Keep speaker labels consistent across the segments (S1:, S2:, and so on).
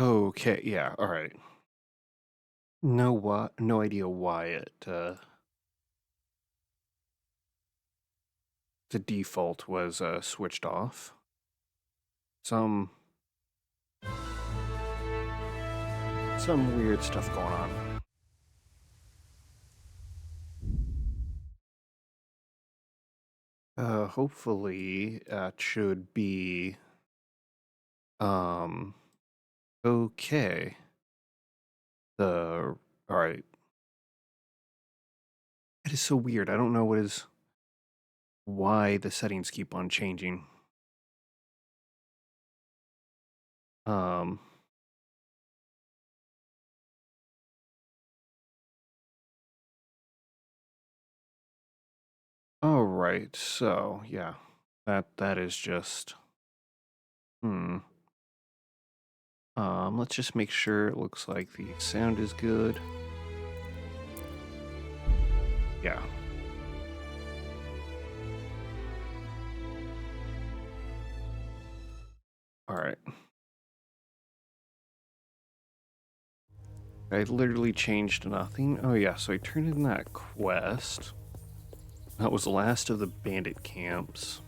S1: Okay, yeah, all right. No idea why the default was switched off. Some weird stuff going on. Hopefully that should be um okay. All right. It is so weird. I don't know why the settings keep on changing. Um all right. So, yeah. That is just hmm. Let's just make sure it looks like the sound is good. Yeah. All right. I literally changed nothing. Oh yeah, so I turned in that quest. That was the last of the bandit camps.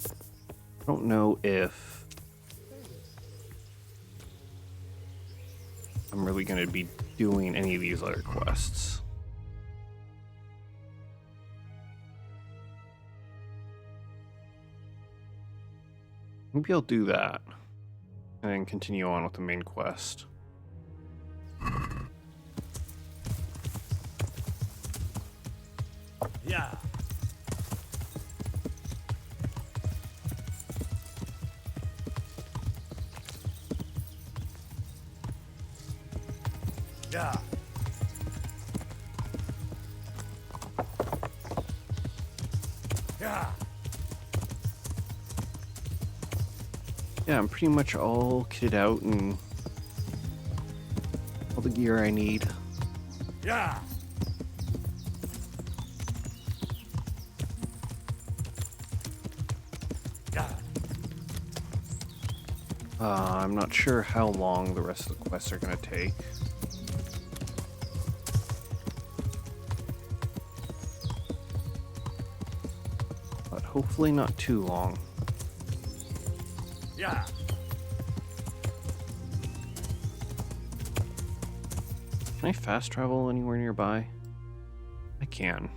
S1: I don't know if I'm really going to be doing any of these other quests. Maybe I'll do that and then continue on with the main quest.
S2: Yeah. Yeah. Yeah.
S1: Yeah, I'm pretty much all kitted out and all the gear I need.
S2: Yeah. Yeah.
S1: I'm not sure how long the rest of the quests are going to take. But hopefully not too long.
S2: Yeah.
S1: Can I fast travel anywhere nearby? I can.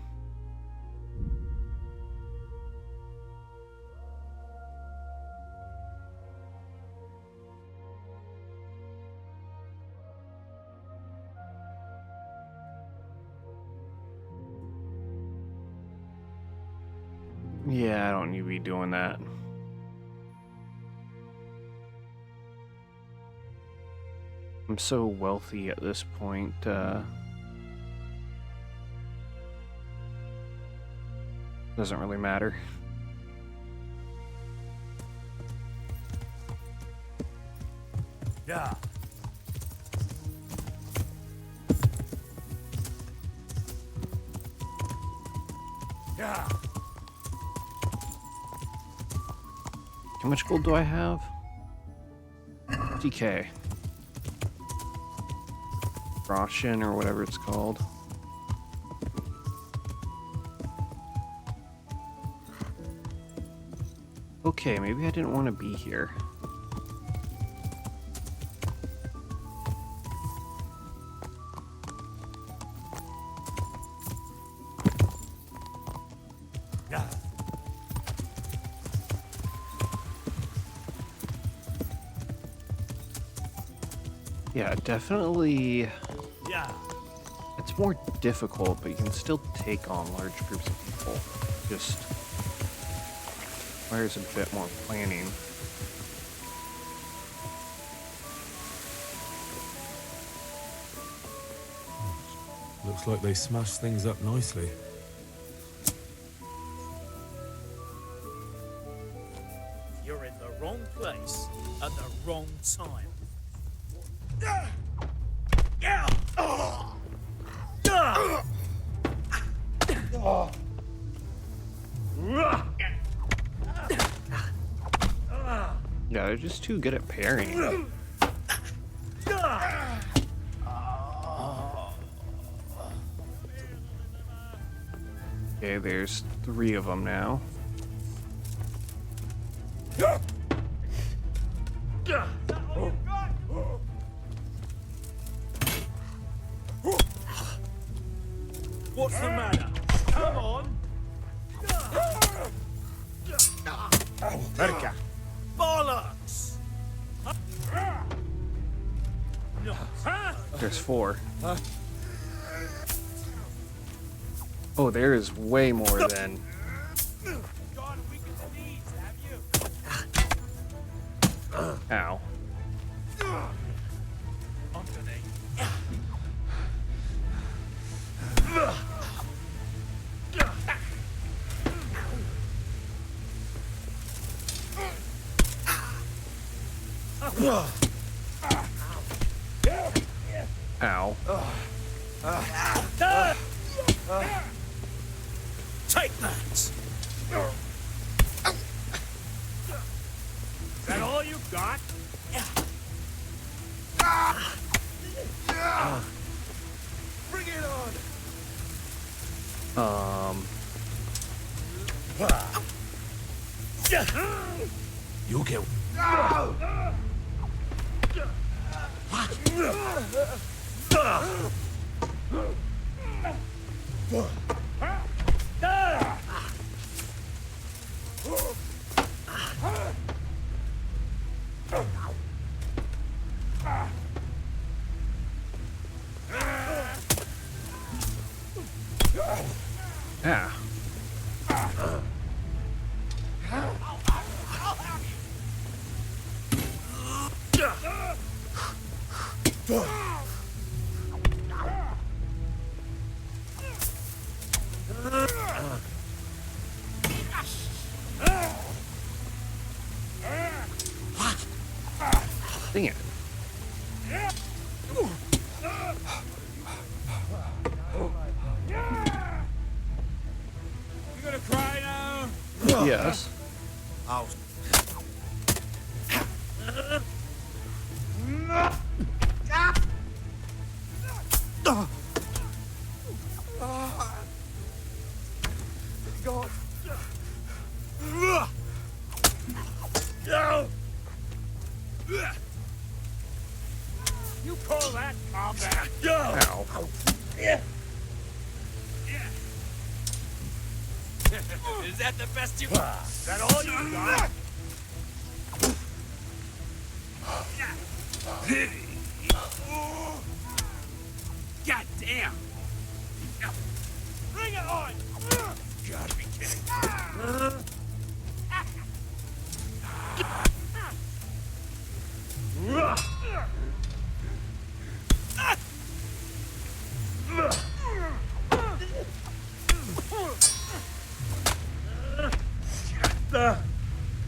S1: Yeah, I don't need to be doing that. I'm so wealthy at this point, doesn't really matter.
S2: Yeah. Yeah.
S1: How much gold do I have? DK. Roshan or whatever it's called. Okay, maybe I didn't want to be here.
S2: Yeah.
S1: Yeah, definitely.
S2: Yeah.
S1: It's more difficult, but you can still take on large groups of people. Just requires a bit more planning.
S3: Looks like they smashed things up nicely.
S2: You're in the wrong place at the wrong time.
S1: Yeah, they're just too good at parrying. Okay, there's 3 of them now.
S2: What's the matter? Come on!
S4: Merca.
S2: Bollocks! No. Huh?
S1: There's 4. Oh, there is way more than...
S2: God, weakened the knees, have you?
S1: Ow.
S2: Underneath.
S1: Ow.
S2: Take that! Is that all you got? Bring it on!
S4: You get.
S1: Ah. Dang it.
S2: You gonna cry now?
S1: Yes.
S4: I'll.
S2: God. You call that combat?
S1: Ow.
S2: Is that the best you got? Is that all you got? God damn! Bring it on! Gotta be kidding.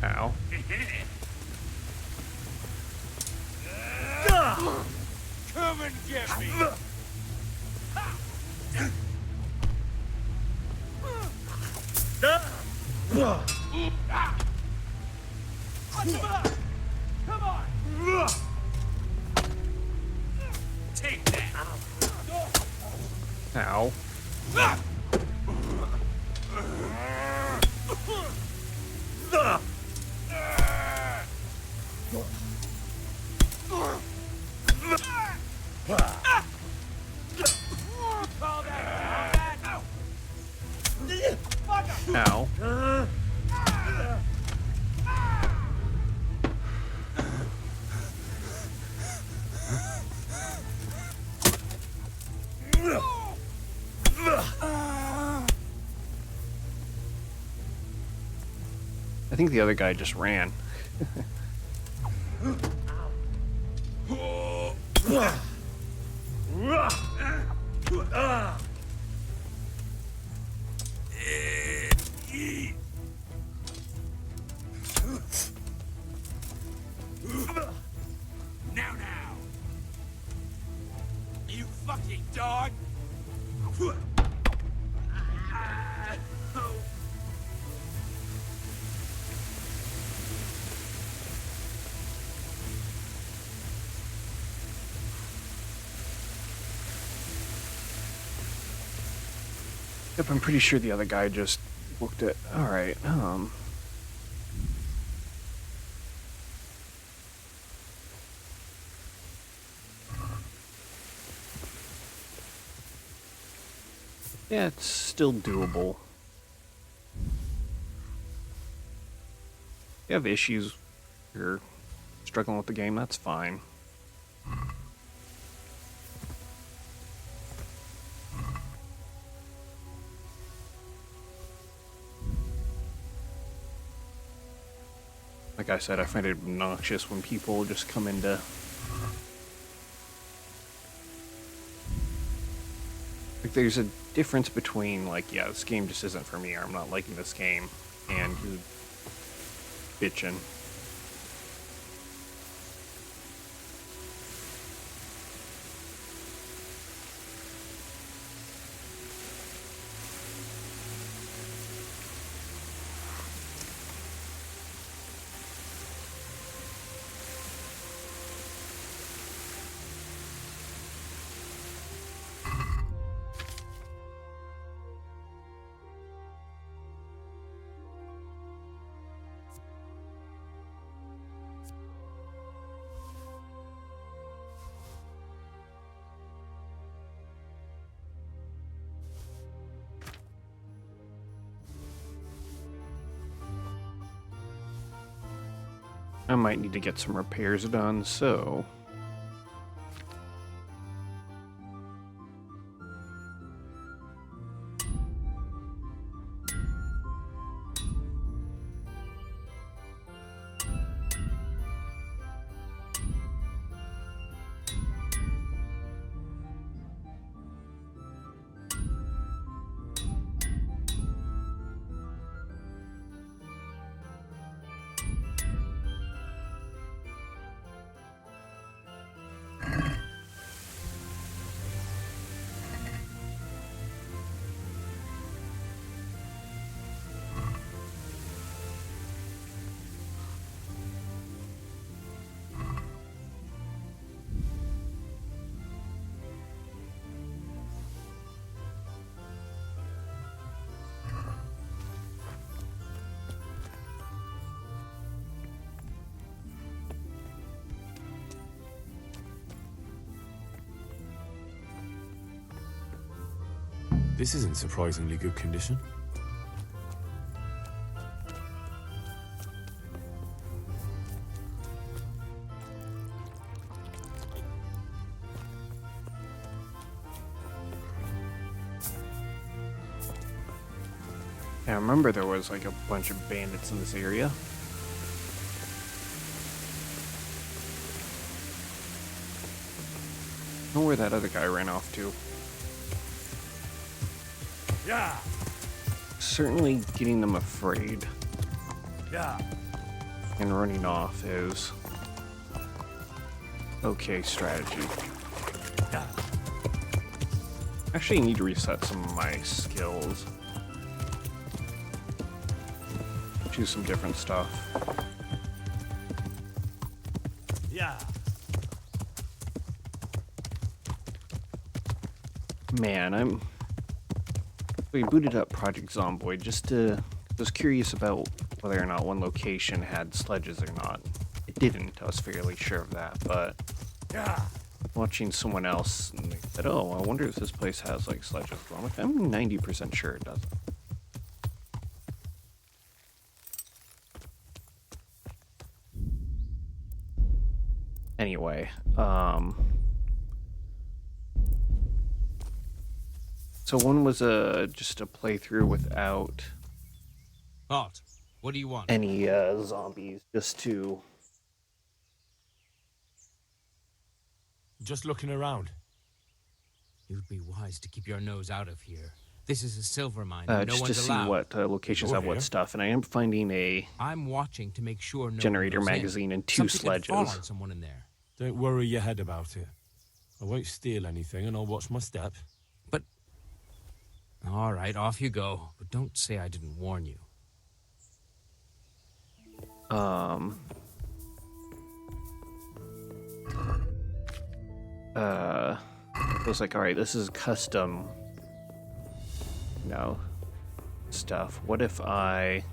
S1: Ow.
S2: Come and get me! Punch him up! Come on! Take that!
S1: Ow.
S2: Call that combat?
S1: Ow. I think the other guy just ran.
S2: Now. You fucking dog!
S1: Yep, I'm pretty sure the other guy just looked at. All right. Yeah, it's still doable. If you have issues, you're struggling with the game, that's fine. Like I said, I find it obnoxious when people just come into... Like, there's a difference between, like, yeah, this game just isn't for me, or I'm not liking this game, and you bitching. I might need to get some repairs done, so...
S3: This is in surprisingly good condition.
S1: I remember there was like a bunch of bandits in this area. I don't know where that other guy ran off to.
S4: Yeah.
S1: Certainly getting them afraid
S4: Yeah.
S1: and running off is okay strategy.
S4: Yeah.
S1: Actually, I need to reset some of my skills. Choose some different stuff.
S4: Yeah.
S1: Man, we booted up Project Zomboid just to... I was curious about whether or not one location had sledges or not. It didn't, I was fairly sure of that, but...
S4: Yeah.
S1: Watching someone else, and they said, oh, I wonder if this place has, like, sledges. I'm like, I'm 90% sure it doesn't. Anyway, so one was just a playthrough without
S5: Halt. What do you want?
S1: any zombies, just to...
S3: Just looking around.
S5: You'd be wise to keep your nose out of here. This is a silver mine, and no
S1: just to
S5: one's
S1: see
S5: allowed.
S1: what locations have what
S3: here.
S1: stuff, and I am finding a
S5: I'm watching to make sure no
S1: generator
S5: one goes in.
S1: magazine and 2
S5: Something could fall
S1: sledges.
S5: on someone in there.
S3: Don't worry your head about it. I won't steal anything and I'll watch my step.
S5: But all right, off you go. But don't say I didn't warn you.
S1: I was like, all right, this is custom now stuff. What if I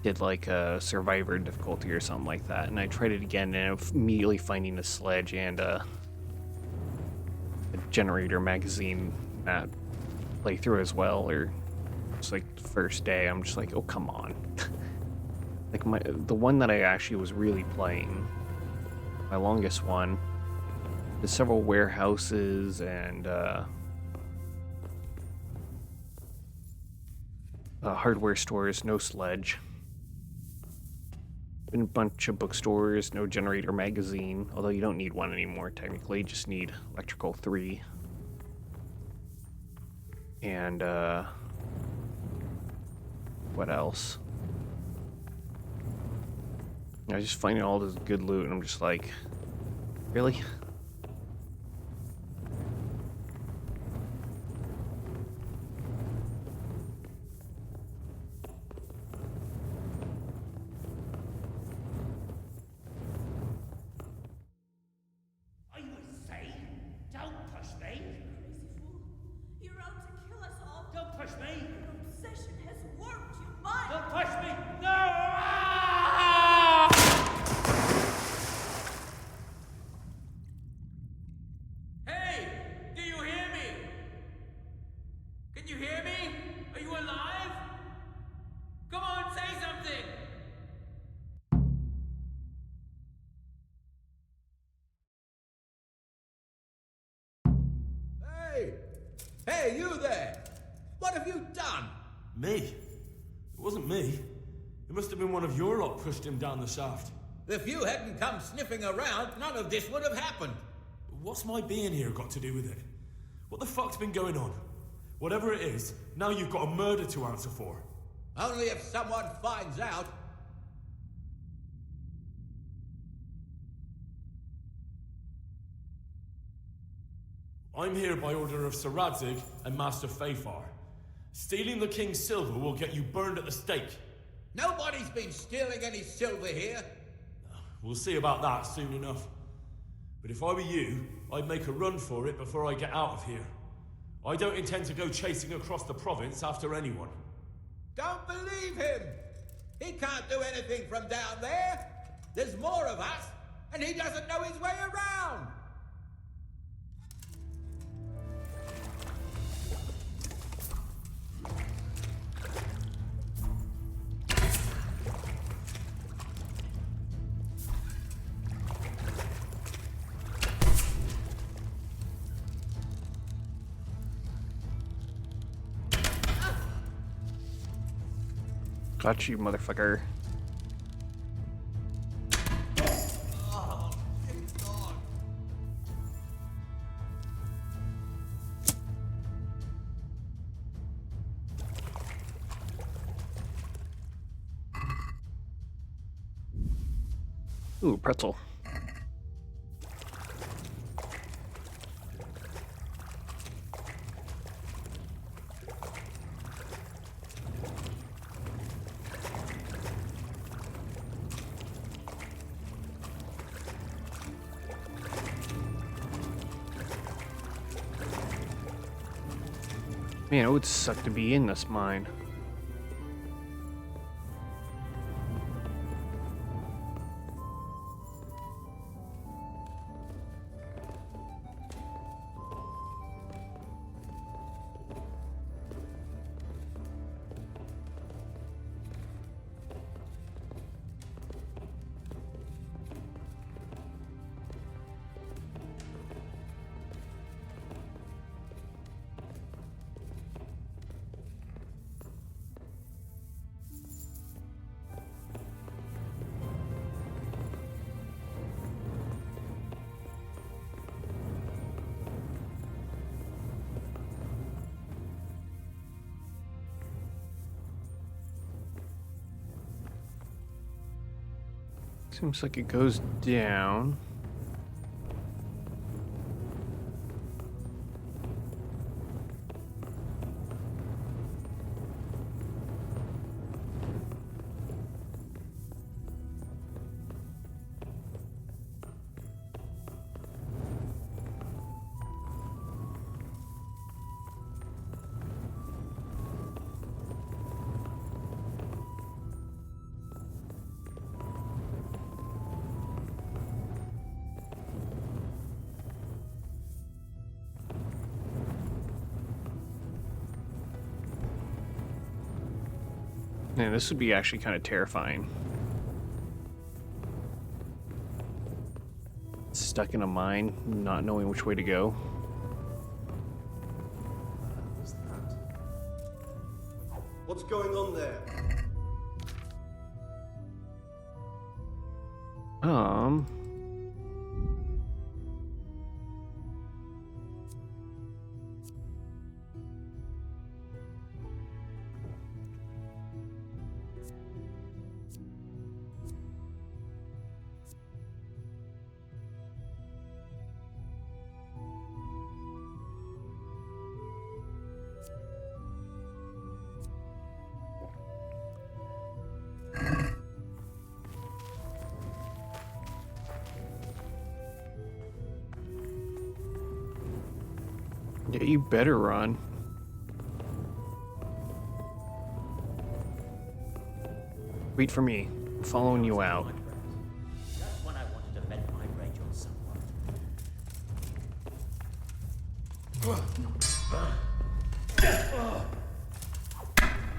S1: did like a survivor difficulty or something like that, and I tried it again, and immediately finding a sledge and a generator magazine map playthrough as well, or it's like the first day, I'm just like, oh come on. Like the one that I actually was really playing, my longest one, there's several warehouses and hardware stores, no sledge. Been a bunch of bookstores, no generator magazine, although you don't need one anymore technically, just need electrical 3. And what else? I was just finding all this good loot and I'm just like, really?
S4: Are you insane? Don't push me.
S6: Crazy fool. You're out to kill us all.
S4: Don't push me.
S6: Your obsession has warped your mind.
S4: Don't push me. No!
S5: Hey! Do you hear me? Can you hear me? Are you alive? Come on, say something!
S7: Hey! Hey, you there! What have you done?
S3: Me? It wasn't me. It must have been one of your lot pushed him down the shaft.
S7: If you hadn't come sniffing around, none of this would have happened.
S3: What's my being here got to do with it? What the fuck's been going on? Whatever it is, now you've got a murder to answer for.
S7: Only if someone finds out.
S3: I'm here by order of Sir Radzig and Master Fafar. Stealing the king's silver will get you burned at the stake.
S7: Nobody's been stealing any silver here.
S3: We'll see about that soon enough. But if I were you, I'd make a run for it before I get out of here. I don't intend to go chasing across the province after anyone.
S7: Don't believe him. He can't do anything from down there. There's more of us, and he doesn't know his way around.
S1: Got you, motherfucker.
S7: Oh, good God.
S1: Ooh, pretzel. Man, it would suck to be in this mine. Seems like it goes down. Man, this would be actually kind of terrifying. Stuck in a mine, not knowing which way to go.
S8: What's that? What's going on there?
S1: Yeah, you better run. Wait for me. I'm following you out.
S4: Just when I wanted to vent my rage on someone.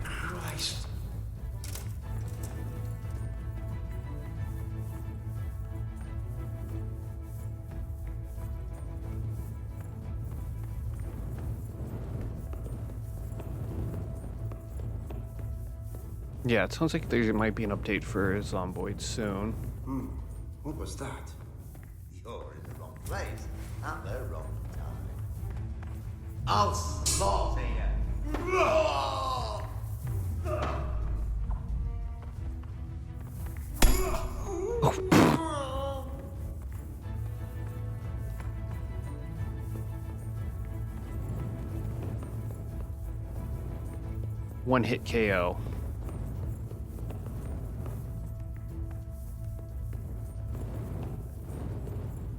S8: Christ.
S1: Yeah, it sounds like there might be an update for Zomboid soon.
S8: What was that?
S9: You're in the wrong place at the wrong time. I'll slaughter you.
S1: One hit KO.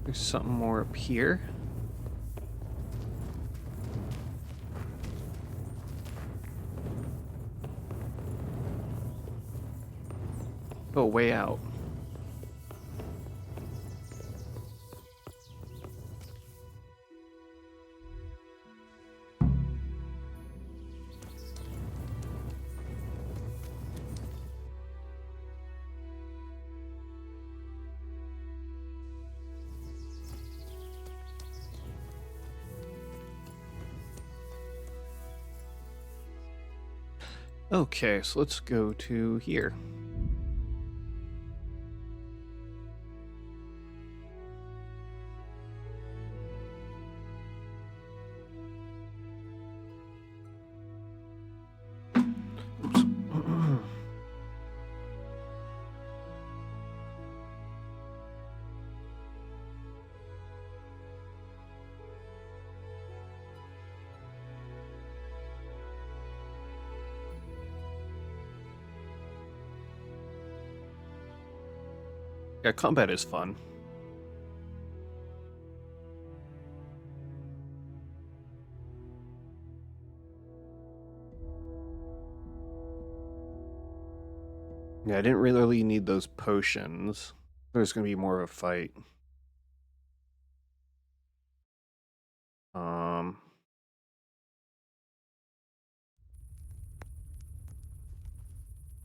S1: There's something more up here. Oh, way out. Okay, so let's go to here. Oops. Yeah, combat is fun. Yeah, I didn't really need those potions. There's gonna be more of a fight.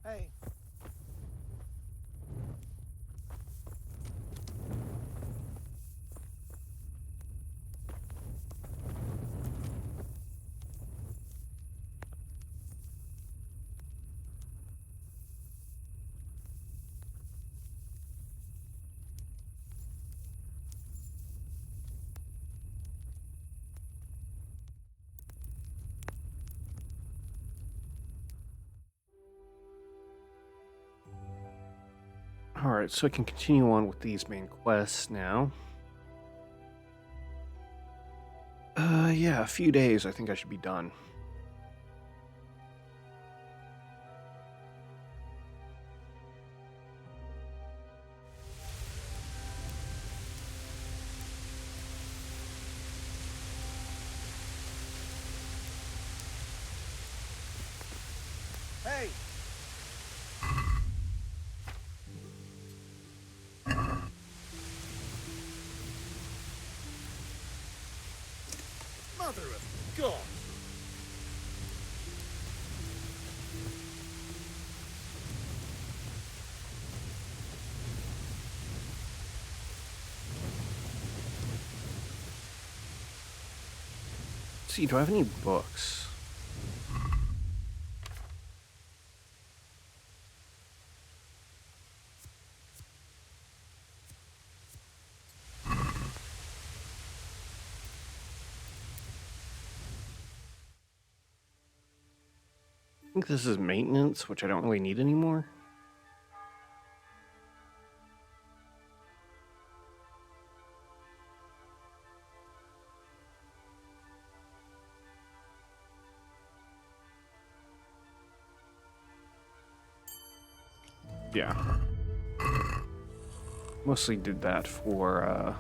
S2: Hey.
S1: Alright, so I can continue on with these main quests now. Yeah, a few days I think I should be done.
S2: Hey. Mother of God.
S1: see, do I have any books? I think this is maintenance, which I don't really need anymore. Yeah. Mostly did that for,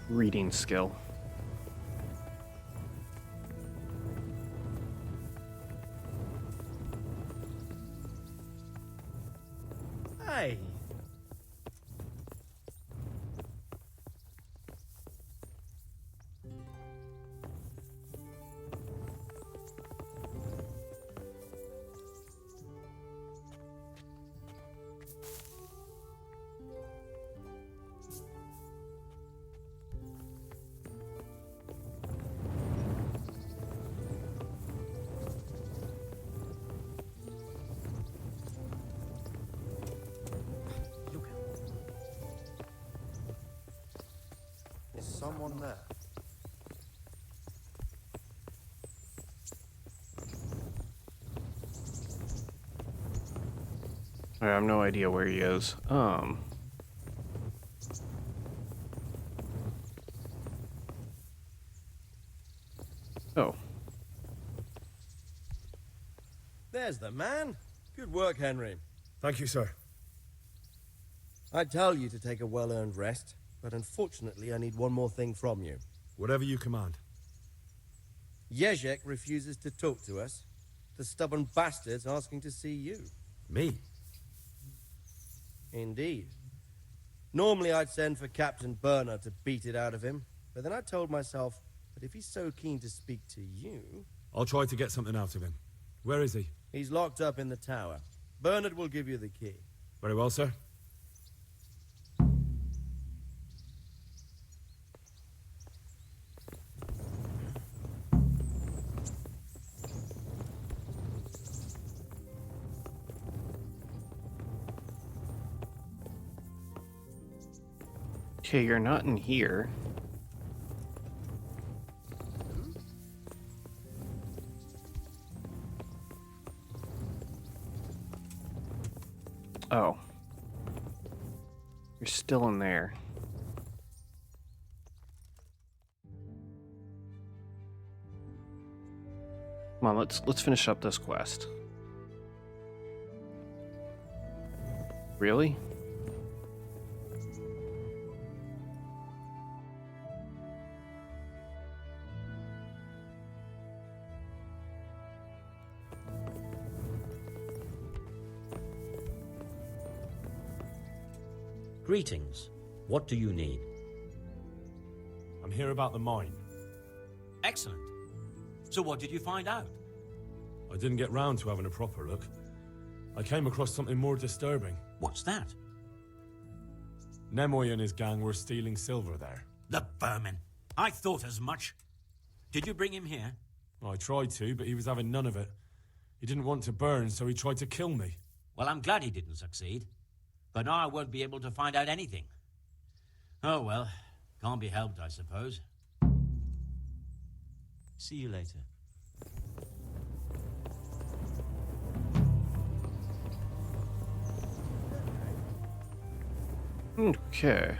S1: reading skill.
S10: Hey.
S9: Is someone there?
S1: I have no idea where he is. Oh.
S10: There's the man. Good work, Henry.
S3: Thank you, sir.
S10: I'd tell you to take a well-earned rest, but unfortunately I need one more thing from you.
S3: Whatever you command.
S10: Jezek refuses to talk to us. The stubborn bastard's asking to see you.
S3: Me?
S10: Indeed. Normally I'd send for Captain Burner to beat it out of him, but then I told myself that if he's so keen to speak to you...
S3: I'll try to get something out of him. Where is he?
S10: He's locked up in the tower. Bernard will give you the key.
S3: Very well, sir.
S1: Okay, you're not in here. Oh. You're still in there. Come on, let's finish up this quest. Really?
S11: Greetings. What do you need?
S3: I'm here about the mine.
S11: Excellent. So what did you find out?
S3: I didn't get round to having a proper look. I came across something more disturbing.
S11: What's that?
S3: Nemoy and his gang were stealing silver there.
S11: The vermin. I thought as much. Did you bring him here?
S3: I tried to, but he was having none of it. He didn't want to burn, so he tried to kill me.
S11: Well, I'm glad he didn't succeed. But now I won't be able to find out anything. Oh, well. Can't be helped, I suppose. See you later.
S1: Okay.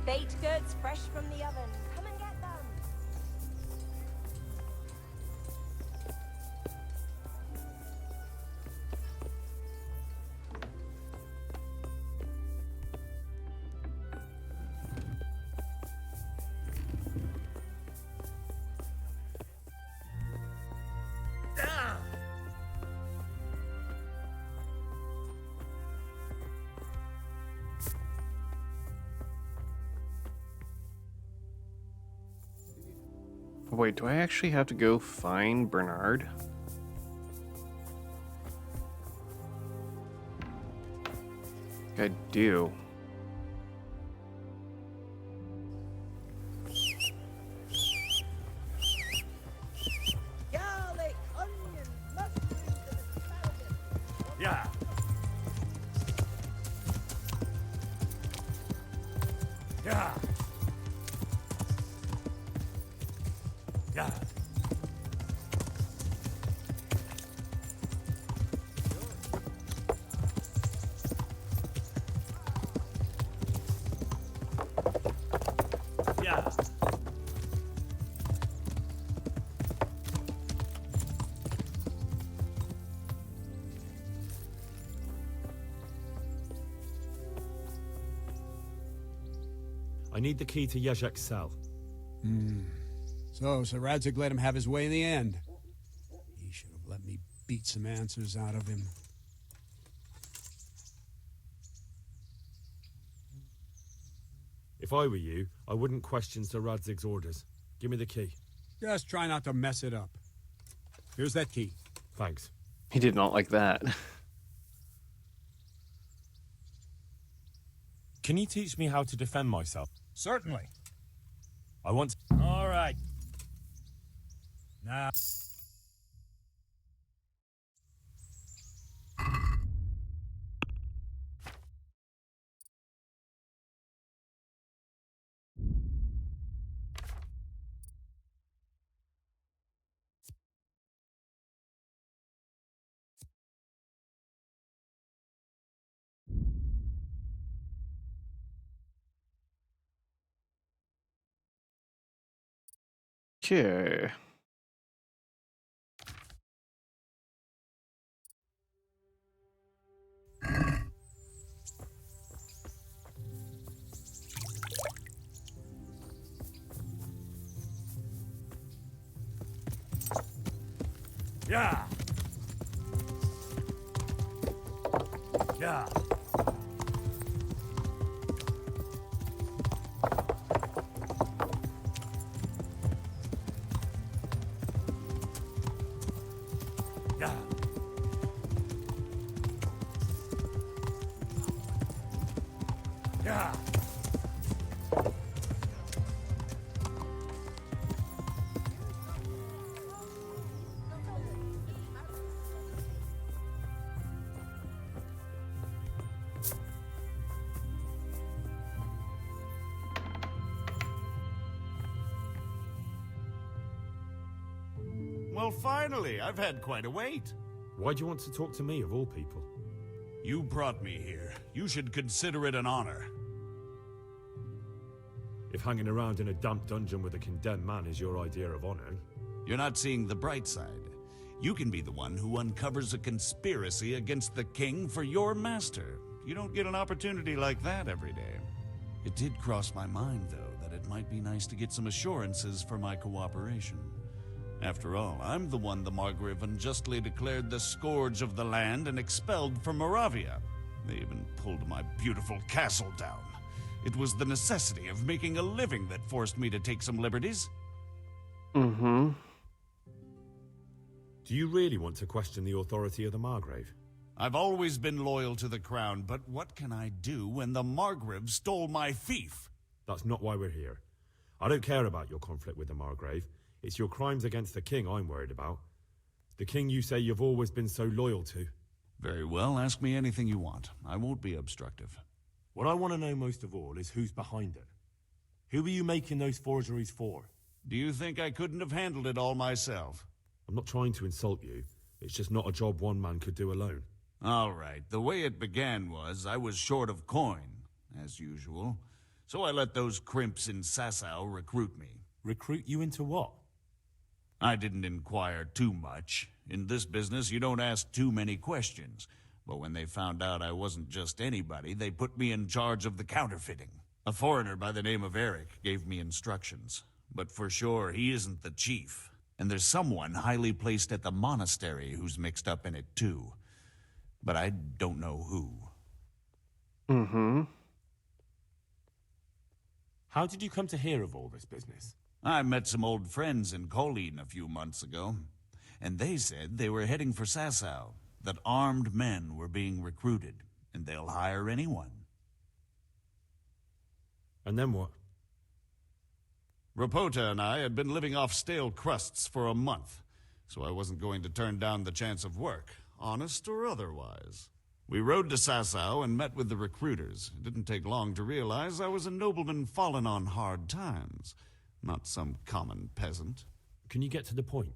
S12: Baked goods fresh from the oven. Come and get them.
S1: Wait, do I actually have to go find Bernard? I do.
S5: Garlic, onion, mushrooms, and asparagus.
S3: Yeah. Yeah. Yeah. Yeah. I need the key to Yezhek's cell.
S13: So Radzig let him have his way in the end. He should have let me beat some answers out of him.
S3: If I were you, I wouldn't question Sir Radzig's orders. Give me the key.
S13: Just try not to mess it up. Here's that key.
S3: Thanks.
S1: He did not like that.
S3: Can you teach me how to defend myself?
S2: Certainly.
S3: I want...
S2: All right. Now...
S1: Okay.
S3: Yeah. Yeah. Yeah. Yeah.
S14: Well, finally, I've had quite a wait.
S3: Why do you want to talk to me, of all people?
S14: You brought me here. You should consider it an honor.
S3: If hanging around in a damp dungeon with a condemned man is your idea of honor...
S14: You're not seeing the bright side. You can be the one who uncovers a conspiracy against the king for your master. You don't get an opportunity like that every day. It did cross my mind, though, that it might be nice to get some assurances for my cooperation. After all, I'm the one the Margrave unjustly declared the scourge of the land and expelled from Moravia. They even pulled my beautiful castle down. It was the necessity of making a living that forced me to take some liberties.
S1: Mm-hmm.
S3: Do you really want to question the authority of the Margrave?
S14: I've always been loyal to the crown, but what can I do when the Margrave stole my fief?
S3: That's not why we're here. I don't care about your conflict with the Margrave. It's your crimes against the king I'm worried about. The king you say you've always been so loyal to.
S14: Very well, ask me anything you want. I won't be obstructive.
S3: What I want to know most of all is who's behind it. Who are you making those forgeries for?
S14: Do you think I couldn't have handled it all myself?
S3: I'm not trying to insult you. It's just not a job one man could do alone.
S14: All right, the way it began was I was short of coin, as usual. So I let those crimps in Sasau recruit me.
S3: Recruit you into what?
S14: I didn't inquire too much. In this business, you don't ask too many questions. But when they found out I wasn't just anybody, they put me in charge of the counterfeiting. A foreigner by the name of Eric gave me instructions. But for sure, he isn't the chief. And there's someone highly placed at the monastery who's mixed up in it too. But I don't know who.
S1: Mm-hmm.
S3: How did you come to hear of all this business?
S14: I met some old friends in Colleen a few months ago, and they said they were heading for Sasau, that armed men were being recruited, and they'll hire anyone.
S3: And then what?
S14: Rapota and I had been living off stale crusts for a month, so I wasn't going to turn down the chance of work, honest or otherwise. We rode to Sasau and met with the recruiters. It didn't take long to realize I was a nobleman fallen on hard times, not some common peasant.
S3: Can you get to the point?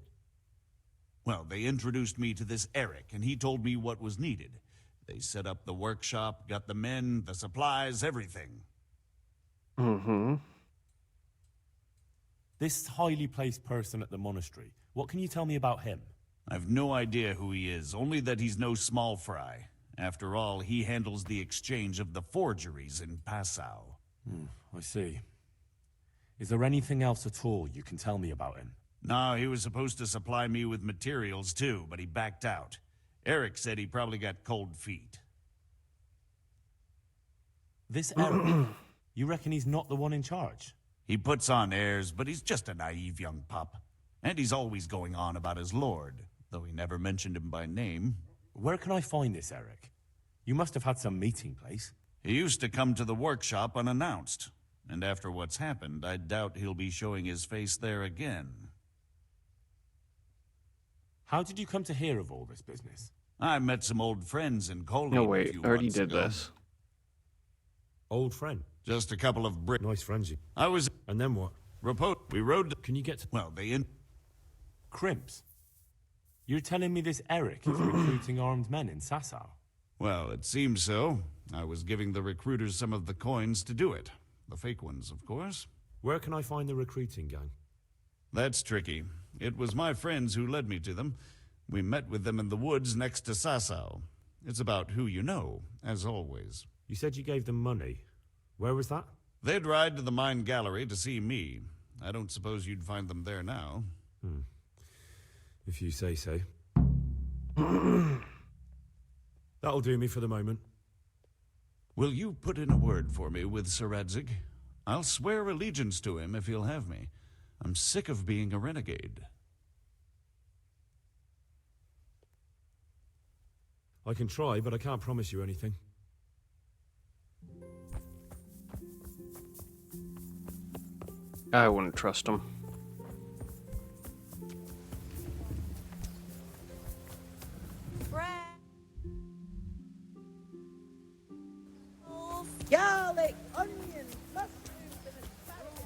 S14: Well, they introduced me to this Eric, and he told me what was needed. They set up the workshop, got the men, the supplies, everything.
S1: Mm-hmm.
S3: This highly placed person at the monastery, what can you tell me about him?
S14: I've no idea who he is, only that he's no small fry. After all, he handles the exchange of the forgeries in Passau.
S3: I see. Is there anything else at all you can tell me about him?
S14: No, he was supposed to supply me with materials too, but he backed out. Eric said he probably got cold feet.
S3: This Eric, you reckon he's not the one in charge?
S14: He puts on airs, but he's just a naive young pup. And he's always going on about his lord, though he never mentioned him by name.
S3: Where can I find this Eric? You must have had some meeting place.
S14: He used to come to the workshop unannounced. And after what's happened, I doubt he'll be showing his face there again.
S3: How did you come to hear of all this business?
S14: I met some old friends in Colleen
S1: No,
S14: a
S1: wait,
S14: few
S1: I already
S14: months
S1: did
S14: ago.
S1: this.
S3: Old friend?
S14: Just a couple of
S3: Nice friends you.
S14: I was...
S3: And then what?
S14: We rode to...
S3: Can you get to...
S14: Well, they...
S3: Crimps? You're telling me this Eric is recruiting armed men in Sasau?
S14: Well, it seems so. I was giving the recruiters some of the coins to do it. The fake ones, of course.
S3: Where can I find the recruiting gang?
S14: That's tricky. It was my friends who led me to them. We met with them in the woods next to Sasau. It's about who you know, as always.
S3: You said you gave them money. Where was that?
S14: They'd ride to the mine gallery to see me. I don't suppose you'd find them there now.
S3: If you say so. That'll do me for the moment.
S14: Will you put in a word for me with Sir Radzig? I'll swear allegiance to him if he'll have me. I'm sick of being a renegade.
S3: I can try, but I can't promise you anything.
S1: I wouldn't trust him.
S6: Garlic, onions, mushrooms, and asparagus.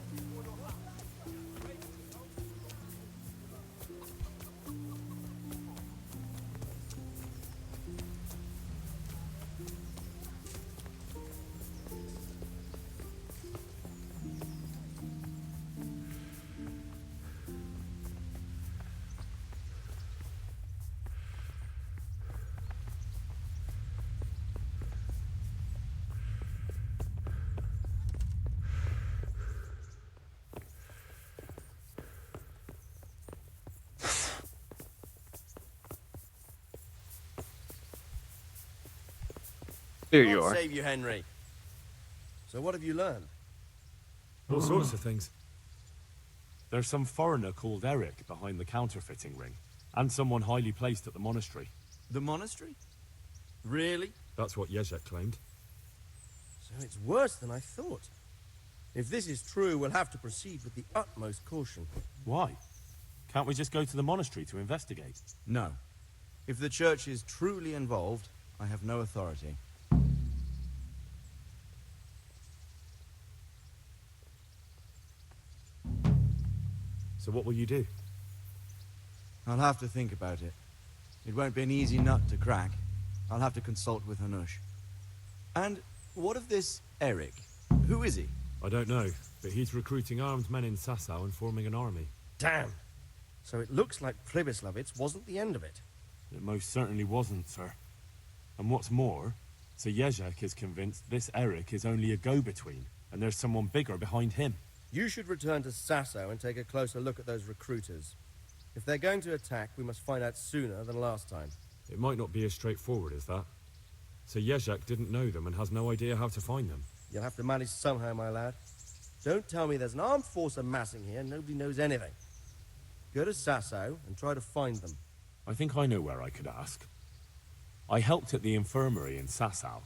S1: There you
S10: God
S1: are.
S10: Save you, Henry. So what have you learned?
S3: All sorts of things. There's some foreigner called Eric behind the counterfeiting ring, and someone highly placed at the monastery.
S10: The monastery? Really?
S3: That's what Jezek claimed.
S10: So it's worse than I thought. If this is true, we'll have to proceed with the utmost caution.
S3: Why? Can't we just go to the monastery to investigate?
S10: No. If the church is truly involved, I have no authority.
S3: So what will you do?
S10: I'll have to think about it. It won't be an easy nut to crack. I'll have to consult with Hanush. And what of this Eric? Who is he?
S3: I don't know, but he's recruiting armed men in Sasau and forming an army.
S10: Damn! So it looks like Pribyslavitz wasn't the end of it.
S3: It most certainly wasn't, sir. And what's more, Sir Jezek is convinced this Eric is only a go-between, and there's someone bigger behind him.
S10: You should return to Sasau and take a closer look at those recruiters. If they're going to attack, we must find out sooner than last time.
S3: It might not be as straightforward as that. Sir Jezek didn't know them and has no idea how to find them.
S10: You'll have to manage somehow, my lad. Don't tell me there's an armed force amassing here and nobody knows anything. Go to Sasau and try to find them.
S3: I think I know where I could ask. I helped at the infirmary in Sasau,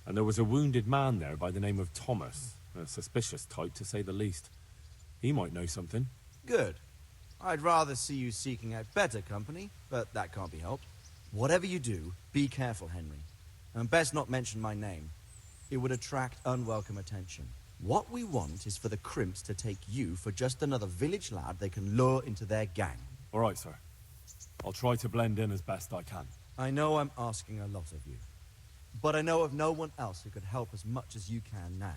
S3: and there was a wounded man there by the name of Thomas. A suspicious type, to say the least. He might know something.
S10: Good. I'd rather see you seeking out better company, but that can't be helped. Whatever you do, be careful, Henry. And best not mention my name. It would attract unwelcome attention. What we want is for the Crimps to take you for just another village lad they can lure into their gang.
S3: All right, sir. I'll try to blend in as best I can.
S10: I know I'm asking a lot of you, but I know of no one else who could help as much as you can now.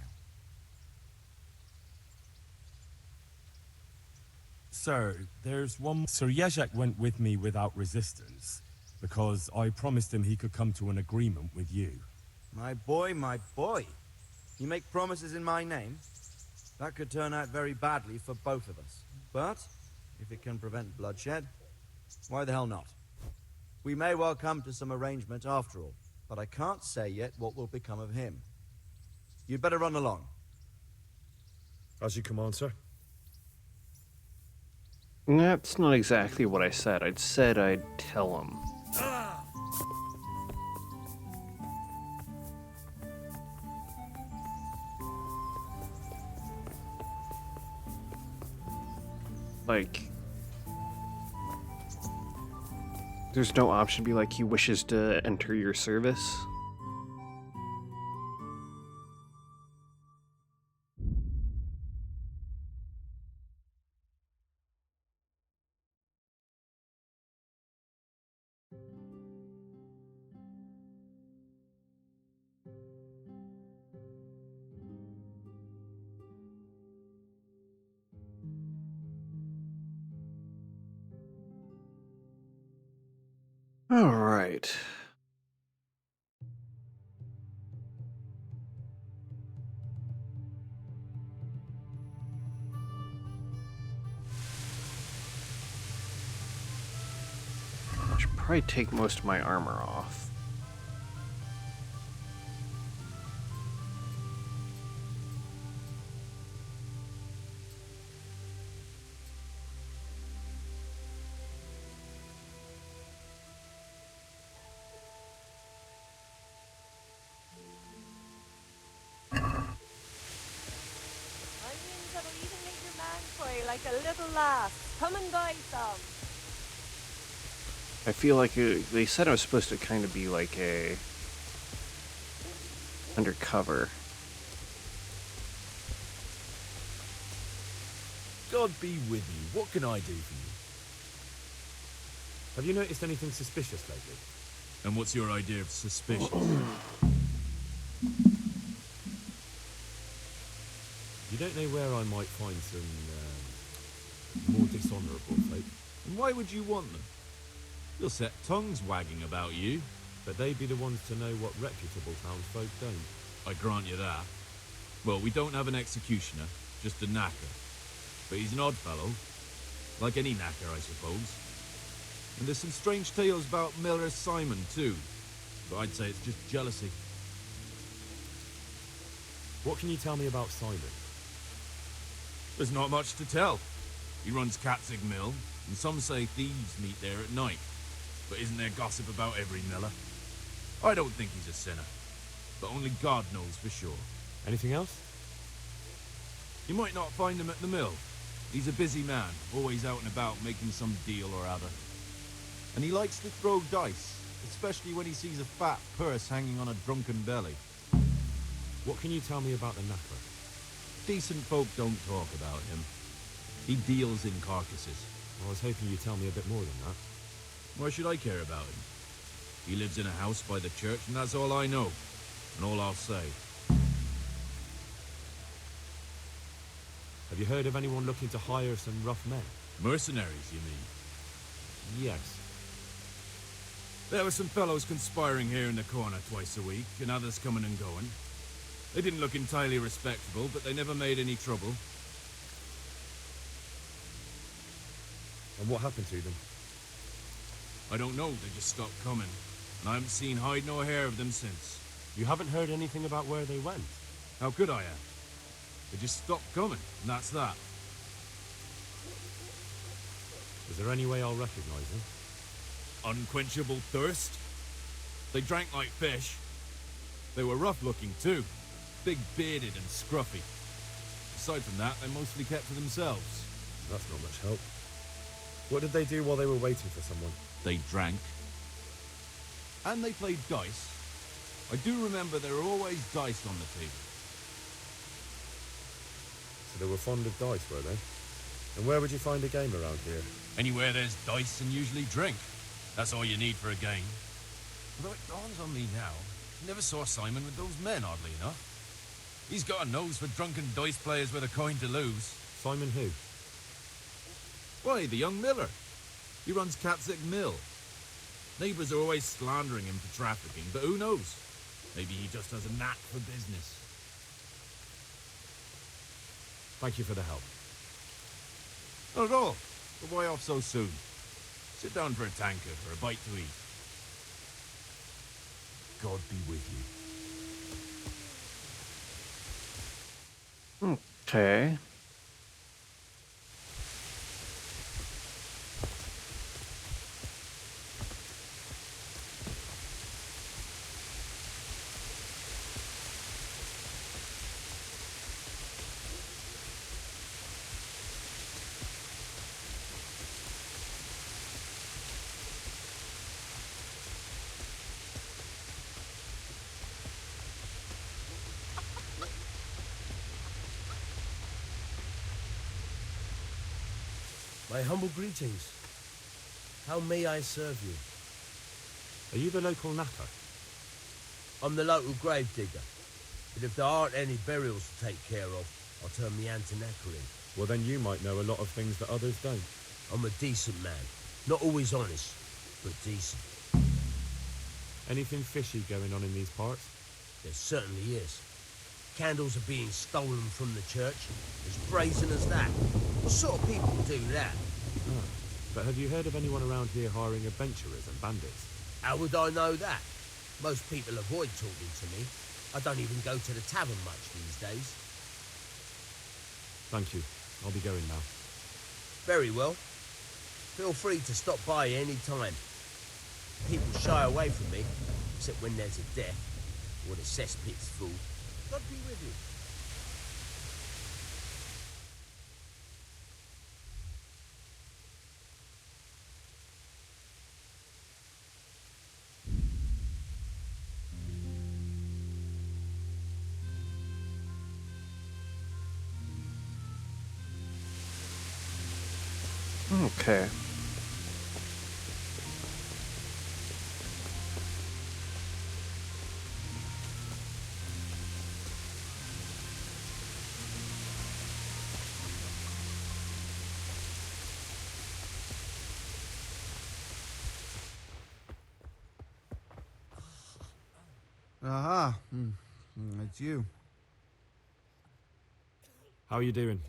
S3: Sir, there's one... Sir Jezek went with me without resistance, because I promised him he could come to an agreement with you.
S10: My boy, my boy. You make promises in my name? That could turn out very badly for both of us. But, if it can prevent bloodshed, why the hell not? We may well come to some arrangement after all, but I can't say yet what will become of him. You'd better run along.
S3: As you command, sir.
S1: That's not exactly what I said. I said I'd tell him. Like, there's no option to be like, he wishes to enter your service. All right. I should probably take most of my armor off.
S12: Like a little lass. Come and buy some.
S1: I feel like they said I was supposed to kind of be like a undercover.
S3: God be with you. What can I do for you? Have you noticed anything suspicious lately? And what's your idea of suspicious? You don't know where I might find some more dishonourable folk?
S15: And why would you want them? You'll set tongues wagging about you.
S3: But they'd be the ones to know what reputable townsfolk don't.
S15: I grant you that. Well, we don't have an executioner, just a knacker. But he's an odd fellow. Like any knacker, I suppose. And there's some strange tales about Miller Simon, too. But I'd say it's just jealousy.
S3: What can you tell me about Simon?
S15: There's not much to tell. He runs Katzig Mill, and some say thieves meet there at night. But isn't there gossip about every miller? I don't think he's a sinner. But only God knows for sure.
S3: Anything else?
S15: You might not find him at the mill. He's a busy man, always out and about making some deal or other. And he likes to throw dice, especially when he sees a fat purse hanging on a drunken belly.
S3: What can you tell me about the knacker?
S15: Decent folk don't talk about him. He deals in carcasses.
S3: I was hoping you'd tell me a bit more than that.
S15: Why should I care about him? He lives in a house by the church, and that's all I know. And all I'll say.
S3: Have you heard of anyone looking to hire some rough men?
S15: Mercenaries, you mean?
S3: Yes.
S15: There were some fellows conspiring here in the corner twice a week, and others coming and going. They didn't look entirely respectable, but they never made any trouble.
S3: And what happened to them?
S15: I don't know, they just stopped coming. And I haven't seen hide nor hair of them since.
S3: You haven't heard anything about where they went?
S15: How could I have? They just stopped coming, and that's that.
S3: Is there any way I'll recognize them?
S15: Unquenchable thirst. They drank like fish. They were rough-looking, too. Big-bearded and scruffy. Aside from that, they mostly kept to themselves.
S3: That's not much help. What did they do while they were waiting for someone?
S15: They drank. And they played dice. I do remember there were always dice on the table.
S3: So they were fond of dice, were they? And where would you find a game around here?
S15: Anywhere there's dice and usually drink. That's all you need for a game. Although it dawns on me now, I never saw Simon with those men, oddly enough. He's got a nose for drunken dice players with a coin to lose.
S3: Simon who?
S15: Why, the young miller. He runs Catsick Mill. Neighbours are always slandering him for trafficking, but who knows? Maybe he just has a knack for business.
S3: Thank you for the help.
S15: Not at all. But why off so soon? Sit down for a tankard or a bite to eat. God be with you.
S1: Okay.
S16: My humble greetings. How may I serve you?
S3: Are you the local knacker?
S16: I'm the local grave digger. But if there aren't any burials to take care of, I'll turn me hand to knackering.
S3: Well, then you might know a lot of things that others don't.
S16: I'm a decent man. Not always honest, but decent.
S3: Anything fishy going on in these parts?
S16: There certainly is. Candles are being stolen from the church. As brazen as that. What sort of people do that?
S3: Ah, but have you heard of anyone around here hiring adventurers and bandits?
S16: How would I know that? Most people avoid talking to me. I don't even go to the tavern much these days.
S3: Thank you. I'll be going now.
S16: Very well. Feel free to stop by any time. People shy away from me, except when there's a death, or the cesspit's full. God be with you.
S1: Okay.
S10: Aha. It's you.
S3: How are you doing?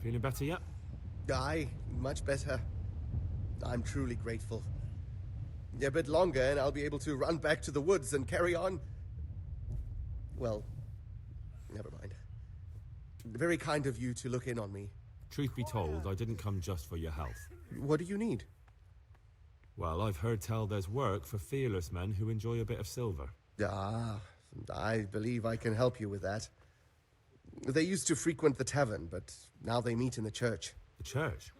S3: Feeling better yet?
S8: Aye, much better. I'm truly grateful. A bit longer and I'll be able to run back to the woods and carry on. Well, never mind. Very kind of you to look in on me.
S3: Truth be told, I didn't come just for your health.
S8: What do you need?
S3: Well, I've heard tell there's work for fearless men who enjoy a bit of silver.
S8: Ah, I believe I can help you with that. They used to frequent the tavern, but now they meet in the church.
S3: The church?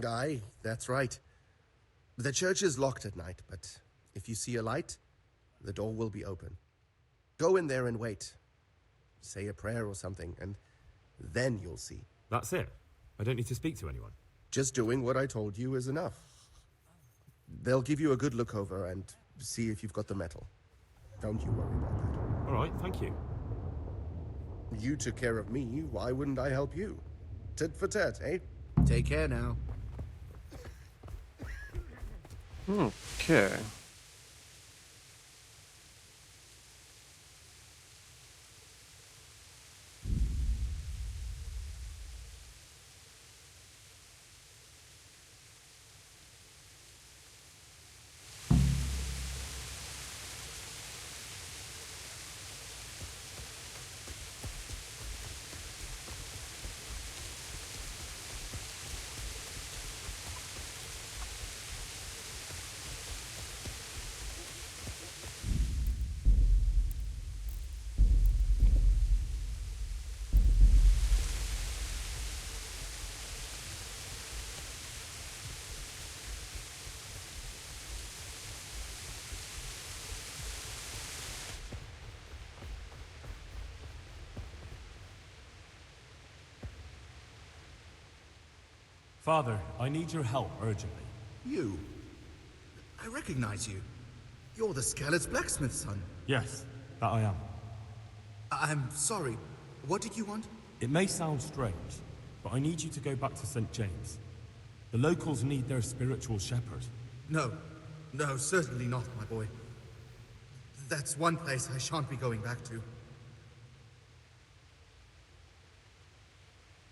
S8: Aye, that's right. The church is locked at night, but if you see a light, the door will be open. Go in there and wait. Say a prayer or something, and then you'll see.
S3: That's it? I don't need to speak to anyone?
S8: Just doing what I told you is enough. They'll give you a good look over and see if you've got the metal. Don't you worry about that.
S3: All right, thank you.
S8: You took care of me, why wouldn't I help you? Tit for tat, eh?
S10: Take care now.
S1: Okay.
S3: Father, I need your help urgently.
S17: You? I recognize you. You're the Scarlet's blacksmith's son.
S3: Yes, that I am.
S17: I'm sorry. What did you want?
S3: It may sound strange, but I need you to go back to St. James. The locals need their spiritual shepherd.
S17: No. No, certainly not, my boy. That's one place I shan't be going back to.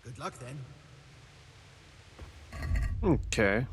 S17: Good luck, then.
S1: Okay.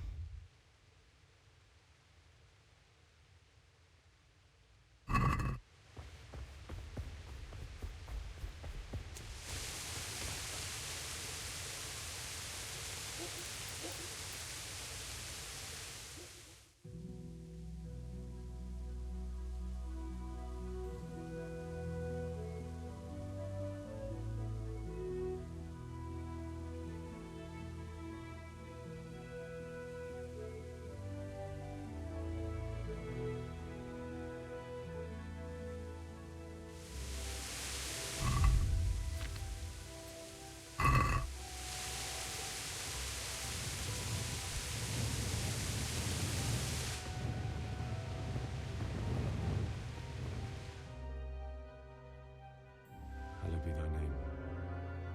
S3: Hallowed be thy name.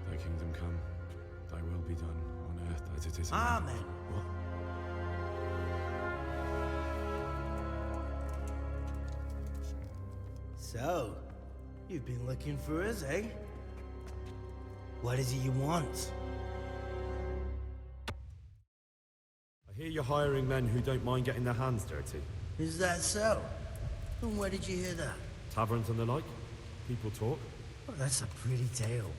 S3: Thy kingdom come. Thy will be done on earth as it is in heaven.
S16: Amen.
S3: What?
S16: So, you've been looking for us, eh? What is it you want?
S3: I hear you're hiring men who don't mind getting their hands dirty.
S16: Is that so? And where did you hear that?
S3: Taverns and the like. People talk.
S16: Well, that's a pretty tale.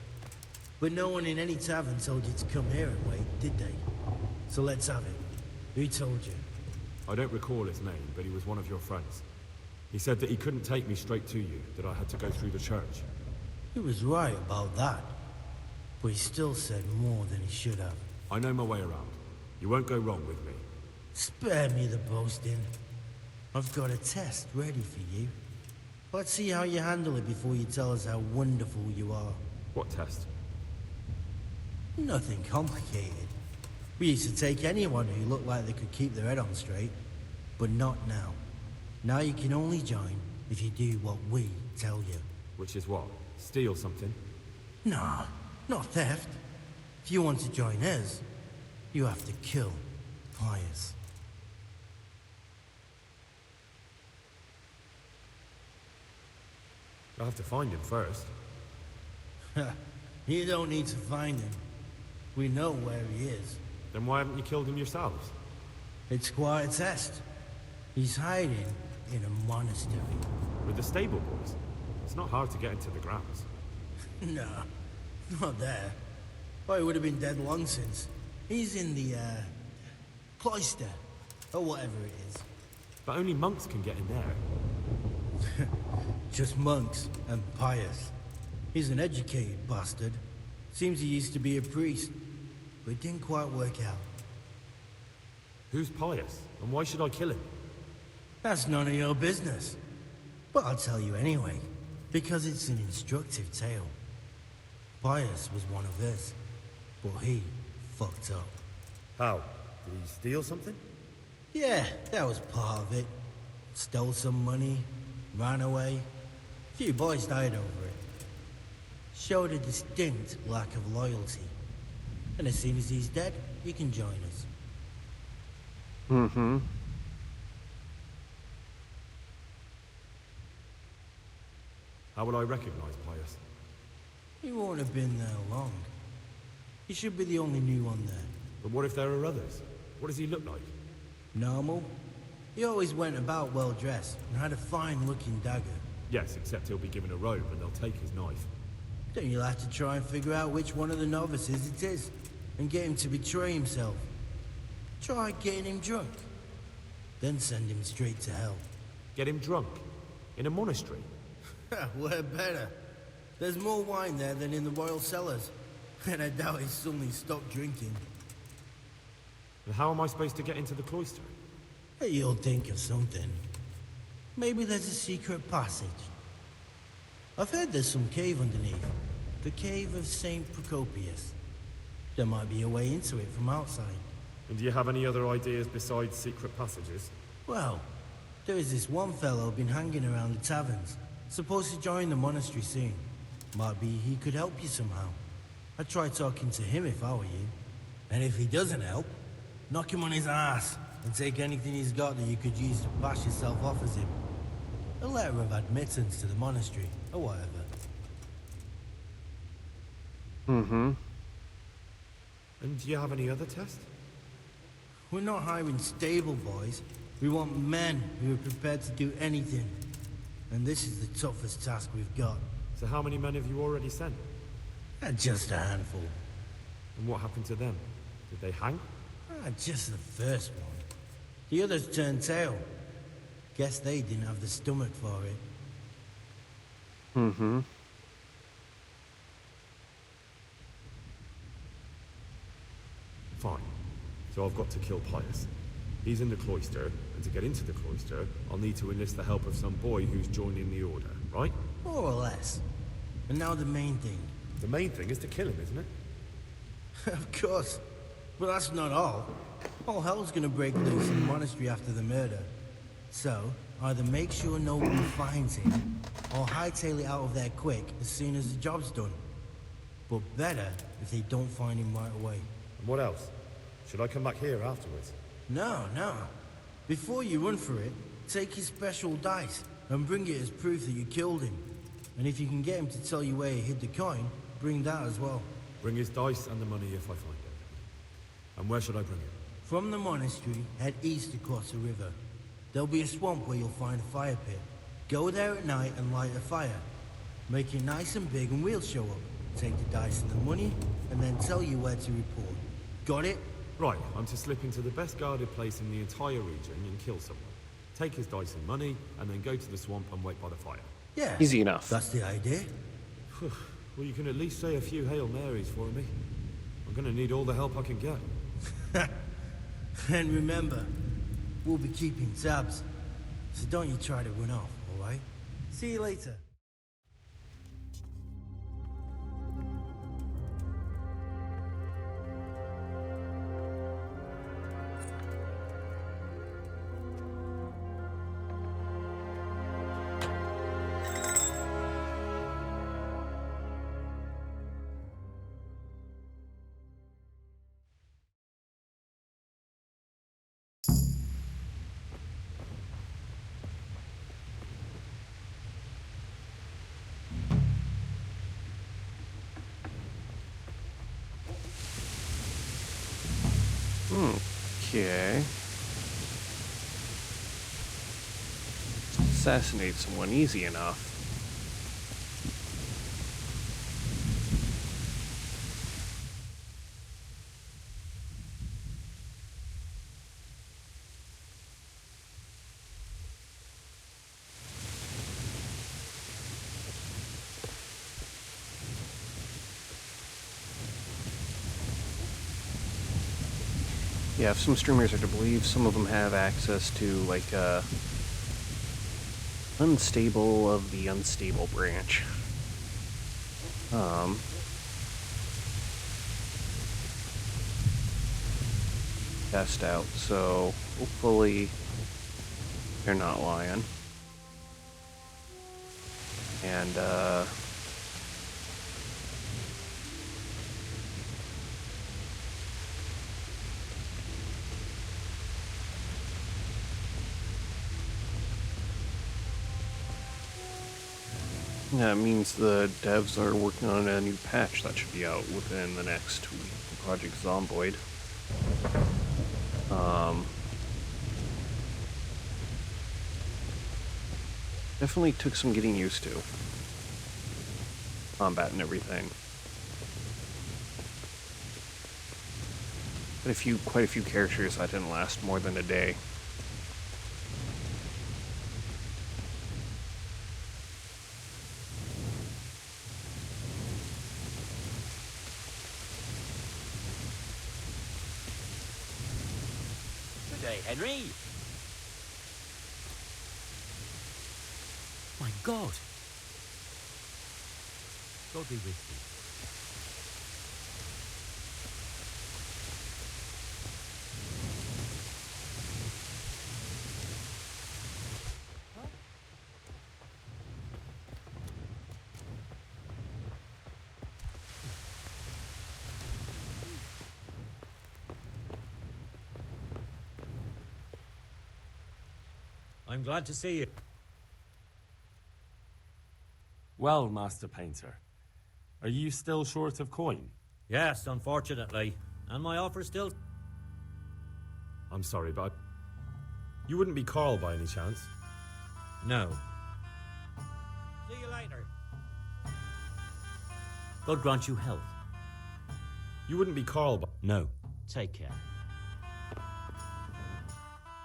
S16: But no one in any tavern told you to come here and wait, did they? So let's have it. Who told you?
S3: I don't recall his name, but he was one of your friends. He said that he couldn't take me straight to you, that I had to go through the church.
S16: He was right about that. But he still said more than he should have.
S3: I know my way around. You won't go wrong with me.
S16: Spare me the boasting. I've got a test ready for you. Let's see how you handle it before you tell us how wonderful you are.
S3: What test?
S16: Nothing complicated. We used to take anyone who looked like they could keep their head on straight. But not now. Now you can only join if you do what we tell you.
S3: Which is what? Steal something?
S16: Nah, not theft. If you want to join us, you have to kill Pius.
S3: I'll have to find him first.
S16: You don't need to find him. We know where he is.
S3: Then why haven't you killed him yourselves?
S16: It's quite a test. He's hiding in a monastery.
S3: With the stable boys? It's not hard to get into the grounds.
S16: No, not there. Oh, he would have been dead long since. He's in the, cloister. Or whatever it is.
S3: But only monks can get in there.
S16: Just monks and Pius. He's an educated bastard. Seems he used to be a priest, but it didn't quite work out.
S3: Who's Pius? And why should I kill him?
S16: That's none of your business. But I'll tell you anyway, because it's an instructive tale. Pius was one of us, but he fucked up.
S3: How? Did he steal something?
S16: Yeah, that was part of it. Stole some money, ran away. A few boys died over it. Showed a distinct lack of loyalty. And as soon as he's dead, you can join us.
S1: Mm-hmm.
S3: How will I recognize Pius?
S16: He won't have been there long. He should be the only new one there.
S3: But what if there are others? What does he look like?
S16: Normal. He always went about well dressed and had a fine-looking dagger.
S3: Yes, except he'll be given a robe and they'll take his knife.
S16: Then you'll have to try and figure out which one of the novices it is, and get him to betray himself. Try getting him drunk. Then send him straight to hell.
S3: Get him drunk? In a monastery?
S16: Where better? There's more wine there than in the royal cellars. And I doubt he's suddenly stopped drinking.
S3: And how am I supposed to get into the cloister?
S16: You'll think of something. Maybe there's a secret passage. I've heard there's some cave underneath. The cave of St. Procopius. There might be a way into it from outside.
S3: And do you have any other ideas besides secret passages?
S18: Well, there is this one fellow been hanging around the taverns. Supposed to join the monastery soon. Might be he could help you somehow. I'd try talking to him if I were you. And if he doesn't help, knock him on his ass and take anything he's got that you could use to pass yourself off as him. A letter of admittance to the monastery, or whatever.
S3: Mm-hmm. And do you have any other tests?
S18: We're not hiring stable boys. We want men who are prepared to do anything. And this is the toughest task we've got.
S3: So how many men have you already sent?
S18: Just a handful.
S3: And what happened to them? Did they hang?
S18: Just the first one. The others turned tail. Guess they didn't have the stomach for it.
S1: Mm-hmm.
S3: Fine. So I've got to kill Pius. He's in the cloister, and to get into the cloister, I'll need to enlist the help of some boy who's joining the order, right?
S18: More or less. And now the main thing.
S3: The main thing is to kill him, isn't it?
S18: Of course. But that's not all. All hell's gonna break loose in the monastery after the murder. So, either make sure no one finds him, or hightail it out of there quick as soon as the job's done. But better if they don't find him right away.
S3: And what else? Should I come back here afterwards?
S18: No. Before you run for it, take his special dice and bring it as proof that you killed him. And if you can get him to tell you where he hid the coin, bring that as well.
S3: Bring his dice and the money if I find it. And where should I bring it?
S18: From the monastery, head east across the river. There'll be a swamp where you'll find a fire pit. Go there at night and light a fire. Make it nice and big and we'll show up. Take the dice and the money, and then tell you where to report. Got it?
S3: Right, I'm to slip into the best guarded place in the entire region and kill someone. Take his dice and money, and then go to the swamp and wait by the fire.
S18: Yeah.
S1: Easy enough.
S18: That's the idea.
S3: Well, you can at least say a few Hail Marys for me. I'm gonna need all the help I can get.
S18: And remember, we'll be keeping tabs. So don't you try to run off, alright? See you later.
S1: Okay. Assassinate someone easy enough. Yeah, if some streamers are to believe, some of them have access to, like, unstable of the unstable branch. Test out, so hopefully they're not lying. And, that means the devs are working on a new patch that should be out within the next week for Project Zomboid. Definitely took some getting used to. Combat and everything. Quite a few characters that didn't last more than a day.
S11: Henry! My God! God be with you.
S19: I'm glad to see you.
S3: Well, Master Painter, are you still short of coin?
S19: Yes, unfortunately. And my offer still...
S3: I'm sorry, but you wouldn't be Carl by any chance?
S19: No. See you later. God grant you health.
S3: You wouldn't be Carl, but...
S19: No. Take care.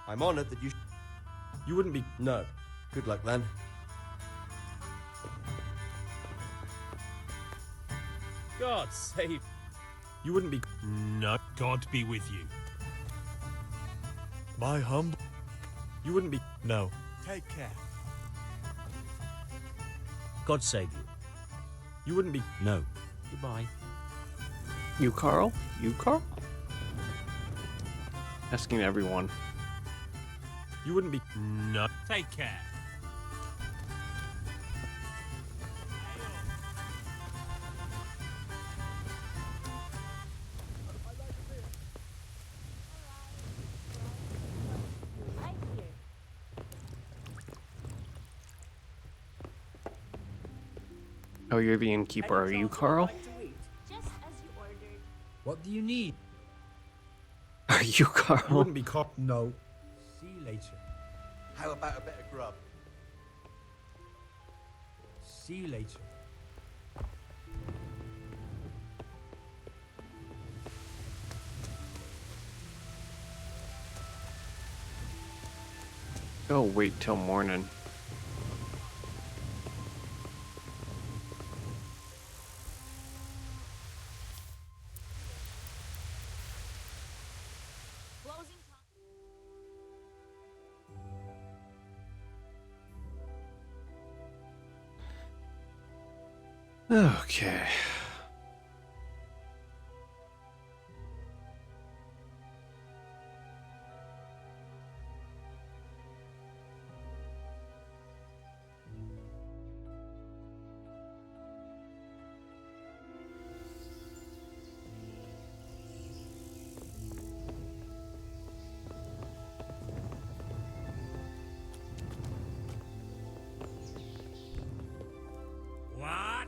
S8: I'm honored that you...
S3: You wouldn't be...
S8: No. Good luck, then.
S19: God save...
S3: You wouldn't be...
S19: No. God be with you.
S3: My humble... You wouldn't be...
S19: No.
S13: Take care.
S19: God save you.
S3: You wouldn't be...
S19: No. Goodbye.
S1: You Carl? You Carl? Asking everyone.
S3: You wouldn't be...
S19: No. Take care.
S1: Oh, you're the innkeeper, are you, Carl?
S12: Just as you ordered.
S19: What do you need?
S1: Are you Carl?
S3: You wouldn't be Carl...
S19: No. See you later.
S8: How about a bit of grub?
S19: See you later.
S1: Oh, wait till morning.
S12: Closing time.
S1: Okay.
S19: What?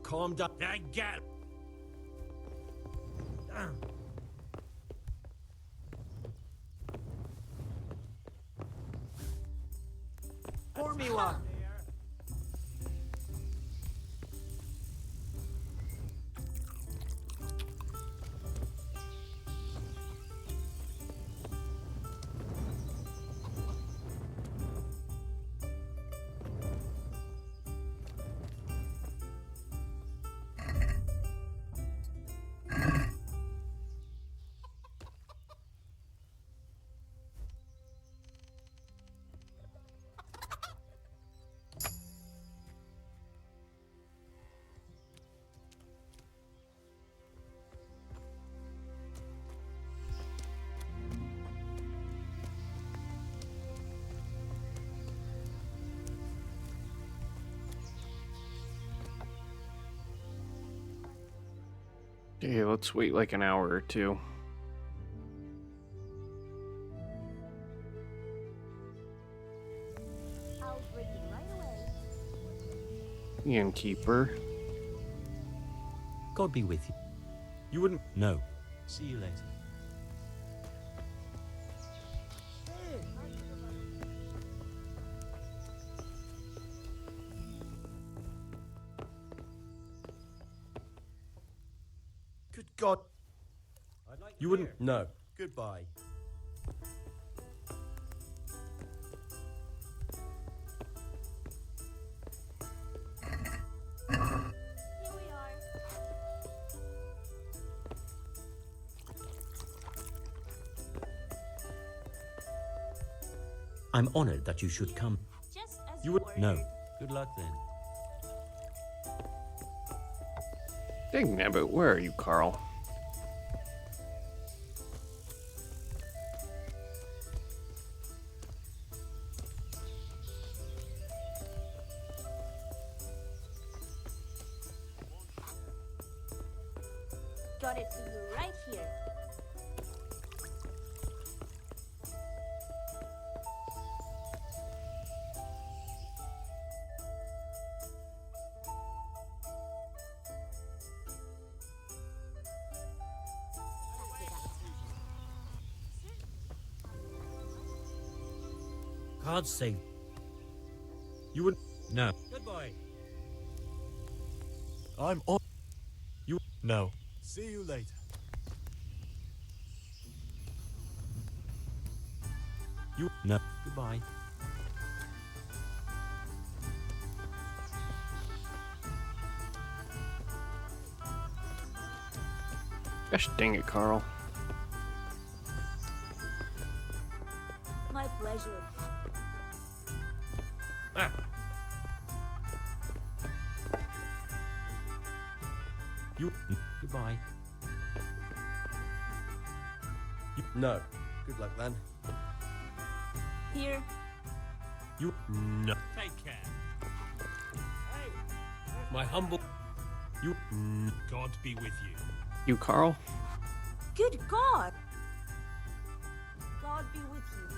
S19: Calm down. I get. Pour me one.
S1: Okay, let's wait like an hour or two.
S12: I'll bring it right away.
S1: The innkeeper.
S19: God be with you.
S3: You wouldn't...
S19: No. See you later.
S8: Good God.
S3: You wouldn't...
S8: No. Goodbye.
S12: Here we are.
S19: I'm honored that you should come.
S12: Just as
S3: You
S12: you
S3: would...
S12: ordered.
S19: No. Good luck then.
S1: Dang nabbit, where are you, Carl?
S12: Got it for you right here.
S19: God's sake.
S15: You would... No.
S19: Good boy.
S15: I'm on... You... No.
S13: See you later.
S15: You... No.
S19: Goodbye.
S1: Gosh dang it, Carl.
S12: My pleasure.
S19: Ah.
S15: You...
S19: Goodbye.
S8: No. Good luck, then.
S12: Here.
S15: You... No.
S19: Take care.
S15: My humble... You... God be with you.
S1: You, Carl?
S12: Good God! God be with you.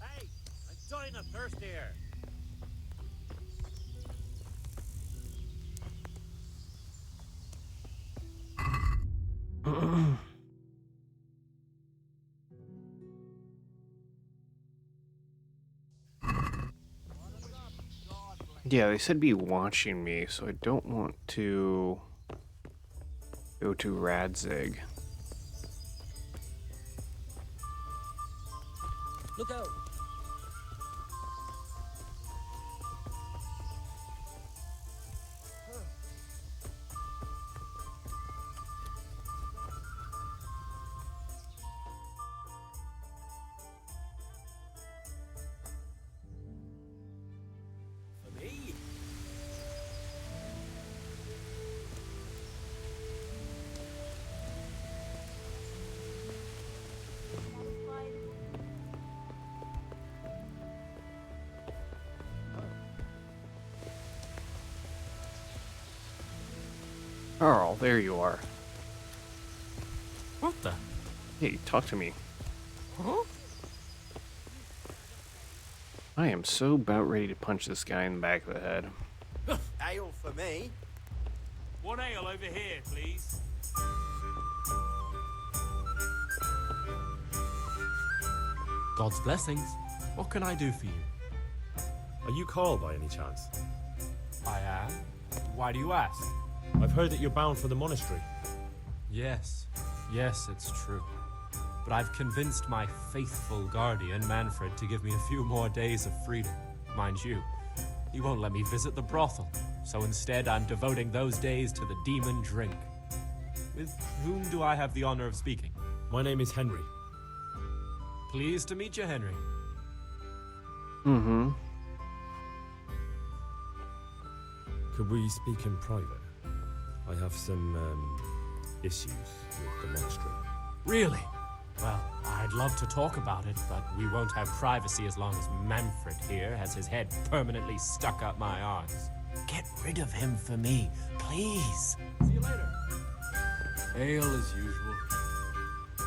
S19: Hey, I'm dying of thirst here.
S1: Yeah, they said be watching me, so I don't want to go to Radzig.
S19: Look out.
S2: For me?
S1: Carl, there you are.
S19: What the?
S1: Hey, talk to me.
S19: Huh?
S1: I am so about ready to punch this guy in the back of the head.
S10: Ale for me.
S5: One ale over here, please.
S20: God's blessings. What can I do for you?
S3: Are you Carl by any chance?
S20: I am. Why do you ask?
S3: I've heard that you're bound for the monastery.
S20: Yes. Yes, it's true. But I've convinced my faithful guardian, Manfred, to give me a few more days of freedom. Mind you, he won't let me visit the brothel, so instead I'm devoting those days to the demon drink. With whom do I have the honor of speaking?
S3: My name is Henry.
S20: Pleased to meet you, Henry.
S1: Mm-hmm.
S3: Could we speak in private? I have some, issues with the monastery.
S20: Really? Well, I'd love to talk about it, but we won't have privacy as long as Manfred here has his head permanently stuck up my arse. Get rid of him for me, please. See you later.
S13: Ale as usual.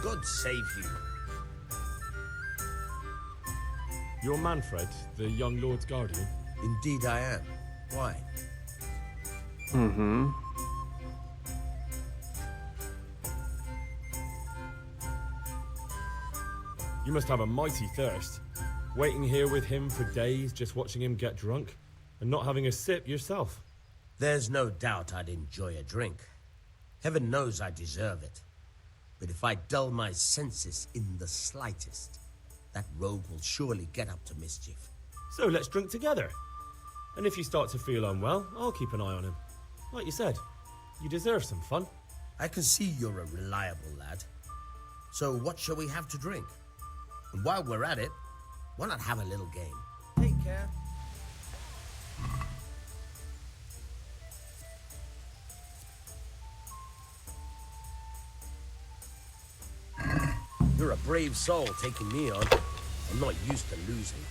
S16: God save you.
S3: You're Manfred, the young lord's guardian?
S16: Indeed I am. Why?
S1: Mm-hmm.
S3: You must have a mighty thirst. Waiting here with him for days, just watching him get drunk, and not having a sip yourself.
S16: There's no doubt I'd enjoy a drink. Heaven knows I deserve it. But if I dull my senses in the slightest, that rogue will surely get up to mischief.
S3: So let's drink together. And if you start to feel unwell, I'll keep an eye on him. Like you said, you deserve some fun.
S16: I can see you're a reliable lad. So what shall we have to drink? And while we're at it, why not have a little game?
S10: Take care.
S16: You're a brave soul taking me on. I'm not used to losing.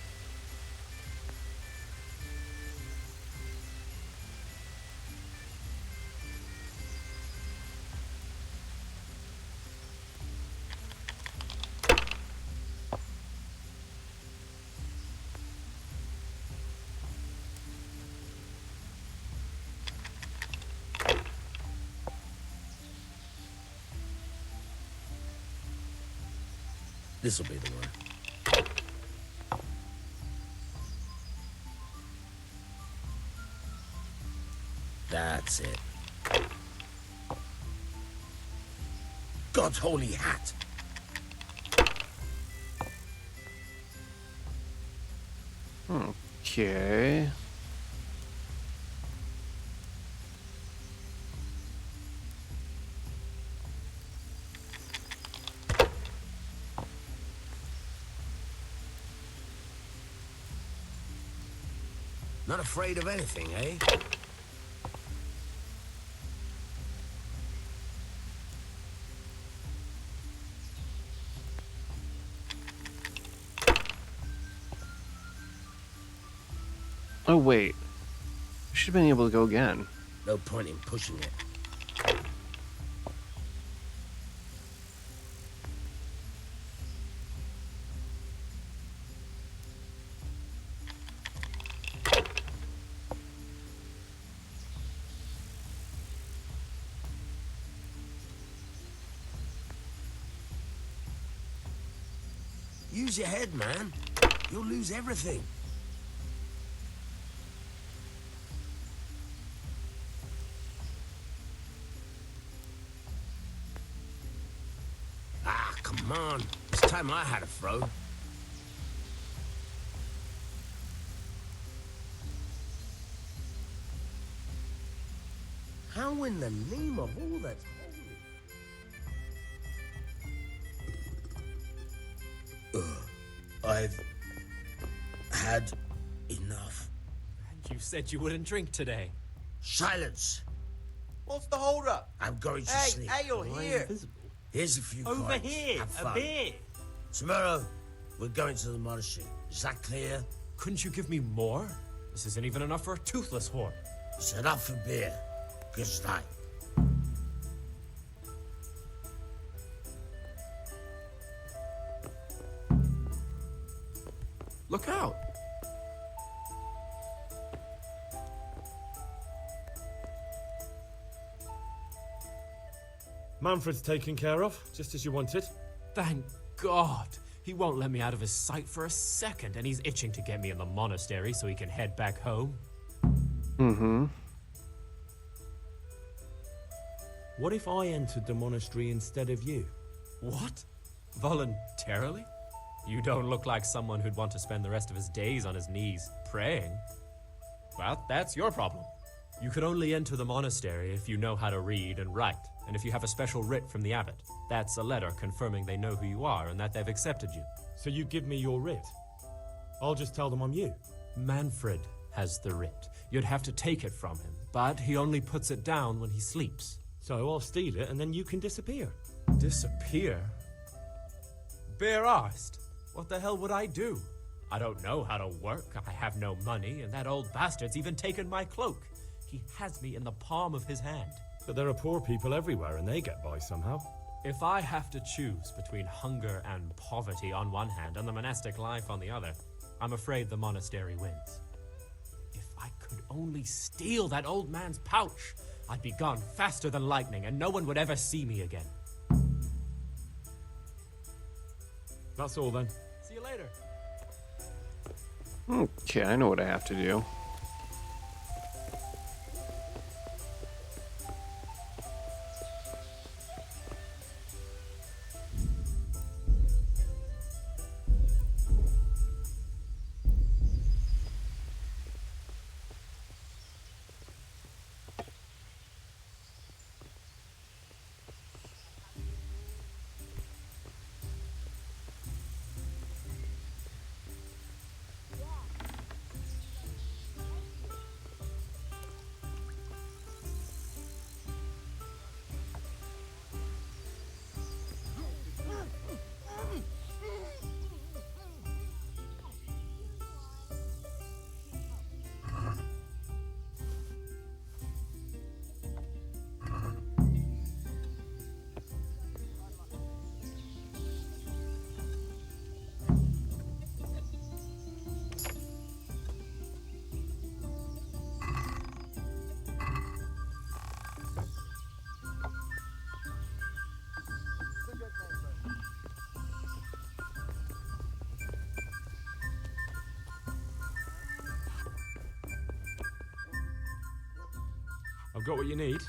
S16: This'll be the one. That's it. God's holy hat.
S1: Okay.
S16: Not afraid of anything, eh?
S1: Oh, wait. We should have been able to go again.
S16: No point in pushing it. Use your head, man. You'll lose everything. Ah, come on. It's time I had a throw. How in the name of all that's holy? I've had enough.
S20: And you said you wouldn't drink today.
S16: Silence.
S9: What's the hold up?
S16: I'm going to
S9: Hey,
S16: sleep.
S9: hey, you're here.
S16: Here's a few
S9: Over
S16: coins.
S9: here,
S16: Have
S9: a
S16: fun.
S9: beer.
S16: Tomorrow, we're going to the monastery. Is that clear?
S20: Couldn't you give me more? This isn't even enough for a toothless whore.
S16: Set up for beer. Good night.
S20: Look out!
S3: Manfred's taken care of, just as you wanted.
S20: Thank God! He won't let me out of his sight for a second, and he's itching to get me in the monastery so he can head back home.
S1: Mm-hmm.
S3: What if I entered the monastery instead of you?
S20: What? Voluntarily? You don't look like someone who'd want to spend the rest of his days on his knees praying. Well, that's your problem. You can only enter the monastery if you know how to read and write, and if you have a special writ from the abbot. That's a letter confirming they know who you are and that they've accepted you.
S3: So you give me your writ? I'll just tell them I'm you.
S20: Manfred has the writ. You'd have to take it from him, but he only puts it down when he sleeps.
S3: So I'll steal it and then you can disappear.
S20: Disappear? Bare-arsed? What the hell would I do? I don't know how to work, I have no money, and that old bastard's even taken my cloak. He has me in the palm of his hand.
S3: But there are poor people everywhere and they get by somehow.
S20: If I have to choose between hunger and poverty on one hand and the monastic life on the other, I'm afraid the monastery wins. If I could only steal that old man's pouch, I'd be gone faster than lightning and no one would ever see me again.
S3: That's all then.
S20: See you later.
S1: Okay, I know what I have to do.
S15: got what you need?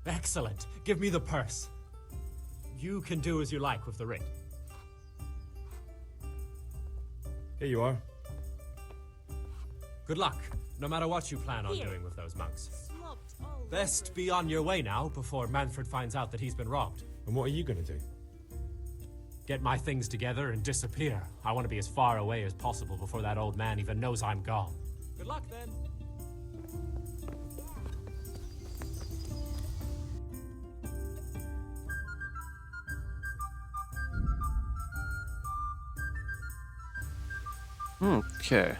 S20: Excellent. Give me the purse. You can do as you like with the ring.
S15: Here you are.
S20: Good luck, no matter what you plan on doing with those monks. Best be on your way now before Manfred finds out that he's been robbed.
S15: And what are you going to do?
S20: Get my things together and disappear. I want to be as far away as possible before that old man even knows I'm gone. Good luck, then.
S1: Okay.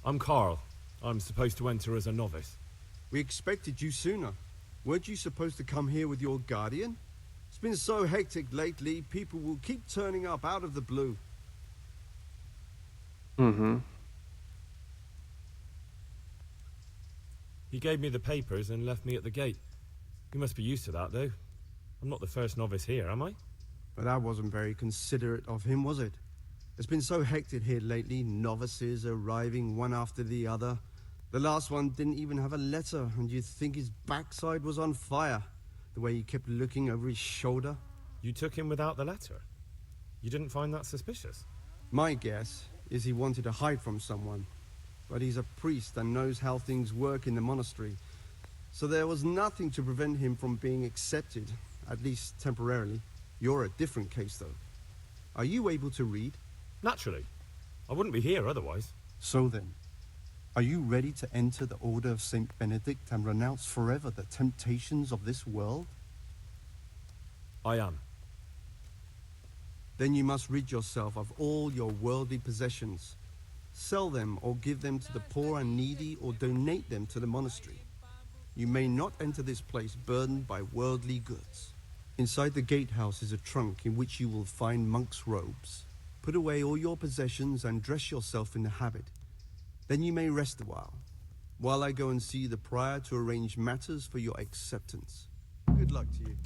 S3: I'm Carl. I'm supposed to enter as a novice.
S10: We expected you sooner. Weren't you supposed to come here with your guardian? It's been so hectic lately, people will keep turning up out of the blue.
S1: Mm-hmm.
S3: He gave me the papers and left me at the gate. You must be used to that, though. I'm not the first novice here, am I?
S10: But that wasn't very considerate of him, was it? It's been so hectic here lately, novices arriving one after the other. The last one didn't even have a letter, and you'd think his backside was on fire, the way he kept looking over his shoulder.
S3: You took him without the letter? You didn't find that suspicious?
S10: My guess is he wanted to hide from someone. But he's a priest and knows how things work in the monastery. So there was nothing to prevent him from being accepted, at least temporarily. You're a different case, though. Are you able to read?
S3: Naturally. I wouldn't be here otherwise.
S10: So then, are you ready to enter the Order of Saint Benedict and renounce forever the temptations of this world?
S3: I am.
S10: Then you must rid yourself of all your worldly possessions. Sell them or give them to the poor and needy or donate them to the monastery. You may not enter this place burdened by worldly goods. Inside the gatehouse is a trunk in which you will find monks' robes. Put away all your possessions and dress yourself in the habit. Then you may rest a while I go and see the prior to arrange matters for your acceptance. Good luck to you.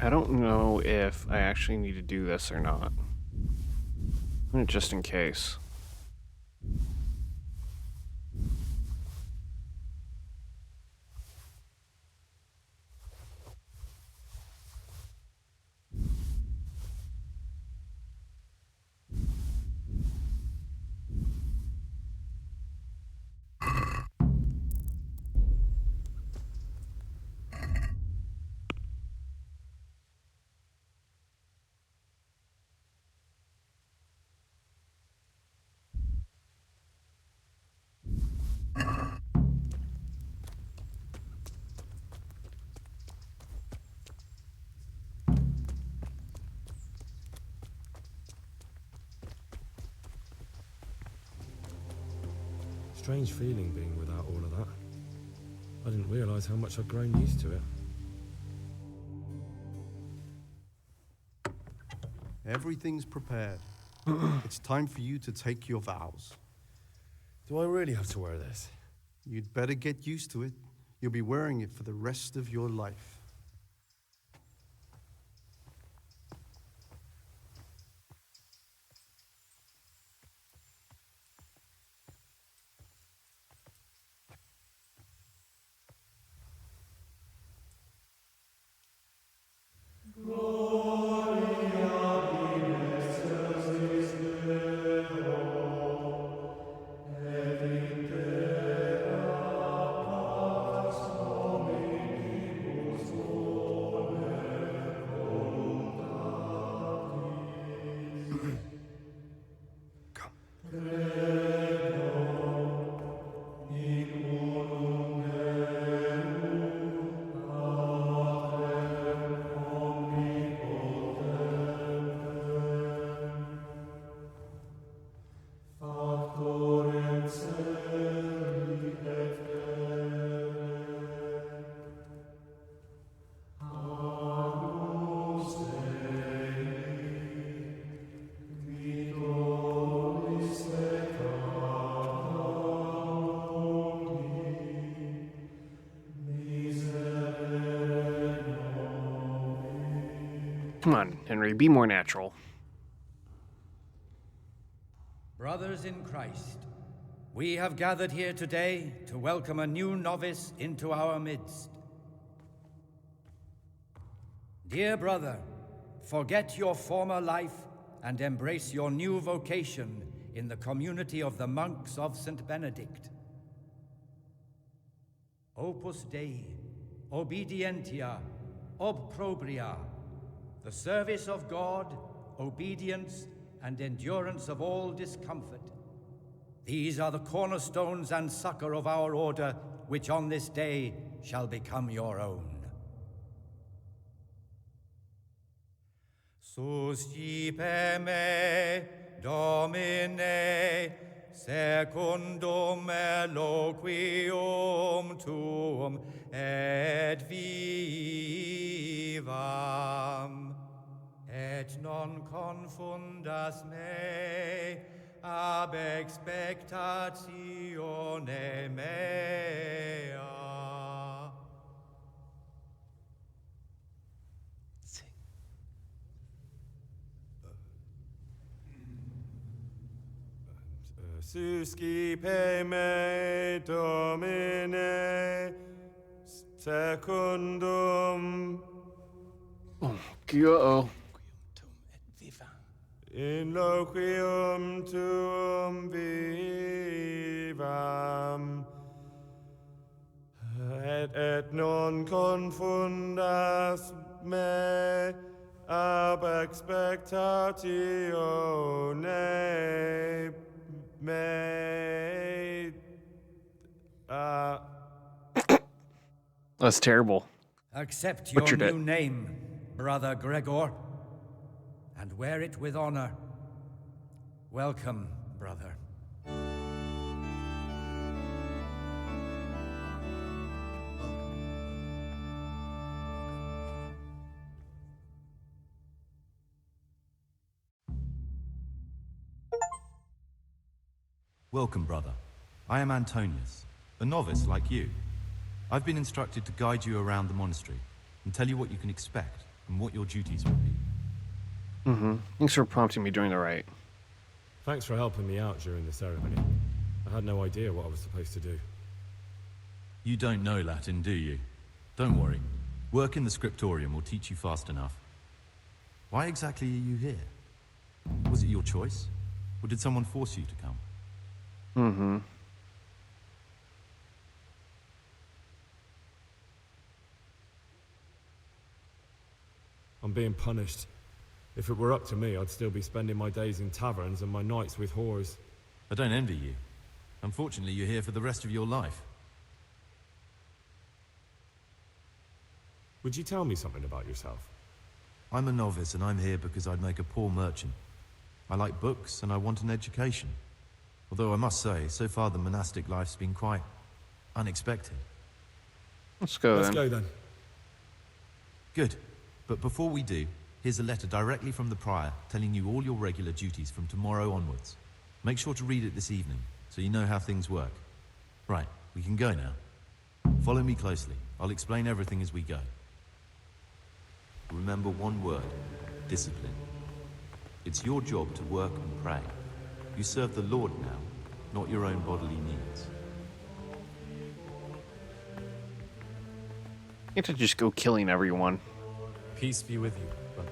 S1: I don't know if I actually need to do this or not. Just in case.
S3: Strange feeling being without all of that. I didn't realize how much I'd grown used to it.
S10: Everything's prepared. It's time for you to take your vows.
S3: Do I really have to wear this?
S10: You'd better get used to it. You'll be wearing it for the rest of your life.
S1: Come on, Henry, be more natural.
S21: Brothers in Christ, we have gathered here today to welcome a new novice into our midst. Dear brother, forget your former life and embrace your new vocation in the community of the monks of St. Benedict. Opus Dei, obedientia, obprobria, the service of God, obedience, and endurance of all discomfort. These are the cornerstones and succor of our order, which on this day shall become your own. Suscipe me, Domine, secundum eloquium tuum et vivam, et non confundas me ab expectatione mea.
S22: Suscipe me, Domine, secundum.
S1: Uh-oh.
S22: In loquium tuum vivam, et non confundas me ab expectatione mea.
S1: That's terrible.
S21: Accept your
S1: Butchered
S21: new
S1: it.
S21: name, Brother Gregor, and wear it with honor. Welcome, brother.
S23: Welcome, brother. I am Antonius, a novice like you. I've been instructed to guide you around the monastery and tell you what you can expect and what your duties will be.
S1: Thanks for prompting me during the rite.
S3: Thanks for helping me out during the ceremony. I had no idea what I was supposed to do.
S23: You don't know Latin, do you? Don't worry. Work in the scriptorium will teach you fast enough. Why exactly are you here? Was it your choice? Or did someone force you to come?
S3: I'm being punished. If it were up to me, I'd still be spending my days in taverns and my nights with whores.
S23: I don't envy you. Unfortunately, you're here for the rest of your life.
S3: Would you tell me something about yourself?
S23: I'm a novice and I'm here because I'd make a poor merchant. I like books and I want an education. Although I must say, so far the monastic life's been quite unexpected.
S1: Let's go
S3: Let's go then.
S23: Good. But before we do, here's a letter directly from the prior telling you all your regular duties from tomorrow onwards. Make sure to read it this evening so you know how things work. Right, we can go now. Follow me closely. I'll explain everything as we go. Remember one word: discipline. It's your job to work and pray. You serve the Lord now, not your own bodily needs.
S1: You have to just go killing everyone.
S3: Peace be with you, brother.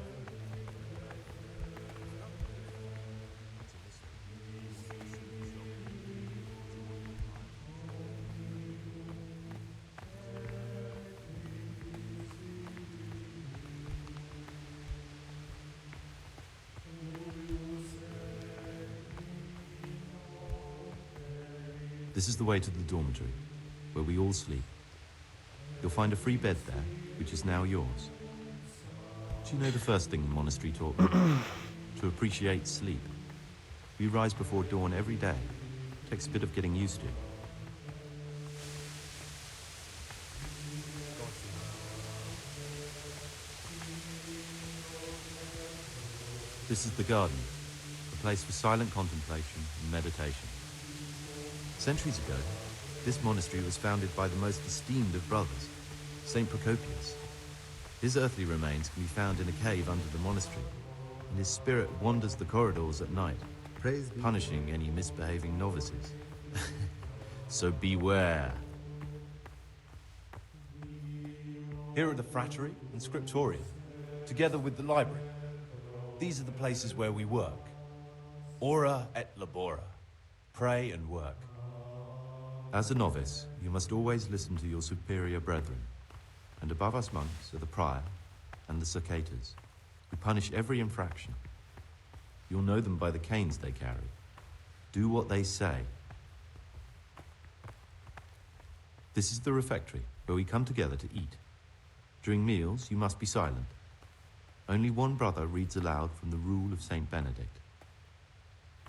S23: This is the way to the dormitory, where we all sleep. You'll find a free bed there, which is now yours. Do you know the first thing the monastery taught me? To appreciate sleep. We rise before dawn every day. Takes a bit of getting used to. This is the garden, a place for silent contemplation and meditation. Centuries ago, this monastery was founded by the most esteemed of brothers, Saint Procopius. His earthly remains can be found in a cave under the monastery, and his spirit wanders the corridors at night, punishing any misbehaving novices. So beware.
S4: Here are the Frattery and Scriptorium, together with the library. These are the places where we work. Ora et labora. Pray and work.
S23: As a novice, you must always listen to your superior brethren. And above us monks are the prior and the circators, who punish every infraction. You'll know them by the canes they carry. Do what they say. This is the refectory, where we come together to eat. During meals, you must be silent. Only one brother reads aloud from the Rule of Saint Benedict.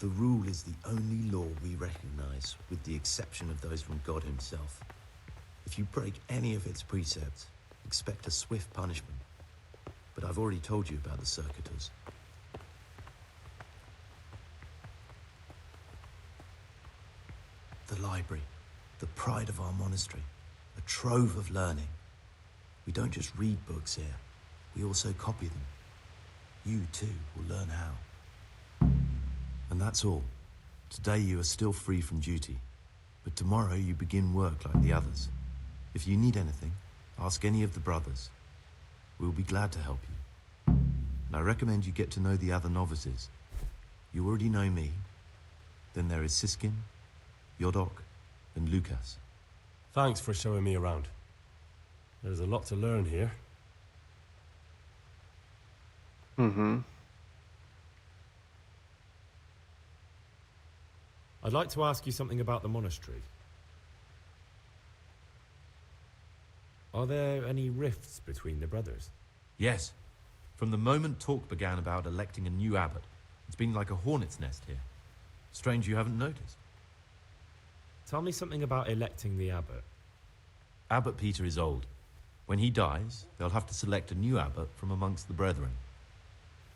S7: The rule is the only law we recognize, with the exception of those from God himself. If you break any of its precepts, expect a swift punishment. But I've already told you about the circuitous. The library, the pride of our monastery, a trove of learning. We don't just read books here, we also copy them. You too will learn how. And that's all. Today you are still free from duty, but tomorrow you begin work like the others. If you need anything, ask any of the brothers. We'll be glad to help you. And I recommend you get to know the other novices. You already know me. Then there is Siskin, Yodok, and Lucas.
S14: Thanks for showing me around. There's a lot to learn here. I'd like to ask you something about the monastery. Are there any rifts between the brothers?
S23: Yes. From the moment talk began about electing a new abbot, it's been like a hornet's nest here. Strange you haven't noticed.
S14: Tell me something about electing the abbot.
S23: Abbot Peter is old. When he dies, they'll have to select a new abbot from amongst the brethren.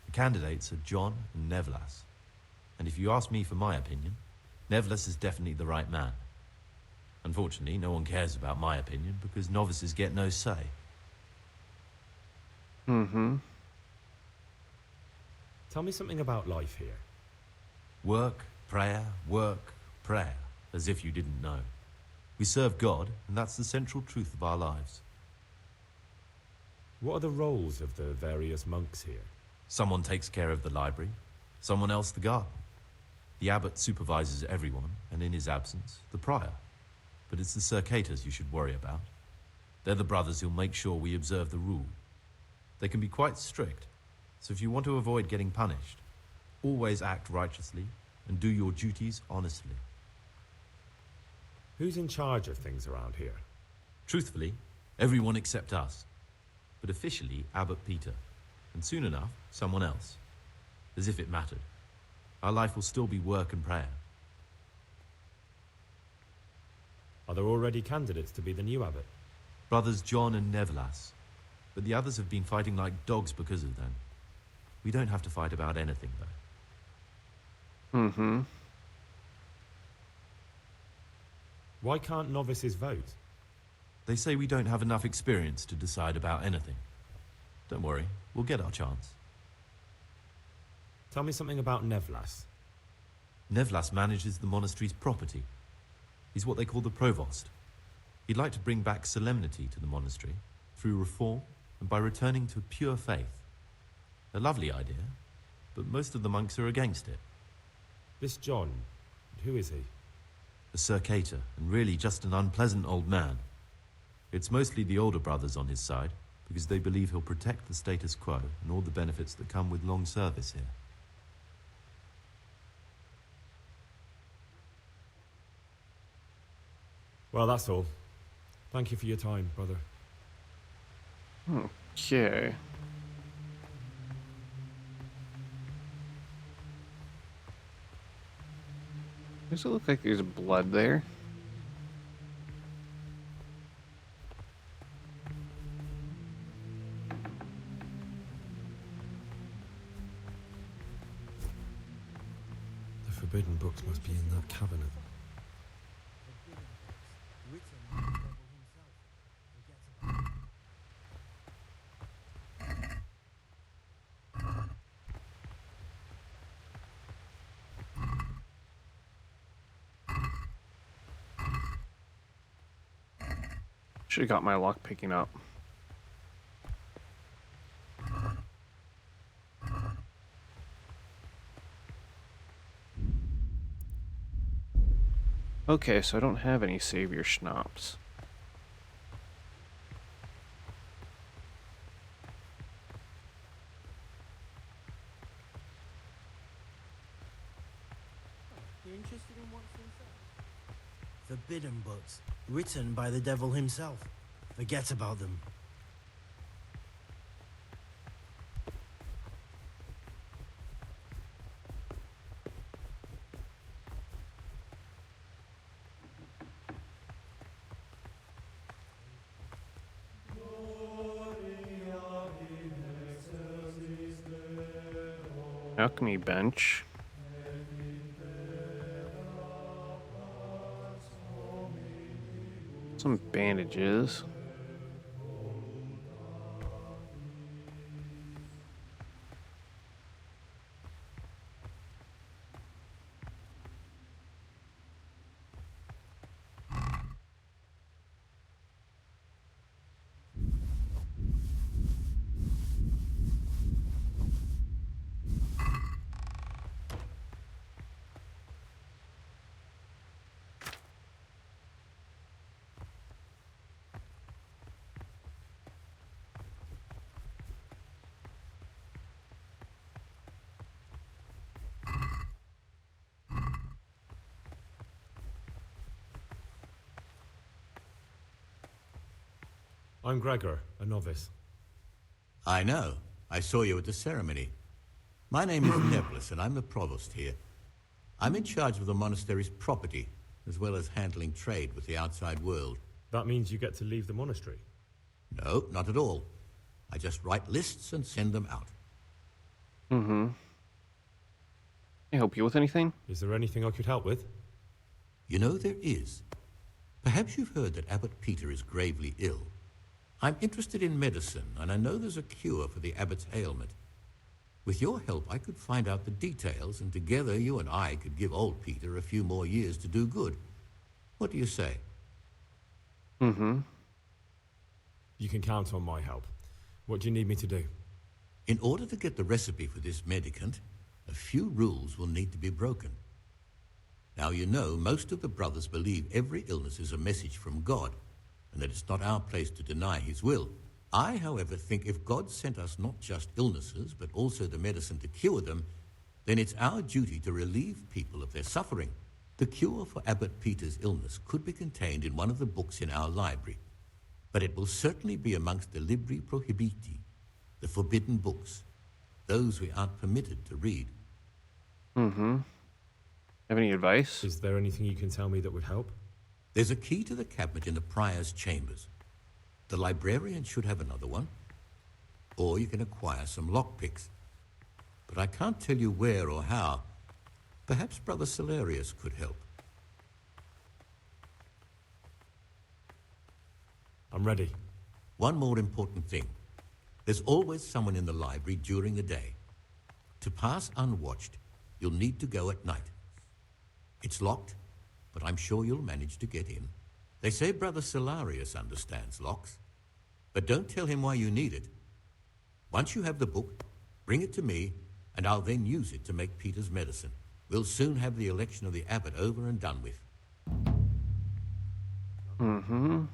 S23: The candidates are John and Nevlas. And if you ask me for my opinion, Nevlas is definitely the right man. Unfortunately, no one cares about my opinion because novices get no say.
S14: Tell me something about life here.
S23: Work, prayer, as if you didn't know. We serve God, and that's the central truth of our lives.
S14: What are the roles of the various monks here?
S23: Someone takes care of the library, someone else the garden. The abbot supervises everyone, and in his absence, the prior. But it's the circators you should worry about. They're the brothers who'll make sure we observe the rule. They can be quite strict, so if you want to avoid getting punished, always act righteously and do your duties honestly.
S14: Who's in charge of things around here?
S23: Truthfully, everyone except us. But officially, Abbot Peter. And soon enough, someone else. As if it mattered. Our life will still be work and prayer.
S14: Are there already candidates to be the new abbot?
S23: Brothers John and Nevlas. But the others have been fighting like dogs because of them. We don't have to fight about anything, though.
S14: Why can't novices vote?
S23: They say we don't have enough experience to decide about anything. Don't worry, we'll get our chance.
S14: Tell me something about Nevlas.
S23: Nevlas manages the monastery's property. He's what they call the provost. He'd like to bring back solemnity to the monastery through reform and by returning to pure faith. A lovely idea, but most of the monks are against it.
S14: This John, who is he?
S23: A circator, and really just an unpleasant old man. It's mostly the older brothers on his side, because they believe he'll protect the status quo and all the benefits that come with long service here.
S14: Well, that's all. Thank you for your time, brother.
S1: Okay. Does it look like there's blood there?
S14: The forbidden books must be in that cabinet.
S1: Should have got my luck picking up. Okay, so I don't have any savior schnapps.
S6: You're interested in what's inside? Forbidden books, written by the devil himself. Forget about them.
S1: Alchemy bench. Some bandages.
S14: I'm Gregor, a novice.
S9: I know. I saw you at the ceremony. My name is Nebulus, and I'm the provost here. I'm in charge of the monastery's property, as well as handling trade with the outside world.
S14: That means you get to leave the monastery?
S9: No, not at all. I just write lists and send them out.
S1: Mm-hmm. Can I help you with anything?
S14: Is there anything I could help with?
S9: You know, there is. Perhaps you've heard that Abbot Peter is gravely ill. I'm interested in medicine, and I know there's a cure for the abbot's ailment. With your help, I could find out the details, and together you and I could give old Peter a few more years to do good. What do you say?
S1: Mm-hmm.
S14: You can count on my help. What do you need me to do?
S9: In order to get the recipe for this medicament, a few rules will need to be broken. Now, you know, most of the brothers believe every illness is a message from God, and that it's not our place to deny his will. I, however, think if God sent us not just illnesses, but also the medicine to cure them, then it's our duty to relieve people of their suffering. The cure for Abbot Peter's illness could be contained in one of the books in our library, but it will certainly be amongst the Libri Prohibiti, the forbidden books, those we aren't permitted to read.
S1: Mm-hmm. Have any advice?
S14: Is there anything you can tell me that would help?
S9: There's a key to the cabinet in the prior's chambers. The librarian should have another one. Or you can acquire some lockpicks. But I can't tell you where or how. Perhaps Brother Salarius could help.
S14: I'm ready.
S9: One more important thing. There's always someone in the library during the day. To pass unwatched, you'll need to go at night. It's locked, but I'm sure you'll manage to get in. They say Brother Salarius understands locks, but don't tell him why you need it. Once you have the book, bring it to me, and I'll then use it to make Peter's medicine. We'll soon have the election of the abbot over and done with.
S1: Mm-hmm.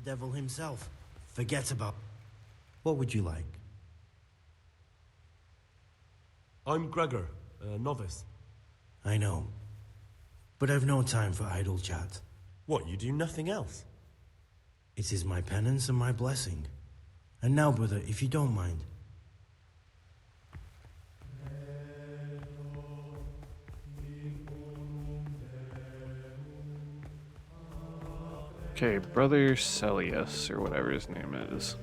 S6: Devil himself. Forget about... What would you like?
S14: I'm Gregor, a novice.
S6: I know. But I've no time for idle chat.
S14: What, you do nothing else?
S6: It is my penance and my blessing. And now, brother, if you don't mind.
S1: Okay, Brother Celius, or whatever his name is.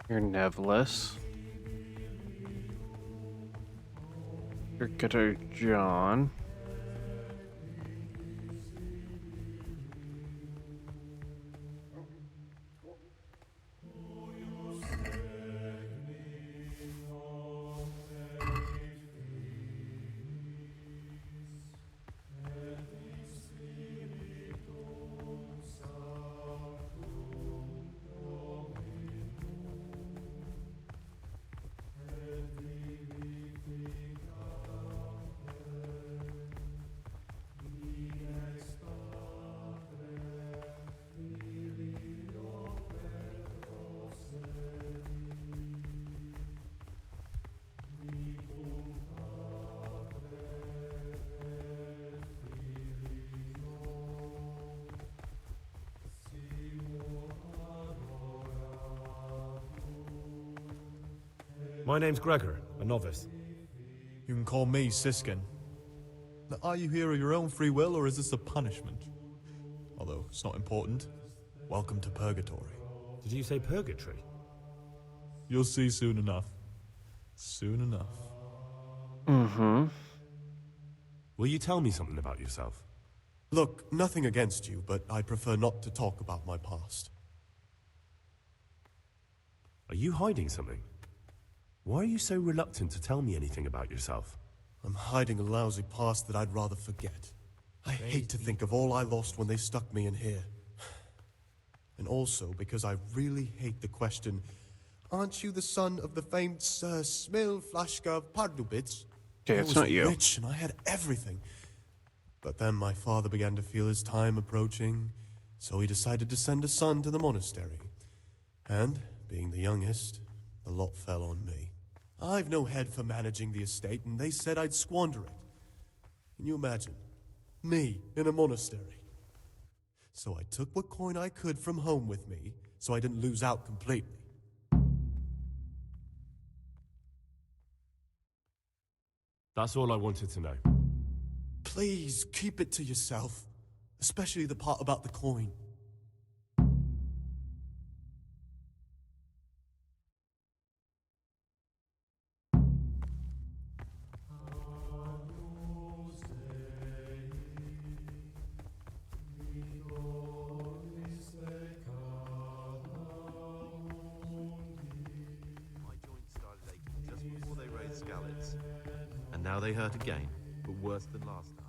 S1: You're Nevlis. Cricketer John.
S14: My name's Gregor, a novice.
S11: You can call me Siskin. Now, are you here of your own free will, or is this a punishment? Although, it's not important. Welcome to Purgatory.
S14: Did you say purgatory?
S11: You'll see soon enough. Soon enough.
S1: Mm-hmm.
S14: Will you tell me something about yourself?
S11: Look, nothing against you, but I prefer not to talk about my past.
S14: Are you hiding something? Why are you so reluctant to tell me anything about yourself?
S11: I'm hiding a lousy past that I'd rather forget. I hate to think of all I lost when they stuck me in here. And also because I really hate the question, aren't you the son of the famed Sir Smil Flashka of Pardubitz?
S1: Okay, it's not you.
S11: I was rich and I had everything. But then my father began to feel his time approaching, so he decided to send a son to the monastery. And, being the youngest, the lot fell on me. I've no head for managing the estate, and they said I'd squander it. Can you imagine? Me, in a monastery. So I took what coin I could from home with me, so I didn't lose out completely.
S14: That's all I wanted to know.
S11: Please, keep it to yourself. Especially the part about the coin.
S23: And now they hurt again, but worse than last time.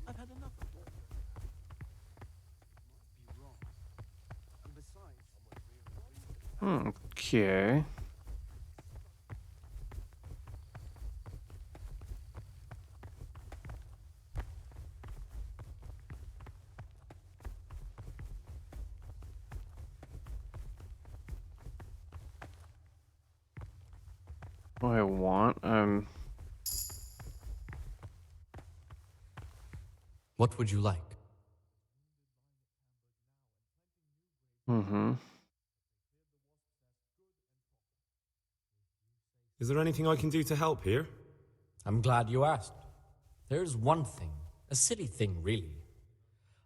S23: I've had enough of it.
S1: Okay. What I want,
S17: What would you like?
S1: Mm-hmm.
S14: Is there anything I can do to help here?
S17: I'm glad you asked. There's one thing, a silly thing really.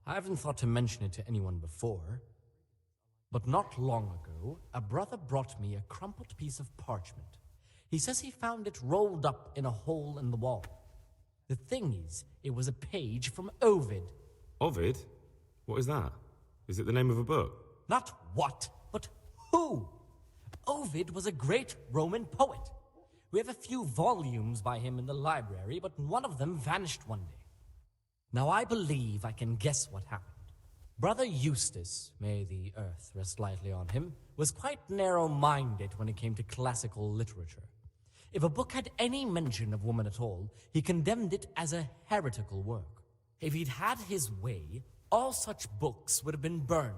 S17: I haven't thought to mention it to anyone before, but not long ago, a brother brought me a crumpled piece of parchment. He says he found it rolled up in a hole in the wall. The thing is, it was a page from Ovid.
S14: Ovid? What is that? Is it the name of a book?
S17: Not what, but who? Ovid was a great Roman poet. We have a few volumes by him in the library, but one of them vanished one day. Now I believe I can guess what happened. Brother Eustace, may the earth rest lightly on him, was quite narrow-minded when it came to classical literature. If a book had any mention of woman at all, he condemned it as a heretical work. If he'd had his way, all such books would have been burned.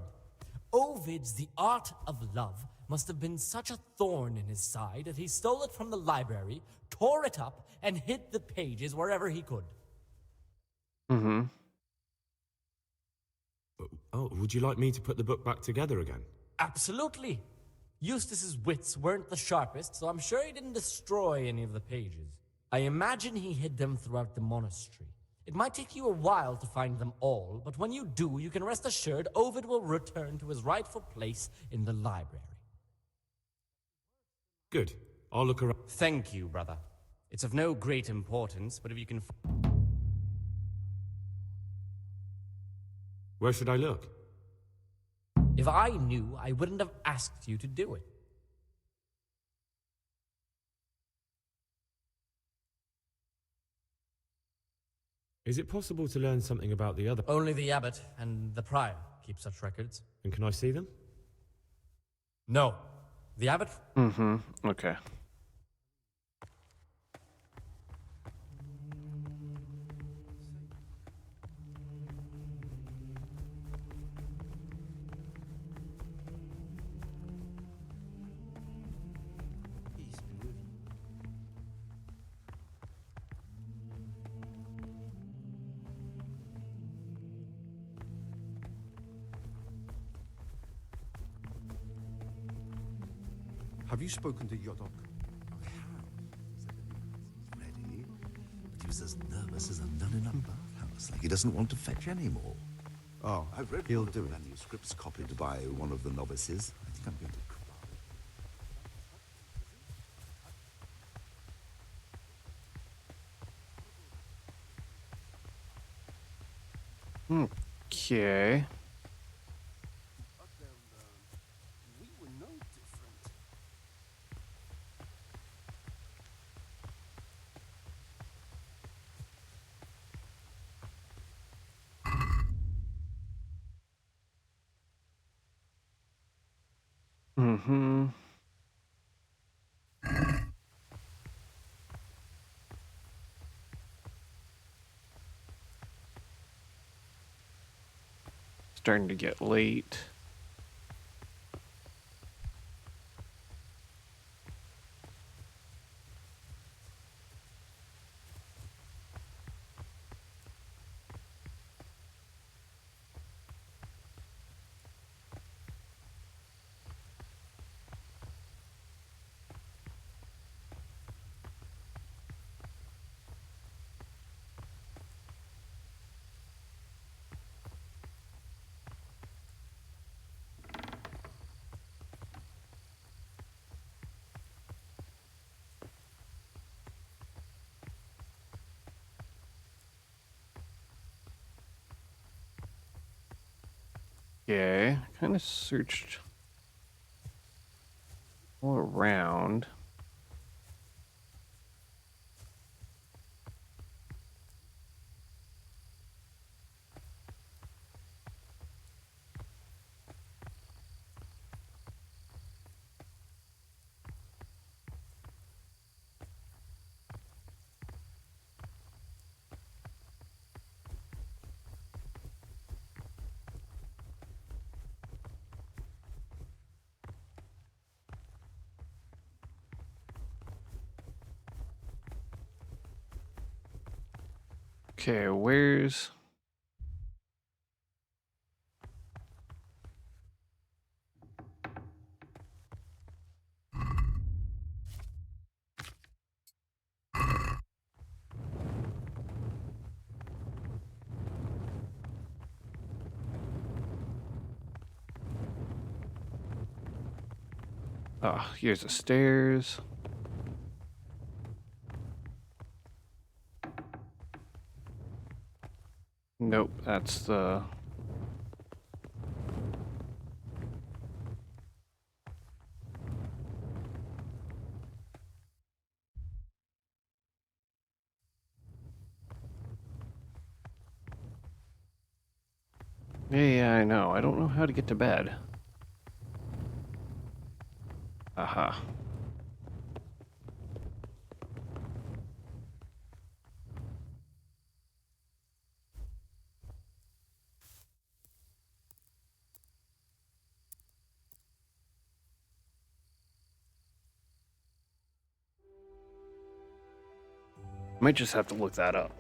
S17: Ovid's The Art of Love must have been such a thorn in his side that he stole it from the library, tore it up, and hid the pages wherever he could.
S1: Mm-hmm.
S14: Oh, would you like me to put the book back together again?
S17: Absolutely. Eustace's wits weren't the sharpest, so I'm sure he didn't destroy any of the pages. I imagine he hid them throughout the monastery. It might take you a while to find them all, but when you do, you can rest assured Ovid will return to his rightful place in the library.
S3: Good. I'll look around.
S17: Thank you, brother. It's of no great importance, but if you can...
S3: Where should I look?
S17: If I knew, I wouldn't have asked you to do it.
S3: Is it possible to learn something about the other?
S17: Only the abbot and the prior keep such records.
S3: And can I see them?
S17: No. The abbot?
S1: Mm-hmm. Okay.
S8: Have you spoken to Yodok? I have, said the ready, but he was as nervous as a nun in a bathhouse, like he doesn't want to fetch any more. Oh, I've read he'll do manuscripts copied by one of the novices. I think I'm going to
S1: Okay. Mm-hmm. Starting to get late. Okay, kind of searched all around. Okay, where's... Oh, here's the stairs. Nope, that's the... Yeah, I know. I don't know how to get to bed. Aha. Might just have to look that up.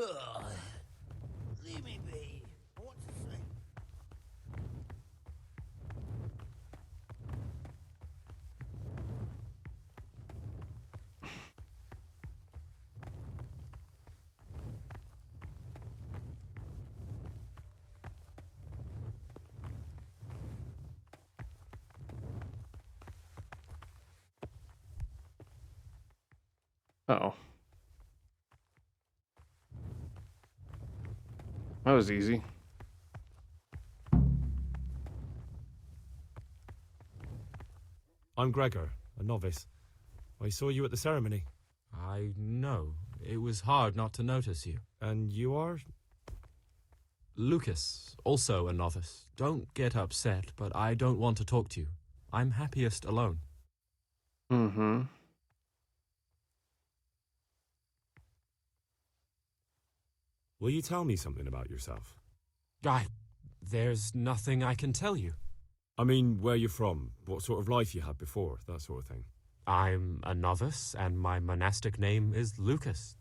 S6: Ugh. Leave me be. I want to sing.
S1: Uh-oh. That was easy.
S3: I'm Gregor, a novice. I saw you at the ceremony.
S20: I know. It was hard not to notice you.
S3: And you are?
S20: Lucas, also a novice. Don't get upset, but I don't want to talk to you. I'm happiest alone.
S1: Mm-hmm.
S3: Will you tell me something about yourself?
S20: There's nothing I can tell you.
S3: I mean, where you're from, what sort of life you had before, that sort of thing.
S20: I'm a novice, and my monastic name is Lucas.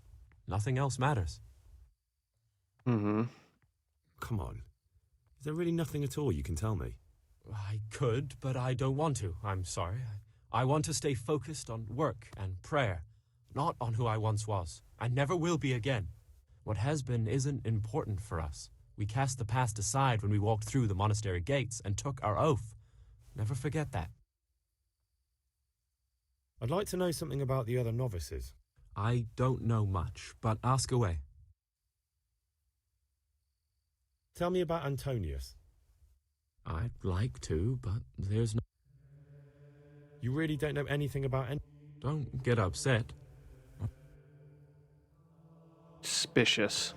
S20: Nothing else matters.
S1: Mm-hmm.
S3: Come on. Is there really nothing at all you can tell me?
S20: I could, but I don't want to. I'm sorry. I want to stay focused on work and prayer, not on who I once was. I never will be again. What has been isn't important for us. We cast the past aside when we walked through the monastery gates and took our oath. Never forget that.
S3: I'd like to know something about the other novices.
S20: I don't know much, but ask away.
S3: Tell me about Antonius.
S20: I'd like to, but there's no...
S3: You really don't know anything about any...
S20: Don't get upset.
S1: Suspicious.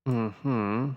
S1: Mm-hmm.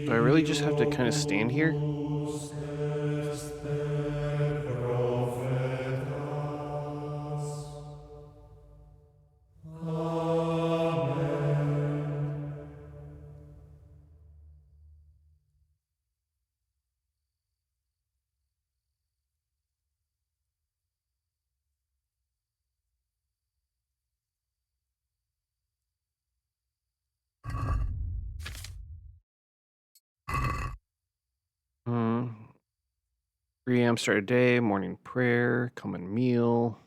S1: Do I really just have to kind of stand here? Hmm. 3 a.m. start a day, morning prayer, common meal.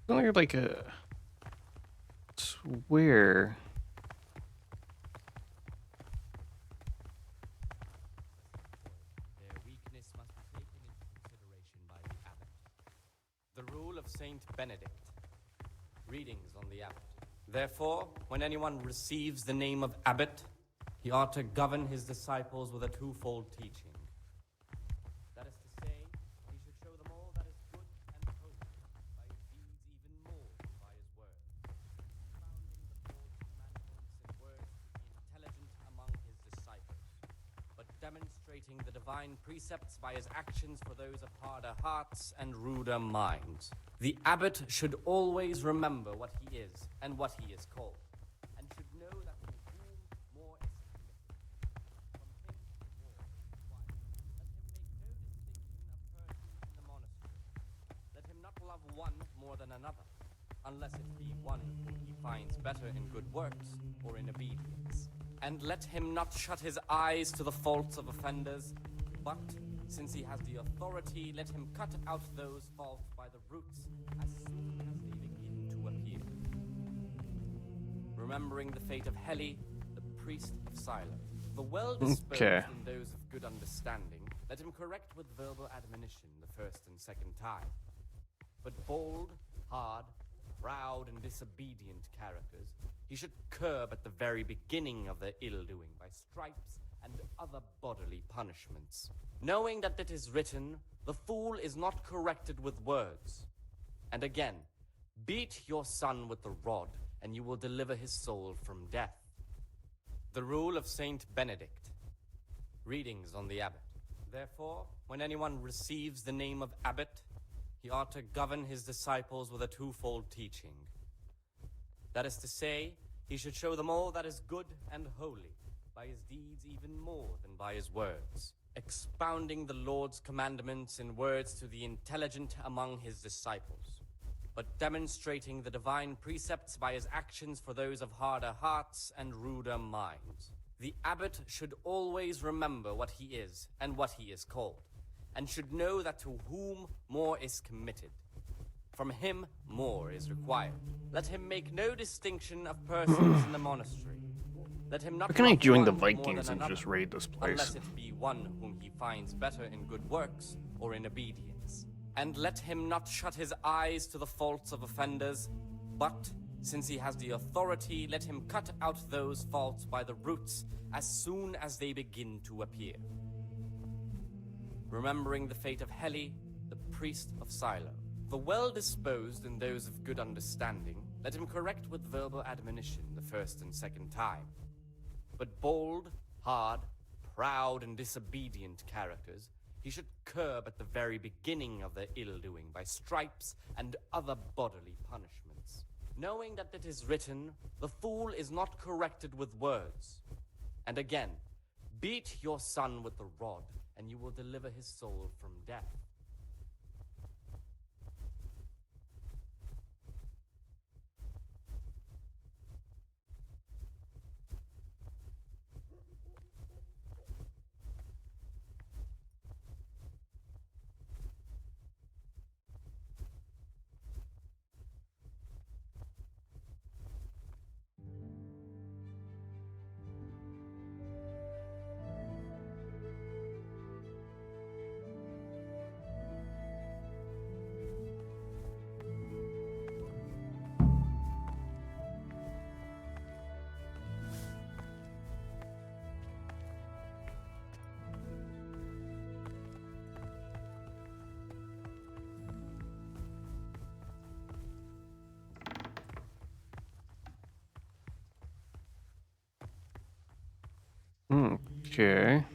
S1: Isn't there like a swear?
S17: Their weakness must be taken into consideration by the abbot. The rule of Saint Benedict. Readings on the abbot. Therefore, when anyone receives the name of abbot, he ought to govern his disciples with a twofold teaching. That is to say, he should show them all that is good and holy, by his deeds even more than by his words, expounding the Lord's commandments in words to the intelligent among his disciples, but demonstrating the divine precepts by his actions for those of harder hearts and ruder minds. The abbot should always remember what he is and what he is called, and should know that to whom more is committed, from him more is required. Let him make no distinction of persons in the monastery. Let him not love one more than another, unless it be one whom he finds better in good works or in obedience. And let him not shut his eyes to the faults of offenders, but, since he has the authority, let him cut out those faults by the roots as soon as they begin to appear. Remembering the fate of Heli, the priest of Silo, the well-disposed in those of good understanding, let him correct with verbal admonition the first and second time. But bold, hard, proud, and disobedient characters he should curb at the very beginning of their ill-doing by stripes and other bodily punishments, knowing that it is written, "The fool is not corrected with words." And again, beat your son with the rod, and you will deliver his soul from death. The rule of Saint Benedict. Readings on the abbot. Therefore, when anyone receives the name of abbot, he ought to govern his disciples with a twofold teaching. That is to say, he should show them all that is good and holy, by his deeds even more than by his words, expounding the Lord's commandments in words to the intelligent among his disciples, but demonstrating the divine precepts by his actions for those of harder hearts and ruder minds. The abbot should always remember what he is and what he is called, and should know that to whom more is committed, from him more is required. Let him make no distinction of persons in the monastery. Let him not
S1: How can I
S17: love
S1: join the
S17: one more
S1: Vikings
S17: than
S1: and
S17: another,
S1: just raid this place?
S17: unless it be one whom he finds better in good works or in obedience. And let him not shut his eyes to the faults of offenders, but, since he has the authority, let him cut out those faults by the roots as soon as they begin to appear. Remembering the fate of Heli, the priest of Silo. The well-disposed and those of good understanding, let him correct with verbal admonition the first and second time. But bold, hard, proud, and disobedient characters he should curb at the very beginning of their ill-doing by stripes and other bodily punishments. Knowing that it is written, the fool is not corrected with words. And again, beat your son with the rod, and you will deliver his soul from death.
S1: Okay.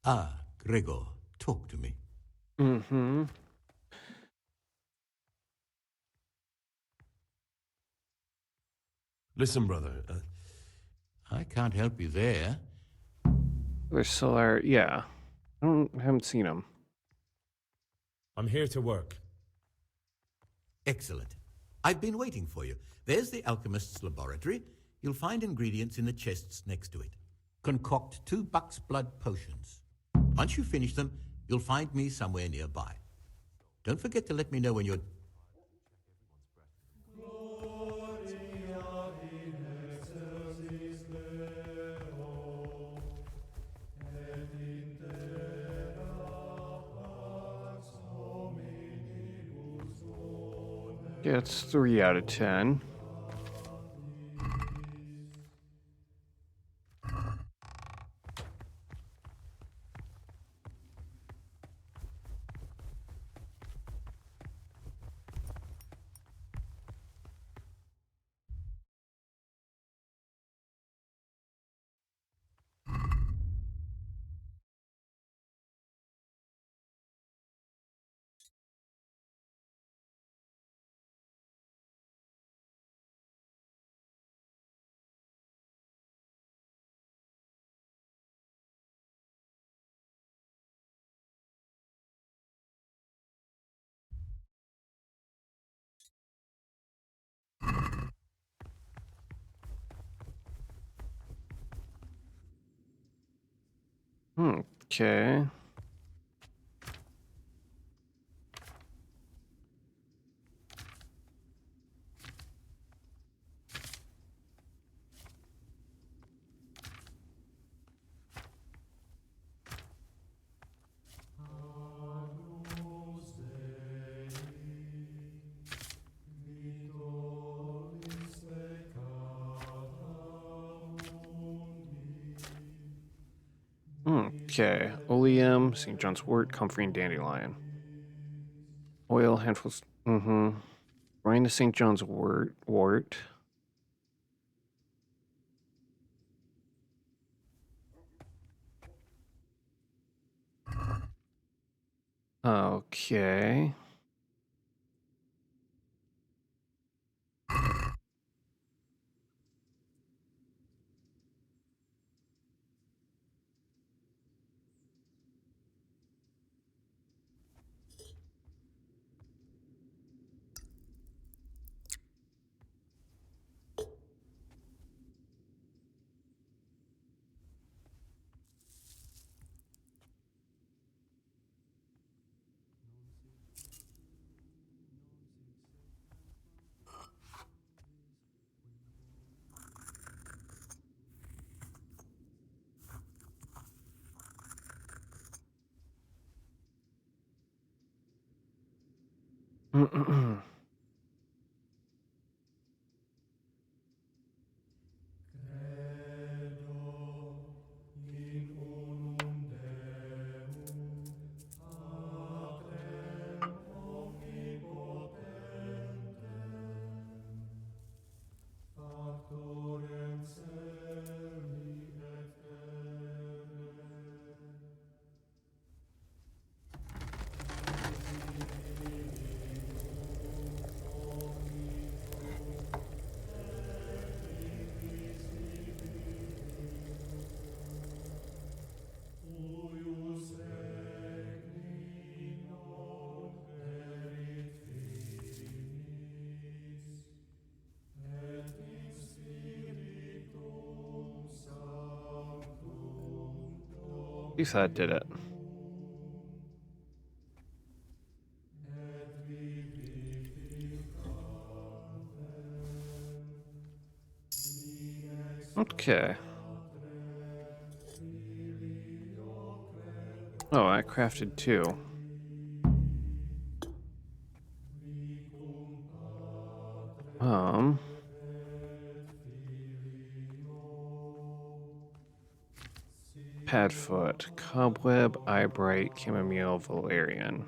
S9: Ah, Gregor, talk to me.
S1: Mm-hmm.
S14: Listen, brother.
S9: I can't help you there.
S1: There's Solar. Yeah. Haven't seen him.
S3: I'm here to work.
S9: Excellent. I've been waiting for you. There's the alchemist's laboratory. You'll find ingredients in the chests next to it. Concoct 2 buck's blood potions. Once you finish them, you'll find me somewhere nearby. Don't forget to let me know when you're...
S1: Yeah, it's 3 out of 10. Okay. Okay. Oleum, St. John's wort, comfrey, and dandelion. Oil, handfuls. Brine to St. John's wort. Okay. At least that did it. Okay. Oh, I crafted 2. Padfoot, Cobweb, Eyebright, Chamomile, Valerian.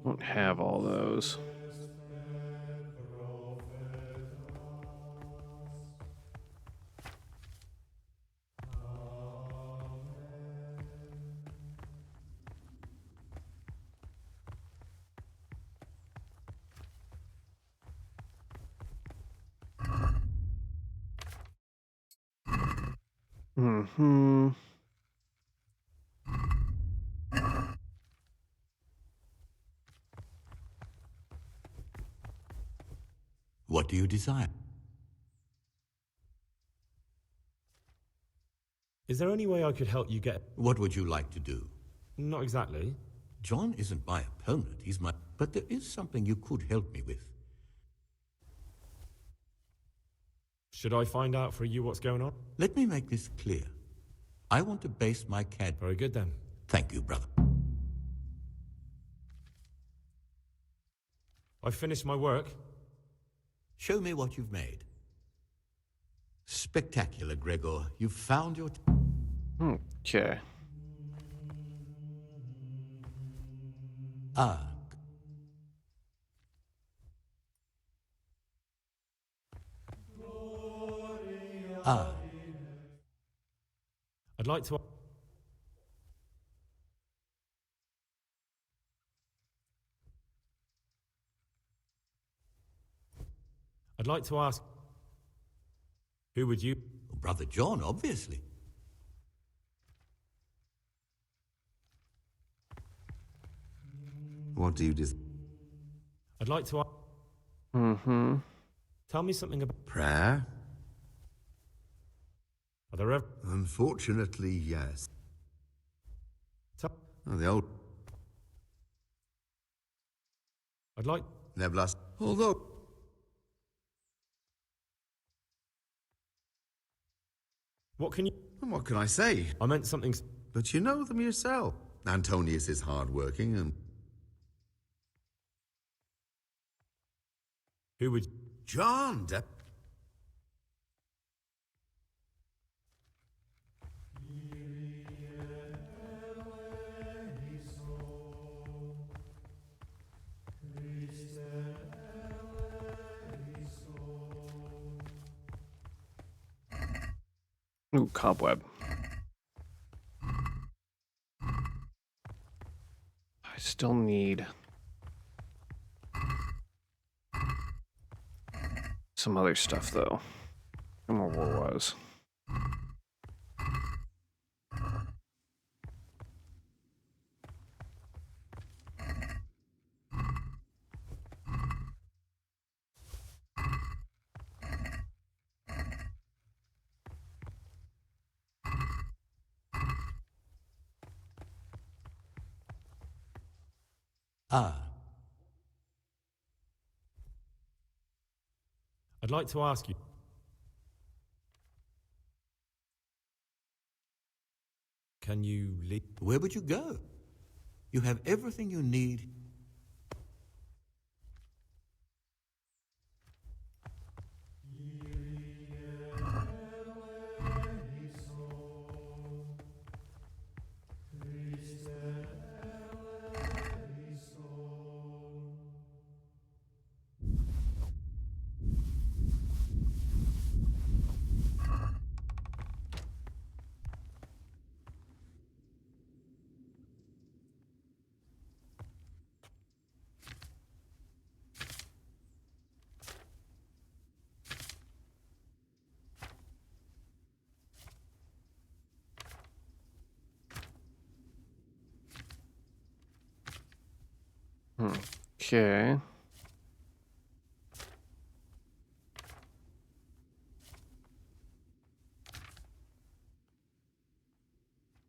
S1: Don't have all those.
S9: What do you desire?
S3: Is there any way I could help you get...
S9: What would you like to do?
S3: Not exactly.
S9: John isn't my opponent, he's my... But there is something you could help me with.
S3: Should I find out for you what's going on?
S9: Let me make this clear. I want to base my CAD...
S3: Very good, then.
S9: Thank you, brother.
S3: I've finished my work.
S9: Show me what you've made. Spectacular, Gregor. You've found your...
S1: Okay.
S9: Ah. Ah.
S3: I'd like to... I'd like to ask... Who would you...
S9: Brother John, obviously.
S8: What do you do?
S3: I'd like to... Tell me something about...
S8: Prayer?
S3: Are there ever...
S8: Unfortunately, yes.
S3: Tell...
S8: Oh, the old...
S3: I'd like...
S8: Neblas. Although...
S3: What can you...
S8: What can I say?
S3: I meant something...
S8: But you know them yourself. Antonius is hard-working and...
S9: Who would...
S2: John
S1: Ooh, cobweb. I still need some other stuff, though. I don't know where it was.
S3: I'd like to ask you... Can you leave?
S9: Where would you go? You have everything you need.
S1: Okay.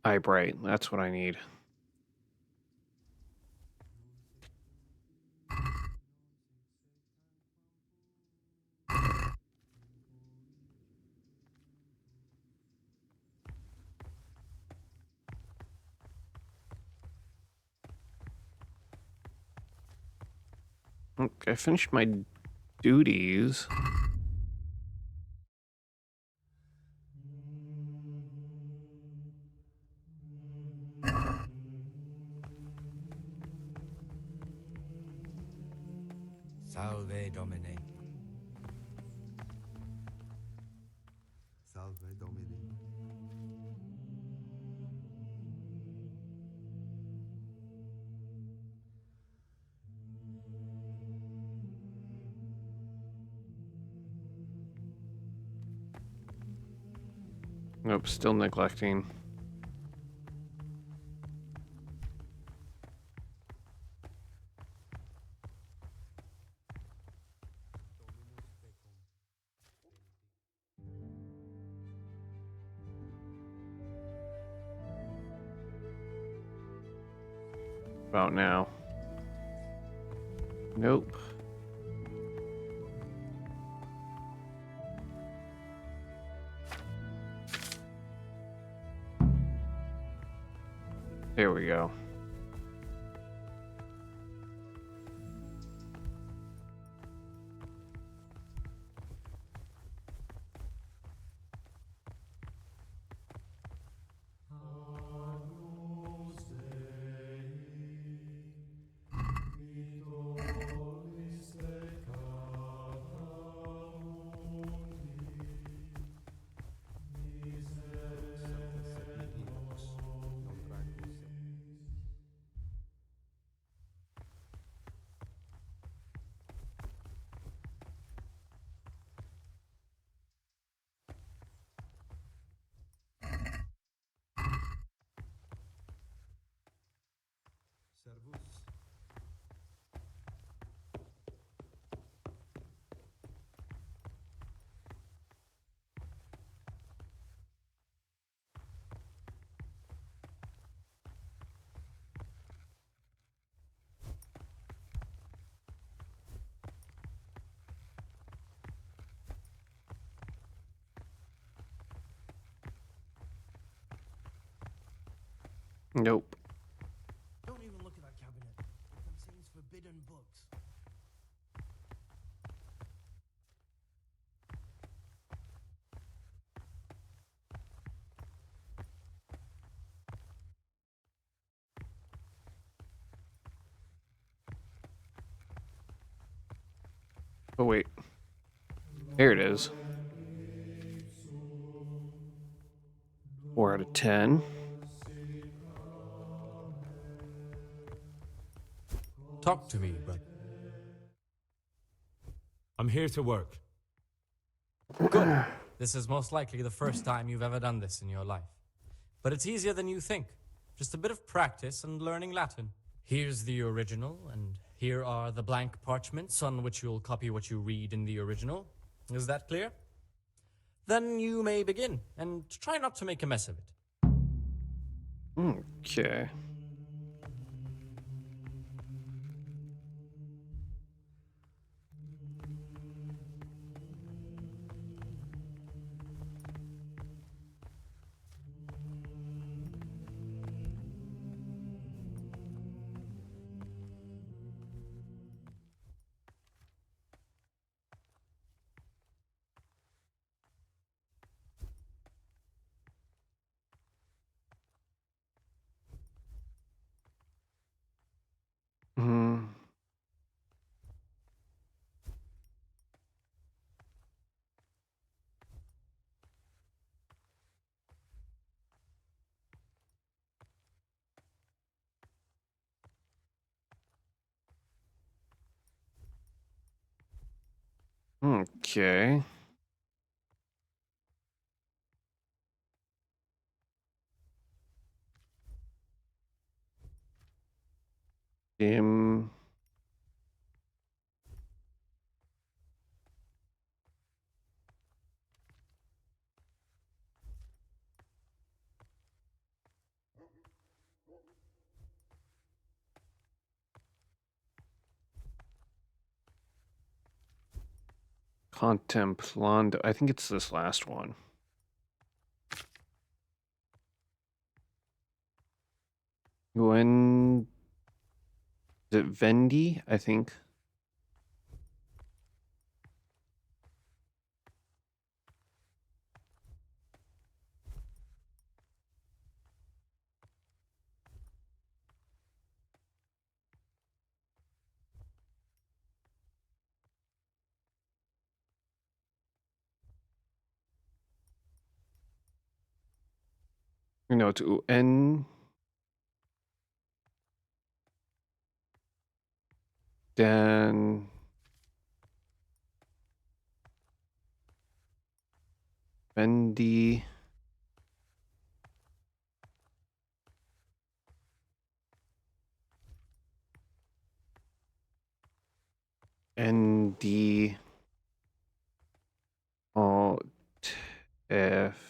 S1: Eyebright, that's what I need. Okay, I finished my duties.
S10: Salve Domine.
S8: Salve Domini.
S1: Nope, still neglecting. About now. Nope. There we go.
S10: Servus.
S1: Nope.
S6: Don't even look at that cabinet. It contains forbidden books.
S1: Oh, wait. There it is. 4 out of 10.
S17: Talk to me, brother.
S3: I'm here to work.
S17: Good. This is most likely the first time you've ever done this in your life. But it's easier than you think. Just a bit of practice and learning Latin. Here's the original, and here are the blank parchments on which you'll copy what you read in the original. Is that clear? Then you may begin, and try not to make a mess of it.
S1: Okay. Hmm. Okay. Dim. Contemplando. I think it's this last one. When is it Vendi? I think. No, it's UN. Then Vendi. ND. Alt F.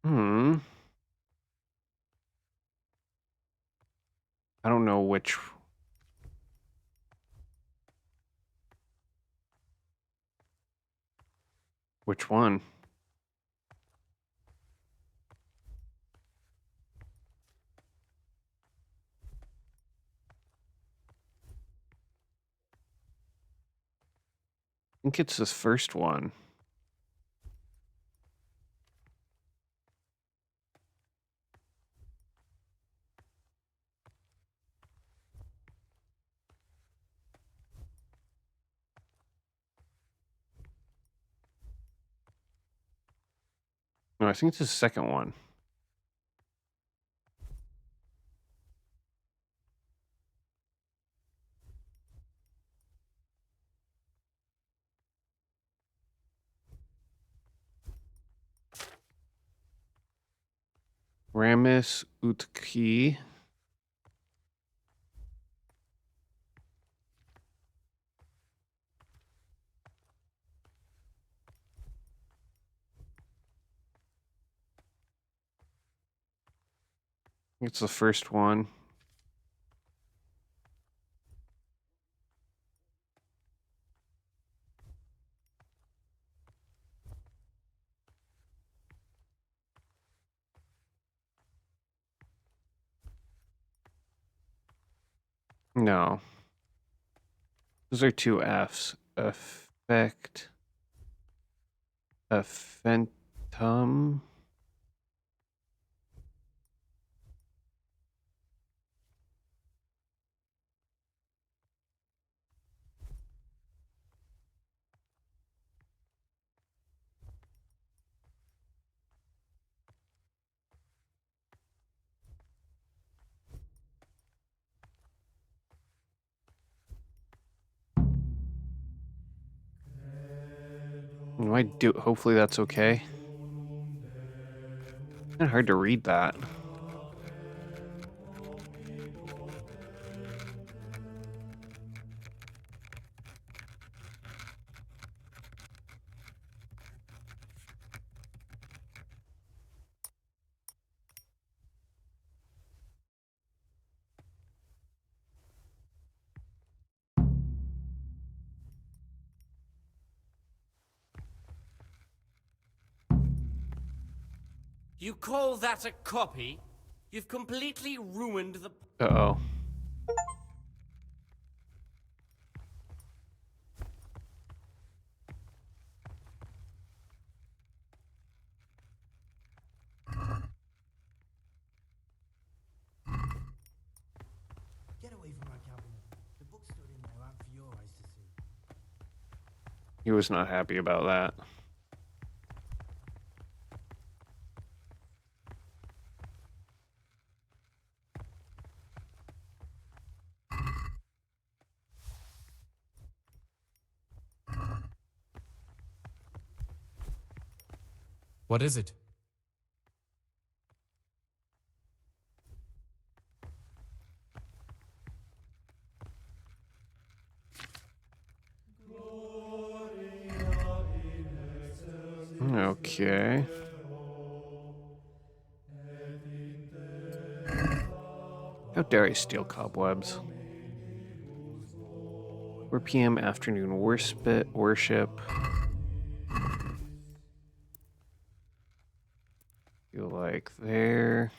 S1: Hmm. I don't know which one. I think it's this first one. No, I think it's the second one. Ramis Utki. It's the first one. No. Those are two Fs. Effect. Effentum. Hopefully that's okay. Kind of hard to read that.
S17: You call that a copy? You've completely ruined the...
S1: Uh-oh.
S6: Get away from my cabinet. The book stood in there out for your eyes to see.
S1: He was not happy about that.
S20: What is it?
S1: Okay. How dare I steal cobwebs? 4 p.m. afternoon worship. Feel like there.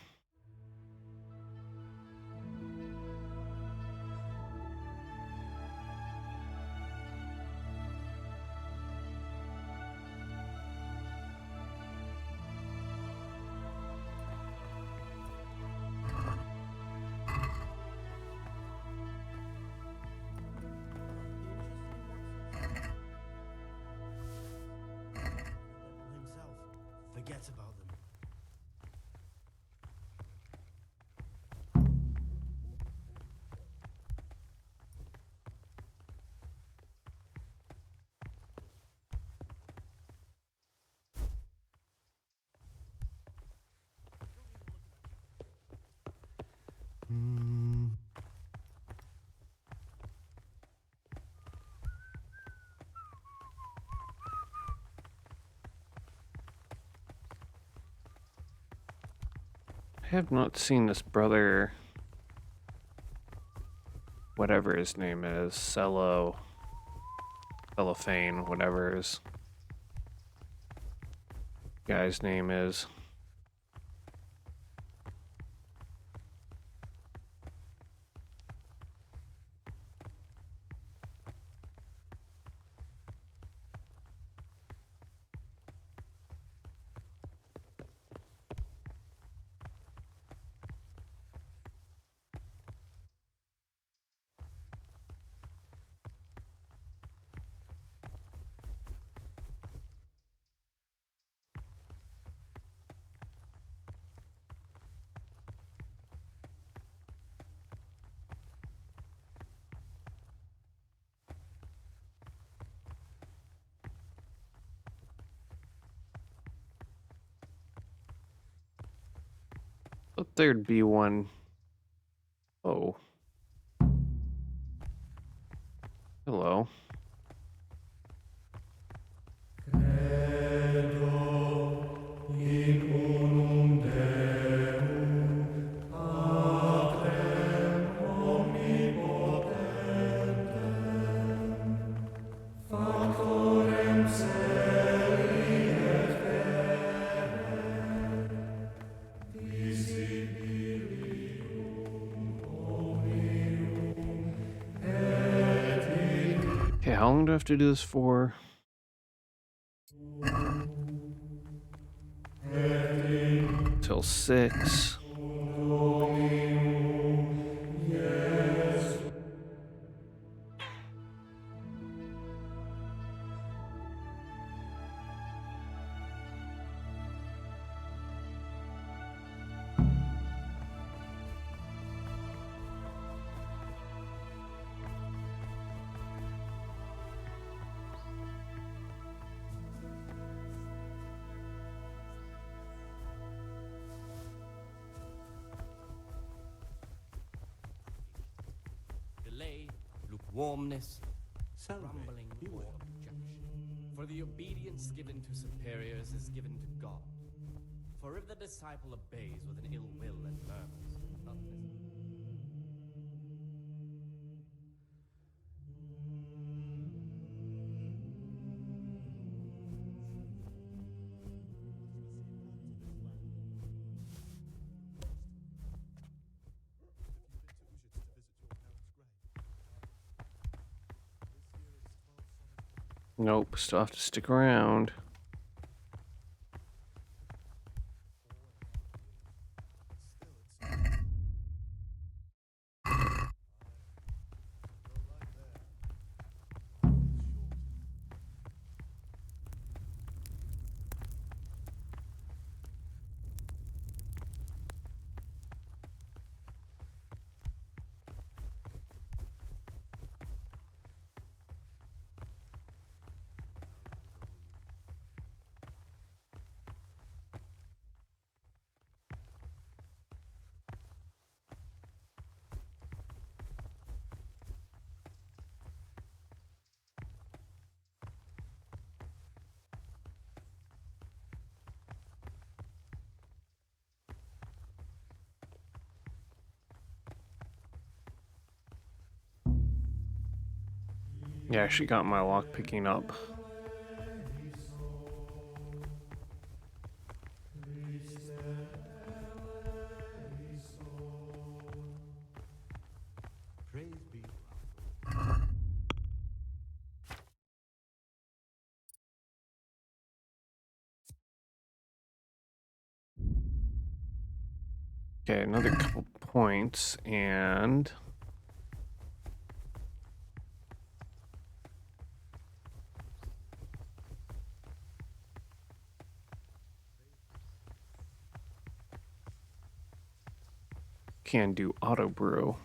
S6: Himself. Forget about them.
S1: I have not seen this brother, whatever his name is, Cellophane, whatever his guy's name is. Thought there'd be one. Oh. Hello. how long do I have to do this for? Till 6.
S17: Delay, lukewarmness, grumbling, or objection. For the obedience given to superiors is given to God. For if the disciple obeys with an ill will and murmurs, not
S1: Nope, still have to stick around. Yeah, I actually got my lock picking up.
S7: Praise be.
S1: Okay, another couple points, and can do auto brew.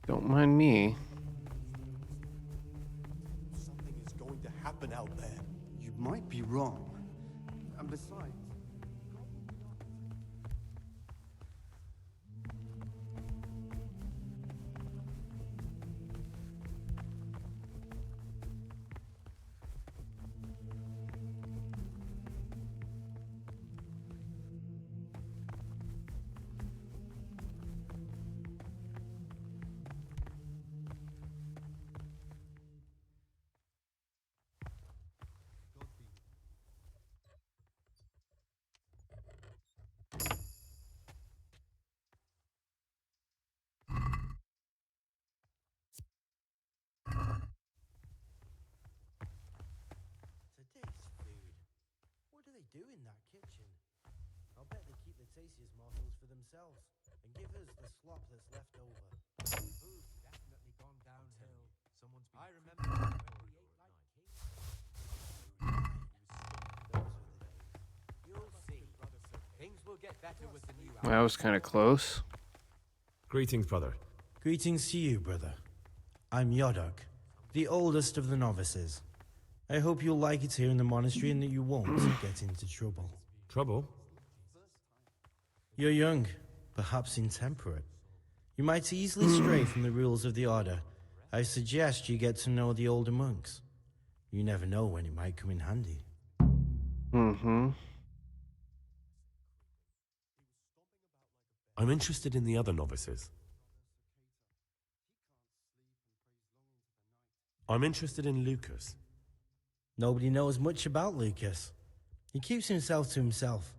S1: Don't mind me.
S11: Something is going to happen out there.
S8: You might be wrong. And besides...
S6: Today's food. What do they do in that kitchen? I'll bet they keep the tastiest morsels for themselves and give us the slop that's left over. Food's definitely gone downhill. Someone's been I remember when we ate like kings. Those were the days.
S17: You'll see. Things will get better with the new
S1: That was kind of close.
S14: Greetings, brother.
S6: Greetings to you, brother. I'm Yodok, the oldest of the novices. I hope you'll like it here in the monastery and that you won't get into trouble.
S14: Trouble?
S6: You're young, perhaps intemperate. You might easily stray from the rules of the Order. I suggest you get to know the older monks. You never know when it might come in handy.
S1: Mm-hmm.
S14: I'm interested in the other novices. I'm interested in Lucas.
S6: Nobody knows much about Lucas. He keeps himself to himself.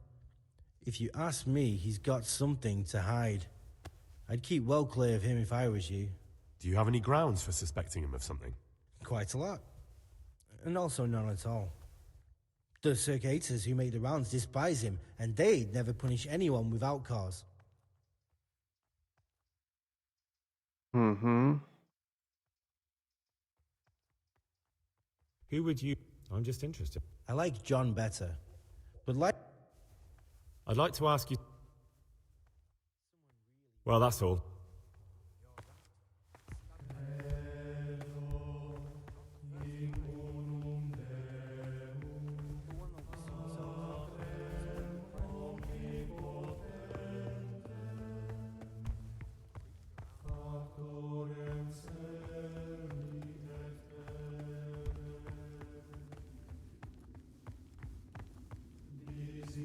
S6: If you ask me, he's got something to hide. I'd keep well clear of him if I was you.
S14: Do you have any grounds for suspecting him of something?
S6: Quite a lot. And also none at all. The circators who make the rounds despise him, and they'd never punish anyone without cause.
S1: Mm-hmm.
S3: Who would you... I'm just interested.
S6: I like John better. But
S3: I'd like to ask you... Well, that's all.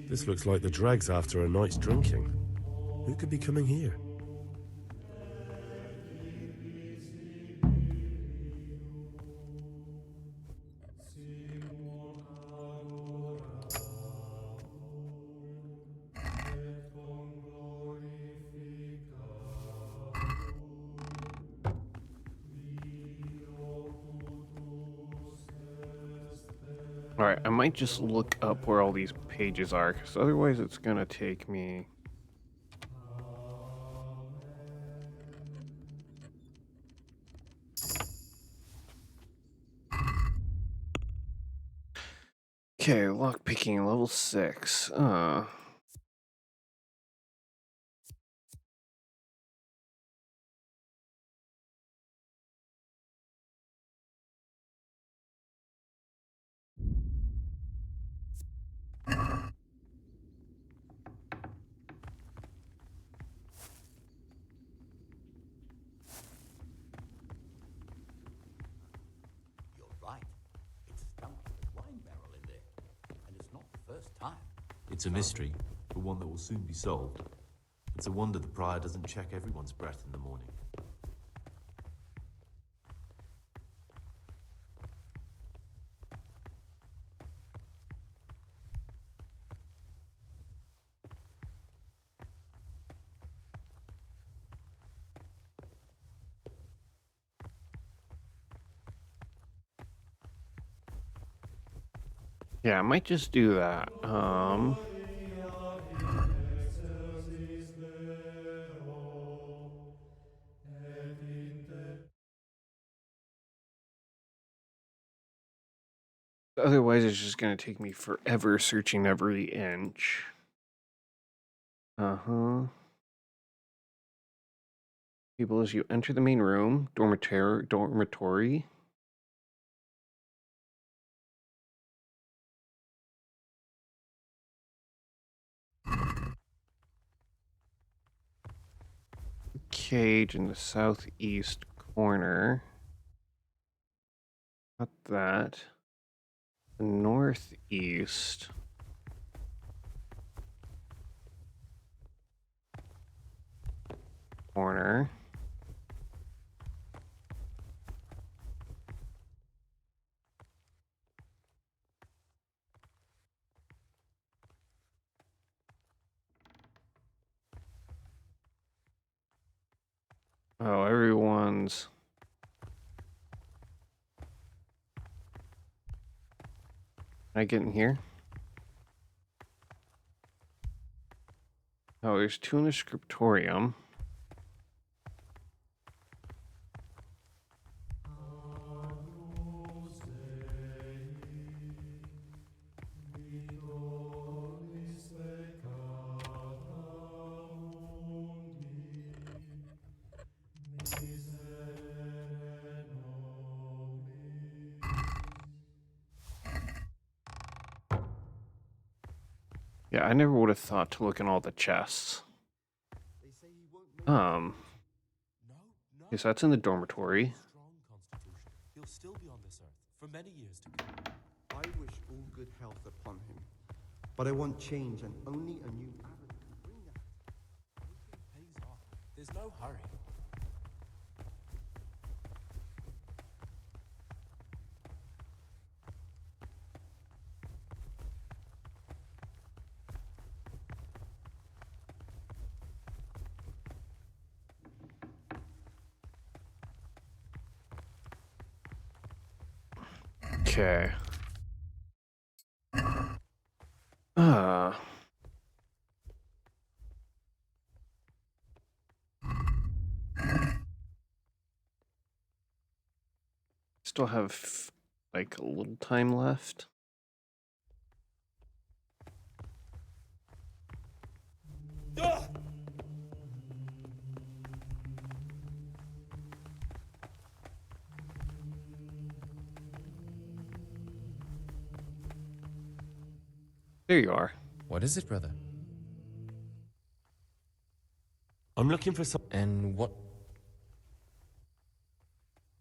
S14: This looks like the dregs after a night's drinking. Who could be coming here?
S1: Alright, I might just look up where all these pages are, because otherwise it's gonna take me... Okay, lockpicking level 6.
S9: You're right. It's stunk like a wine barrel in there. And it's not the first time.
S23: It's a mystery, but one that will soon be solved. It's a wonder the prior doesn't check everyone's breath in the morning.
S1: Yeah, I might just do that. Otherwise, it's just gonna take me forever searching every inch. Uh-huh. People, as you enter the main room, dormitory. Cage in the southeast corner. Got that. The northeast. Corner. Oh, everyone's... Can I get in here? Oh, there's 2 in the scriptorium. Yeah, I never would have thought to look in all the chests. Yes, that's in the dormitory.
S20: He'll still be on this earth for many years to come.
S2: I wish all good health upon him, but I want change, and only a new abbot can bring that.
S20: Waiting pays off. There's no hurry.
S1: Okay. Still have like a little time left. There you are.
S12: What is it, brother?
S14: I'm looking for some...
S12: And what?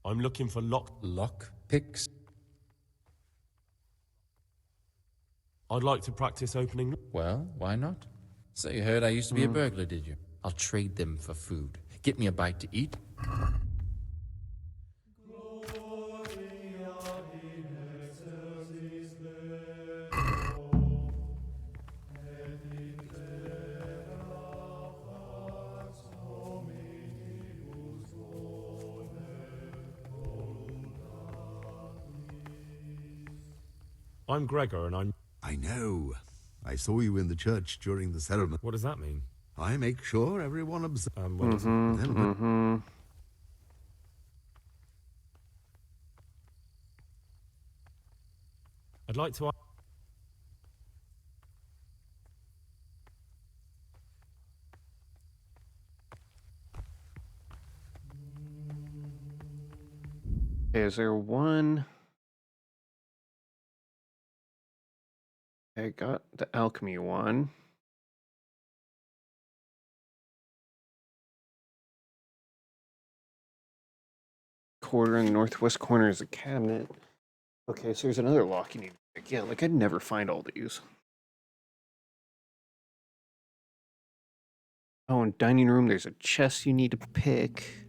S14: I'm looking for
S12: lock picks.
S14: I'd like to practice opening...
S12: Well, why not? So you heard I used to be a burglar, did you? I'll trade them for food. Get me a bite to eat.
S3: I'm Gregor, and I'm...
S8: I know. I saw you in the church during the ceremony.
S3: What does that mean?
S8: I make sure everyone observes.
S3: What is it? I'd like to...
S1: Is there one? I got the alchemy one. Quarter in the northwest corner is a cabinet. Okay, so there's another lock you need to pick. Yeah, like I'd never find all these. Oh, in dining room, there's a chest you need to pick.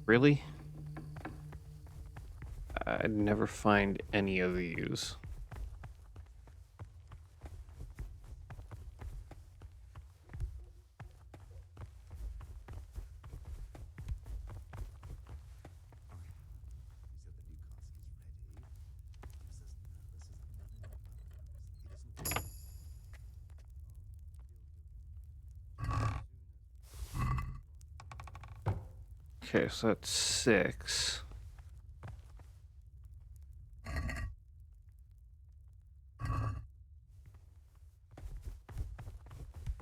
S1: Really? I'd never find any of these. Okay, so that's 6.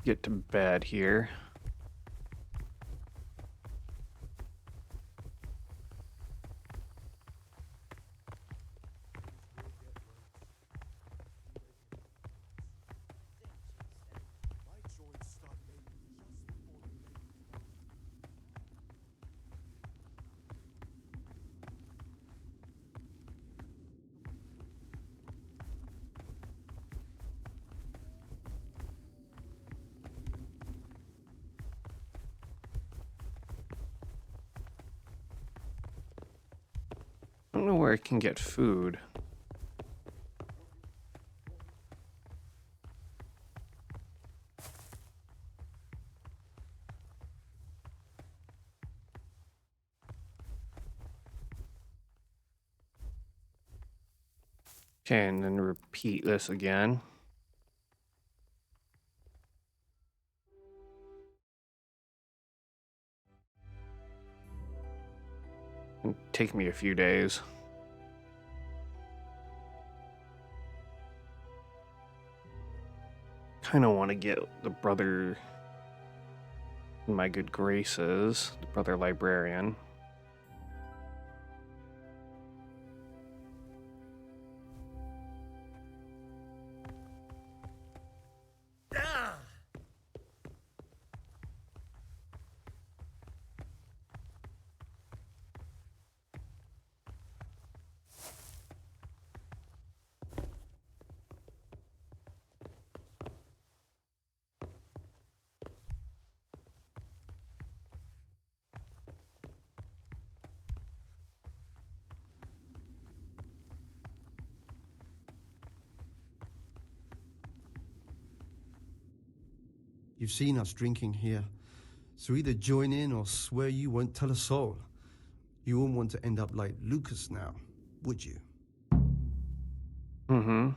S1: Get to bed here. I don't know where I can get food. Okay, and then repeat this again. It'll take me a few days. Kind of want to get the brother in my good graces, the brother librarian.
S2: You've seen us drinking here, so either join in or swear you won't tell a soul. You wouldn't want to end up like Lucas now, would you?
S1: Mm-hmm.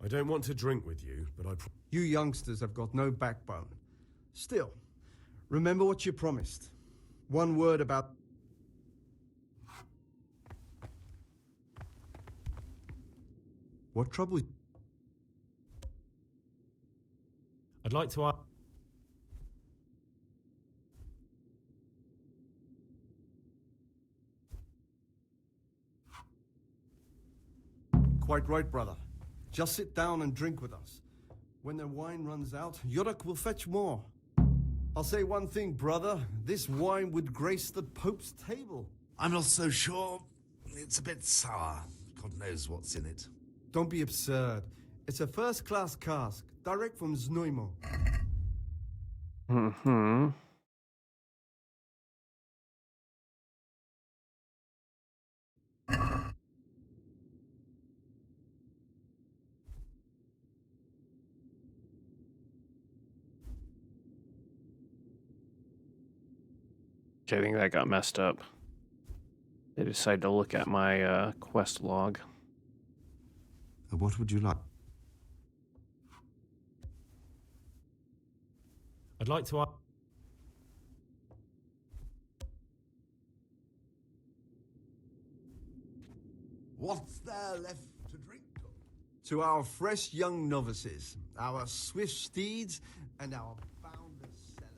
S14: I don't want to drink with you, but I...
S2: You youngsters have got no backbone. Still, remember what you promised. One word about... What trouble?
S14: I'd like to ask...
S2: Quite right, brother. Just sit down and drink with us. When the wine runs out, Yodok will fetch more. I'll say one thing, brother. This wine would grace the Pope's table.
S8: I'm not so sure. It's a bit sour. God knows what's in it.
S2: Don't be absurd. It's a first-class cask, direct from Znojmo.
S1: Mm-hmm. Okay, I think that got messed up. They decided to look at my quest log.
S8: What would you like?
S14: I'd like to ask...
S8: What's there left to drink?
S2: To our fresh young novices, our swift steeds, and our boundless sellers.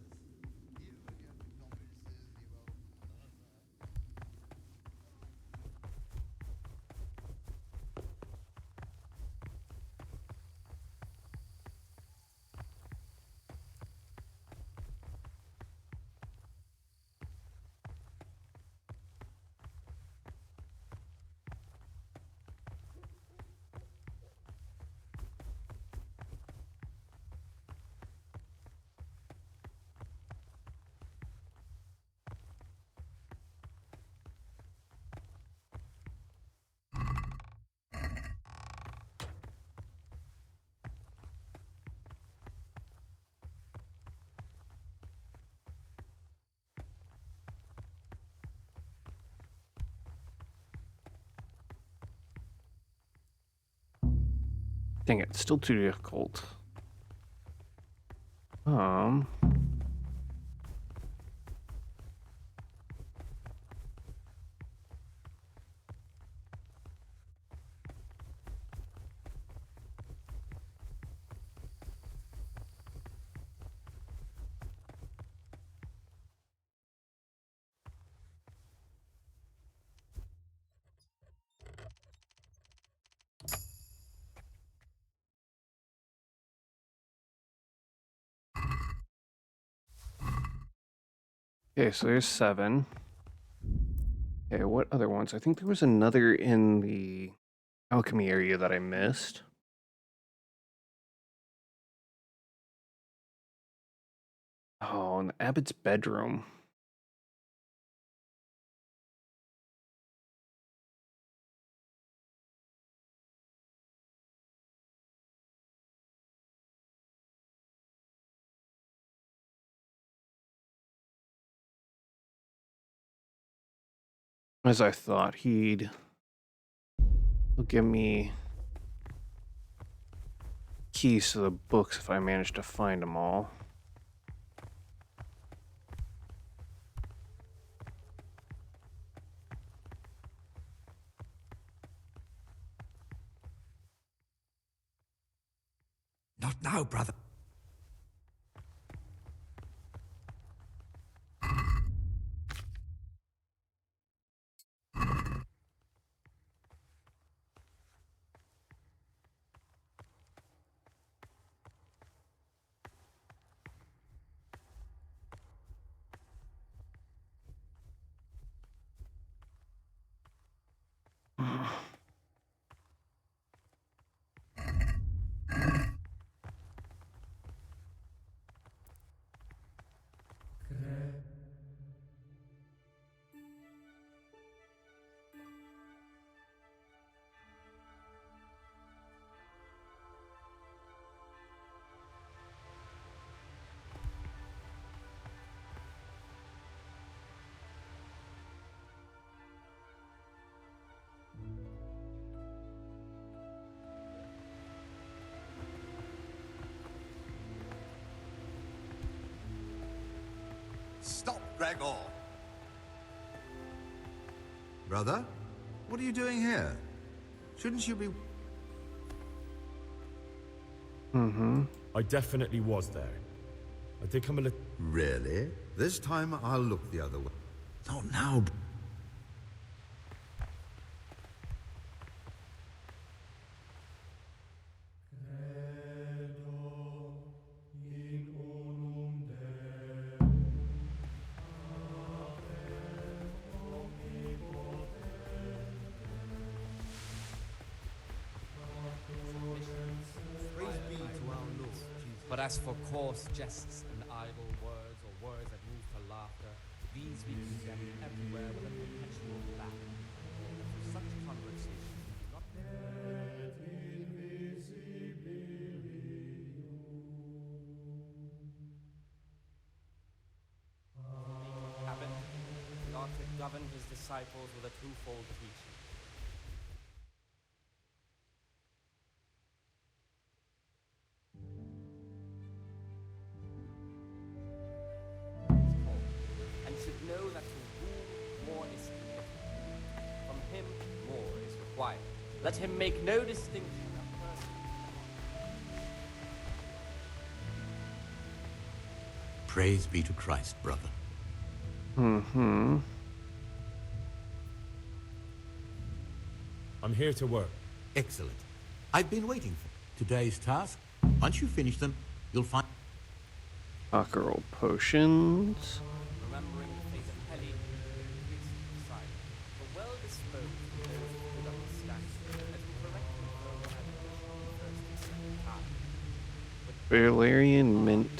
S1: Dang it, still too difficult. Okay, so there's 7. Okay, what other ones? I think there was another in the alchemy area that I missed. Oh, in the abbot's bedroom. As I thought, he'll give me keys to the books if I manage to find them all.
S8: Not now, brother. Gregor. Brother, what are you doing here? Shouldn't you be...
S3: I definitely was there. I did come a little...
S8: Really? This time I'll look the other way. Not now.
S17: But as for coarse jests and idle words, or words that move to laughter, these we condemn everywhere with a perpetual laugh. And for such conversation we do not habit, we ought to govern his disciples with a twofold teaching. And should know that to rule more is committed. From him more is required. Let him make no distinction of person.
S9: Praise be to Christ, brother.
S3: I'm here to work.
S9: Excellent. I've been waiting for today's task. Once you finish them, you'll find...
S1: Ockeral potions.
S17: Remembering the fate of Heli, increased silence. For well disposed to those who could understand, as we correctly throw an additional first and second time.
S1: Valerian mint.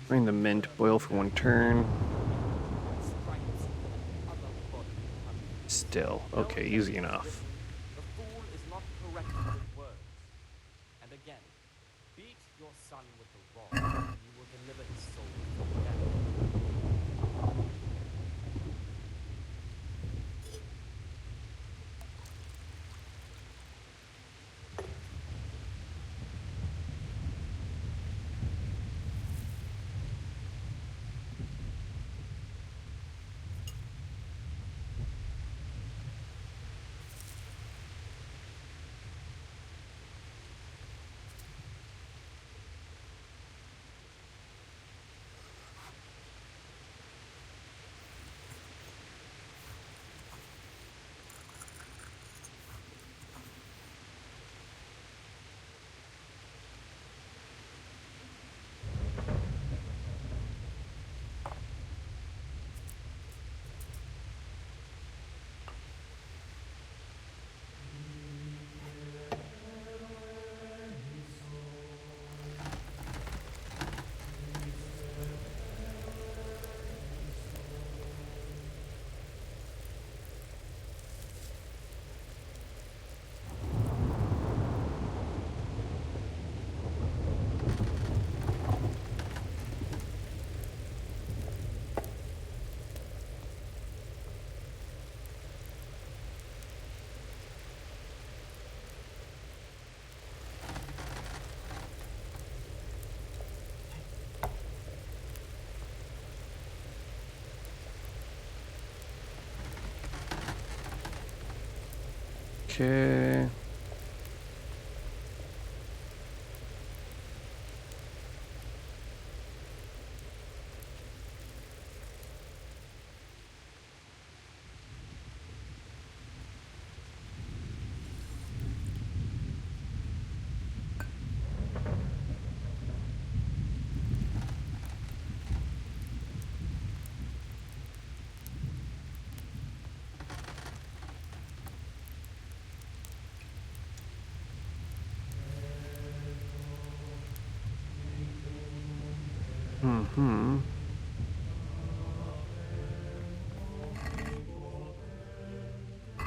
S1: Bring the mint, boil for 1 turn. Still, okay, easy enough.
S17: The fool is not correct with words. And again, beat your son with the rod, and you will deliver his soul from death.
S1: Okay.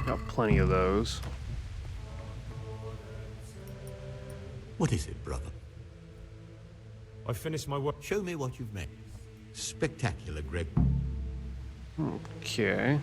S1: Got plenty of those.
S9: What is it, brother?
S3: I finished my work.
S9: Show me what you've made. Spectacular, Greg.
S1: Okay.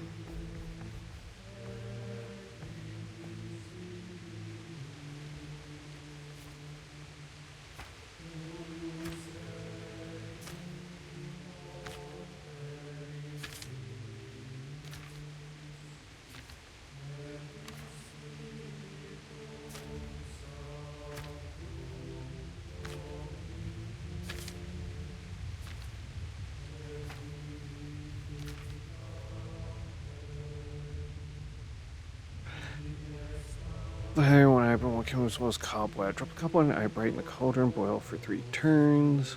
S1: Fire when I burn, what chemicals was cobweb? Drop the cobweb and eyebright in the cauldron, boil for 3 turns.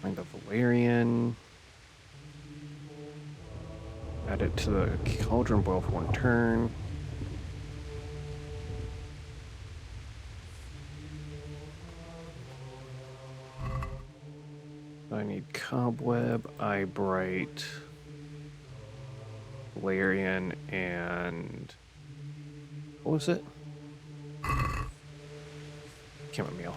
S1: Find the valerian. Add it to the cauldron, boil for 1 turn. I need cobweb, eyebright, valerian, and what was it? Chamomile.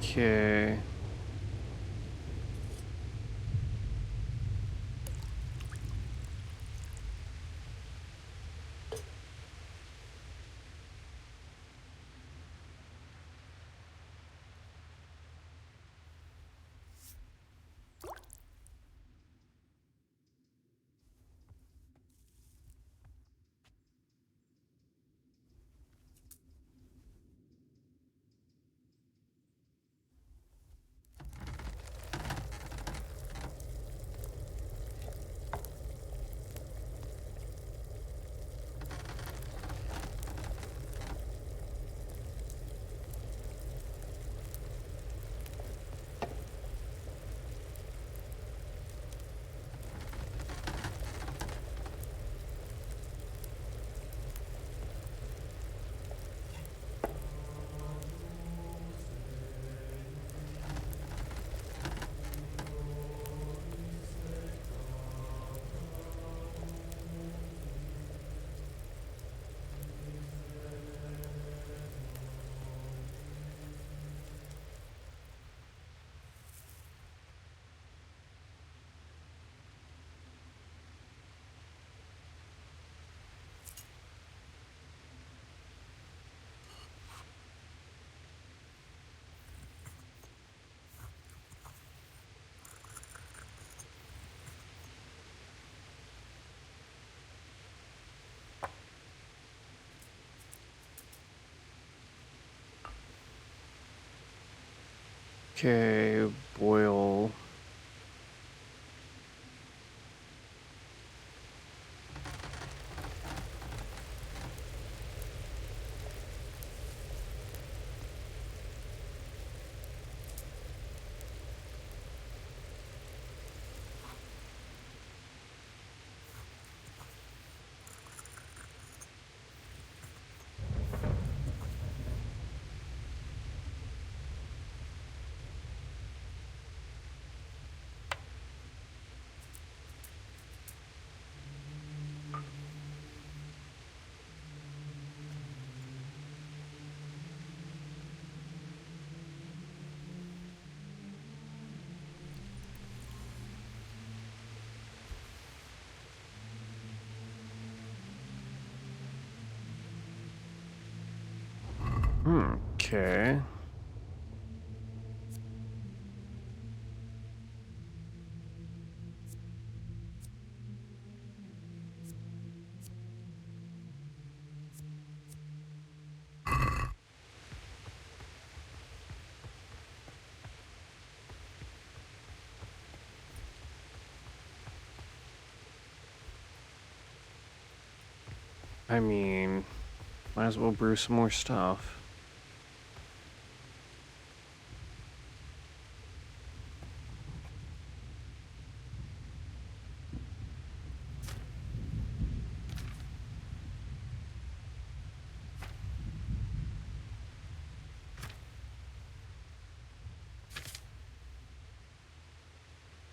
S1: Okay. Okay, boil. Okay. I mean, might as well brew some more stuff.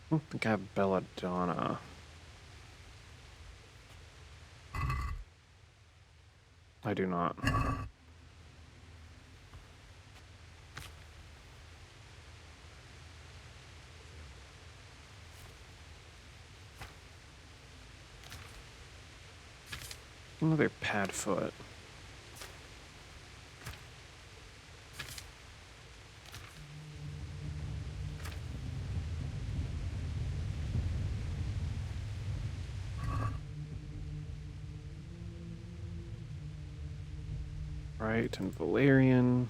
S1: I don't think I have belladonna. I do not. Another padfoot. Right, and Valerian.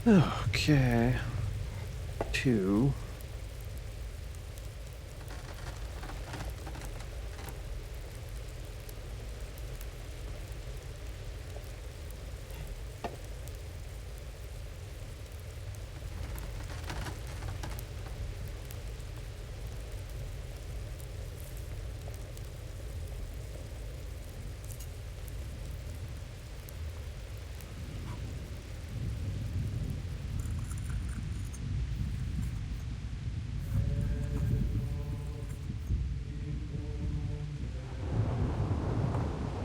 S1: Okay. 2.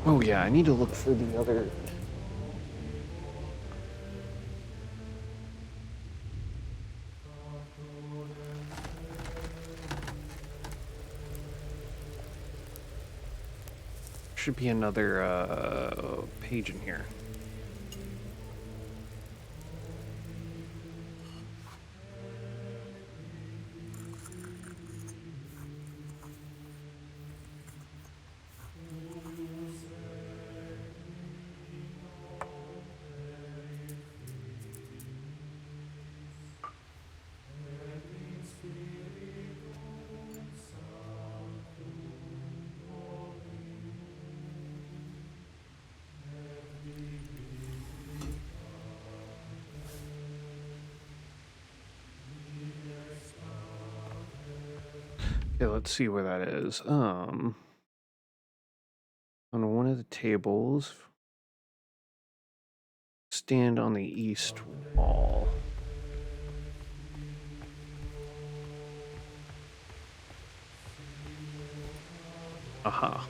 S1: Oh yeah, I need to look for the other... Should be another page in here. Okay, let's see where that is. On one of the tables, stand on the east wall. Aha.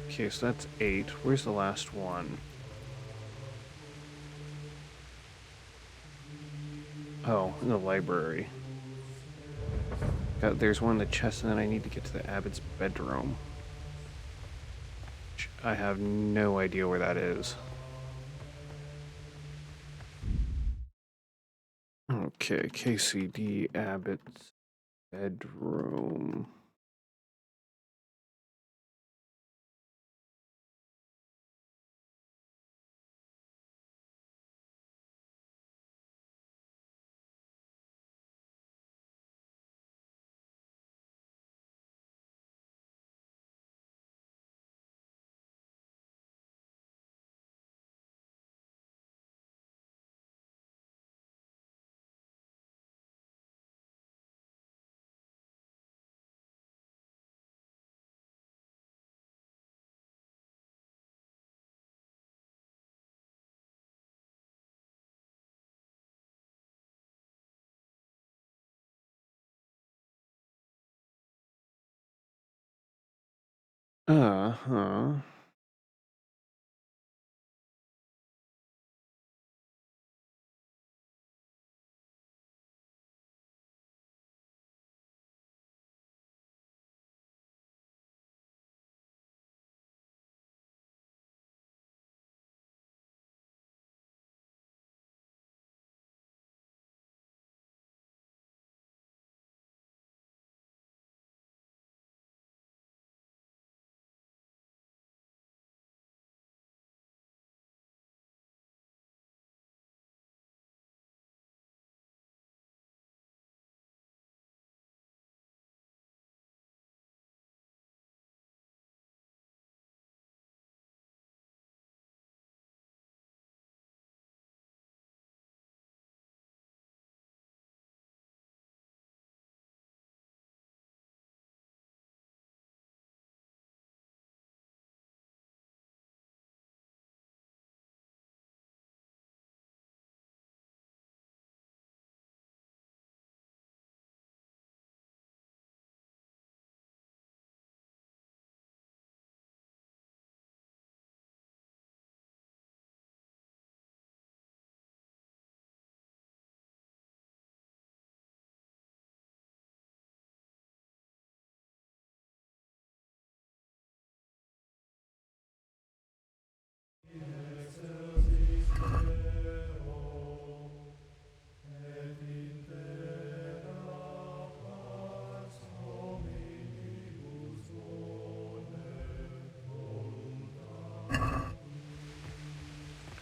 S1: Okay, so that's 8. Where's the last one? Oh, in the library. There's one in the chest, and then I need to get to the abbot's bedroom. I have no idea where that is. Okay, KCD abbot's bedroom. Uh-huh.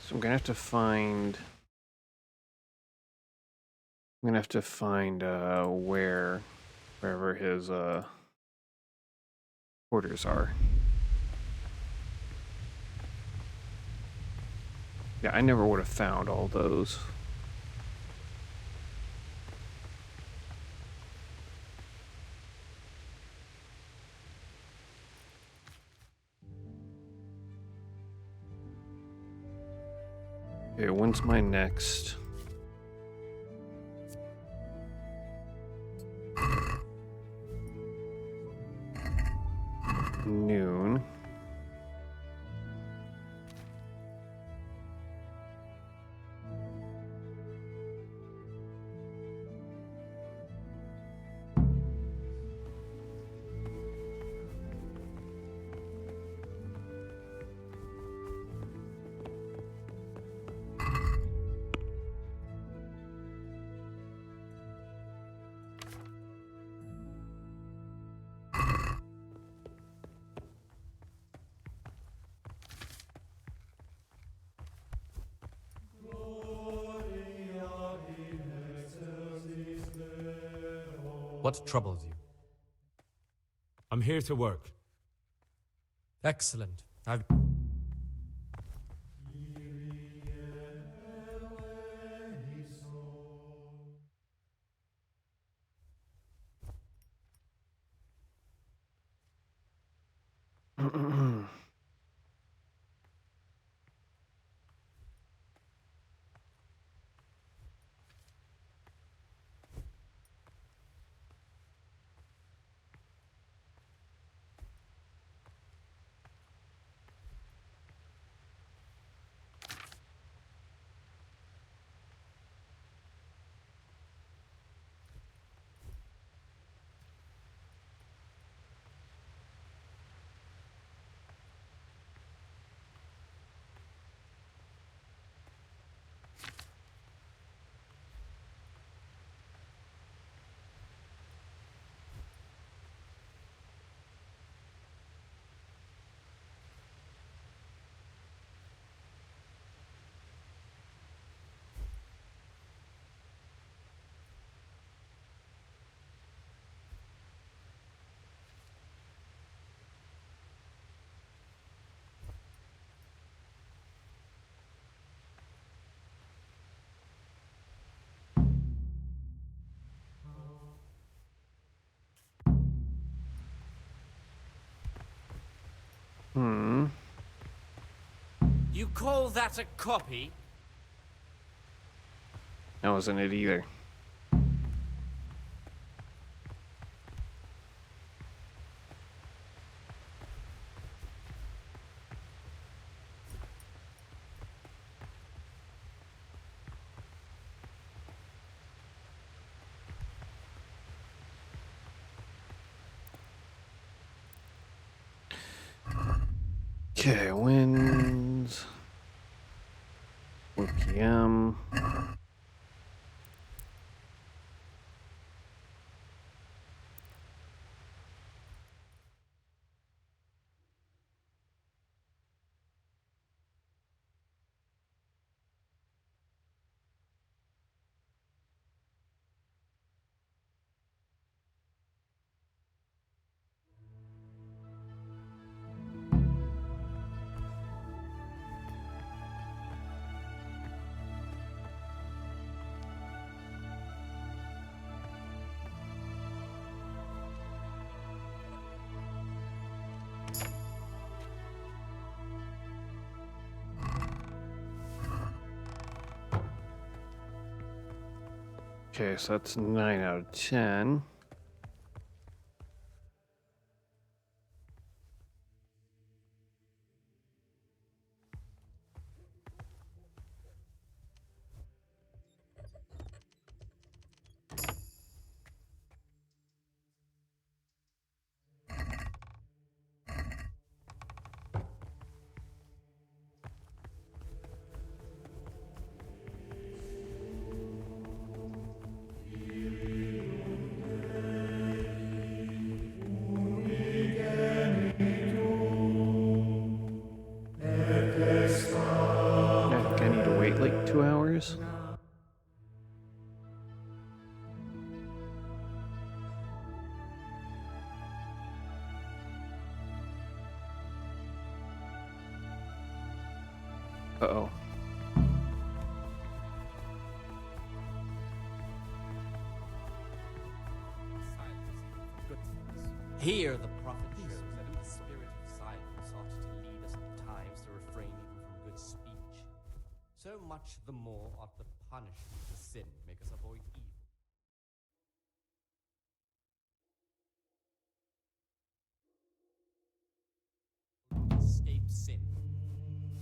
S1: So I'm gonna have to find. I'm gonna have to find wherever his quarters are. Yeah, I never would have found all those. Okay, when's my next? Noon.
S20: What troubles you?
S3: I'm here to work.
S20: Excellent. I've...
S17: You call that a copy?
S1: That wasn't it either. Okay, when's 4 p.m. Okay, so that's 9 out of 10. wait like 2 hours? Uh-oh.
S17: Here the prophet shows that if the spirit of silence ought to lead us at times to refrain even from good speech, so much the more ought the punishment of sin make us avoid evil. Escape sin.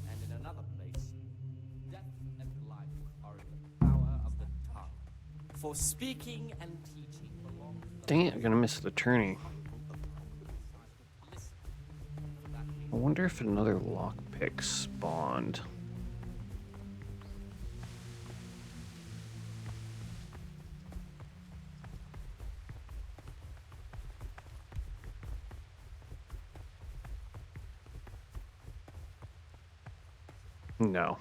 S17: And in another place, death and life are in the power of the tongue. For speaking and teaching belong to the
S1: Dang it, I'm gonna miss the tourney. I wonder if another lockpick spawned. No.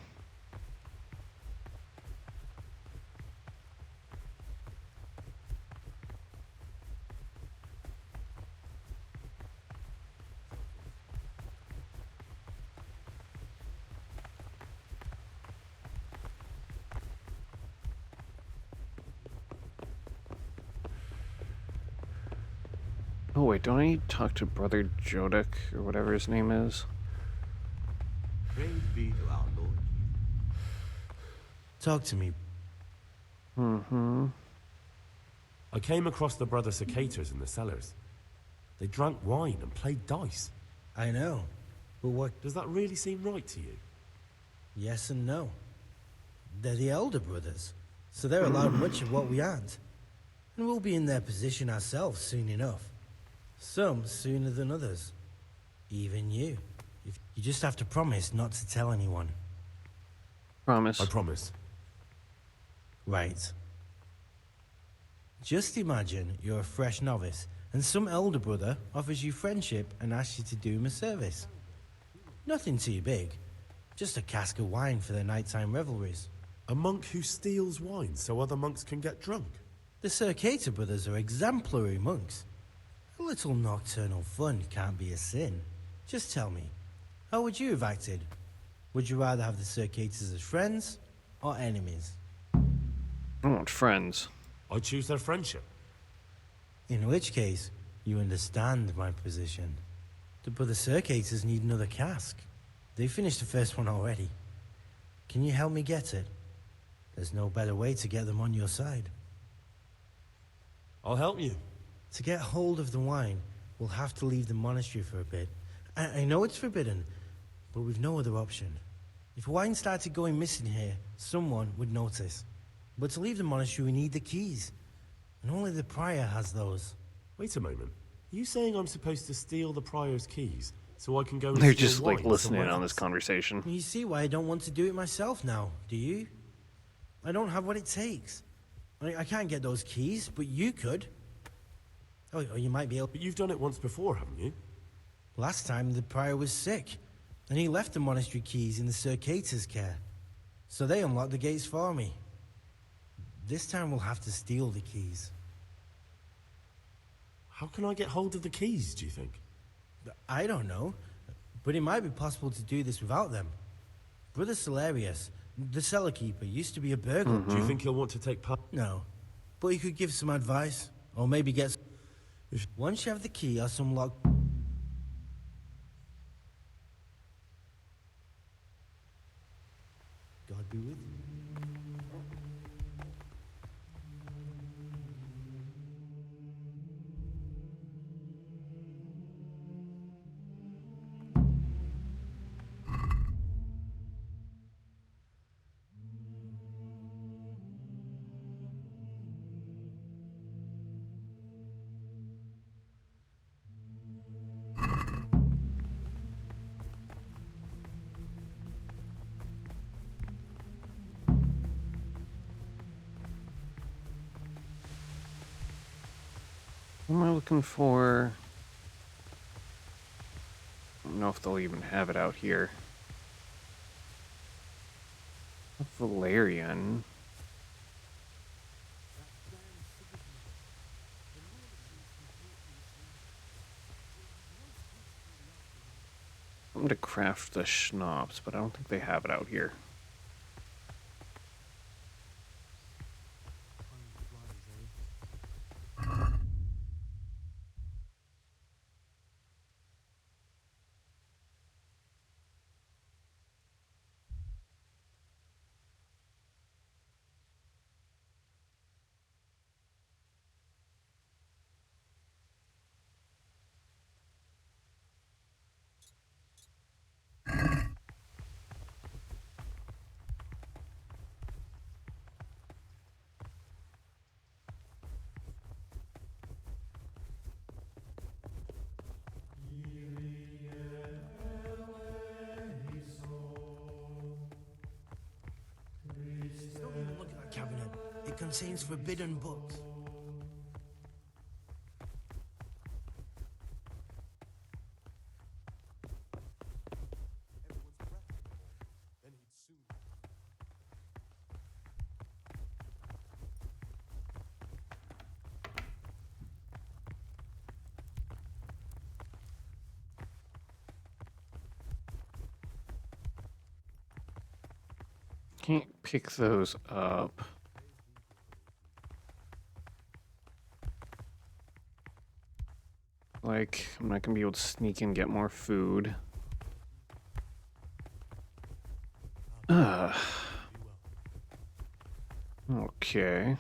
S1: Oh wait, don't I need to talk to Brother Jodek, or whatever his name is?
S7: Praise be to our Lord.
S6: Talk to me.
S1: Mm-hmm.
S14: I came across the brother cicadas in the cellars. They drank wine and played dice.
S6: I know, but what...
S14: Does that really seem right to you?
S6: Yes and no. They're the elder brothers, so they're allowed much of what we aren't. And we'll be in their position ourselves soon enough. Some sooner than others. Even you. You just have to promise not to tell anyone.
S1: Promise.
S14: I promise.
S6: Right. Just imagine you're a fresh novice, and some elder brother offers you friendship and asks you to do him a service. Nothing too big. Just a cask of wine for their nighttime revelries.
S14: A monk who steals wine so other monks can get drunk?
S6: The Circator brothers are exemplary monks. A little nocturnal fun can't be a sin. Just tell me, how would you have acted? Would you rather have the Circators as friends or enemies?
S1: I want friends.
S14: I choose their friendship.
S6: In which case, you understand my position. The brother Circators need another cask. They finished the first one already. Can you help me get it? There's no better way to get them on your side.
S14: I'll help you.
S6: To get hold of the wine, we'll have to leave the monastery for a bit. I know it's forbidden, but we've no other option. If wine started going missing here, someone would notice. But to leave the monastery, we need the keys. And only the prior has those.
S14: Wait a moment. Are you saying I'm supposed to steal the prior's keys so I can go and
S1: They're
S14: steal
S1: just
S14: wine
S1: like listening
S14: somewhere
S1: on this
S14: else?
S1: conversation.
S6: You see why I don't want to do it myself now, do you? I don't have what it takes. I can't get those keys, but you could. Oh, or you might be able...
S14: But you've done it once before, haven't you?
S6: Last time the prior was sick, and he left the monastery keys in the Circator's care. So they unlocked the gates for me. This time we'll have to steal the keys.
S14: How can I get hold of the keys, do you think?
S6: I don't know, but it might be possible to do this without them. Brother Celarius, the cellar keeper, used to be a burglar.
S14: Do you think he'll want to take part?
S6: No, but he could give some advice, or maybe get... Once you have the key or some lock... God be with you.
S1: What am I looking for? I don't know if they'll even have it out here. Valerian. I'm to craft the schnapps, but I don't think they have it out here.
S6: Don't even look at that cabinet. It contains forbidden books.
S1: Can't pick those up. Like, I'm not gonna be able to sneak and get more food. Okay.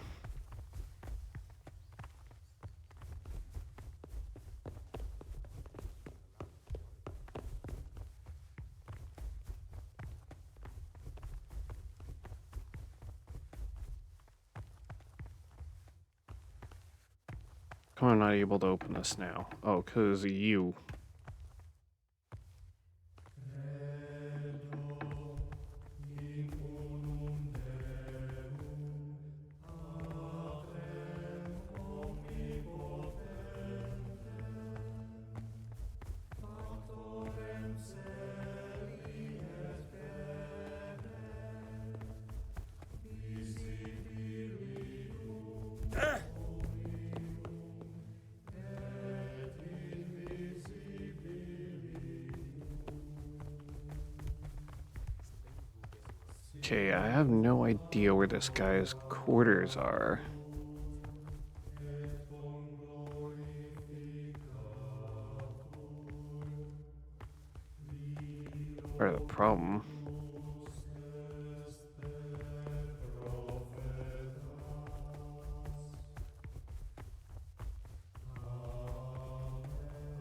S1: Come on, I'm not able to open this now. Oh, because of you. Okay, I have no idea where this guy's quarters are. Part of the problem.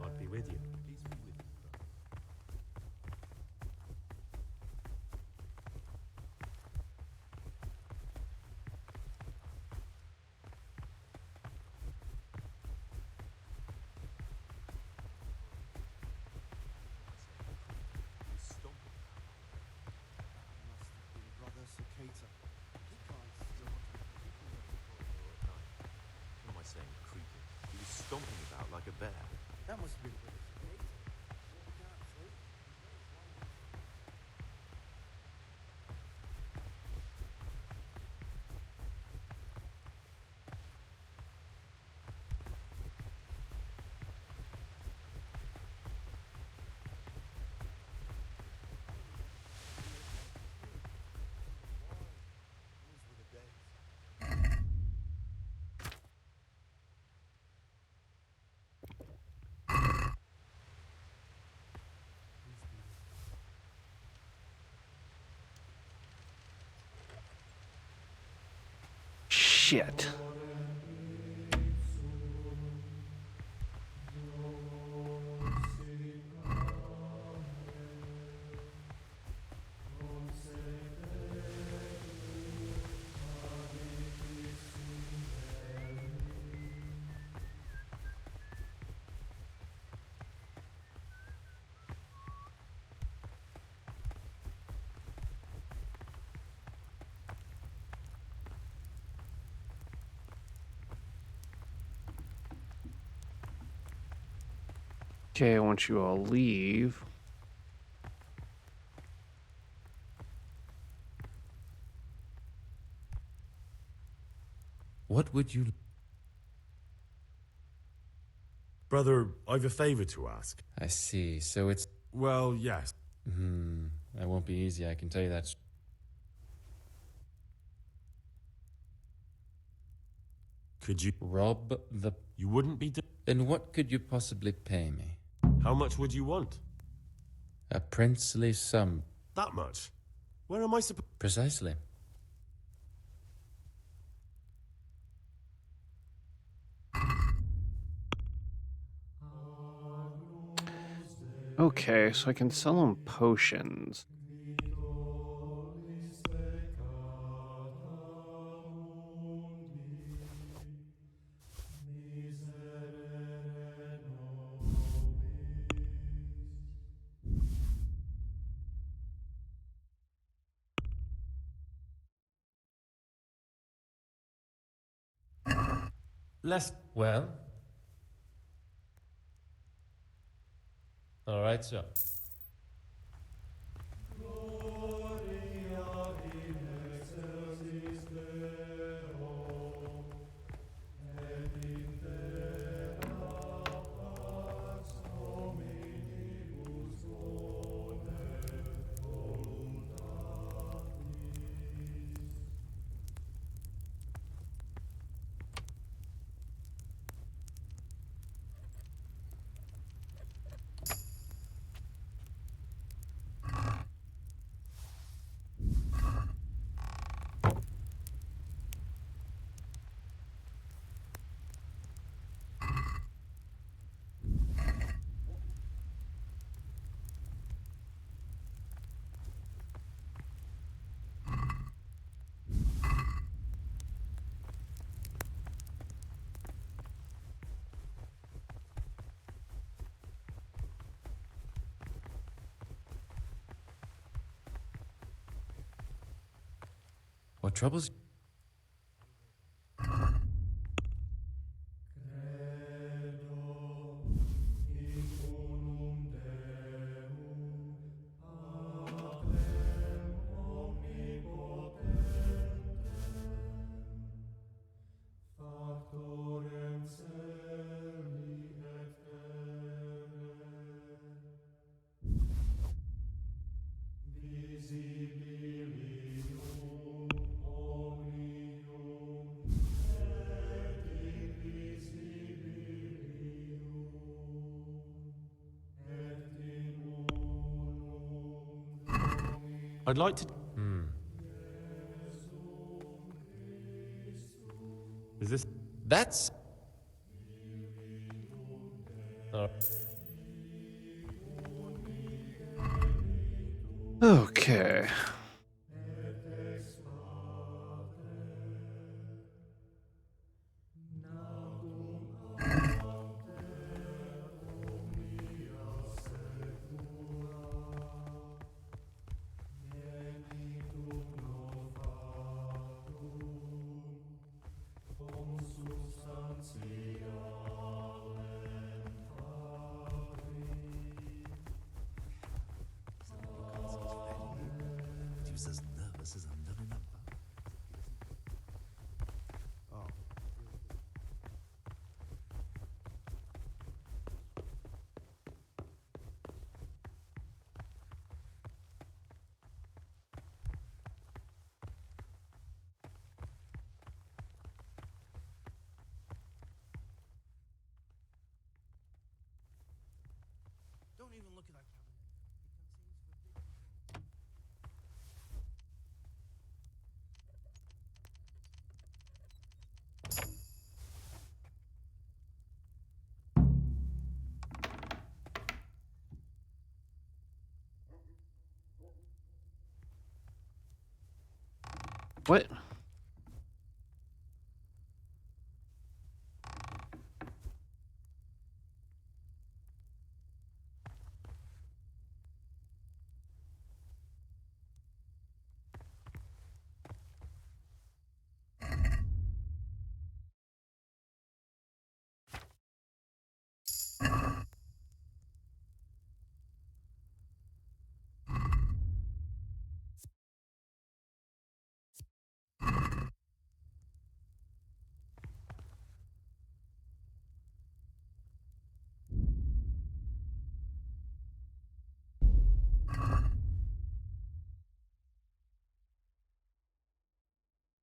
S14: I'd be with you.
S2: Brother Cicada.
S23: What am I saying? Creepy. He was stomping about like a bear.
S6: That must have been
S1: Shit. Okay, I want you all leave.
S12: What would you...
S14: Brother, I've a favor to ask.
S12: I see, so it's...
S14: Well, yes.
S12: That won't be easy, I can tell you that.
S14: Could you...
S12: Rob the...
S14: You wouldn't be...
S12: Then what could you possibly pay me?
S14: How much would you want?
S12: A princely sum.
S14: That much? Where am I supposed...
S12: Precisely.
S1: Okay, so I can sell him potions.
S20: Well? All right, so.
S12: What troubles...
S14: I'd like to... Is this...
S12: That's...
S1: Okay.
S8: He was as nervous as a nun in a bath.
S6: Don't even look at that cabinet.
S1: What?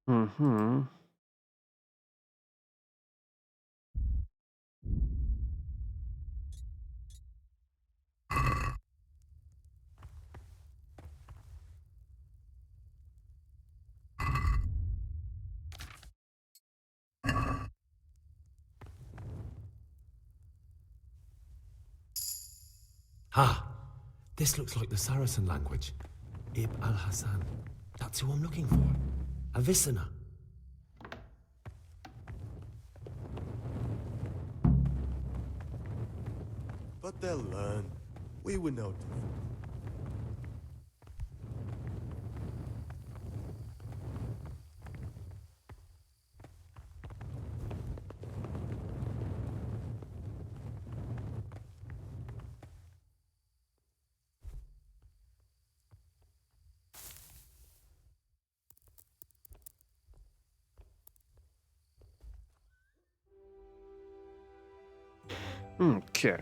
S1: Mm-hmm.
S14: Ah, this looks like the Saracen language. Ib al-Hassan. That's who I'm looking for. Avicenna.
S11: But they'll learn. We were no different.
S1: Okay.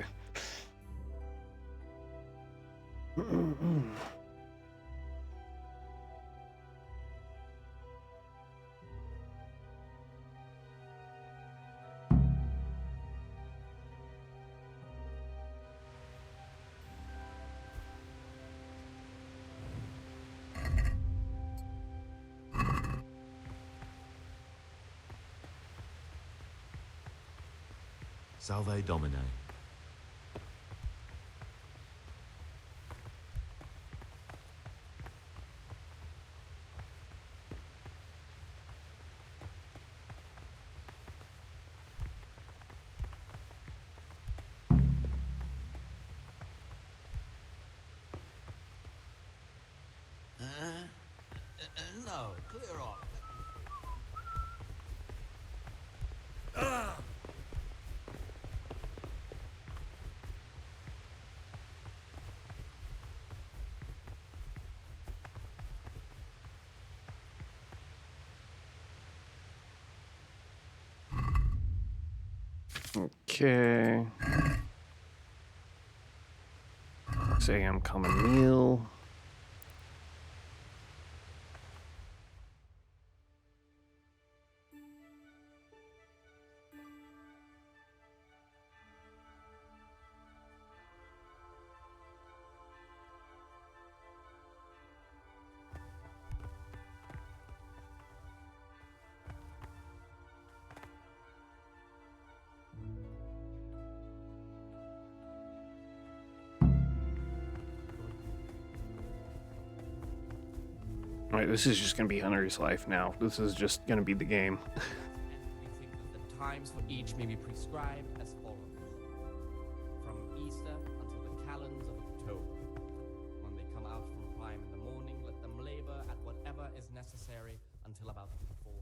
S23: Salve Domine.
S10: No, clear off.
S1: Okay. 6 a.m. common meal. Alright, this is just gonna be Hunter's life now. This is just gonna be the game.
S17: We think that the times for each may be prescribed as follows. From Easter until the calends of October. When they come out from prime in the morning, let them labor at whatever is necessary until about 4.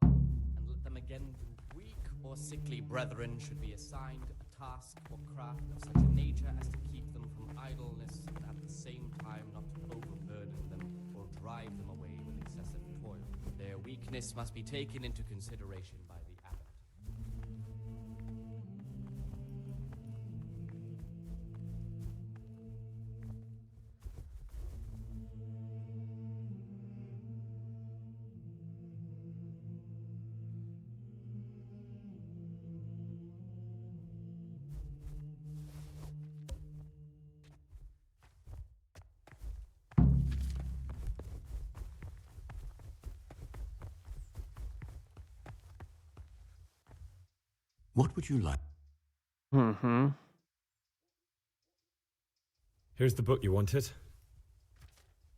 S17: And let them again do weak or sickly brethren should be assigned a task or craft of such a nature as to keep them from idleness and at the same time not to overburden them or drive them away with excessive toil. Their weakness must be taken into consideration by the abbot.
S9: What would you like?
S1: Mm-hmm.
S14: Here's the book you wanted.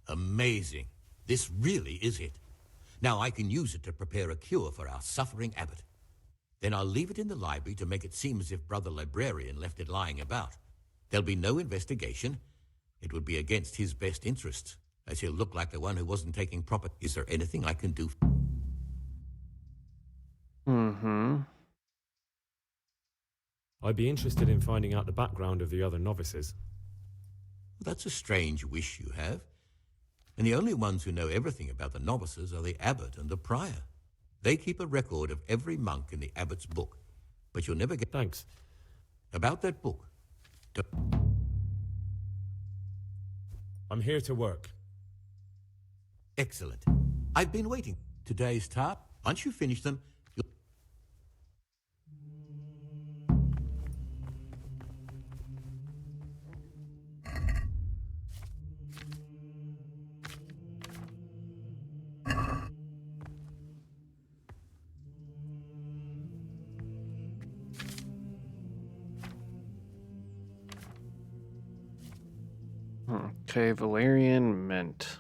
S9: Amazing. This really is it. Now I can use it to prepare a cure for our suffering abbot. Then I'll leave it in the library to make it seem as if Brother Librarian left it lying about. There'll be no investigation. It would be against his best interests, as he'll look like the one who wasn't taking proper... Is there anything I can do?
S1: Mm-hmm.
S14: I'd be interested in finding out the background of the other novices.
S9: That's a strange wish you have. And the only ones who know everything about the novices are the abbot and the prior. They keep a record of every monk in the abbot's book. But you'll never get...
S14: Thanks.
S9: About that book,
S3: I'm here to work.
S9: Excellent. I've been waiting. Today's top, once you finish them, you'll...
S1: Okay, Valerian Mint.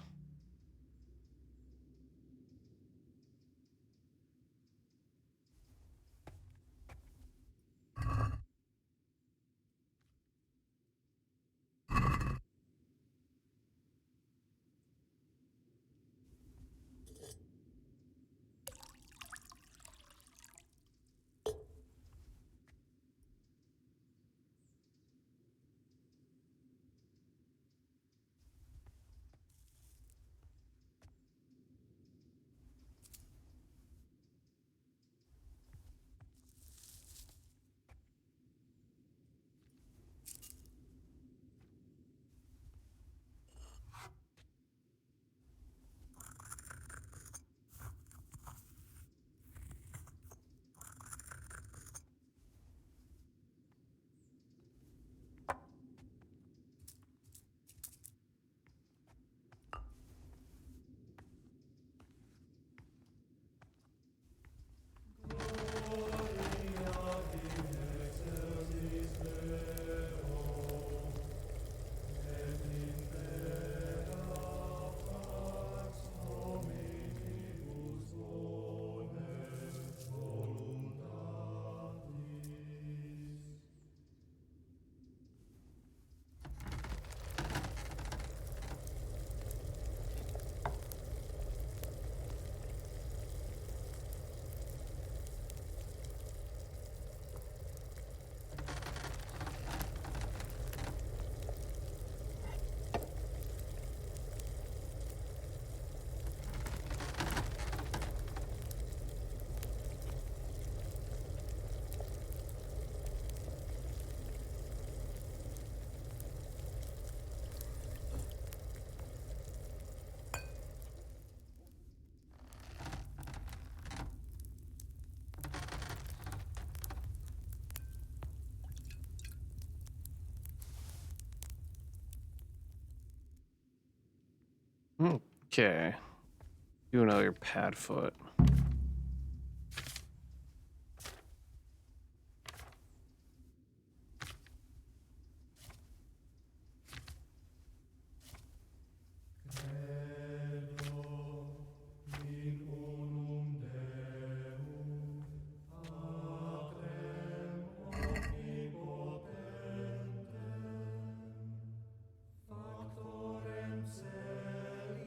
S1: Okay. Do another pad foot.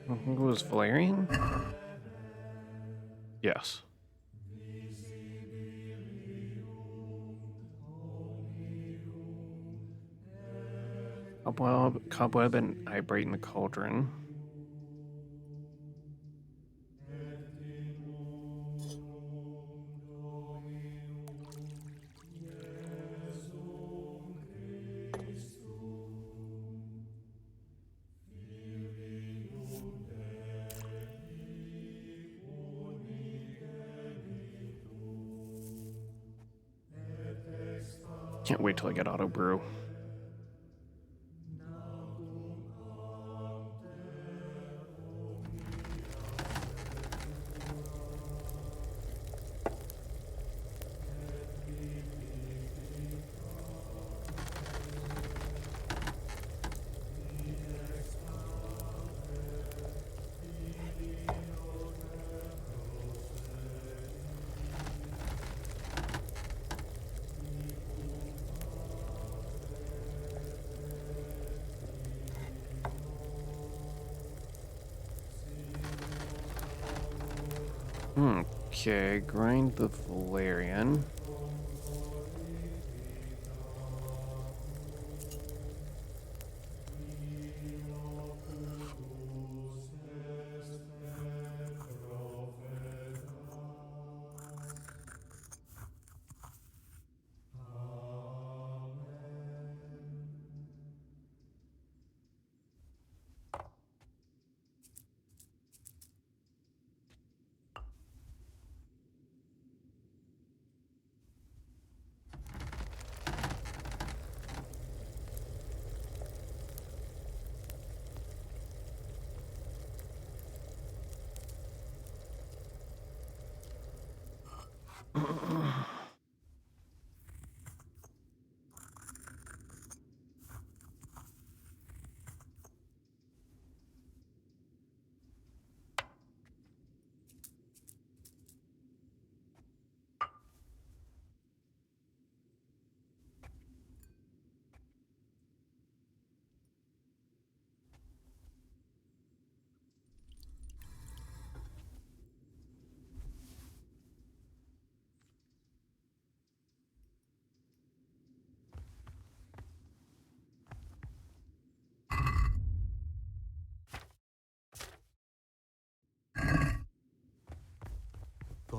S1: I think it was Valerian? Yes. Cobweb and Eyebright in the Cauldron. Can't wait till I get auto brew. Okay, grind the Valerian.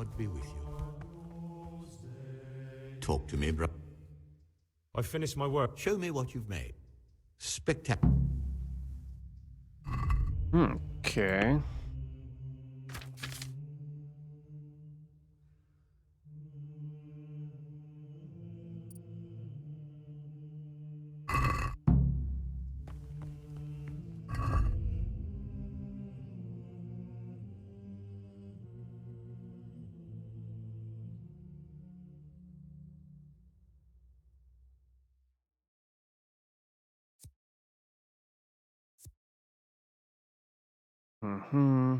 S9: God be with you. Talk to me, bro.
S3: I finished my work.
S9: Show me what you've made. Spectacular.
S1: Okay. Mm-hmm.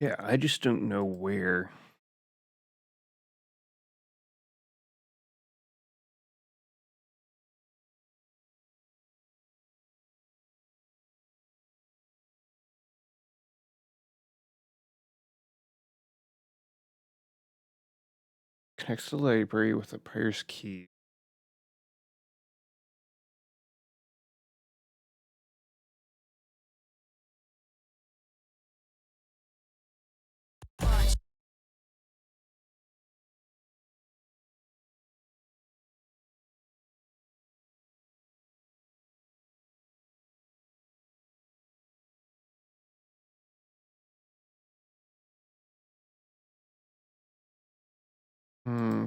S1: Yeah, I just don't know where. Connects the library with the prayer's key.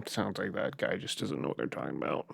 S1: Sounds like that guy just doesn't know what they're talking about.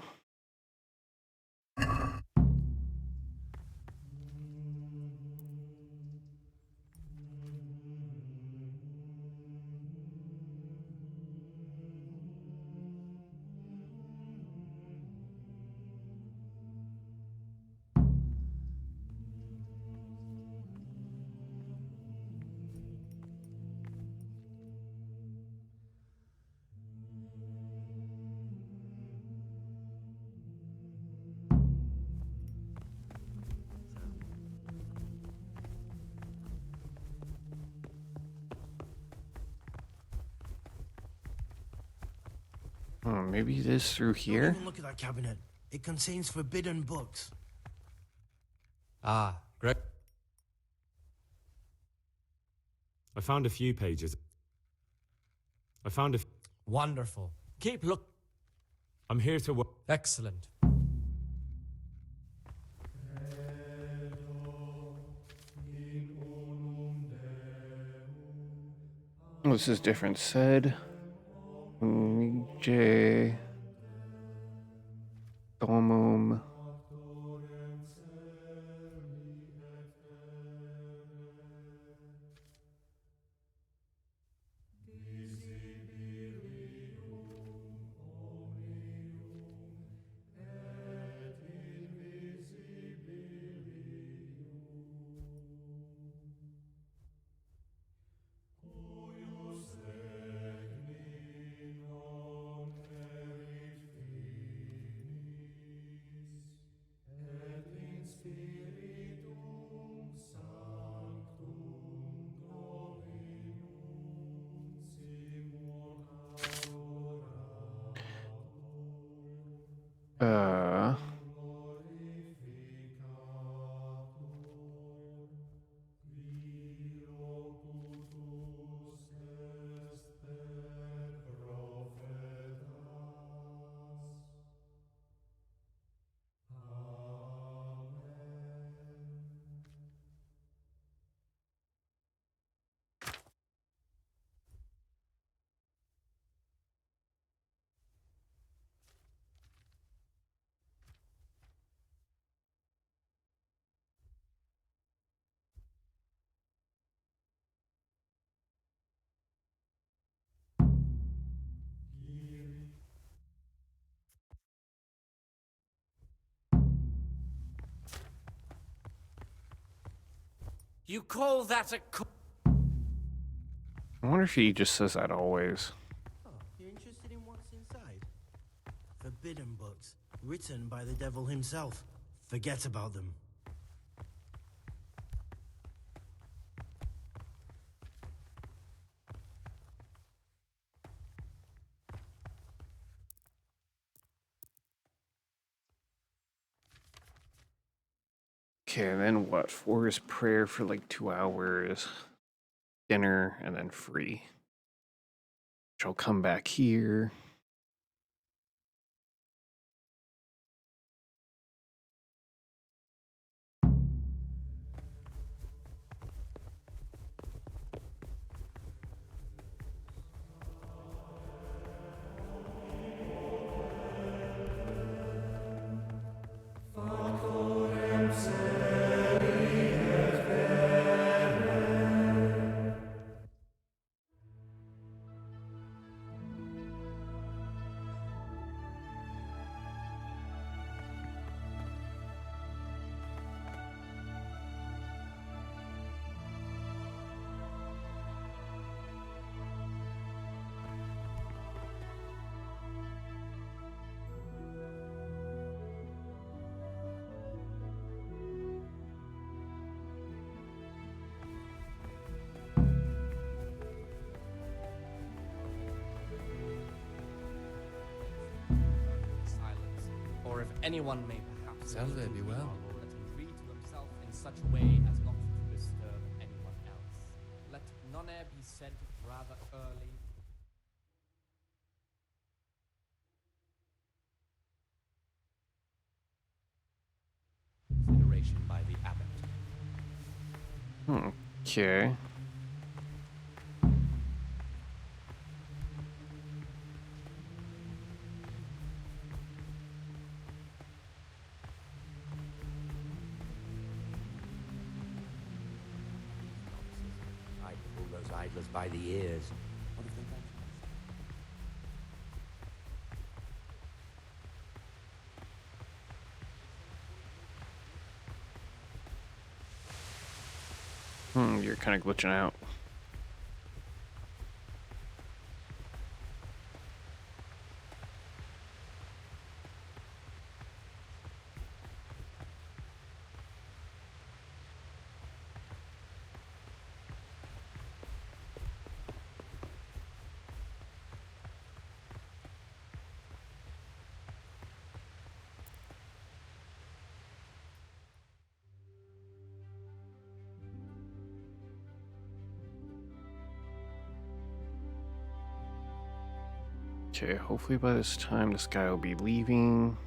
S1: Oh, maybe it is through
S6: Don't
S1: here?
S6: even look at that cabinet. It contains forbidden books.
S20: Ah, great.
S3: I found a few pages. I found a...
S17: Wonderful. Keep look.
S3: I'm here to work.
S17: Excellent.
S1: Oh, this is different. Said. J. Domum. Uh.
S17: You call that a
S1: I wonder if he just says that always.
S6: Oh, you're interested in what's inside? Forbidden books, written by the devil himself. Forget about them.
S1: Okay, and then what? Forest prayer for like 2 hours, dinner, and then free. Which I'll come back here.
S17: Or if anyone may perhaps
S12: Salve, be well.
S17: let him read to himself in such a way as not to disturb anyone else. Let none ere be said rather early. Consideration by the abbot.
S1: Okay.
S10: I pull those idlers by the ears. What have they done?
S1: You're kind of glitching out. Okay, hopefully by this time this guy will be leaving.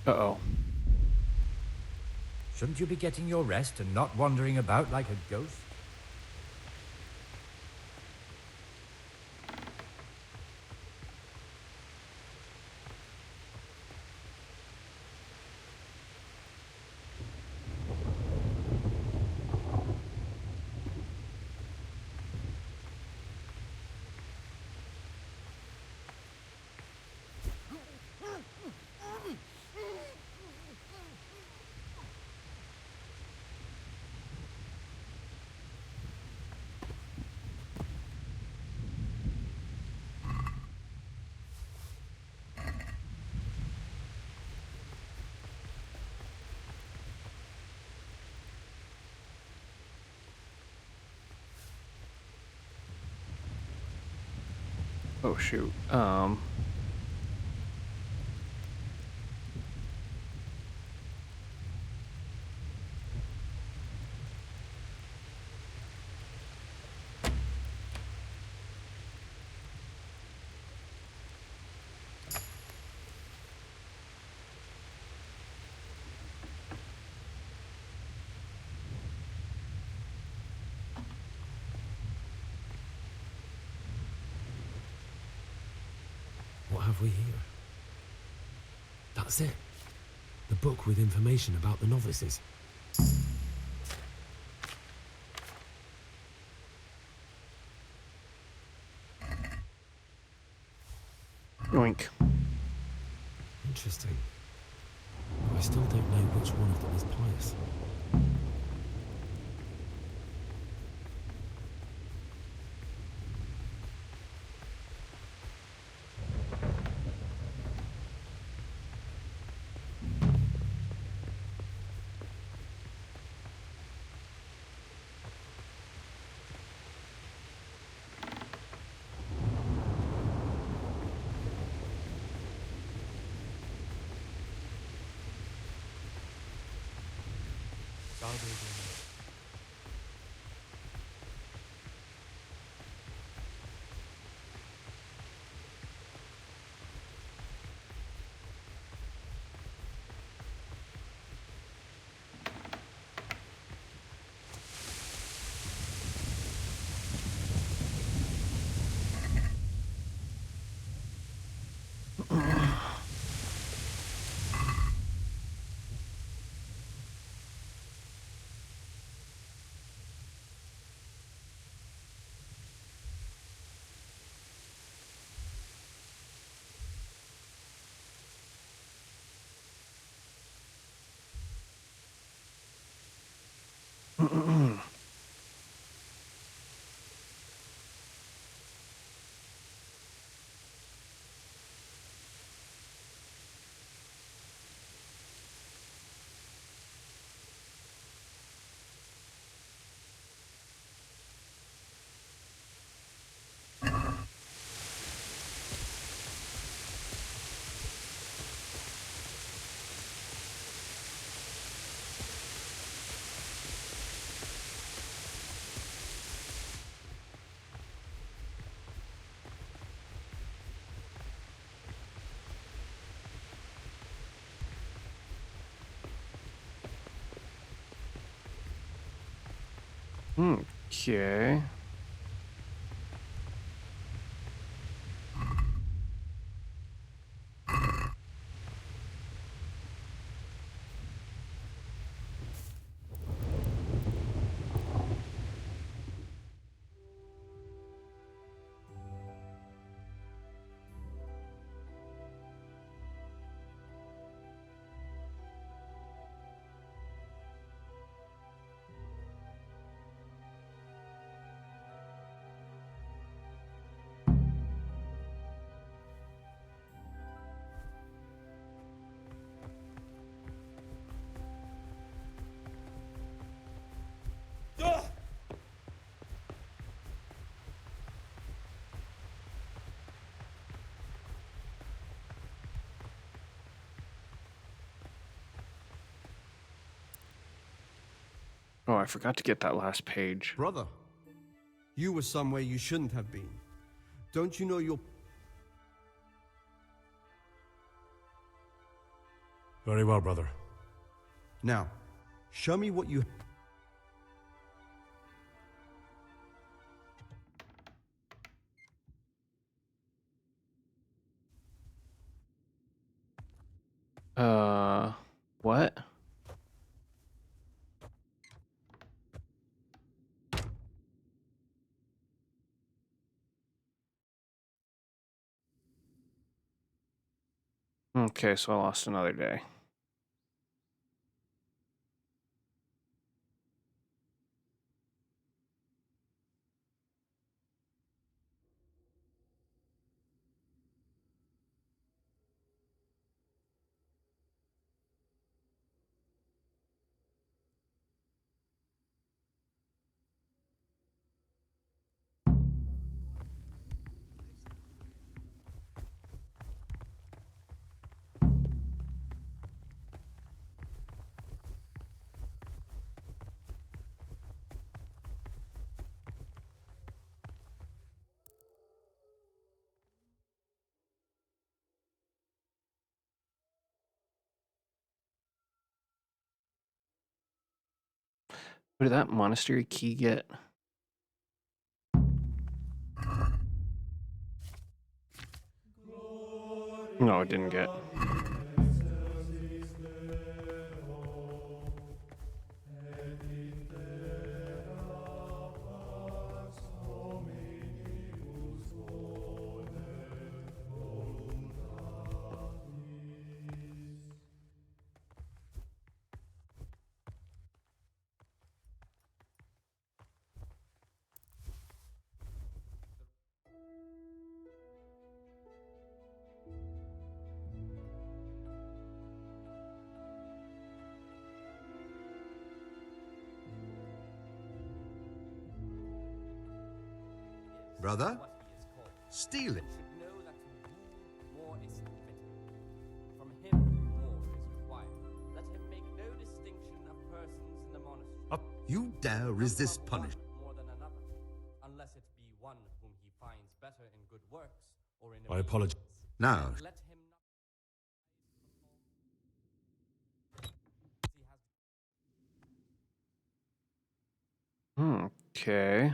S1: Uh-oh.
S5: Shouldn't you be getting your rest and not wandering about like a ghost?
S1: Oh shoot.
S14: What have we here? That's it. The book with information about the novices.
S1: Yoink.
S14: Interesting. I still don't know which one of them is pious.
S1: Okay. Oh, I forgot to get that last page.
S2: Brother, you were somewhere you shouldn't have been. Don't you know your...
S11: Very well, brother.
S2: Now, show me what you...
S1: What? Okay, so I lost another day. Where did that monastery key get? No, it didn't get.
S8: Brother? Steal it.
S17: More is fitting. From him, more is required. Let him make no distinction of persons in the monastery.
S8: You dare resist punishment.
S17: More than another, unless it be one whom he finds better in good works or in
S23: I apologize.
S8: Now,
S17: let him
S1: Okay.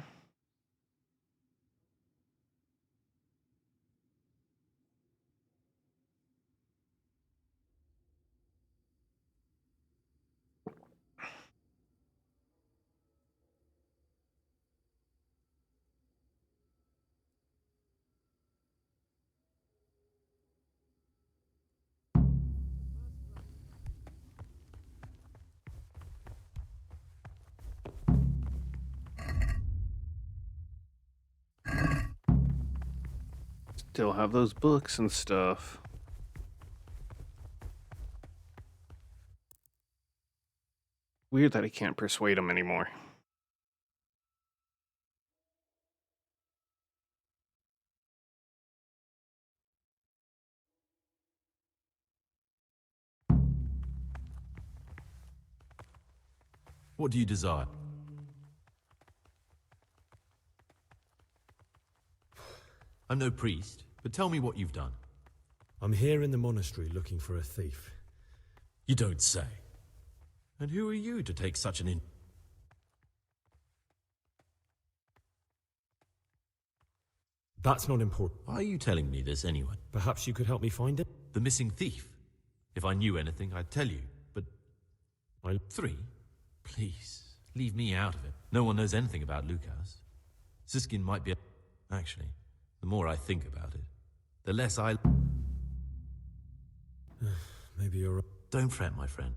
S1: Still have those books and stuff. Weird that I can't persuade him anymore.
S23: What do you desire? I'm no priest, but tell me what you've done.
S14: I'm here in the monastery looking for a thief.
S23: You don't say. And who are you to take such an
S14: That's not important.
S23: Why are you telling me this anyway?
S14: Perhaps you could help me find it?
S23: The missing thief. If I knew anything, I'd tell you, but... 3? Please, leave me out of it. No one knows anything about Lucas. Siskin might be... Actually, the more I think about it, the less I...
S14: Maybe you're right.
S23: Don't fret, my friend.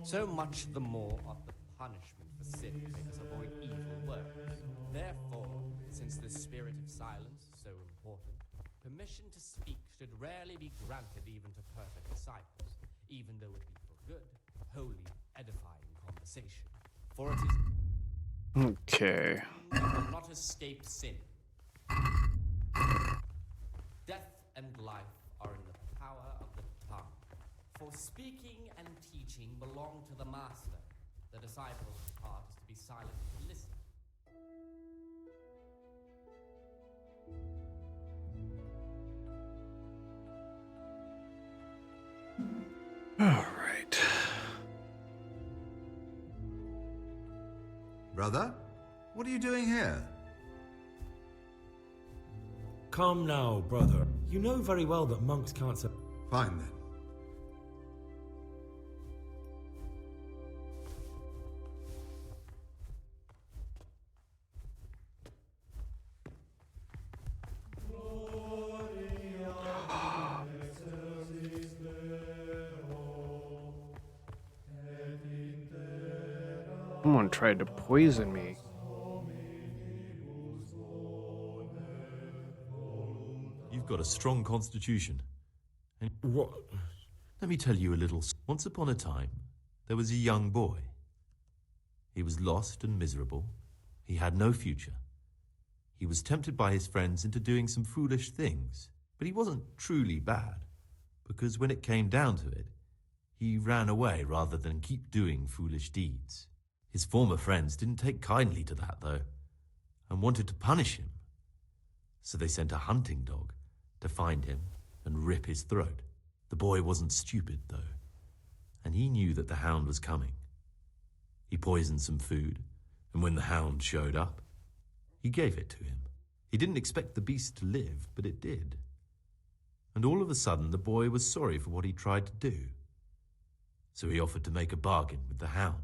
S17: So much the more of the punishment for sin makes us avoid evil works. Therefore, since the spirit of silence is so important, permission to speak should rarely be granted even to perfect disciples, even though it be for good, holy, edifying conversation. For it is...
S1: Okay.
S17: We will not escape sin. Death and life are in the power of the tongue. For speaking and teaching belong to the master. The disciple's part is to be silent and listen.
S1: All right.
S8: Brother, what are you doing here?
S14: Come now, brother. You know very well that monks can't...
S8: Fine then.
S1: Someone tried to poison me.
S23: You've got a strong constitution. And
S14: what?
S23: Let me tell you a little... Once upon a time, there was a young boy. He was lost and miserable. He had no future. He was tempted by his friends into doing some foolish things, but he wasn't truly bad, because when it came down to it, he ran away rather than keep doing foolish deeds. His former friends didn't take kindly to that, though, and wanted to punish him. So they sent a hunting dog to find him and rip his throat. The boy wasn't stupid, though, and he knew that the hound was coming. He poisoned some food, and when the hound showed up, he gave it to him. He didn't expect the beast to live, but it did. And all of a sudden, the boy was sorry for what he tried to do. So he offered to make a bargain with the hound.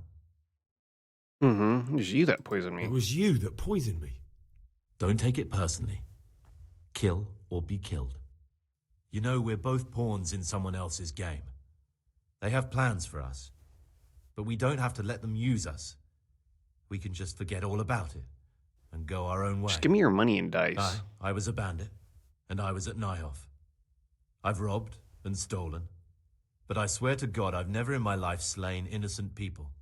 S1: It was you that poisoned me.
S14: It was you that poisoned me.
S23: Don't take it personally. Kill or be killed. You know, we're both pawns in someone else's game. They have plans for us, but we don't have to let them use us. We can just forget all about it and go our own way.
S1: Just give me your money and dice.
S23: I was a bandit, and I was at Nyhoff. I've robbed and stolen, but I swear to God I've never in my life slain innocent people.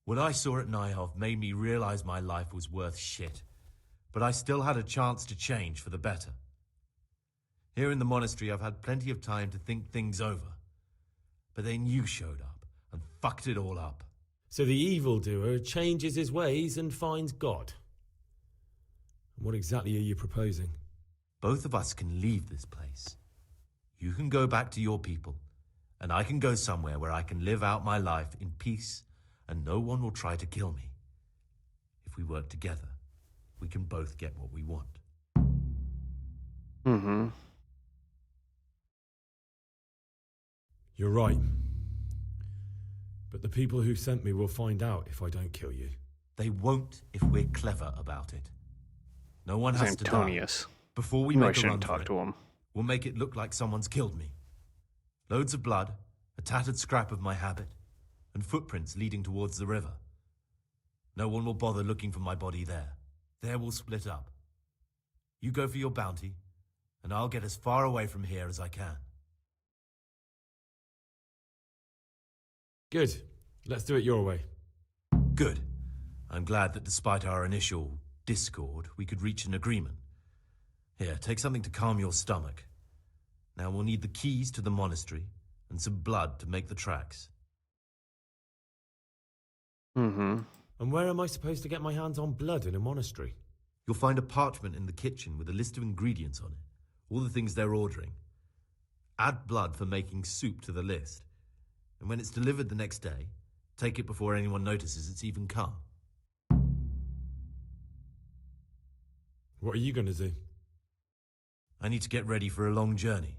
S23: What I saw at Nyhoff made me realize my life was worth shit, but I still had a chance to change for the better. Here in the monastery, I've had plenty of time to think things over, but then you showed up and fucked it all up.
S14: So the evildoer changes his ways and finds God. What exactly are you proposing?
S23: Both of us can leave this place. You can go back to your people, and I can go somewhere where I can live out my life in peace, and no one will try to kill me. If we work together, we can both get what we want.
S14: You're right. But the people who sent me will find out if I don't kill you.
S23: They won't if we're clever about it. No one has to die.
S1: Antonius.
S23: Before we
S1: No, I
S23: make a run
S1: shouldn't
S23: for
S1: talk
S23: it,
S1: to him.
S23: we'll make it look like someone's killed me. Loads of blood, a tattered scrap of my habit, and footprints leading towards the river. No one will bother looking for my body there. There we'll split up. You go for your bounty, and I'll get as far away from here as I can.
S14: Good. Let's do it your way.
S23: Good. I'm glad that despite our initial discord, we could reach an agreement. Here, take something to calm your stomach. Now we'll need the keys to the monastery and some blood to make the tracks.
S14: And where am I supposed to get my hands on blood in a monastery?
S23: You'll find a parchment in the kitchen with a list of ingredients on it, all the things they're ordering. Add blood for making soup to the list, and when it's delivered the next day, take it before anyone notices it's even come.
S14: What are you going to do?
S23: I need to get ready for a long journey.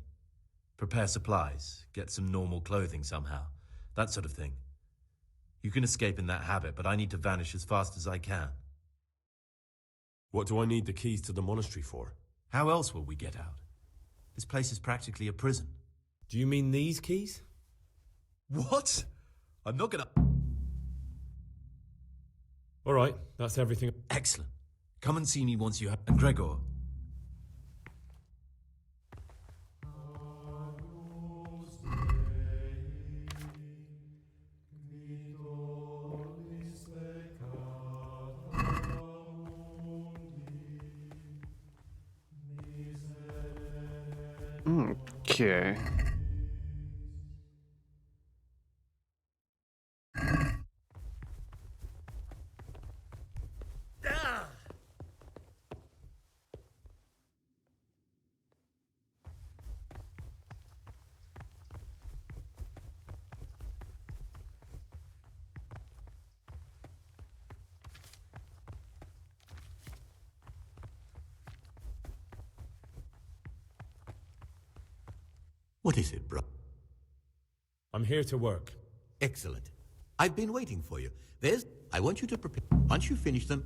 S23: Prepare supplies, get some normal clothing somehow, that sort of thing. You can escape in that habit, but I need to vanish as fast as I can.
S11: What do I need the keys to the monastery for?
S23: How else will we get out? This place is practically a prison.
S14: Do you mean these keys?
S23: What? I'm not gonna...
S14: All right, that's everything.
S23: Excellent. Come and see me once you have... And Gregor...
S1: Okay.
S9: What is it, bro?
S14: I'm here to work.
S9: Excellent. I've been waiting for you. I want you to prepare. Once you finish them...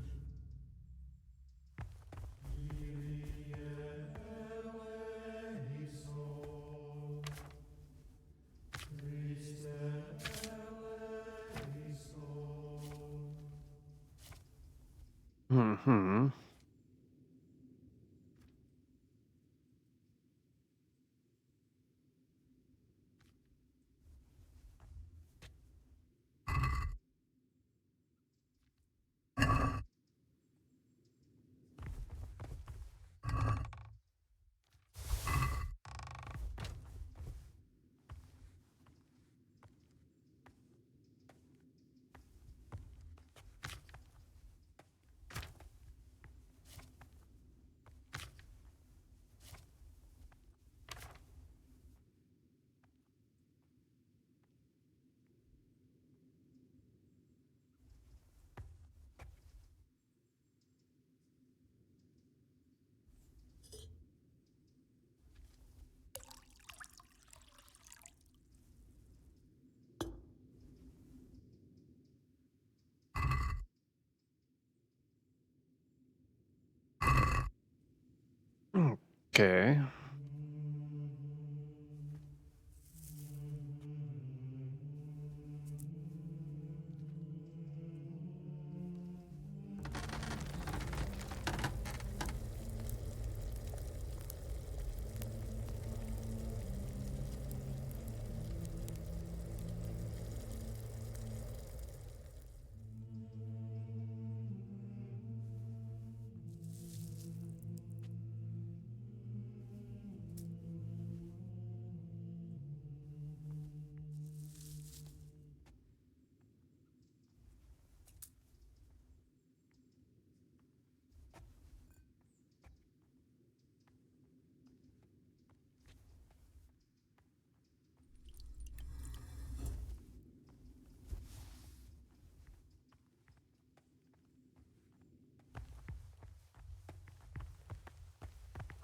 S1: Okay.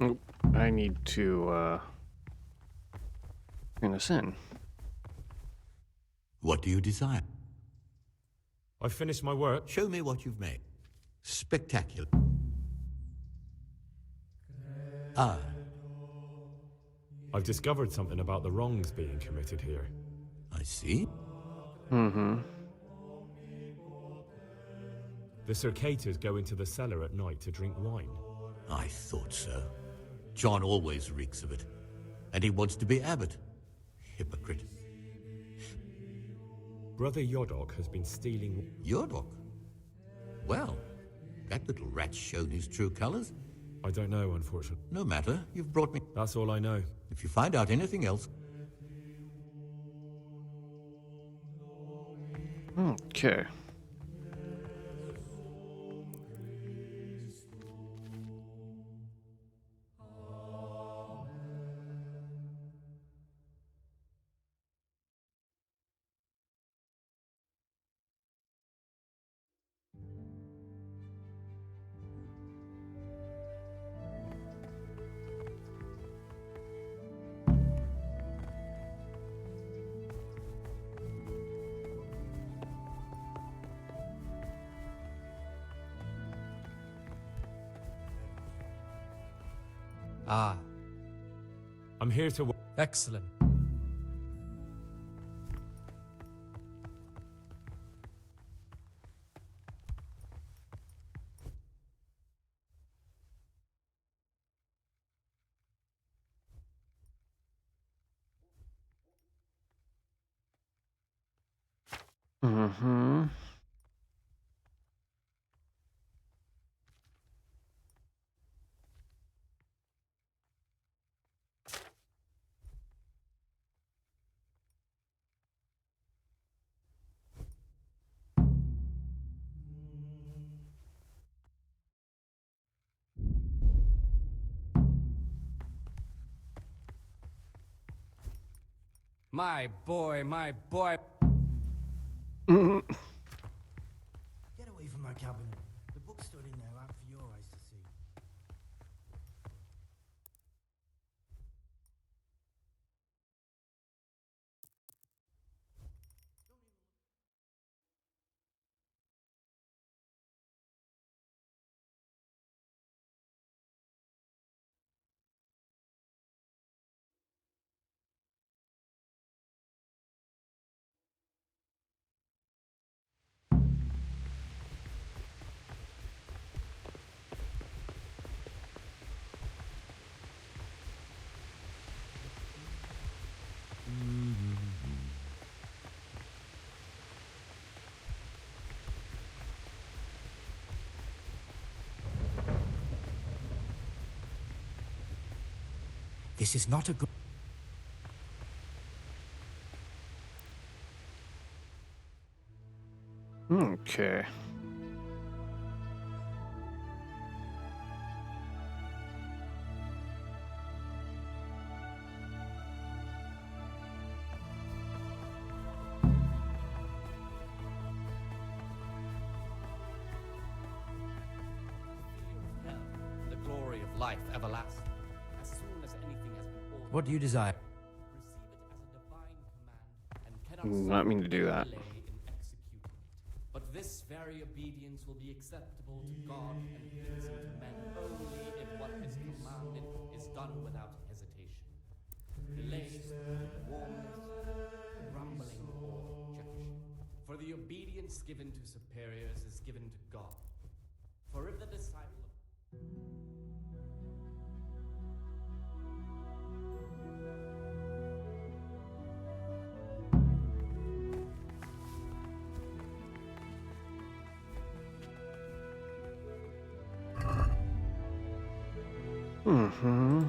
S1: Oop, I need to bring this in.
S9: What do you desire?
S3: I've finished my work.
S9: Show me what you've made. Spectacular. Ah.
S3: I've discovered something about the wrongs being committed here.
S9: I see.
S1: Mm-hmm.
S3: The Circators go into the cellar at night to drink wine.
S9: I thought so. John always reeks of it. And he wants to be abbot. Hypocrite.
S3: Brother Yodok has been stealing...
S9: Yodok? Well, that little rat's shown his true colors.
S3: I don't know, unfortunately.
S9: No matter, you've brought me...
S3: That's all I know.
S9: If you find out anything else...
S1: Okay.
S17: Ah.
S3: I'm here to...
S17: Excellent.
S1: Mm-hmm.
S17: My boy, my boy.
S21: Get away from my cabinet. The book's stood in there out for your eyes to see.
S5: This is not a good...
S1: Okay.
S17: The glory of life everlasting. As soon as anything has been ordered,
S5: What do you desire?
S1: Not mean to do that.
S17: delay in executing it. But this very obedience will be acceptable to God and pleasing to men only if what is commanded is done done without hesitation. Delays, warmness, grumbling, or objection. For the obedience given to superiors is given to God. For if the disciple of
S1: Mm-hmm.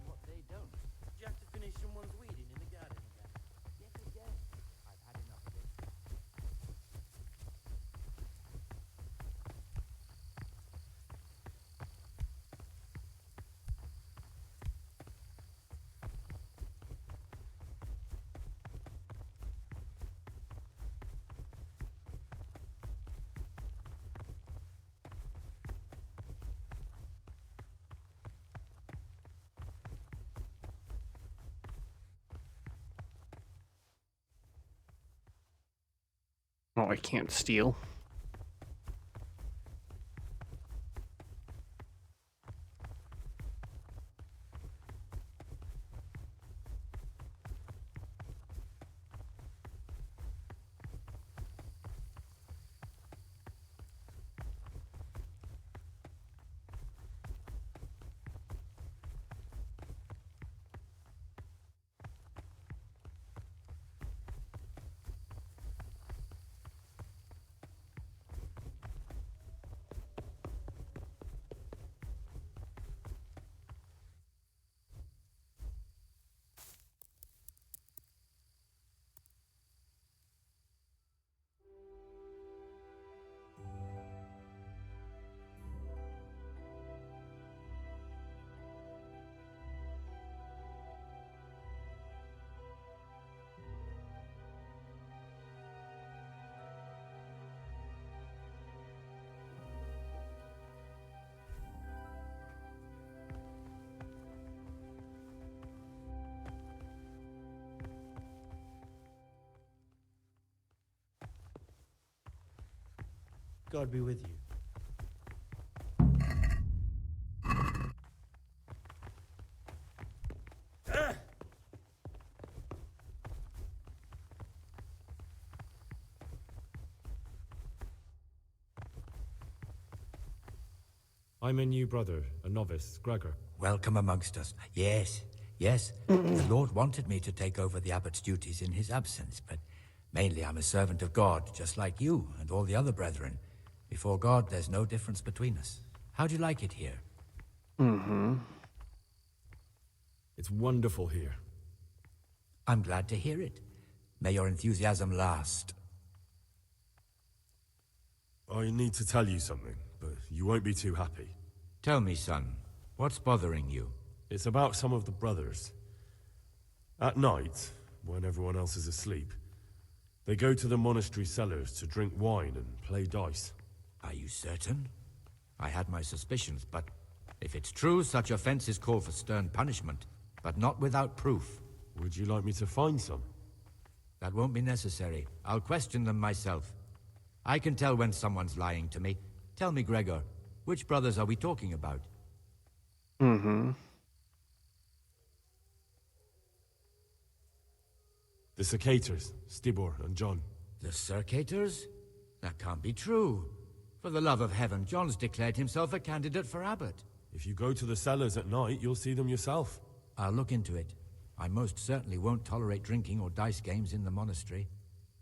S6: what they don't. Did you have to finish someone's weeding in the garden again? Yes, again. I've had enough of it.
S1: Oh, I can't steal.
S6: God be with you.
S3: I'm a new brother, a novice, Gregor.
S5: Welcome amongst us. Yes, yes. The Lord wanted me to take over the abbot's duties in his absence, but mainly I'm a servant of God, just like you and all the other brethren. Before God, there's no difference between us. How do you like it here?
S1: Mm-hmm.
S3: It's wonderful here.
S5: I'm glad to hear it. May your enthusiasm last.
S3: I need to tell you something, but you won't be too happy.
S5: Tell me, son, what's bothering you?
S3: It's about some of the brothers. At night, when everyone else is asleep, they go to the monastery cellars to drink wine and play dice.
S5: Are you certain? I had my suspicions, but if it's true, such offenses call for stern punishment, but not without proof.
S3: Would you like me to find some?
S5: That won't be necessary. I'll question them myself. I can tell when someone's lying to me. Tell me, Gregor, which brothers are we talking about?
S1: Mm-hmm.
S3: The Secators, Stibor and John.
S5: The Circators? That can't be true. For the love of heaven, John's declared himself a candidate for abbot.
S3: If you go to the cellars at night, you'll see them yourself.
S5: I'll look into it. I most certainly won't tolerate drinking or dice games in the monastery.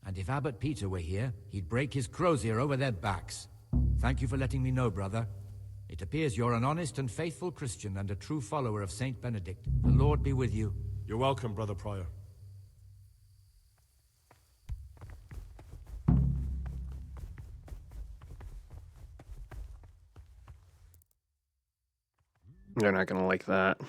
S5: And if Abbot Peter were here, he'd break his crozier over their backs. Thank you for letting me know, brother. It appears you're an honest and faithful Christian and a true follower of Saint Benedict. The Lord be with you.
S3: You're welcome, Brother Prior.
S1: They're not gonna like that.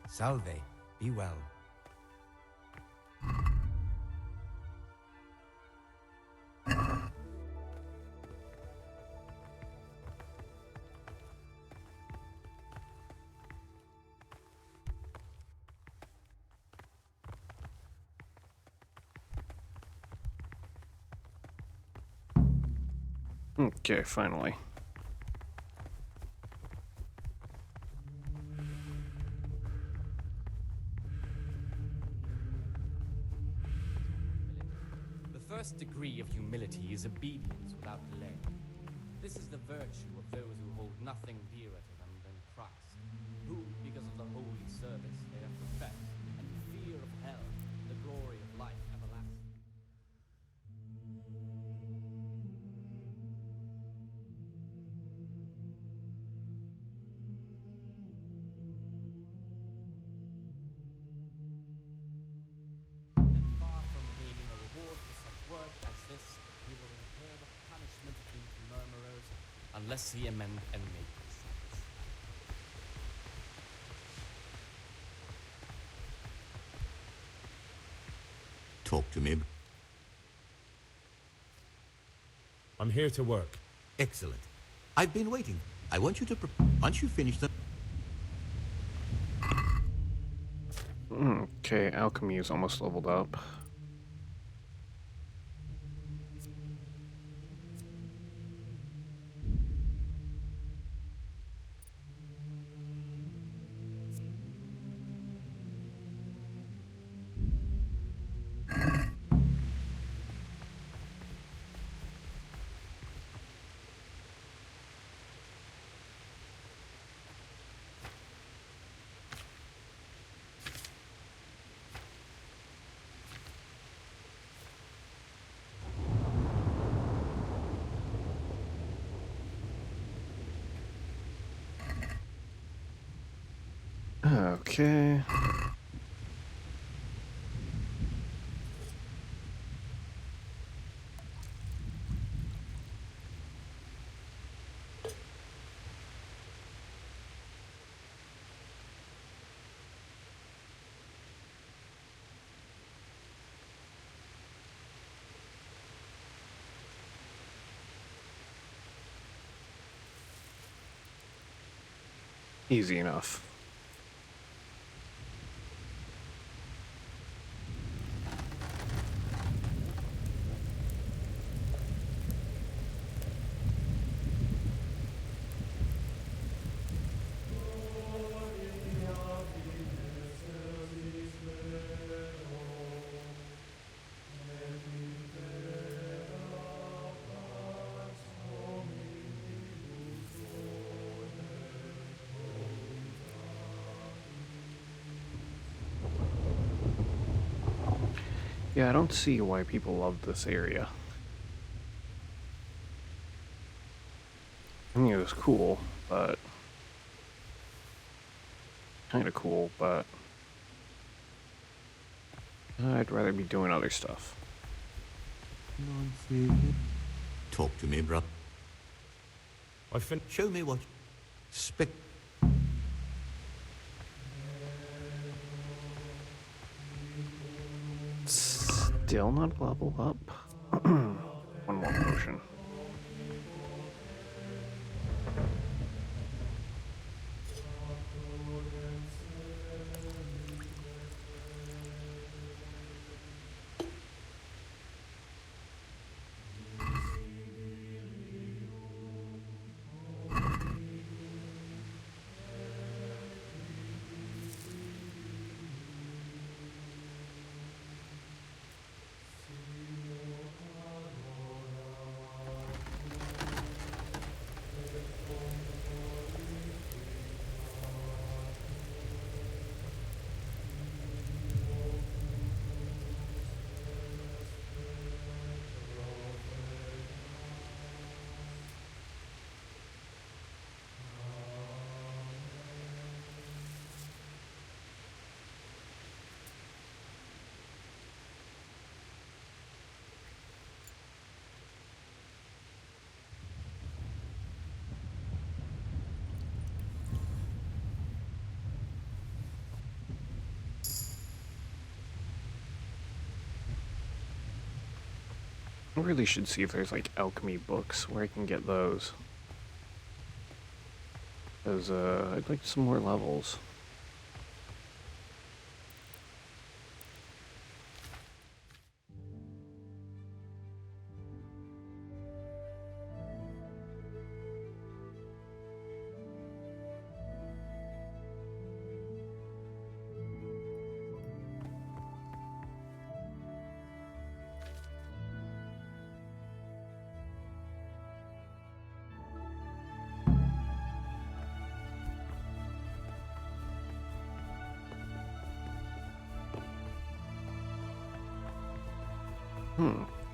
S5: Salve. Be well.
S1: Okay, finally.
S17: The first degree of humility is obedience without delay. This is the virtue of those who hold nothing dearer to them than Christ, who, because of the holy service they have professed, and fear of hell, the glory of life everlasting. And far from gaining a reward for such work as this, he will incur the punishment of these murmurers, unless he amend and make sense.
S9: Talk to me.
S3: I'm here to work.
S9: Excellent. I've been waiting. I want you to... Once you finish them...
S1: Okay, alchemy is almost leveled up. Okay. Easy enough. Yeah, I don't see why people love this area. I mean, it was cool, but... kinda cool, but... I'd rather be doing other stuff.
S9: Talk to me, bro. Show me what...
S1: Still not level up. One more potion. I really should see if there's like alchemy books where I can get those. Because I'd like some more levels.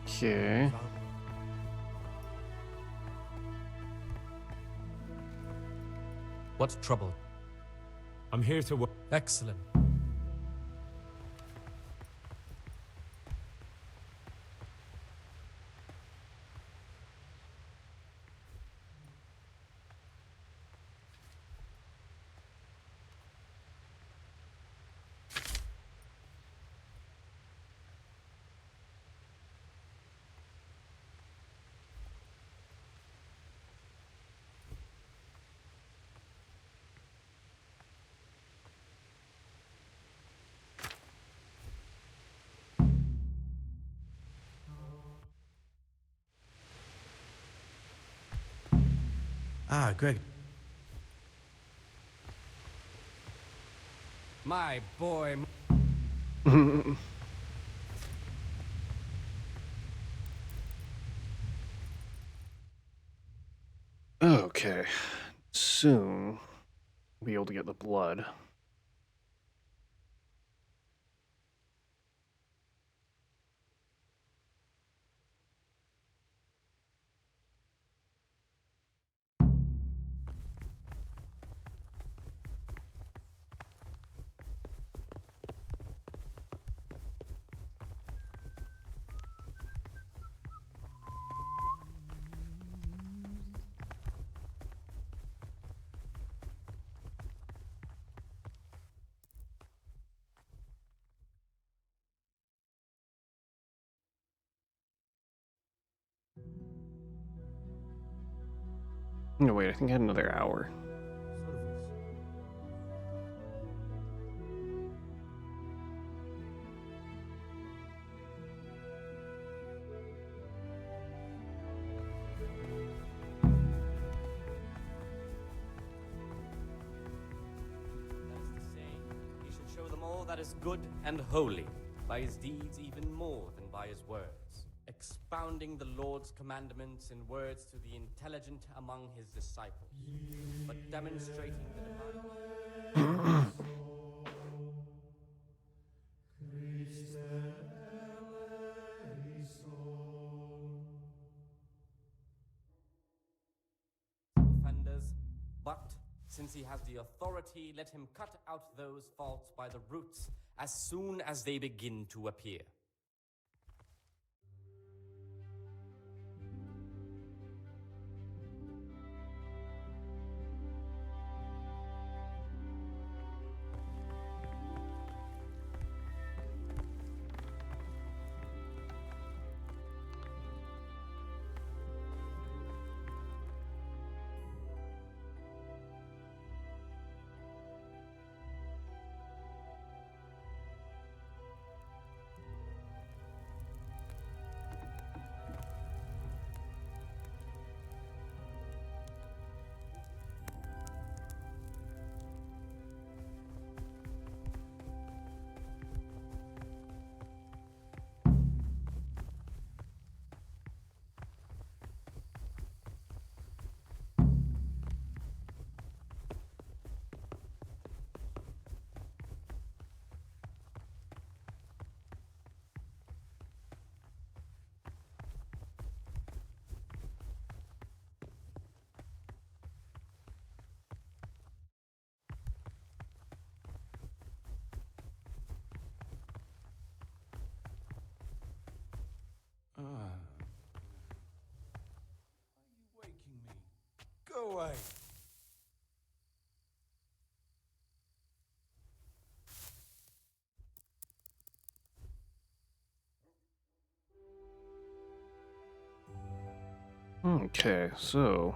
S1: Okay.
S17: What's trouble?
S3: I'm here to work.
S17: Excellent.
S10: Ah, Greg.
S17: My boy.
S1: Okay. Soon we'll be able to get the blood. No, wait, I think I had another hour.
S17: He should show them all that is good and holy, by his deeds even more than by his words, expounding the Lord's commandments in words to the intelligent among his disciples, but demonstrating the divine. Offenders, but since he has the authority, let him cut out those faults by the roots as soon as they begin to appear.
S4: Are you waking me? Go away.
S1: Okay, so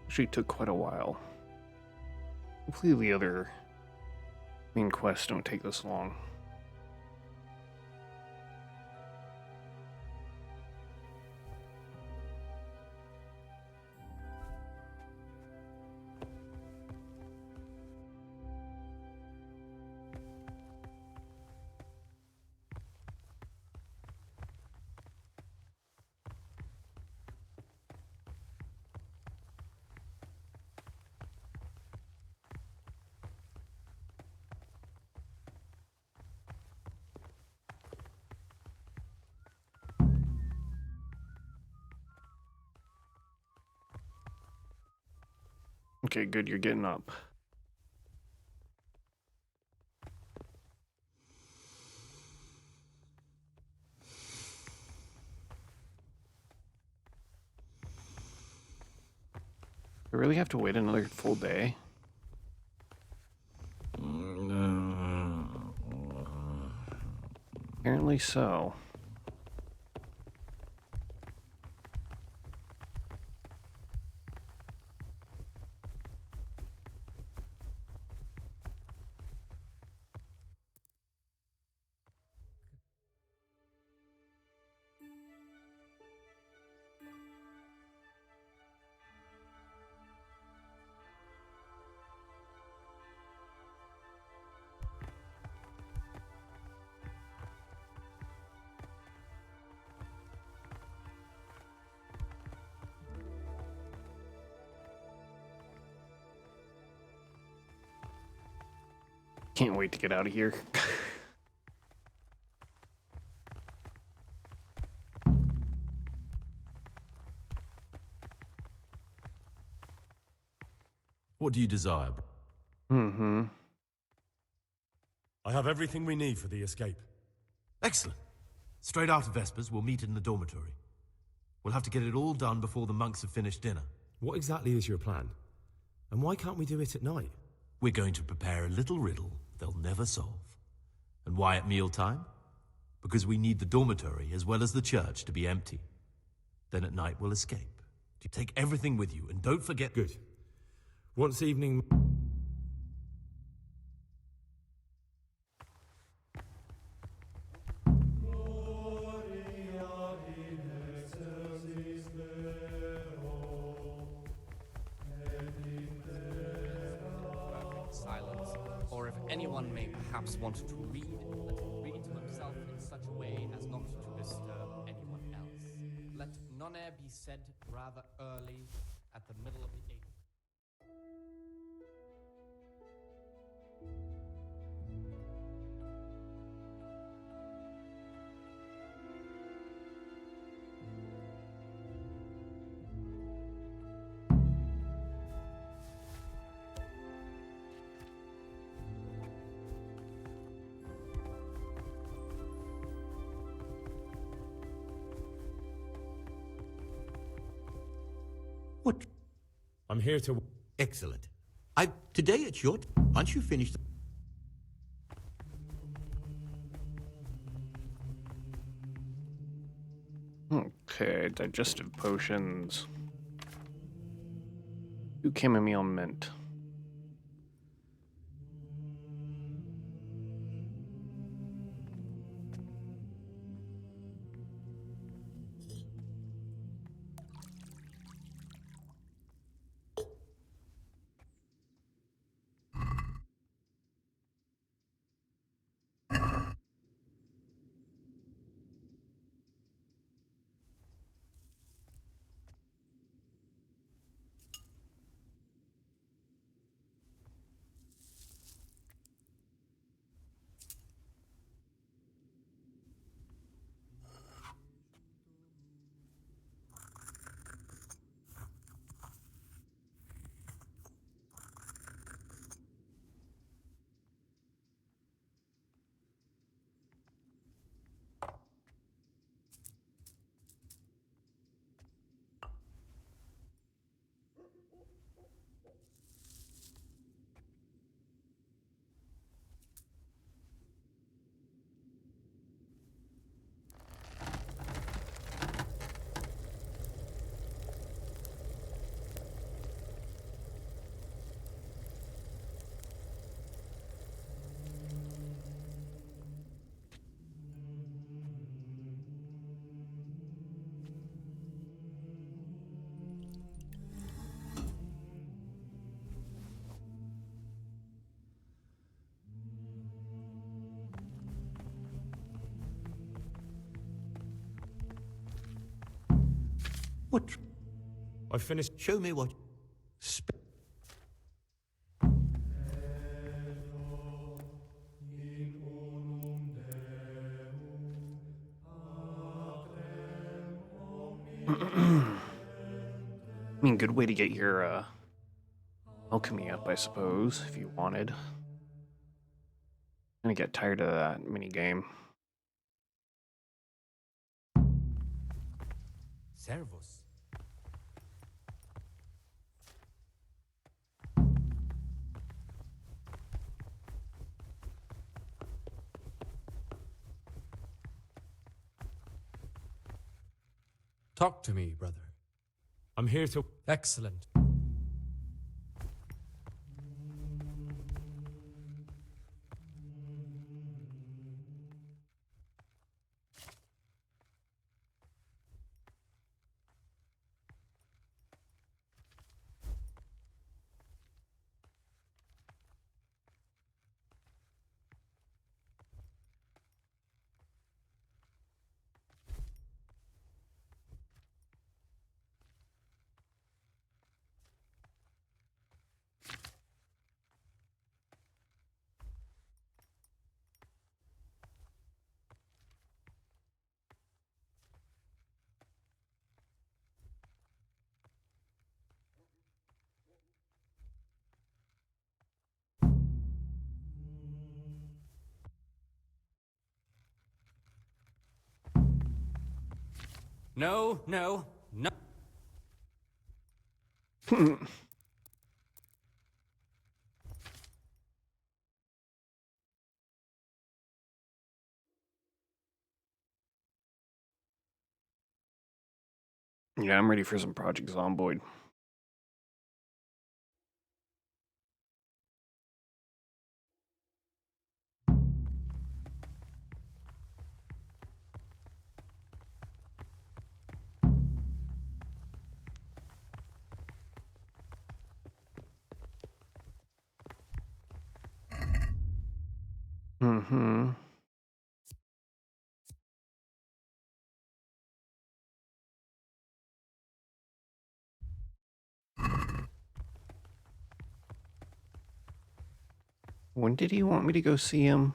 S1: actually took quite a while. Hopefully the other main quests don't take this long. Okay, good, you're getting up. I really have to wait another full day? Apparently so. Can't wait to get out of here.
S23: What do you desire?
S1: Mm-hmm.
S11: I have everything we need for the escape.
S23: Excellent. Straight after Vespers, we'll meet in the dormitory. We'll have to get it all done before the monks have finished dinner.
S14: What exactly is your plan? And why can't we do it at night?
S23: We're going to prepare a little riddle they'll never solve. And why at mealtime? Because we need the dormitory as well as the church to be empty. Then at night we'll escape. You take everything with you, and don't forget...
S14: Good. Once evening...
S17: Silence, or if anyone may perhaps want to read, let him read to himself in such a way as not to disturb anyone else. Let none be said rather early at the middle of the eighth.
S9: What?
S14: I'm here to...
S9: Excellent. Today it's your... Once you finish the...
S1: Okay, digestive potions. 2 chamomile mint.
S9: What?
S3: I finished.
S9: Show me what.
S1: I mean, good way to get your alchemy up, I suppose, if you wanted. I'm gonna get tired of that mini game.
S5: Servus.
S20: Talk to me, brother.
S3: I'm here to.
S20: Excellent.
S17: No, no, no.
S1: Yeah, I'm ready for some Project Zomboid. Mm-hmm. When did he want me to go see him?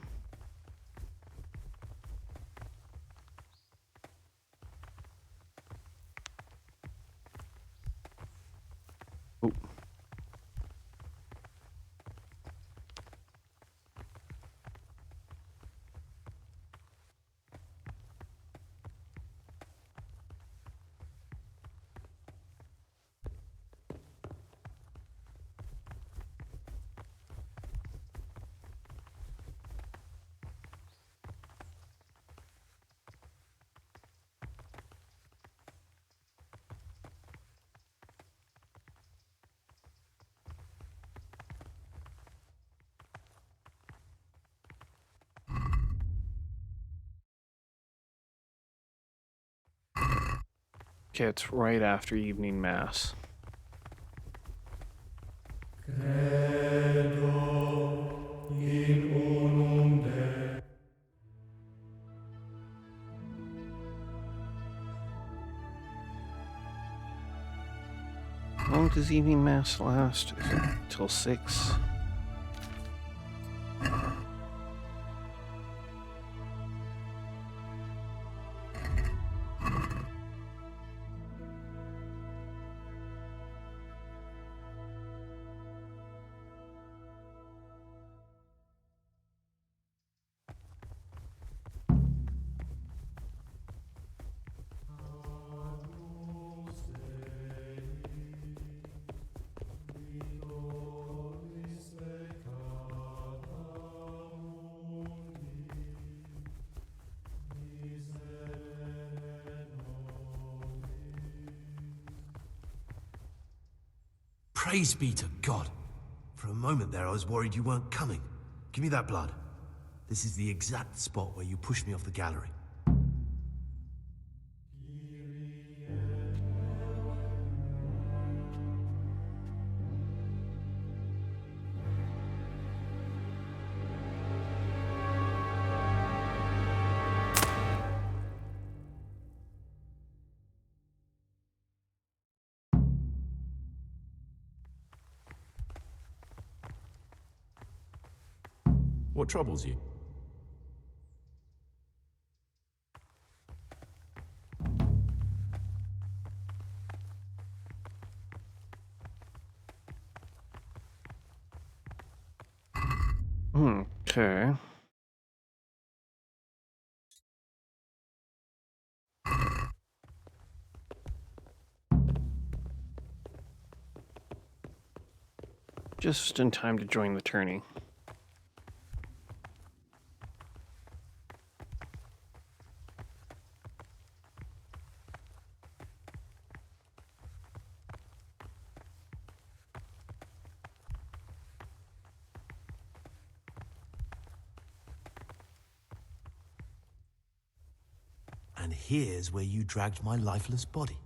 S1: Oh. Okay, it's right after evening mass. How long does evening mass last? Is it till 6?
S7: Praise be to God. For a moment there, I was worried you weren't coming. Give me that blood. This is the exact spot where you pushed me off the gallery.
S3: What troubles you?
S1: Okay. Just in time to join the tourney.
S7: And here's where you dragged my lifeless body.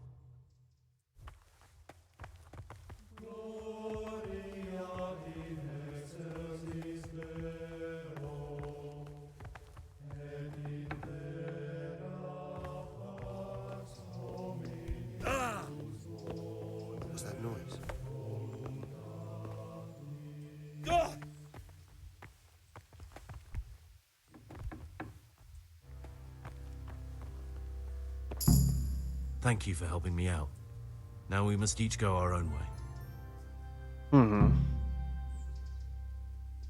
S8: What's that noise?
S7: Thank you for helping me out. Now we must each go our own way.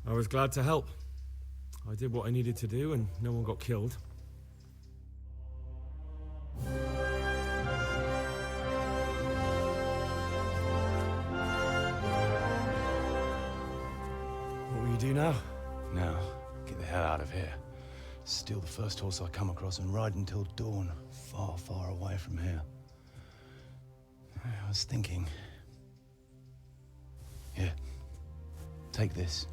S20: I was glad to help. I did what I needed to do and no one got killed. What will you do now?
S13: Now, get the hell out of here. Steal the first horse I come across and ride until dawn, far, far away from here. I was thinking... Here, take this.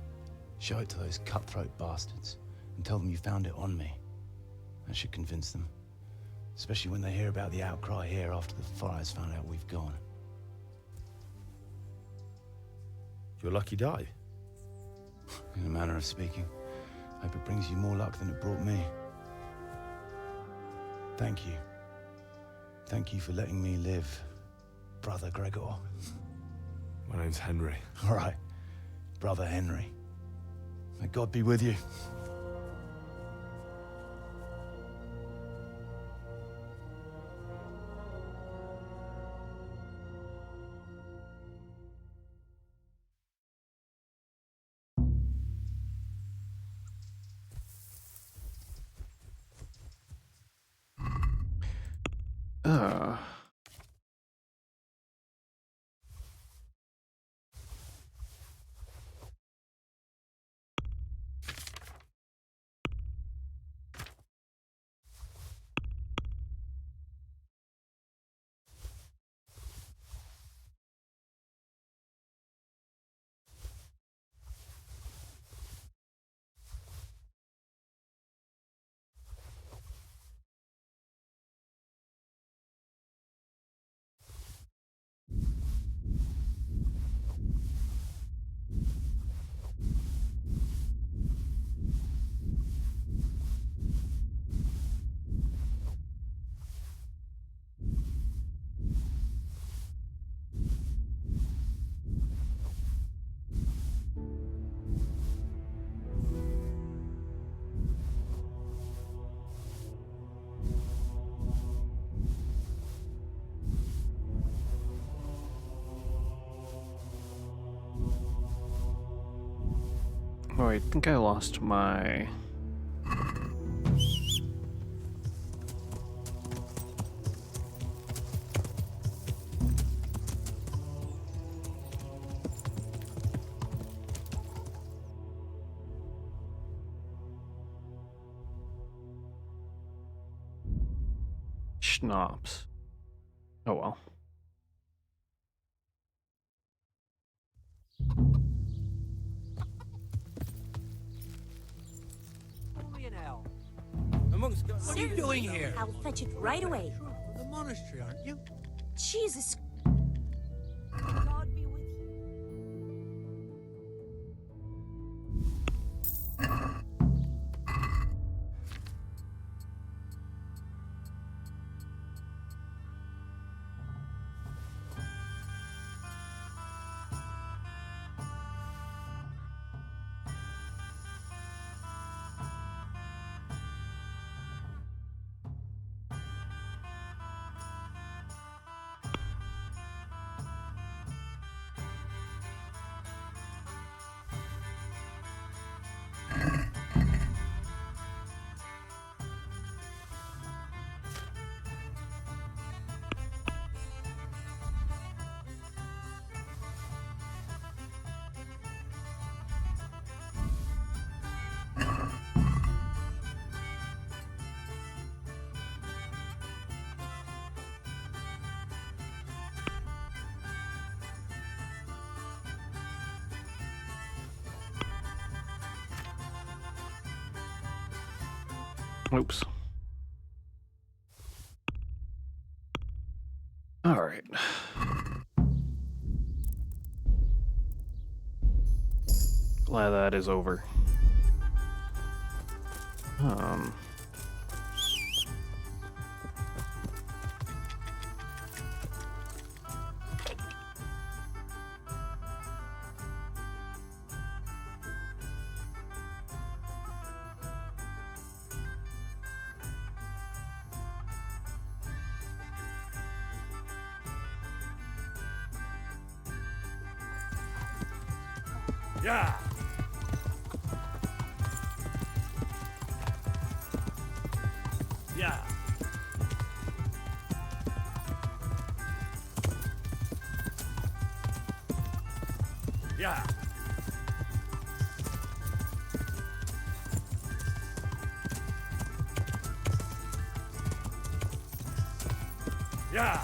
S13: Show it to those cutthroat bastards and tell them you found it on me. That should convince them. Especially when they hear about the outcry here after the Friars found out we've gone.
S20: Your lucky die?
S13: In a manner of speaking. Hope it brings you more luck than it brought me. Thank you. Thank you for letting me live, Brother Gregor.
S20: My name's Henry.
S13: All right, Brother Henry. May God be with you.
S1: Oh, I think I lost my... schnapps. Oh well.
S16: What are you doing here?
S18: I'll fetch it right away.
S16: The monastery, aren't you?
S18: Jesus. God be with you.
S1: Oops. All right. Glad that is over.
S3: Yeah. Yeah. Yeah. Yeah.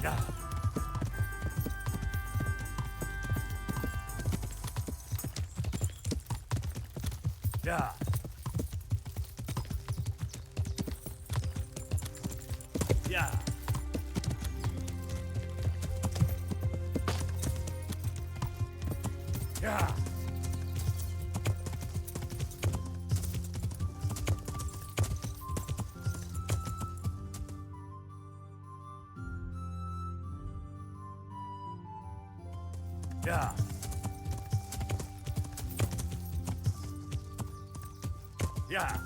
S3: Yeah. Yeah. Yeah. Yeah. Yeah. Yeah.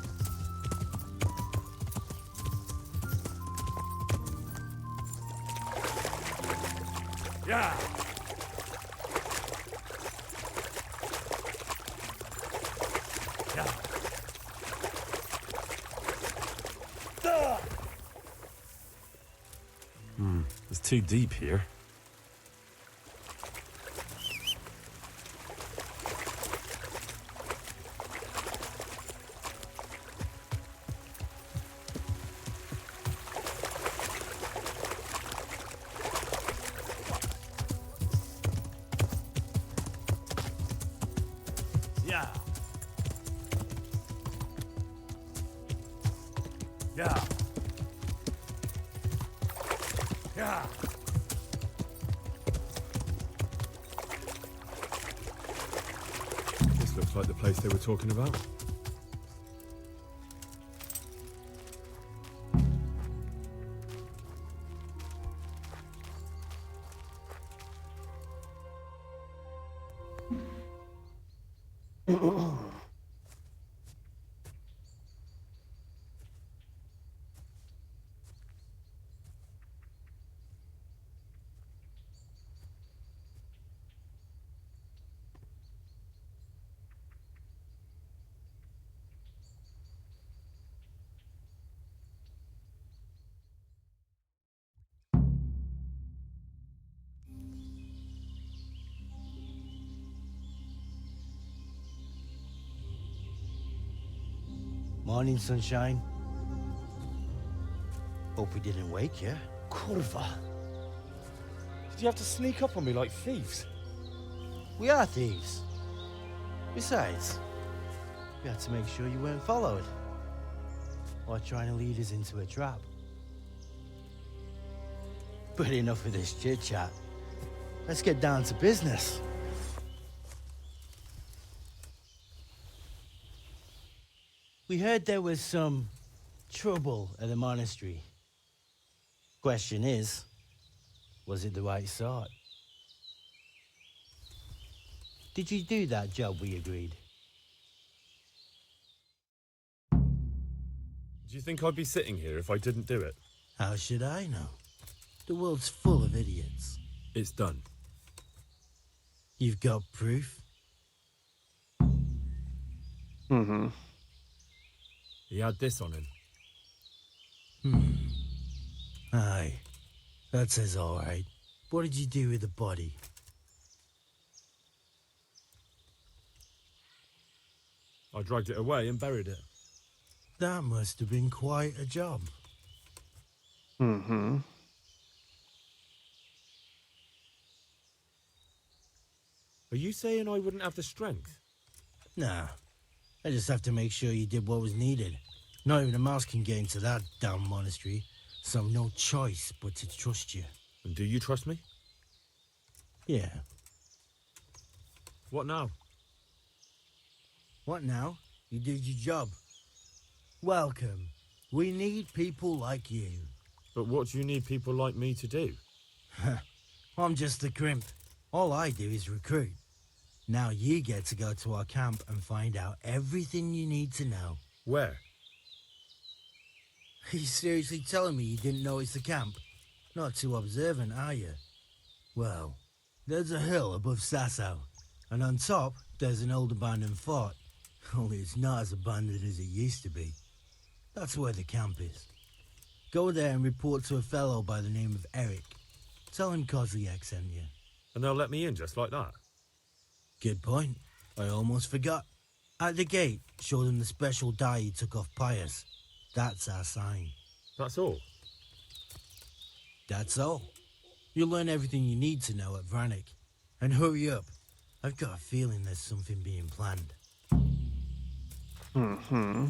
S3: Yeah. Yeah. It's too deep here. Yeah. Yeah. Yeah. This looks like the place they were talking about.
S6: Morning, sunshine. Hope we didn't wake you.
S8: Kurva. Did you have to sneak up on me like thieves?
S6: We are thieves. Besides, we had to make sure you weren't followed. Or trying to lead us into a trap. But enough of this chit-chat. Let's get down to business. We heard there was some trouble at the monastery. Question is, was it the right sort? Did you do that job we agreed?
S3: Do you think I'd be sitting here if I didn't do it?
S6: How should I know? The world's full of idiots.
S3: It's done.
S6: You've got proof?
S1: Mm-hmm.
S3: He had this on him.
S6: Aye. That says all right. What did you do with the body?
S3: I dragged it away and buried it.
S6: That must have been quite a job.
S1: Mm-hmm.
S15: Are you saying I wouldn't have the strength?
S6: Nah. I just have to make sure you did what was needed. Not even a mouse can get into that damn monastery, so I've no choice but to trust you.
S15: And do you trust me?
S6: Yeah.
S15: What now?
S6: What now? You did your job. Welcome. We need people like you.
S15: But what do you need people like me to do?
S6: I'm just a crimp. All I do is recruit. Now you get to go to our camp and find out everything you need to know.
S15: Where?
S6: Are you seriously telling me you didn't know it's the camp? Not too observant, are you? Well, there's a hill above Sasau, and on top there's an old abandoned fort. Only it's not as abandoned as it used to be. That's where the camp is. Go there and report to a fellow by the name of Eric. Tell him Kozliak sent you.
S15: And they'll let me in just like that?
S6: Good point. I almost forgot. At the gate, show them the special dye you took off Pius. That's our sign.
S15: That's all?
S6: That's all. You'll learn everything you need to know at Vranik. And hurry up. I've got a feeling there's something being planned.
S1: Mm-hmm.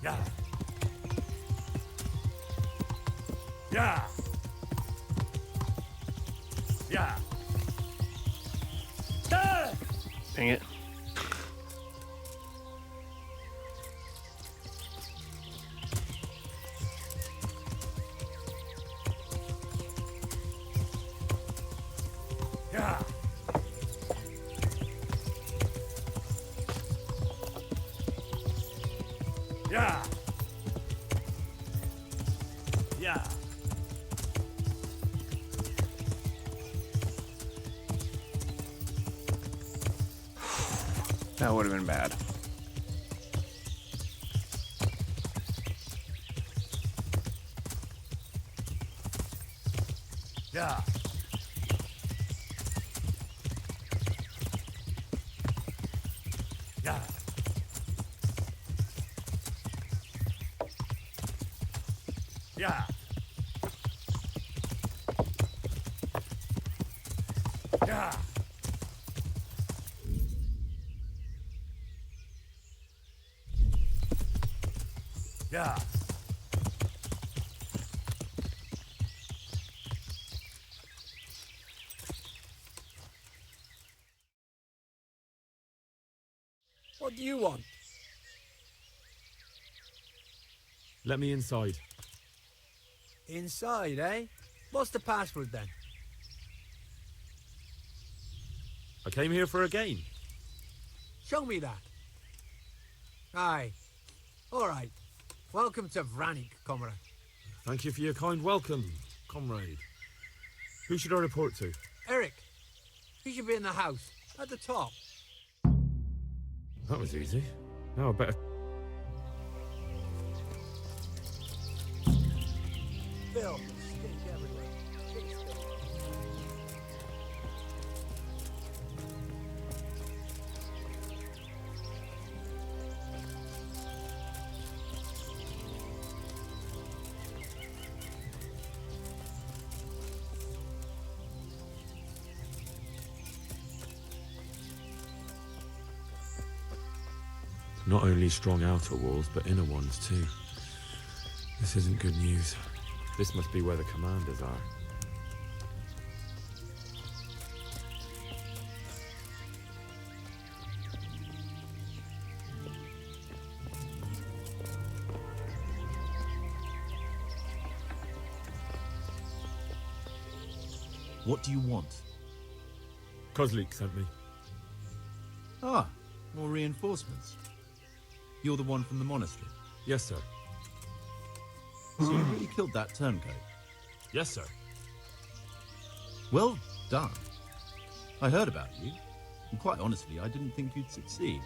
S3: Yeah. Yeah. Yeah.
S1: Dang it.
S3: Yeah. Yeah. Yeah.
S1: That would have been bad.
S3: Yeah. Yeah. Yeah. Yeah. Yeah.
S10: What do you want?
S15: Let me inside.
S10: Inside, eh? What's the password then?
S15: I came here for a game.
S10: Show me that. Aye. All right. Welcome to Vranik, comrade.
S15: Thank you for your kind welcome, comrade. Who should I report to?
S10: Eric, he should be in the house, at the top.
S15: That was easy. Now I better...
S10: Bill, stick everywhere. Stick.
S15: Not only strong outer walls, but inner ones too. This isn't good news. This must be where the commanders are.
S23: What do you want?
S15: Kozlik sent me.
S23: Ah, more reinforcements. You're the one from the monastery?
S15: Yes, sir.
S23: So you really killed that turncoat?
S15: Yes, sir.
S23: Well done. I heard about you, and quite honestly, I didn't think you'd succeed.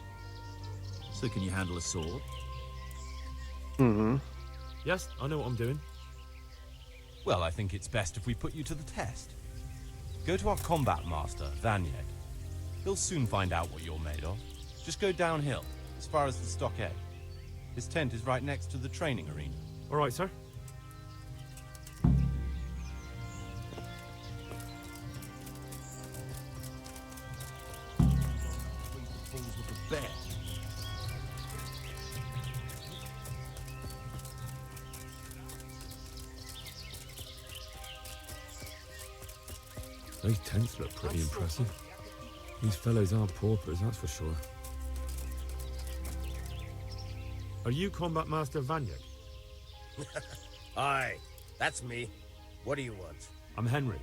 S23: So can you handle a sword?
S1: Mm-hmm.
S15: Yes, I know what I'm doing.
S4: Well, I think it's best if we put you to the test. Go to our combat master, Vanyeg. He'll soon find out what you're made of. Just go downhill, as far as the stockade. His tent is right next to the training arena.
S15: All right, sir. Those tents look pretty impressive. These fellows aren't paupers, that's for sure. Are you Combat Master Vanyeg?
S16: Aye, that's me. What do you want?
S15: I'm Henry.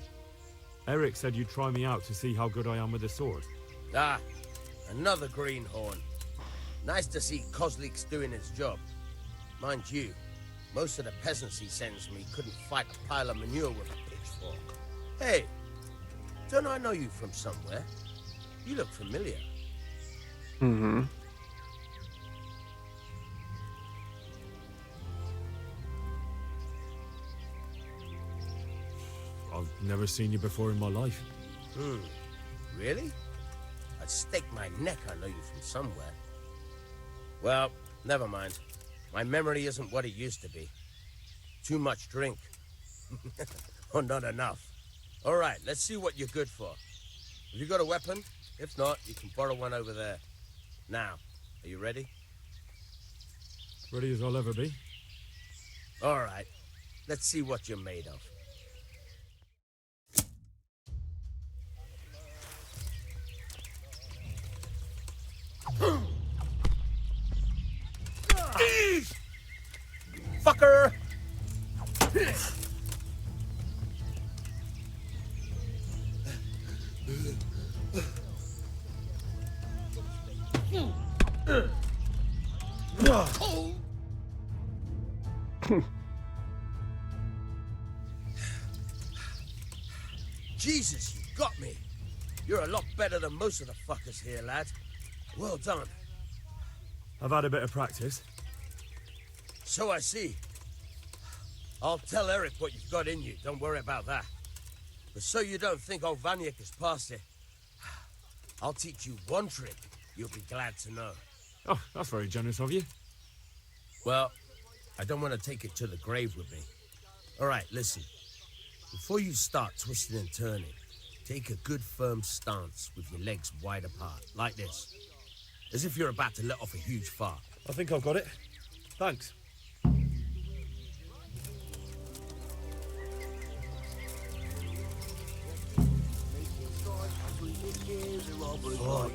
S15: Eric said you'd try me out to see how good I am with the sword.
S16: Ah, another greenhorn. Nice to see Kozlik's doing his job. Mind you, most of the peasants he sends me couldn't fight a pile of manure with a pitchfork. Hey, don't I know you from somewhere? You look familiar.
S1: Mm-hmm.
S15: I've never seen you before in my life.
S16: Really? I'd stake my neck I know you from somewhere. Well, never mind. My memory isn't what it used to be. Too much drink. Or not enough. All right, let's see what you're good for. Have you got a weapon? If not, you can borrow one over there. Now, are you ready?
S15: Ready as I'll ever be.
S16: All right, let's see what you're made of. Fucker! Jesus, you got me. You're a lot better than most of the fuckers here, lad. Well done.
S15: I've had a bit of practice.
S16: So I see. I'll tell Eric what you've got in you. Don't worry about that. But so you don't think old Vanyek has passed it, I'll teach you one trick you'll be glad to know.
S15: Oh, that's very generous of you.
S16: Well, I don't want to take it to the grave with me. All right, listen. Before you start twisting and turning, take a good firm stance with your legs wide apart, like this. As if you're about to let off a huge fart.
S15: I think I've got it. Thanks.
S16: Fuck.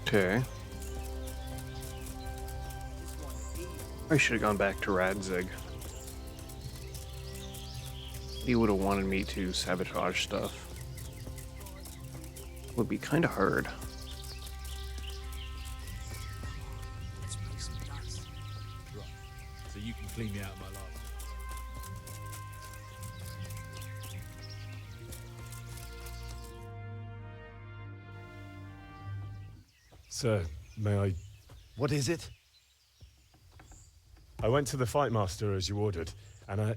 S1: Okay. I should have gone back to Radzig. He would have wanted me to sabotage stuff. Would be kind of hard.
S23: Let's make some dust. Right. So you can clean me out of my lava.
S15: Sir, may I...
S23: What is it?
S15: I went to the Fight Master as you ordered, and I...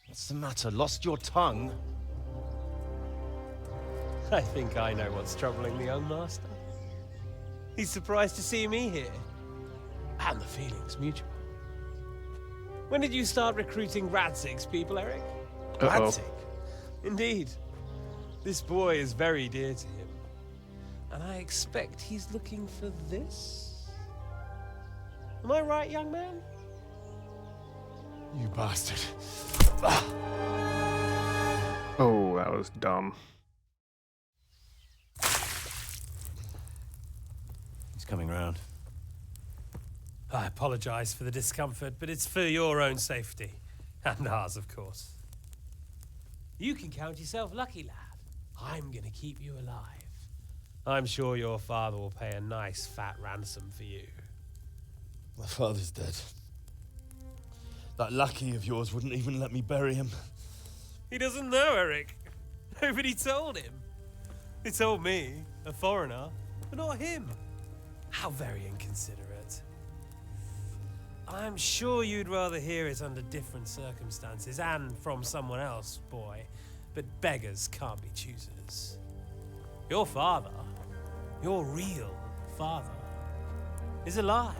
S12: What's the matter? Lost your tongue? I think I know what's troubling the young master. He's surprised to see me here. And the feeling's mutual. When did you start recruiting Radzig's people, Eric? Radzig? Indeed. This boy is very dear to him. And I expect he's looking for this? Am I right, young man?
S15: You bastard.
S1: Oh, that was dumb.
S12: He's coming round. I apologize for the discomfort, but it's for your own safety. And ours, of course. You can count yourself lucky, lad. I'm gonna keep you alive. I'm sure your father will pay a nice fat ransom for you.
S2: My father's dead. That lackey of yours wouldn't even let me bury him.
S12: He doesn't know, Eric. Nobody told him. He told me, a foreigner, but not him. How very inconsiderate. I'm sure you'd rather hear it under different circumstances and from someone else, boy. But beggars can't be choosers. Your father, your real father, is alive.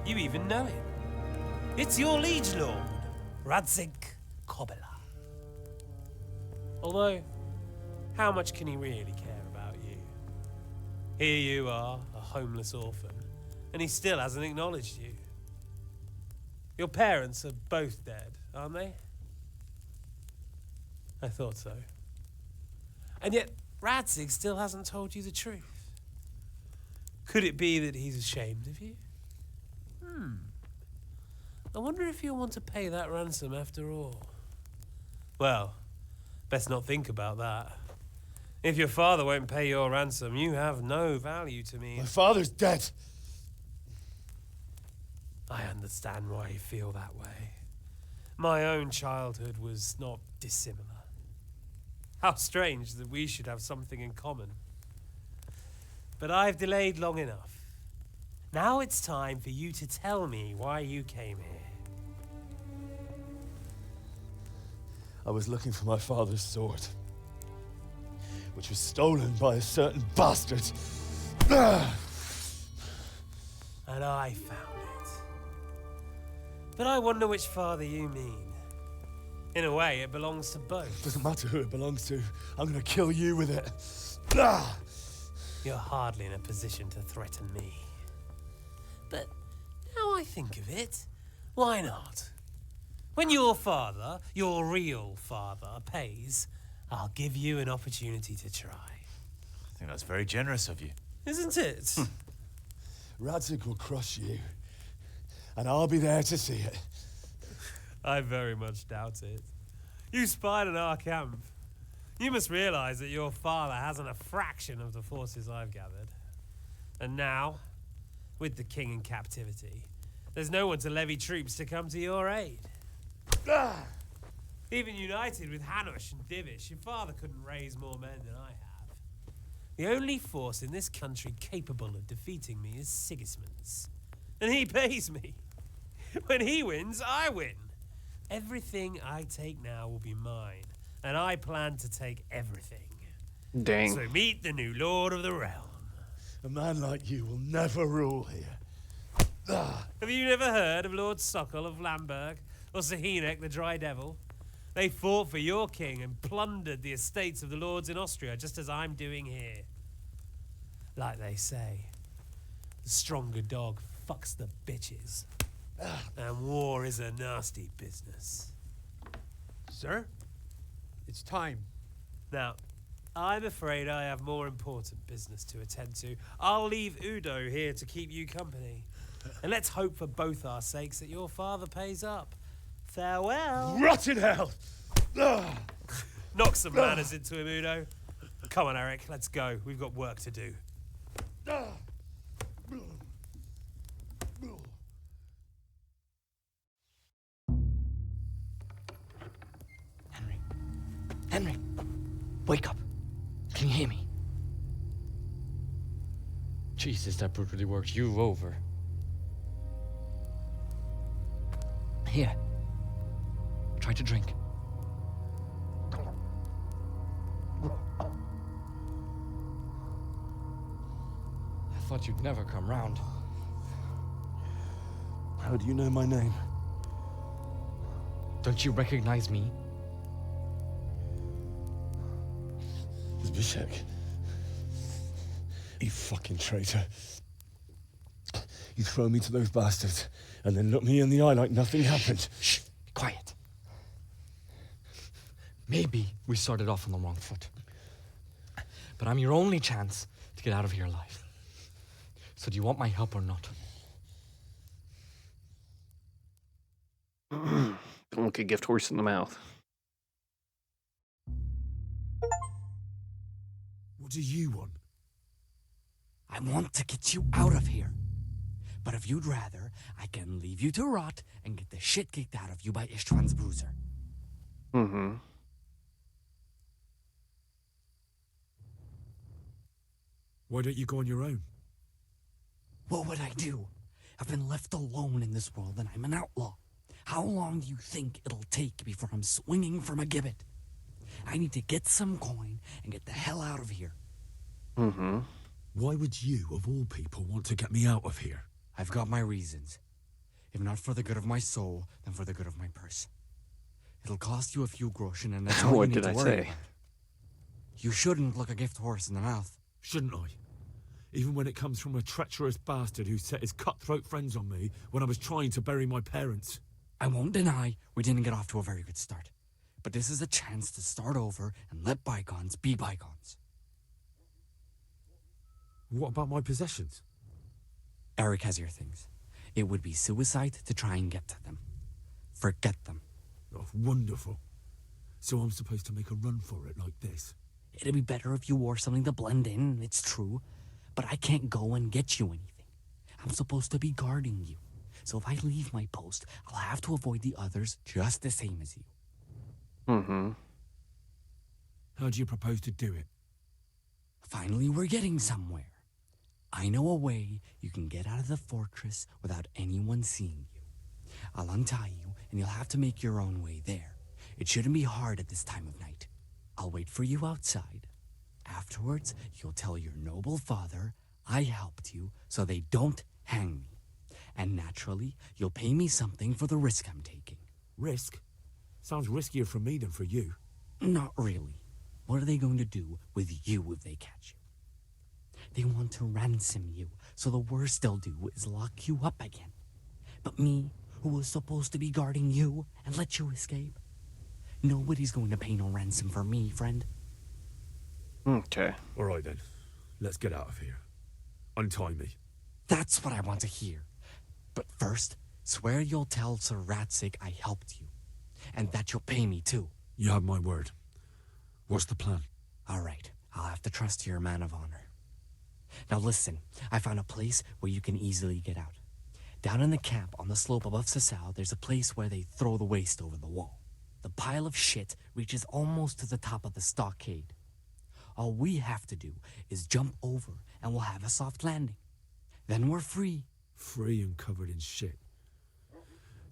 S12: You even know him. It's your liege lord, Radzig Kobyla. Although, how much can he really care about you? Here you are, a homeless orphan, and he still hasn't acknowledged you. Your parents are both dead, aren't they? I thought so. And yet, Radzig still hasn't told you the truth. Could it be that he's ashamed of you? I wonder if you'll want to pay that ransom after all. Well, best not think about that. If your father won't pay your ransom, you have no value to me.
S2: My father's dead.
S12: I understand why you feel that way. My own childhood was not dissimilar. How strange that we should have something in common. But I've delayed long enough. Now it's time for you to tell me why you came here.
S2: I was looking for my father's sword, which was stolen by a certain bastard.
S12: And I found it. But I wonder which father you mean. In a way, it belongs to both.
S2: Doesn't matter who it belongs to. I'm gonna kill you with it.
S12: You're hardly in a position to threaten me. But now I think of it, why not? When your father, your real father, pays, I'll give you an opportunity to try.
S13: I think that's very generous of you.
S12: Isn't it?
S2: Radzig will crush you, and I'll be there to see it.
S12: I very much doubt it. You spied on our camp. You must realize that your father hasn't a fraction of the forces I've gathered. And now, with the king in captivity, there's no one to levy troops to come to your aid. Even united with Hanush and Divish, your father couldn't raise more men than I have. The only force in this country capable of defeating me is Sigismund's. And he pays me. When he wins, I win. Everything I take now will be mine, and I plan to take everything.
S1: Dang.
S12: So meet the new Lord of the Realm.
S2: A man like you will never rule here.
S12: Have you never heard of Lord Sokol of Lamberg, or Sahinek the Dry Devil? They fought for your king and plundered the estates of the lords in Austria, just as I'm doing here. Like they say, the stronger dog fucks the bitches. And war is a nasty business.
S19: Sir, it's time.
S12: Now, I'm afraid I have more important business to attend to. I'll leave Udo here to keep you company. And let's hope for both our sakes that your father pays up. Farewell.
S2: Rot in hell!
S12: Knock some manners into him, Udo. Come on, Eric, let's go. We've got work to do.
S17: Henry, wake up. Can you hear me?
S22: Jesus, that brutally worked you over.
S17: Here. Try to drink.
S22: I thought you'd never come round.
S2: How do you know my name?
S22: Don't you recognize me?
S2: Zbyszek. You fucking traitor. You throw me to those bastards, and then look me in the eye like nothing happened.
S22: Shh, quiet. Maybe we started off on the wrong foot. But I'm your only chance to get out of here alive. So do you want my help or not?
S1: Don't look a gift horse in the mouth.
S11: What do you want?
S17: I want to get you out of here. But if you'd rather, I can leave you to rot and get the shit kicked out of you by Ishtvan's bruiser.
S1: Mm-hmm.
S11: Why don't you go on your own?
S17: What would I do? I've been left alone in this world and I'm an outlaw. How long do you think it'll take before I'm swinging from a gibbet? I need to get some coin and get the hell out of here.
S1: Mm-hmm.
S11: Why would you, of all people, want to get me out of here?
S17: I've got my reasons. If not for the good of my soul, then for the good of my purse. It'll cost you a few groschen and that's all you
S1: What
S17: need
S1: did
S17: to
S1: I
S17: worry
S1: say?
S17: about. You shouldn't look a gift horse in the mouth.
S11: Shouldn't I? Even when it comes from a treacherous bastard who set his cutthroat friends on me when I was trying to bury my parents.
S17: I won't deny we didn't get off to a very good start. But this is a chance to start over and let bygones be bygones.
S11: What about my possessions?
S17: Eric has your things. It would be suicide to try and get to them. Forget them.
S11: Oh, wonderful. So I'm supposed to make a run for it like this?
S17: It'd be better if you wore something to blend in, it's true. But I can't go and get you anything. I'm supposed to be guarding you. So if I leave my post, I'll have to avoid the others just the same as you.
S1: Mm-hmm.
S11: How do you propose to do it?
S17: Finally, we're getting somewhere. I know a way you can get out of the fortress without anyone seeing you. I'll untie you, and you'll have to make your own way there. It shouldn't be hard at this time of night. I'll wait for you outside. Afterwards, you'll tell your noble father I helped you so they don't hang me. And naturally, you'll pay me something for the risk I'm taking.
S11: Risk? Sounds riskier for me than for you.
S17: Not really. What are they going to do with you if they catch you? They want to ransom you, so the worst they'll do is lock you up again. But me, who was supposed to be guarding you and let you escape? Nobody's going to pay no ransom for me, friend.
S1: Okay.
S11: All right then. Let's get out of here. Untie me.
S17: That's what I want to hear. But first, swear you'll tell Sir Ratsig I helped you. And that you'll pay me too.
S11: You have my word. What's the plan?
S17: All right, I'll have to trust you're a man of honor. Now listen, I found a place where you can easily get out. Down in the camp on the slope above Sasau, there's a place where they throw the waste over the wall. The pile of shit reaches almost to the top of the stockade. All we have to do is jump over and we'll have a soft landing. Then we're free.
S11: Free and covered in shit.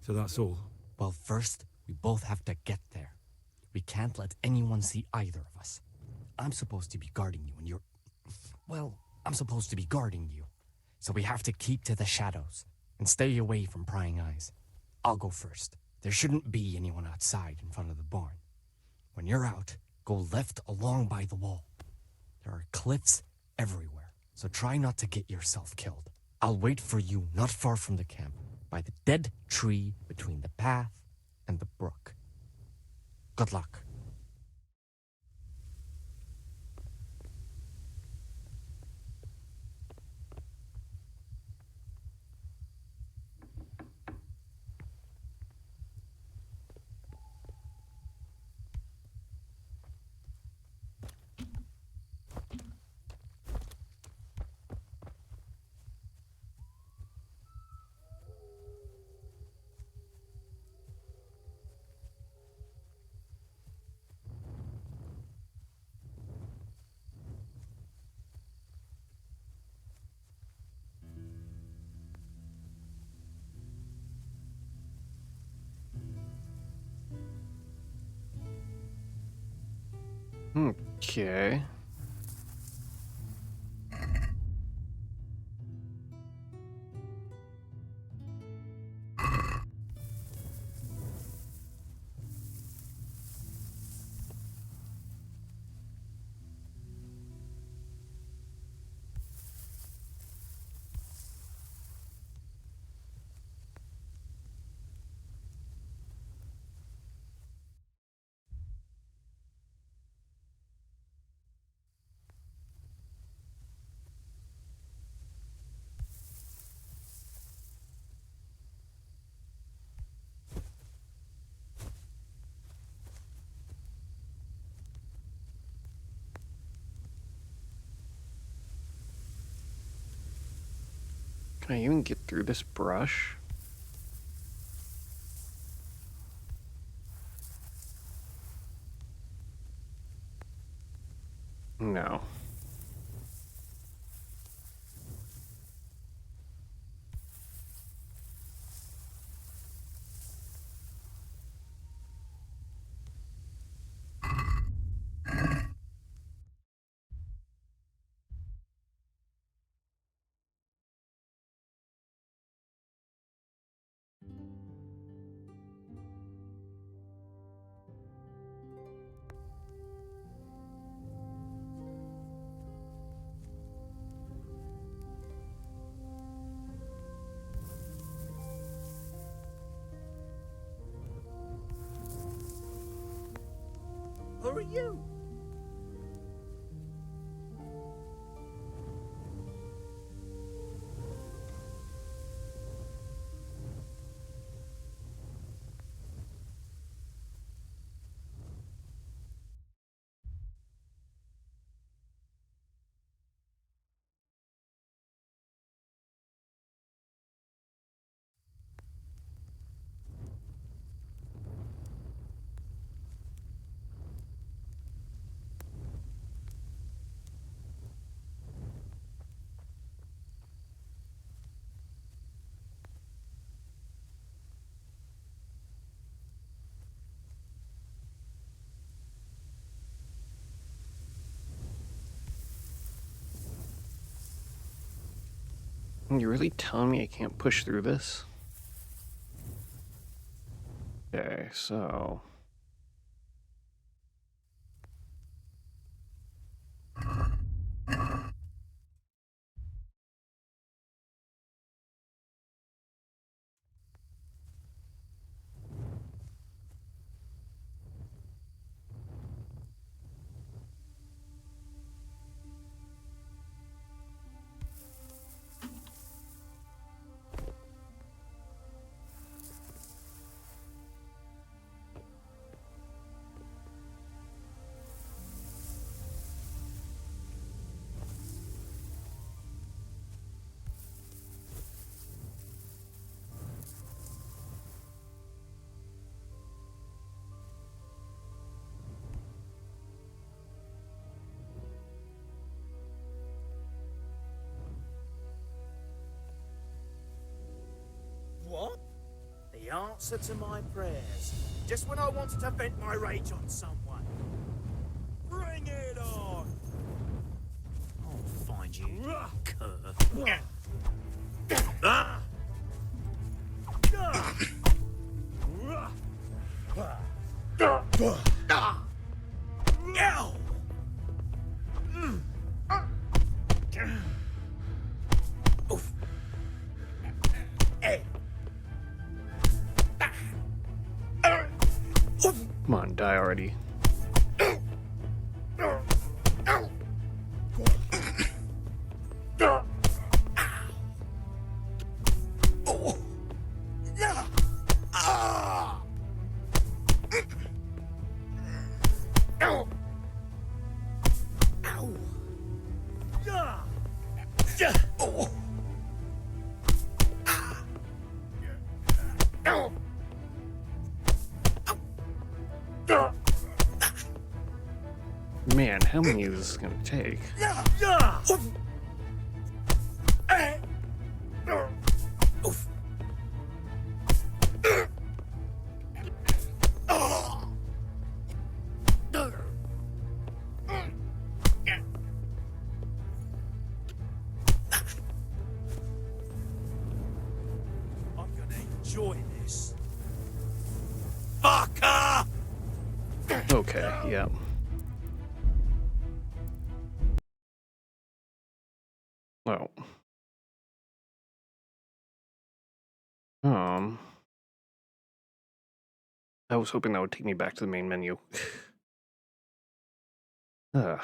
S11: So that's all?
S17: Well, first, we both have to get there. We can't let anyone see either of us. I'm supposed to be guarding you and you're... Well, I'm supposed to be guarding you. So we have to keep to the shadows and stay away from prying eyes. I'll go first. There shouldn't be anyone outside in front of the barn. When you're out, go left along by the wall. There are cliffs everywhere, so try not to get yourself killed. I'll wait for you not far from the camp, by the dead tree between the path and the brook. Good luck.
S1: Okay. Can I even get through this brush? No.
S16: Who are you?
S1: You really telling me I can't push through this? Okay, so...
S16: What? The answer to my prayers. Just when I wanted to vent my rage on someone. Bring it on! I'll find you, you cur. Ah! Ow! Oof. Hey.
S1: Come on, die already. Man, how many is this gonna take?
S16: I'm gonna enjoy this. Fucker!
S1: Okay, yeah. Oh. I was hoping that would take me back to the main menu. Alright.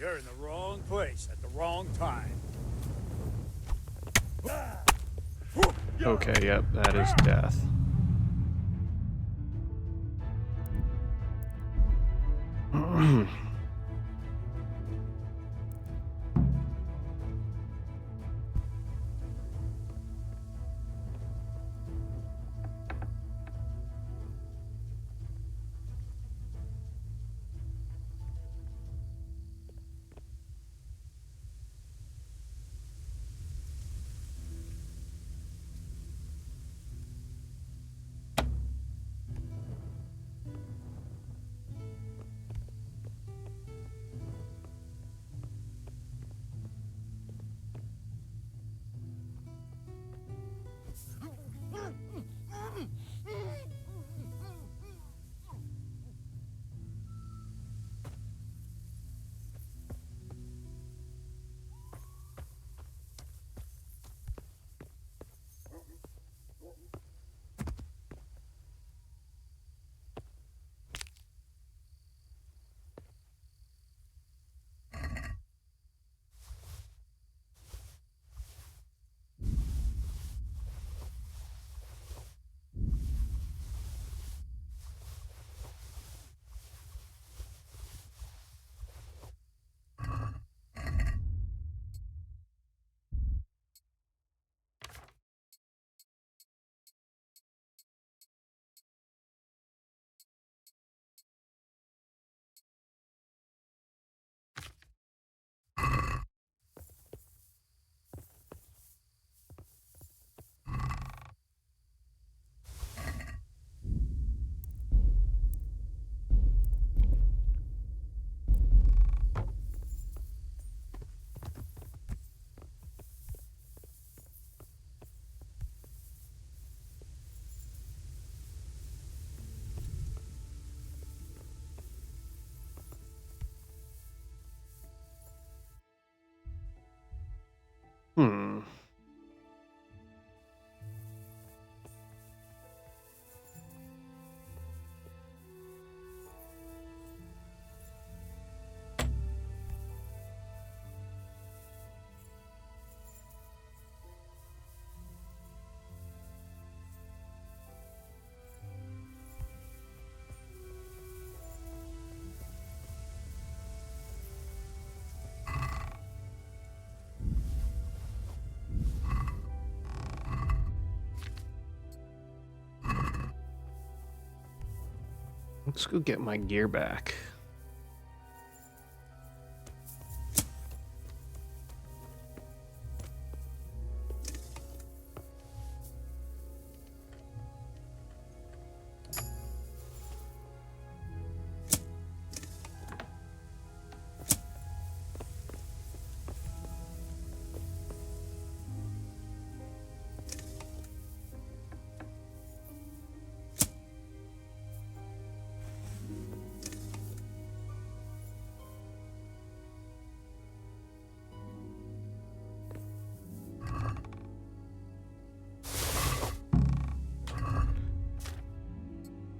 S9: You're in the wrong place at the wrong time.
S1: Okay, yep, that is death. Hmm. Let's go get my gear back.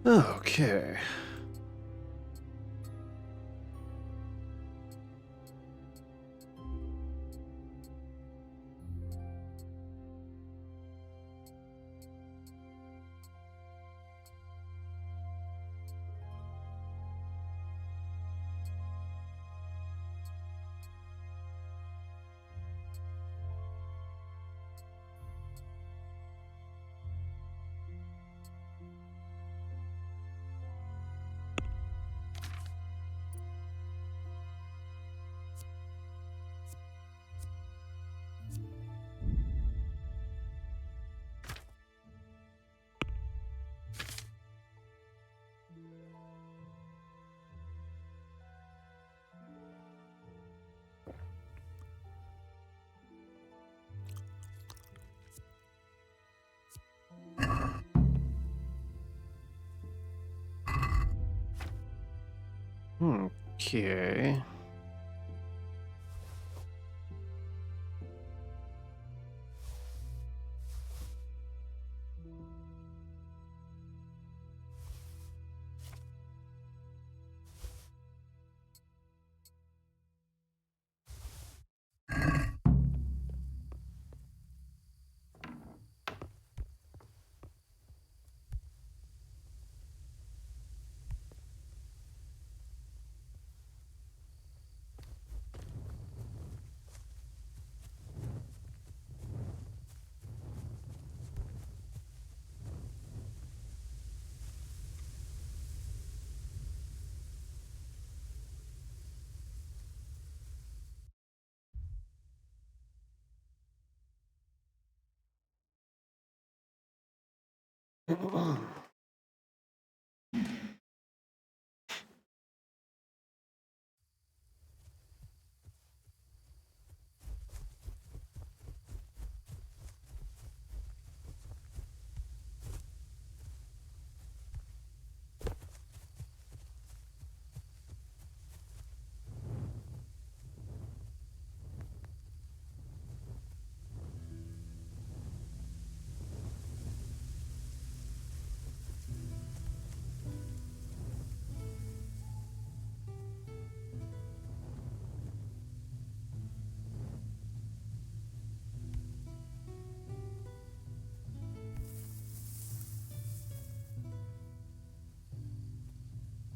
S1: Okay. Okay.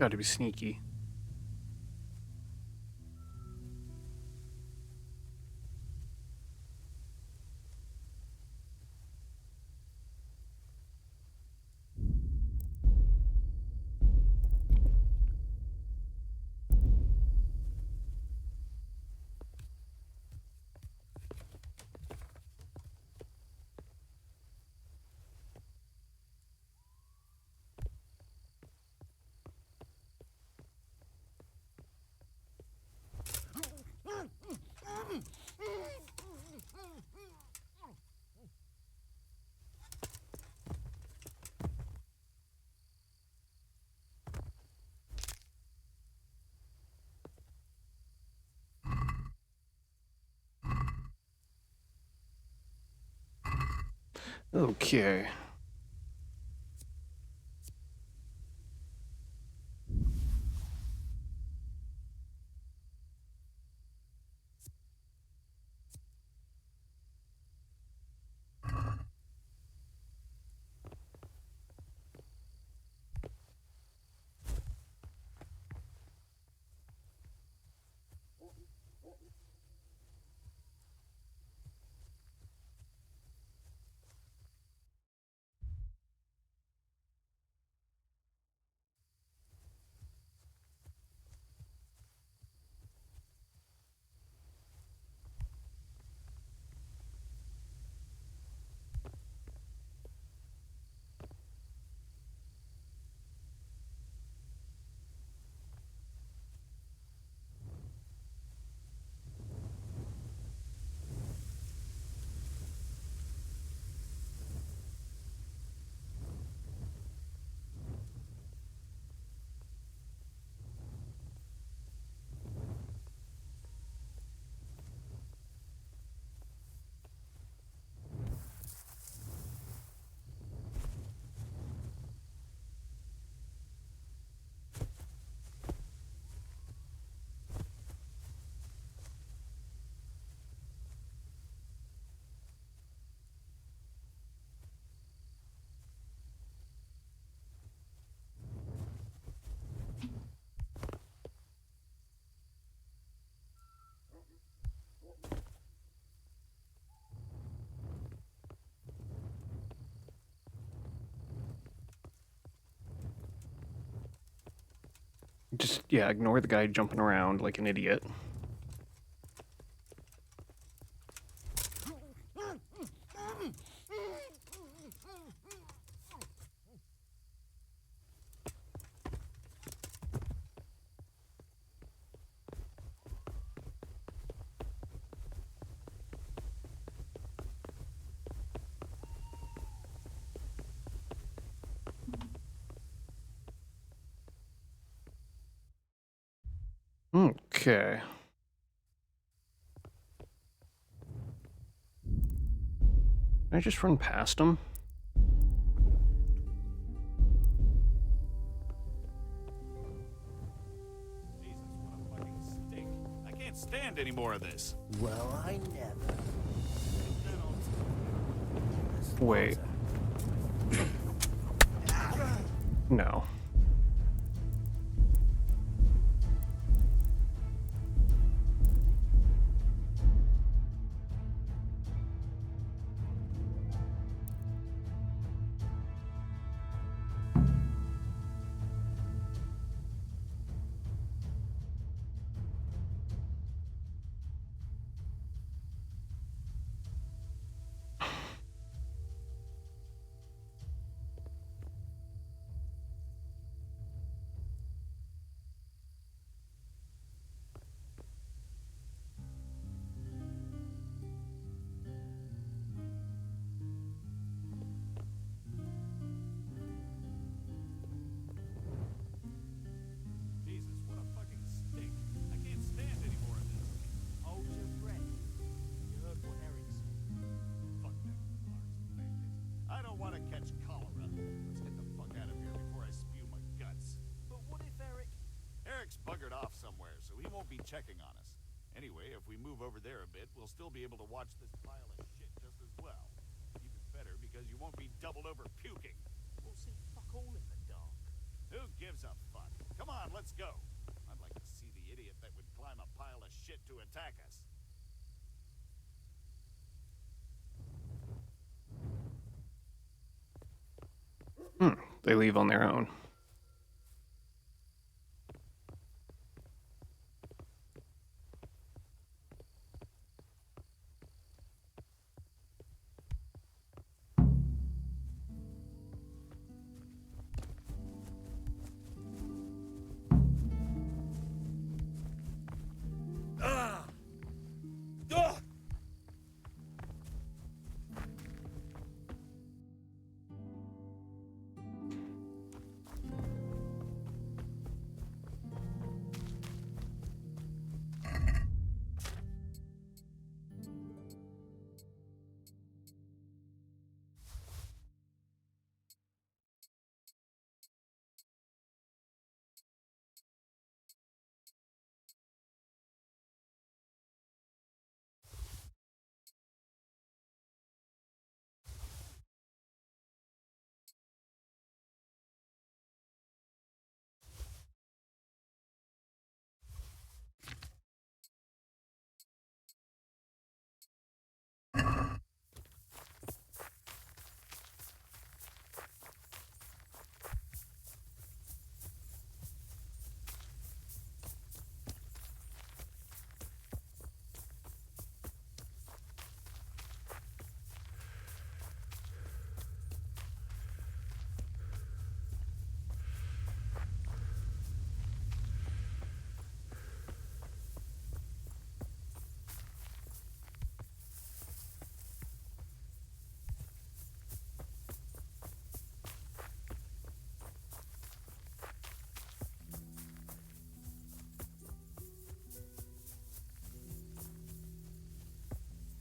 S1: Gotta be sneaky. Okay. Just, yeah, ignore the guy jumping around like an idiot. Okay. Can I just run past him?
S9: I can't stand any more of this.
S6: Well, I never.
S1: Wait. No.
S9: won't be checking on us. Anyway, if we move over there a bit, we'll still be able to watch this pile of shit just as well. Even better, because you won't be doubled over puking.
S16: We'll see fuck all in the dark.
S9: Who gives a fuck? Come on, let's go. I'd like to see the idiot that would climb a pile of shit to attack us.
S1: They leave on their own.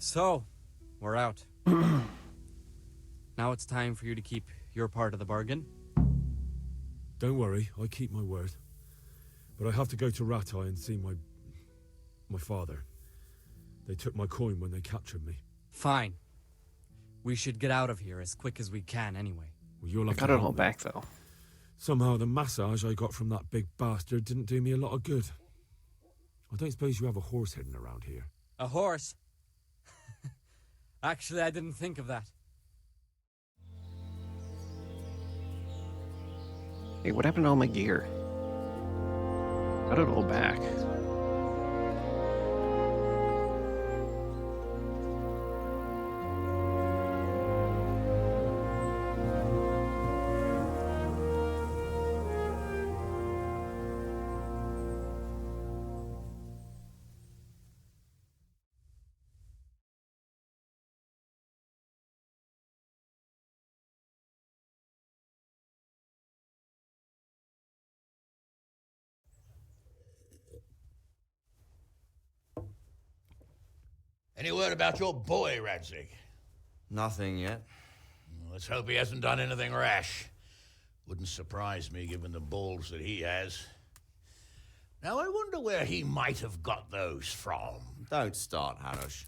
S22: So, we're out. Now it's time for you to keep your part of the bargain.
S11: Don't worry, I keep my word. But I have to go to Ratai and see my father. They took my coin when they captured me.
S22: Fine. We should get out of here as quick as we can anyway.
S11: Well, you'll
S1: I
S11: have
S1: got
S11: to
S1: it
S11: help
S1: all
S11: me.
S1: back, though.
S11: Somehow the massage I got from that big bastard didn't do me a lot of good. I don't suppose you have a horse hidden around here.
S22: A horse? Actually, I didn't think of that.
S1: Hey, what happened to all my gear? Got it all back.
S5: Any word about your boy, Radzig?
S10: Nothing yet.
S5: Let's hope he hasn't done anything rash. Wouldn't surprise me, given the balls that he has. Now, I wonder where he might have got those from.
S10: Don't start, Hanush.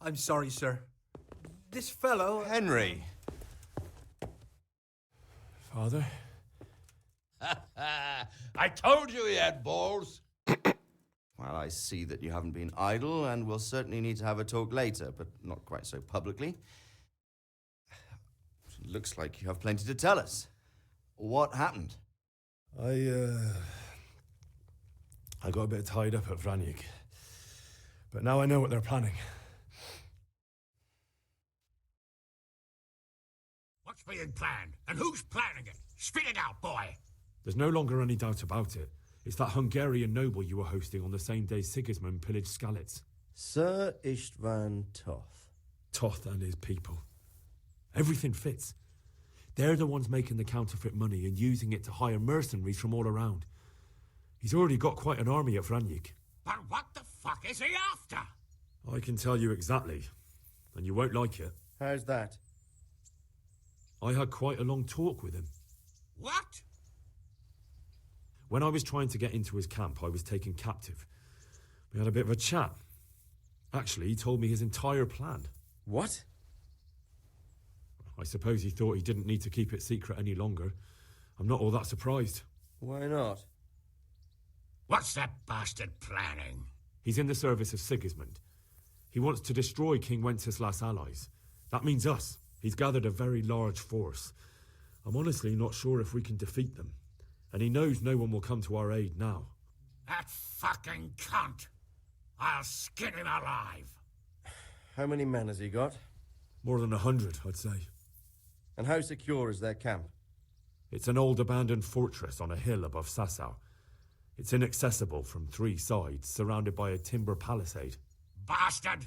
S19: I'm sorry, sir. This fellow...
S10: Henry!
S11: Father?
S5: I told you he had balls.
S10: Well, I see that you haven't been idle, and we'll certainly need to have a talk later, but not quite so publicly. It looks like you have plenty to tell us. What happened?
S11: I got a bit tied up at Vranyig. But now I know what they're planning.
S5: What's being planned? And who's planning it? Spit it out, boy.
S11: There's no longer any doubt about it. It's that Hungarian noble you were hosting on the same day Sigismund pillaged Skalitz.
S6: Sir Istvan Toth.
S11: Toth and his people. Everything fits. They're the ones making the counterfeit money and using it to hire mercenaries from all around. He's already got quite an army at Vranyig.
S5: But what the fuck is he after?
S11: I can tell you exactly, and you won't like it.
S6: How's that?
S11: I had quite a long talk with him.
S5: What?
S11: When I was trying to get into his camp, I was taken captive. We had a bit of a chat. Actually, he told me his entire plan.
S10: What?
S11: I suppose he thought he didn't need to keep it secret any longer. I'm not all that surprised.
S10: Why not?
S5: What's that bastard planning?
S11: He's in the service of Sigismund. He wants to destroy King Wenceslas' allies. That means us. He's gathered a very large force. I'm honestly not sure if we can defeat them. And he knows no one will come to our aid now.
S5: That fucking cunt! I'll skin him alive!
S10: How many men has he got?
S11: More than 100, I'd say.
S10: And how secure is their camp?
S11: It's an old abandoned fortress on a hill above Sasau. It's inaccessible from 3 sides, surrounded by a timber palisade.
S5: Bastard!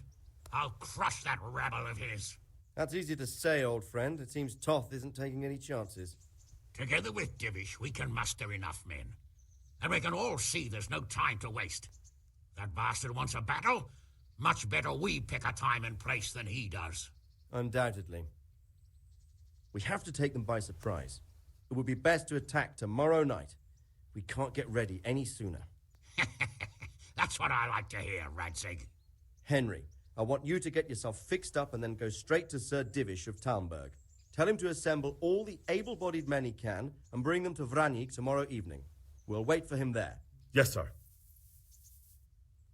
S5: I'll crush that rebel of his!
S10: That's easy to say, old friend. It seems Toth isn't taking any chances.
S5: Together with Divish, we can muster enough men. And we can all see there's no time to waste. That bastard wants a battle? Much better we pick a time and place than he does.
S10: Undoubtedly. We have to take them by surprise. It would be best to attack tomorrow night. We can't get ready any sooner.
S5: That's what I like to hear, Radzig.
S10: Henry, I want you to get yourself fixed up and then go straight to Sir Divish of Talmberg. Tell him to assemble all the able-bodied men he can and bring them to Vranik tomorrow evening. We'll wait for him there.
S11: Yes, sir.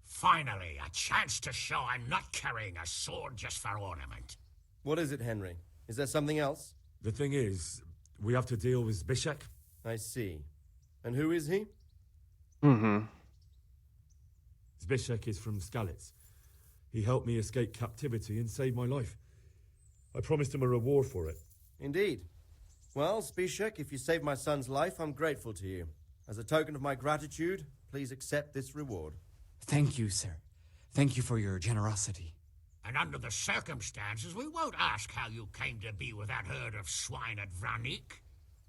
S5: Finally, a chance to show I'm not carrying a sword just for ornament.
S10: What is it, Henry? Is there something else?
S11: The thing is, we have to deal with Zbyszek.
S10: I see. And who is he?
S11: Zbyszek is from Skalitz. He helped me escape captivity and saved my life. I promised him a reward for it.
S10: Indeed. Well, Zbyszek, if you saved my son's life, I'm grateful to you. As a token of my gratitude, please accept this reward.
S22: Thank you, sir. Thank you for your generosity.
S5: And under the circumstances, we won't ask how you came to be with that herd of swine at Vranik.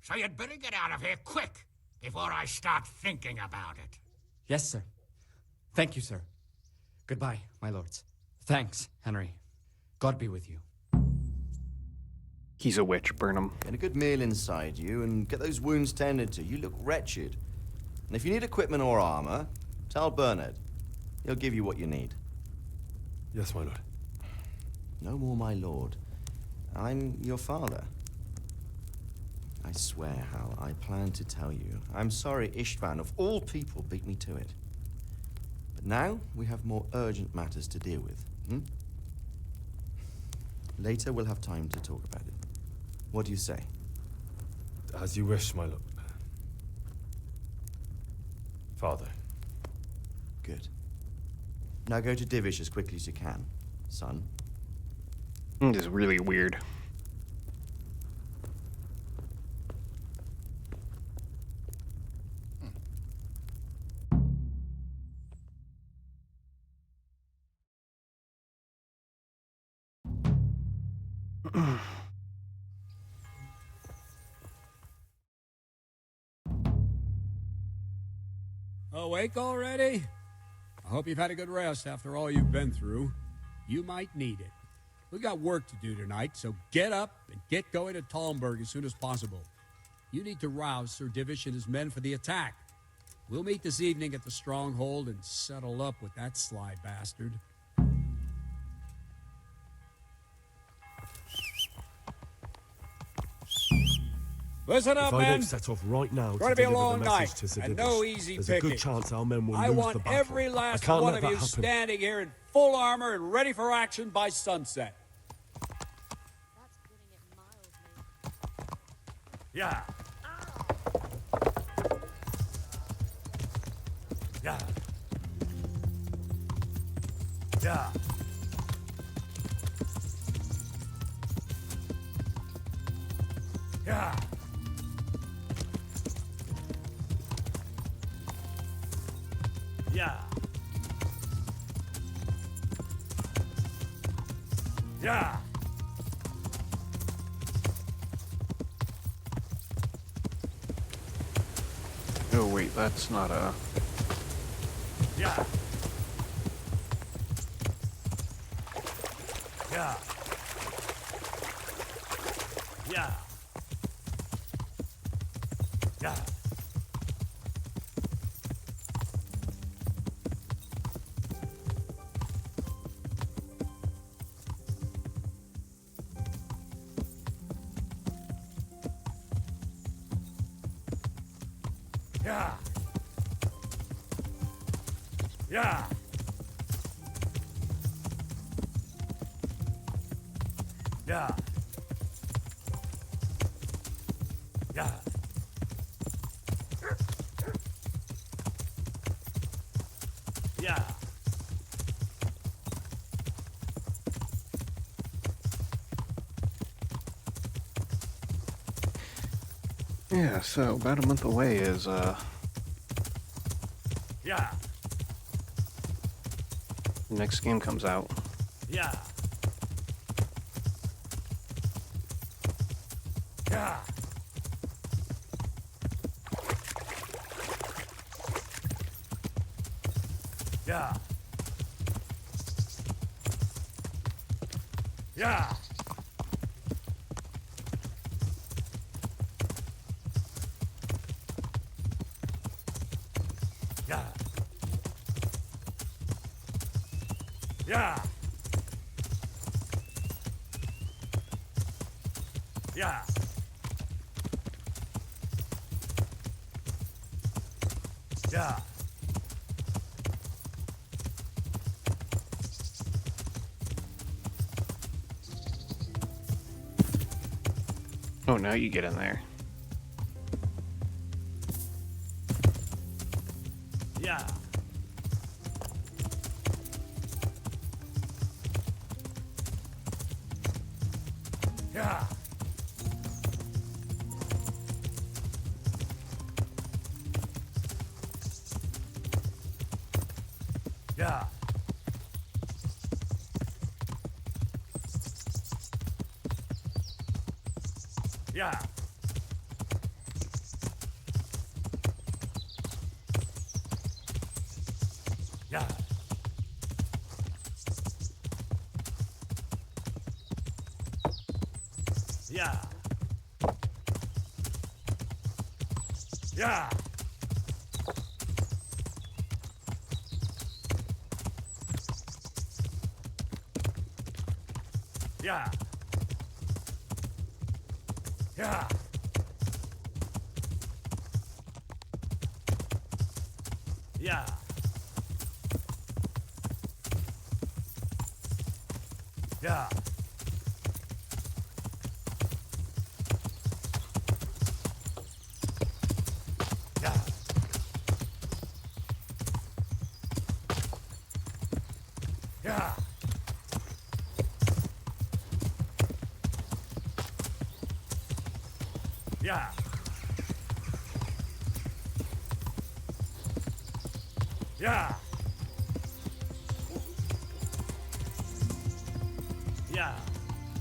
S5: So you'd better get out of here quick, before I start thinking about it.
S22: Yes, sir. Thank you, sir. Goodbye, my lords. Thanks, Henry. God be with you.
S1: He's a witch, burn him.
S7: Get a good meal inside you and get those wounds tended to. You look wretched. And if you need equipment or armor, tell Bernard. He'll give you what you need.
S11: Yes, my lord.
S7: No more, my lord. I'm your father. I swear, Hal, I planned to tell you. I'm sorry Istvan, of all people, beat me to it. But now, we have more urgent matters to deal with, Later, we'll have time to talk about it. What do you say?
S11: As you wish, my lord. Father.
S7: Good. Now go to Divish as quickly as you can, son.
S1: This is really weird.
S14: Awake already? I hope you've had a good rest after all you've been through. You might need it. We've got work to do tonight, so get up and get going to Talmberg as soon as possible. You need to rouse Sir Divish and his men for the attack. We'll meet this evening at the stronghold and settle up with that sly bastard. Listen up,
S11: if I
S14: men.
S11: don't set off right now
S14: Going to
S11: to
S14: be a
S11: deliver
S14: long
S11: the
S14: night,
S11: message to Sir
S14: and
S11: Divish,
S14: no easy
S11: there's
S14: picking.
S11: a good chance our men will
S14: I
S11: lose
S14: want
S11: the battle.
S14: every
S11: I
S14: last
S11: can't
S14: one
S11: let
S14: of
S11: that
S14: you
S11: happen.
S14: standing here in full armor and ready for action by sunset.
S2: Yeah. Yeah. Yeah. Yeah. Yeah. Yeah.
S1: Oh wait, that's not a...
S2: Yeah. Yeah. Yeah. Yeah. Yeah. Yeah. Yeah. Yeah. Yeah.
S1: Yeah, so about a month away is
S2: Yeah.
S1: the next game comes out.
S2: Yeah. Yeah. Yeah. Yeah. Yeah. Yeah. Yeah. Yeah.
S1: Oh, now you get in there.
S2: Yeah. Yeah. Yeah. Yeah. Yeah. Yeah. Yeah. Yeah. Yeah. Yeah. Yeah. Yeah. Yeah. Yeah. Yeah. Yeah.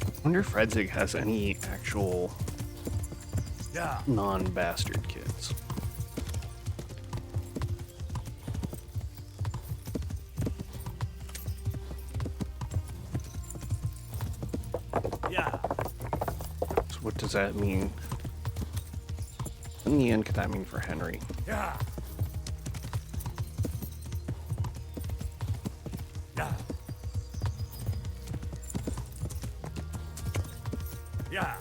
S1: I wonder if Redzig has any actual
S2: Yeah.
S1: non-bastard kids.
S2: Yeah.
S1: So what does that mean? In the end, could that mean for Henry?
S2: Yeah. Yeah. Yeah.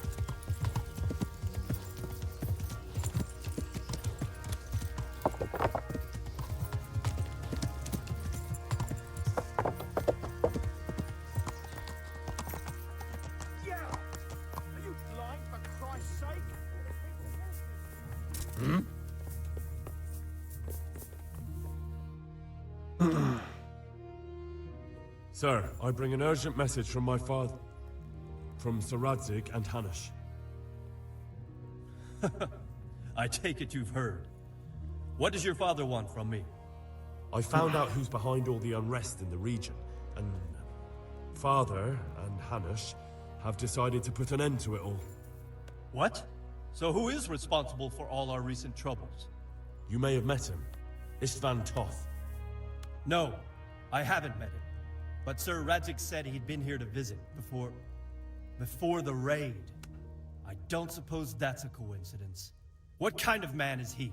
S9: Are you blind, for Christ's sake?
S11: Sir, I bring an urgent message from my father. From Sir Radzig and Hanush.
S18: I take it you've heard. What does your father want from me?
S11: I found out who's behind all the unrest in the region, and Father and Hanush have decided to put an end to it all.
S18: What? So who is responsible for all our recent troubles?
S11: You may have met him. Istvan Toth.
S18: No, I haven't met him. But Sir Radzig said he'd been here to visit before the raid. I don't suppose that's a coincidence. What kind of man is he?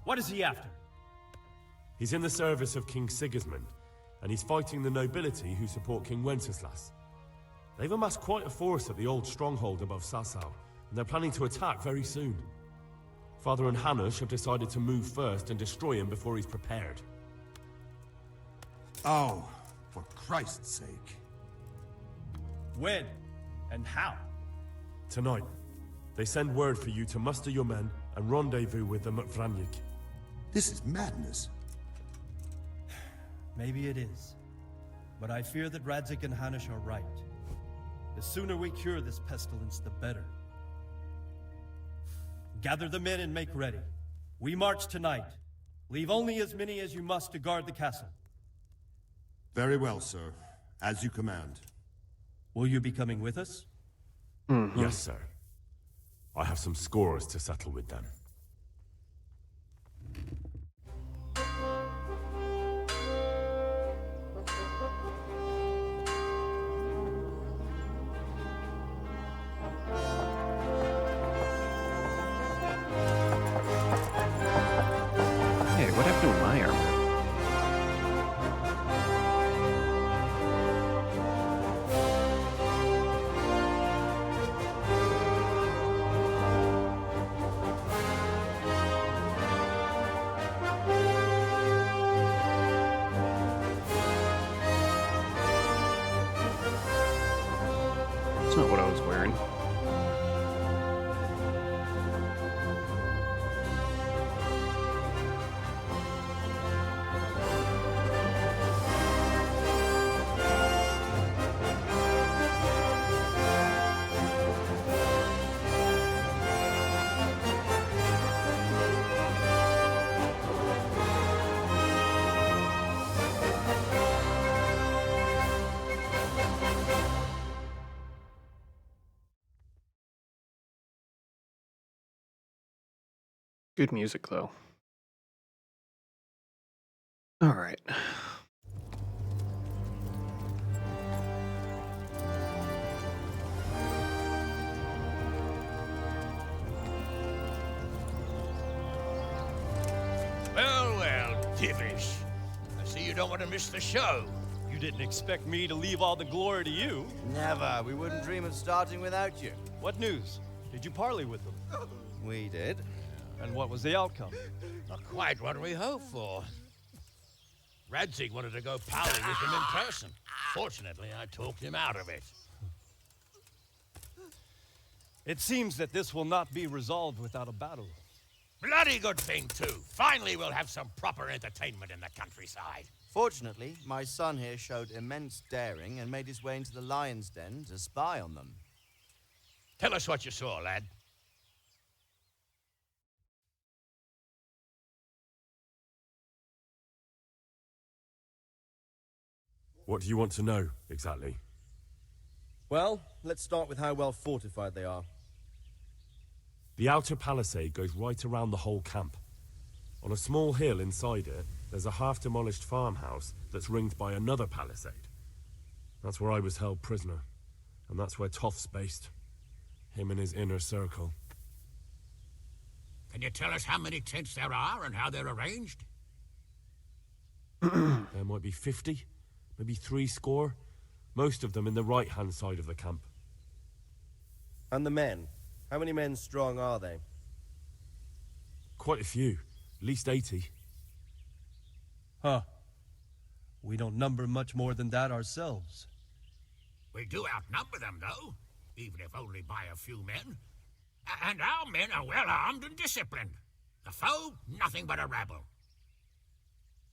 S18: What is he after?
S11: He's in the service of King Sigismund, and he's fighting the nobility who support King Wenceslas. They've amassed quite a force at the old stronghold above Sasau, and they're planning to attack very soon.
S3: Father and Hanush have decided to move first and destroy him before he's prepared.
S8: Oh, for Christ's sake.
S18: When? And how?
S3: Tonight, they send word for you to muster your men and rendezvous with them at Vranyik.
S8: This is madness.
S18: Maybe it is. But I fear that Radzik and Hanush are right. The sooner we cure this pestilence, the better. Gather the men and make ready. We march tonight. Leave only as many as you must to guard the castle.
S8: Very well, sir. As you command.
S18: Will you be coming with us?
S3: Yes, sir. I have some scores to settle with them.
S1: Hey, what happened with my armor? That's not what I was wearing. Good music, though. All right.
S5: Well, Divish. I see you don't want to miss the show.
S18: You didn't expect me to leave all the glory to you.
S10: Never. We wouldn't dream of starting without you.
S18: What news? Did you parley with them?
S10: We did.
S18: And what was the outcome?
S5: Not quite what we hoped for. Radzik wanted to go parley with him in person. Fortunately, I talked him out of it.
S18: It seems that this will not be resolved without a battle.
S5: Bloody good thing, too. Finally, we'll have some proper entertainment in the countryside.
S10: Fortunately, my son here showed immense daring and made his way into the lion's den to spy on them.
S5: Tell us what you saw, lad.
S3: What do you want to know, exactly?
S18: Well, let's start with how well fortified they are.
S3: The outer palisade goes right around the whole camp. On a small hill inside it, there's a half-demolished farmhouse that's ringed by another palisade. That's where I was held prisoner, and that's where Toth's based. Him and his inner circle.
S5: Can you tell us how many tents there are and how they're arranged?
S3: There might be 50, maybe 70. Most of them in the right-hand side of the camp.
S18: And the men? How many men strong are they?
S3: Quite a few. At least 80.
S18: Huh. We don't number much more than that ourselves.
S5: We do outnumber them, though, even if only by a few men. And our men are well armed and disciplined. The foe, nothing but a rabble.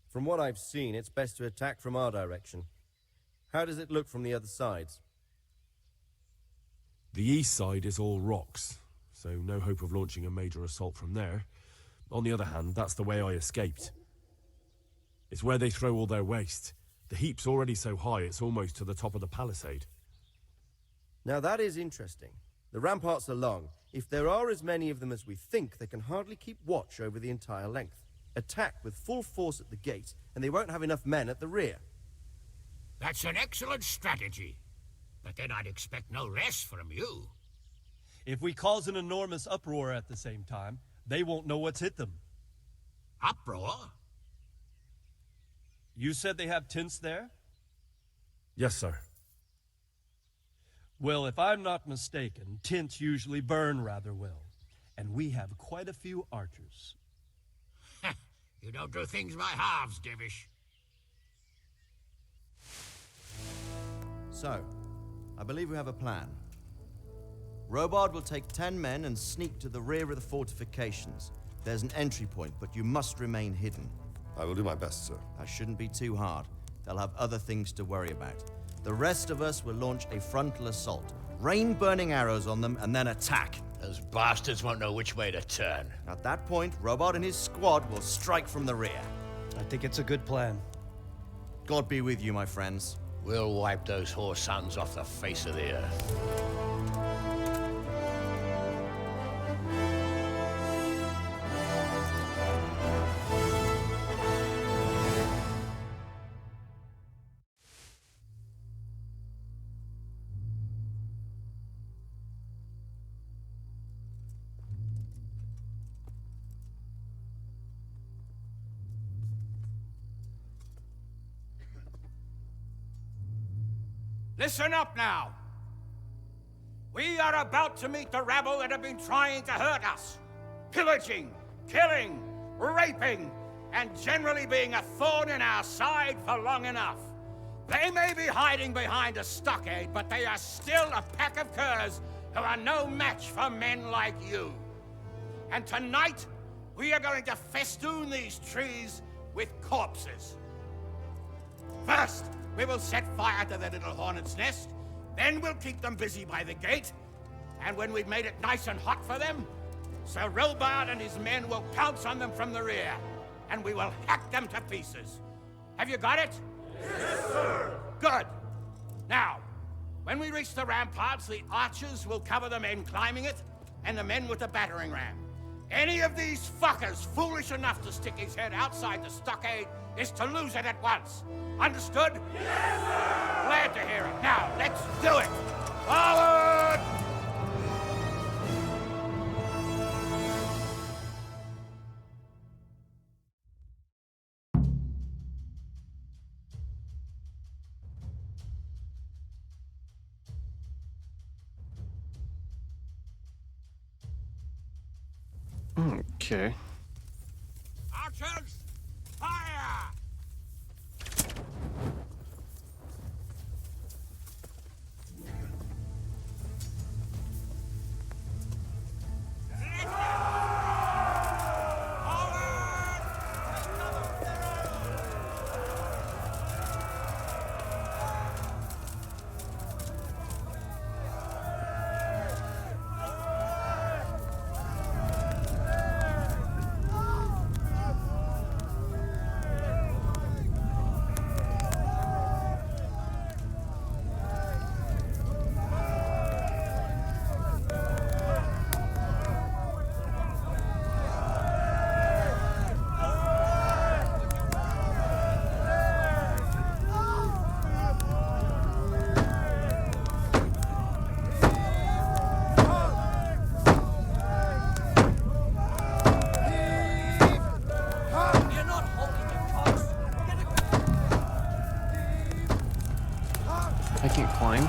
S18: From what I've seen, it's best to attack from our direction. How does it look from the other sides?
S3: The east side is all rocks, so no hope of launching a major assault from there. On the other hand, that's the way I escaped. It's where they throw all their waste. The heap's already so high it's almost to the top of the palisade.
S18: Now that is interesting. The ramparts are long. If there are as many of them as we think, they can hardly keep watch over the entire length. Attack with full force at the gate, and they won't have enough men at the rear.
S5: That's an excellent strategy. But then I'd expect no less from you.
S18: If we cause an enormous uproar at the same time, they won't know what's hit them.
S5: Uproar?
S18: You said they have tents there?
S3: Yes, sir.
S18: Well, if I'm not mistaken, tents usually burn rather well. and we have quite a few archers.
S5: You don't do things by halves, Divish.
S7: So, I believe we have a plan. Robard will take 10 men and sneak to the rear of the fortifications. There's an entry point, but you must remain hidden.
S4: I will do my best, sir.
S7: That shouldn't be too hard. They'll have other things to worry about. The rest of us will launch a frontal assault. Rain burning arrows on them, and then attack.
S5: Those bastards won't know which way to turn.
S7: At that point, Robard and his squad will strike from the rear.
S19: I think it's a good plan.
S7: God be with you, my friends.
S5: We'll wipe those whore sons off the face of the earth.
S20: Listen up now. We are about to meet the rabble that have been trying to hurt us. Pillaging, killing, raping, and generally being a thorn in our side for long enough. They may be hiding behind a stockade, but they are still a pack of curs who are no match for men like you. And tonight, we are going to festoon these trees with corpses. First, we will set fire to their little hornet's nest. Then we'll keep them busy by the gate. And when we've made it nice and hot for them, Sir Robard and his men will pounce on them from the rear. And we will hack them to pieces. Have you got it?
S21: Yes, sir!
S20: Good. Now, when we reach the ramparts, the archers will cover the men climbing it, and the men with the battering ram. Any of these fuckers foolish enough to stick his head outside the stockade is to lose it at once. Understood?
S21: Yes, sir!
S20: Glad to hear it. Now, let's do it! Forward!
S1: Okay.
S20: Archers, fire!
S1: I can't climb.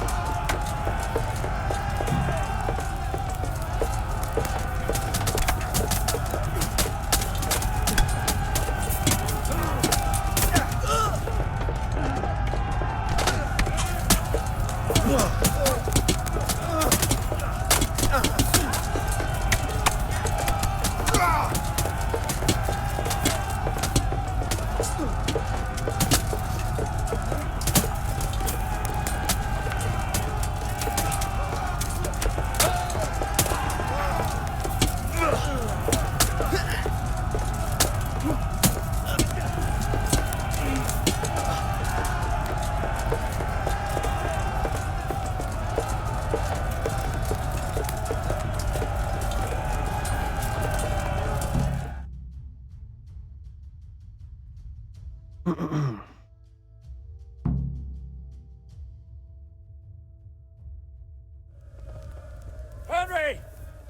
S24: Henry!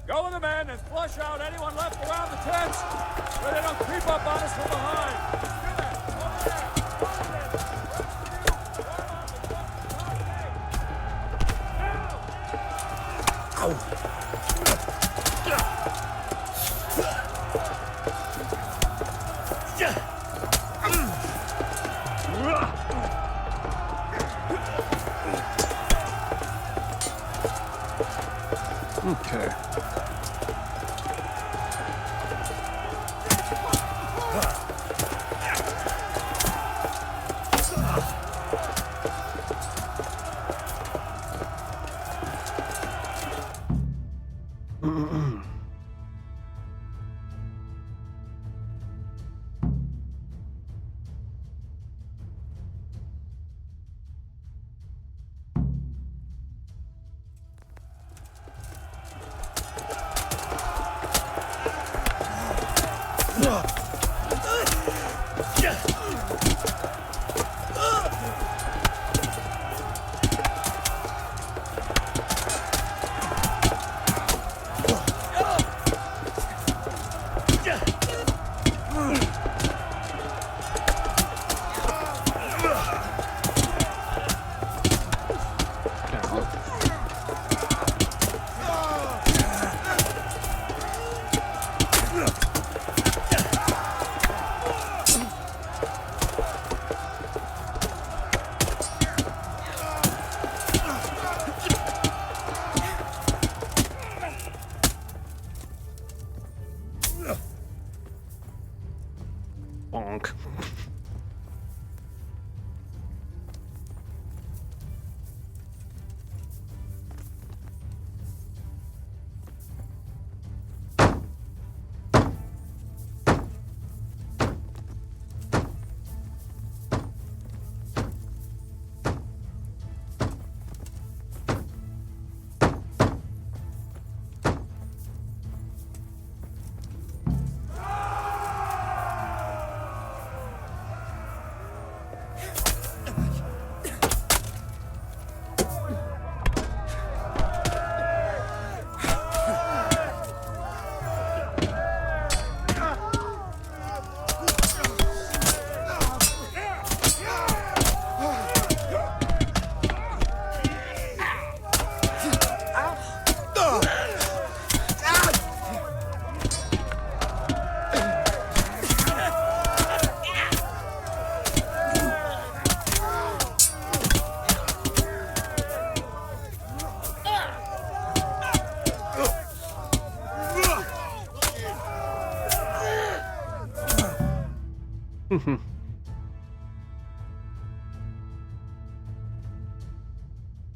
S24: Go with the men and flush out anyone left around the tents so they don't creep up on us from behind.
S1: Bonk.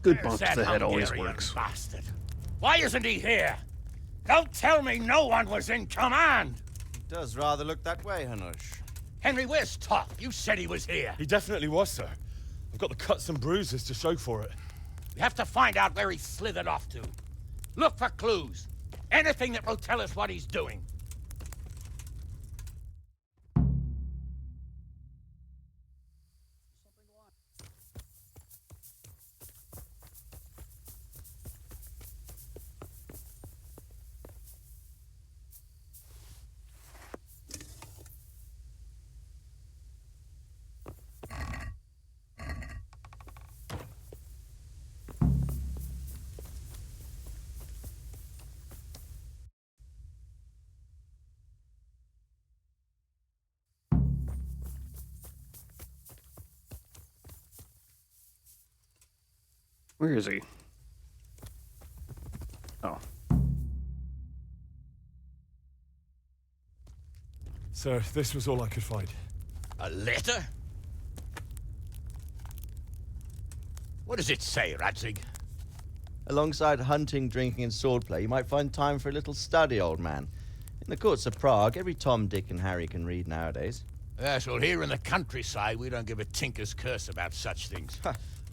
S1: Good
S5: Where's
S1: bonk to
S5: that
S1: the head always
S5: Hungarian
S1: works.
S5: bastard? Why isn't he here? Don't tell me no one was in command!
S7: It does rather look that way, Hanush.
S5: Henry, where's Toff? You said he was here.
S11: He definitely was, sir. I've got the cuts and bruises to show for it.
S5: We have to find out where he slithered off to. Look for clues. Anything that will tell us what he's doing.
S1: Where is he? Oh.
S11: Sir, this was all I could find.
S5: A letter? What does it say, Radzig?
S7: Alongside hunting, drinking, and swordplay, you might find time for a little study, old man. In the courts of Prague, every Tom, Dick, and Harry can read nowadays.
S5: Yes, well, here in the countryside, we don't give a tinker's curse about such things.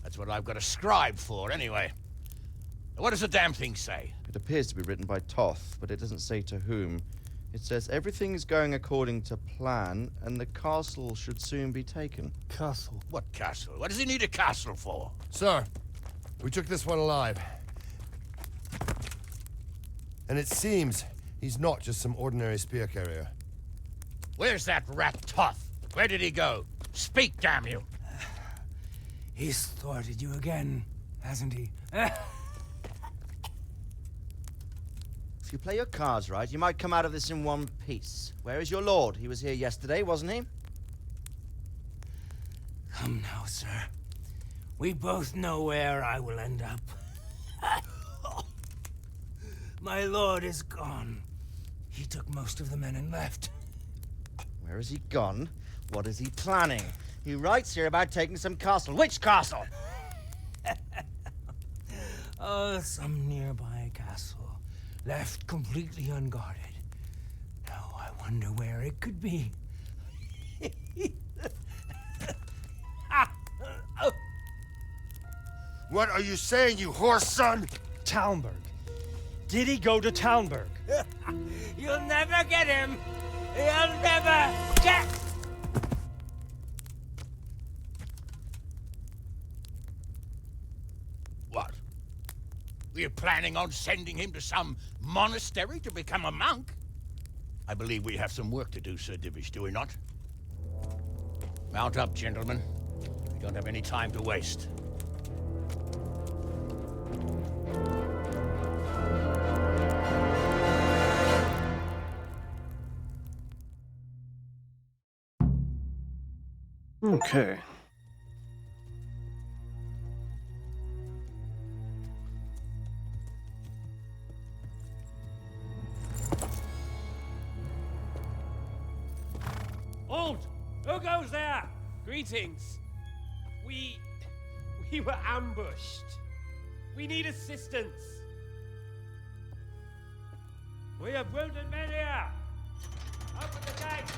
S5: That's what I've got a scribe for, anyway. What does the damn thing say?
S7: It appears to be written by Toth, but it doesn't say to whom. It says everything is going according to plan, and the castle should soon be taken.
S18: Castle?
S5: What castle? What does he need a castle for?
S4: Sir, we took this one alive. And it seems he's not just some ordinary spear carrier.
S5: Where's that rat Toth? Where did he go? Speak, damn you!
S13: He's thwarted you again, hasn't he?
S7: If you play your cards right, you might come out of this in one piece. Where is your lord? He was here yesterday, wasn't he?
S13: Come now, sir. We both know where I will end up. My lord is gone. He took most of the men and left.
S7: Where has he gone? What is he planning? He writes here about taking some castle. Which castle?
S13: Oh, some nearby castle. left completely unguarded. Now I wonder where it could be.
S4: What are you saying, you horse son?
S19: Talmberg. Did he go to Talmberg?
S13: You'll never get him! You'll never get...
S5: What? Were you planning on sending him to some monastery to become a monk? I believe we have some work to do, Sir Divish, do we not? Mount up, gentlemen. We don't have any time to waste.
S1: Okay.
S12: Hold! Who goes there? Greetings. We were ambushed. We need assistance. We have wounded men here. Open the gate.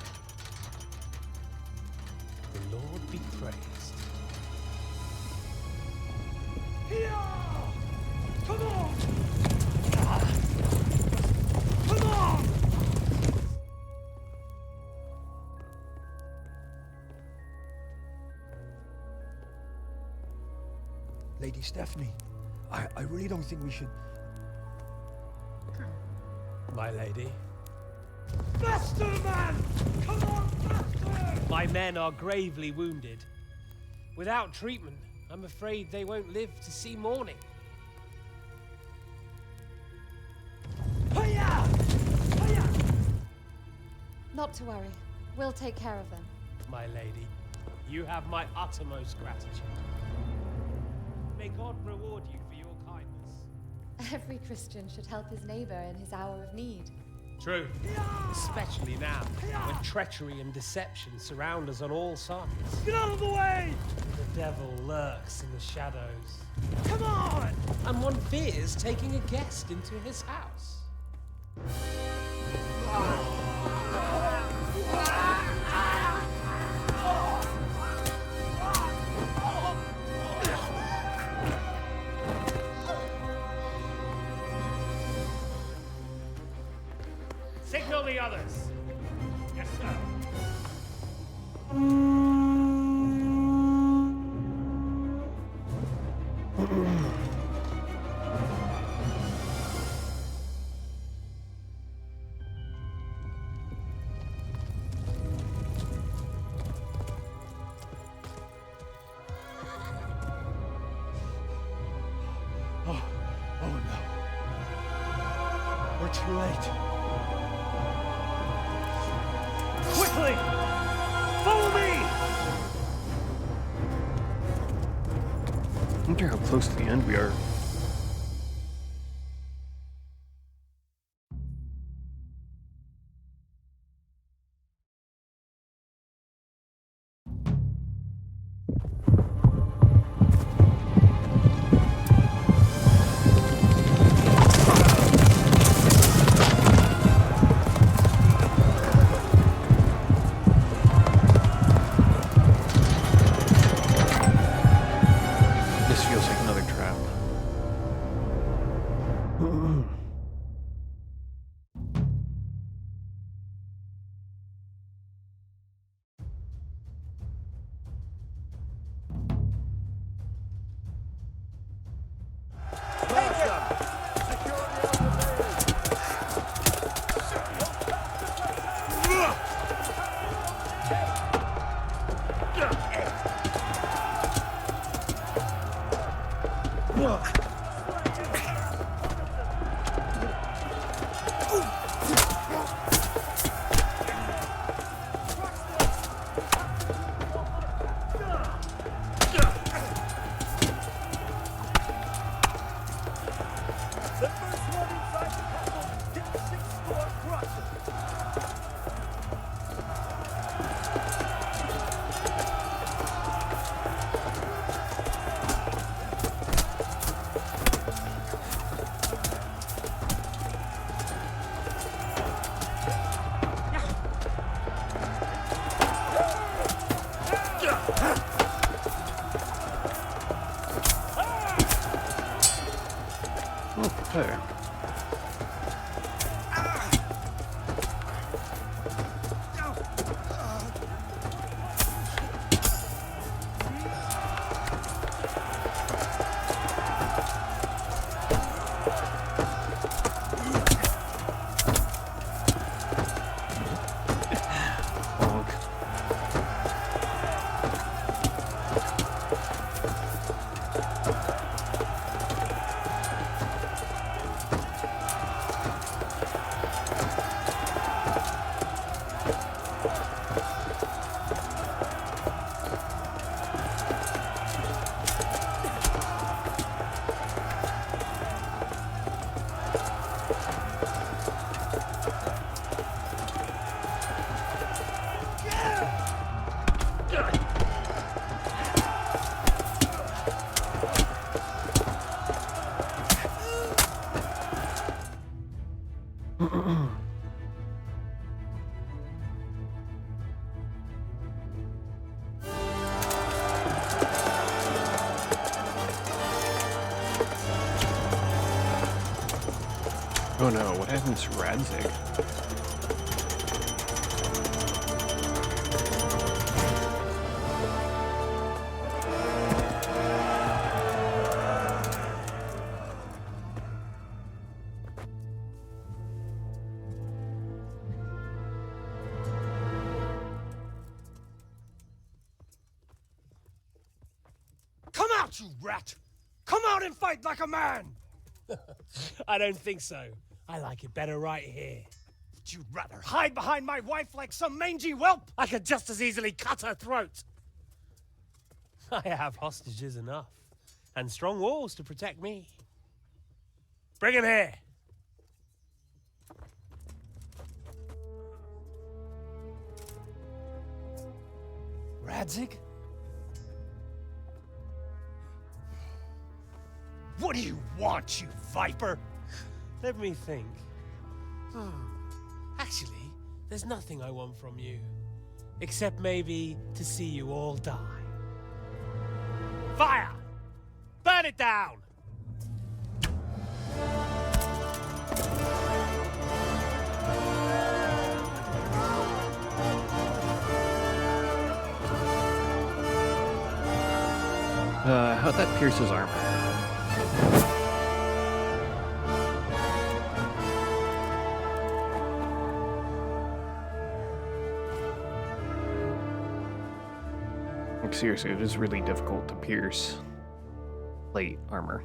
S13: The Lord be praised.
S24: Here! Come on! Come on!
S13: Lady Stephanie, I really don't think we should... My lady.
S24: Faster, man! Come on, faster!
S12: My men are gravely wounded. Without treatment, I'm afraid they won't live to see morning.
S24: Hiya! Hiya!
S15: Not to worry. We'll take care of them.
S12: My lady, you have my uttermost gratitude. May God reward you for your kindness.
S15: Every Christian should help his neighbor in his hour of need.
S12: True. Especially now, when treachery and deception surround us on all sides.
S24: Get out of the way!
S12: The devil lurks in the shadows.
S24: Come on!
S12: And one fears taking a guest into his house. Signal the others. Yes, sir.
S2: Oh no. We're too late. Quickly! Follow me!
S1: I wonder how close to the end we are. This feels like another trap. Oh no, what happens to Radzig?
S19: Come out, you rat! Come out and fight like a man!
S12: I don't think so. I like it better right here.
S19: Would you rather hide behind my wife like some mangy whelp?
S12: I could just as easily cut her throat. I have hostages enough, and strong walls to protect me. Bring him here.
S19: Radzig? What do you want, you viper?
S12: Let me think. Actually, there's nothing I want from you. Except maybe to see you all die. Fire! Burn it down!
S1: How'd that pierce his armor? Like, seriously, it is really difficult to pierce plate armor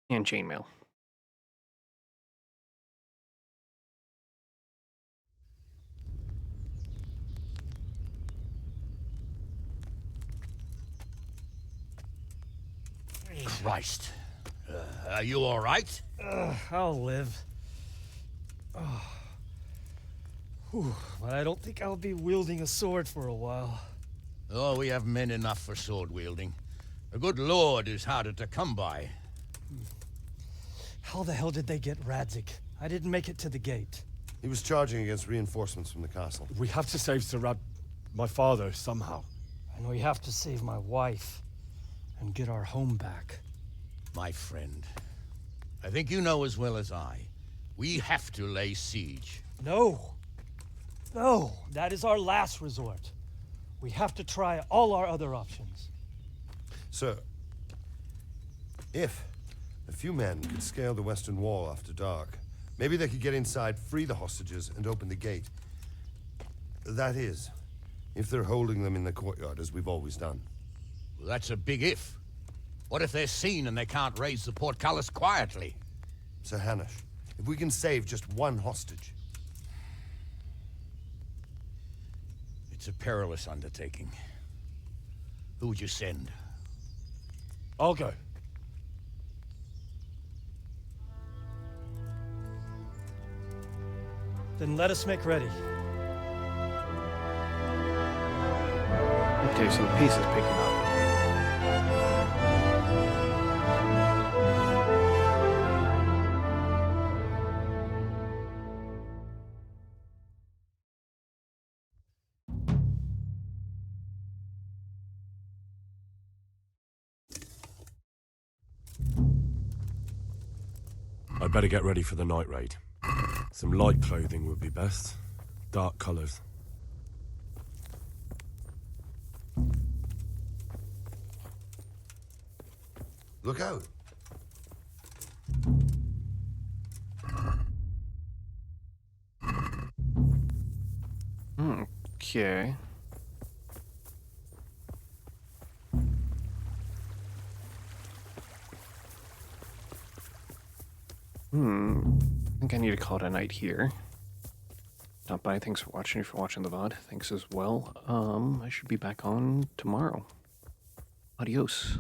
S1: and chainmail.
S5: Christ. Are you all right?
S19: I'll live. Whew, but I don't think I'll be wielding a sword for a while.
S5: Oh, we have men enough for sword wielding. A good lord is harder to come by.
S19: How the hell did they get Radzig? I didn't make it to the gate.
S4: He was charging against reinforcements from the castle.
S11: We have to save my father, somehow.
S19: And we have to save my wife and get our home back.
S5: My friend, I think you know as well as I. We have to lay siege.
S19: No. No, that is our last resort. We have to try all our other options.
S4: Sir, if a few men could scale the western wall after dark, maybe they could get inside, free the hostages, and open the gate. That is, if they're holding them in the courtyard, as we've always done.
S5: Well, that's a big if. What if they're seen and they can't raise the portcullis quietly?
S4: Sir Hanush, if we can save just one hostage.
S5: It's a perilous undertaking. Who would you send?
S11: I'll go.
S19: Then let us make ready.
S1: Okay, so the pace is picking up.
S11: I'd better get ready for the night raid. Some light clothing would be best. Dark colors.
S4: Look out.
S1: Okay. I think I need to call it a night here. Not by. Thanks for watching. If you're watching the VOD, thanks as well. I should be back on tomorrow. Adios.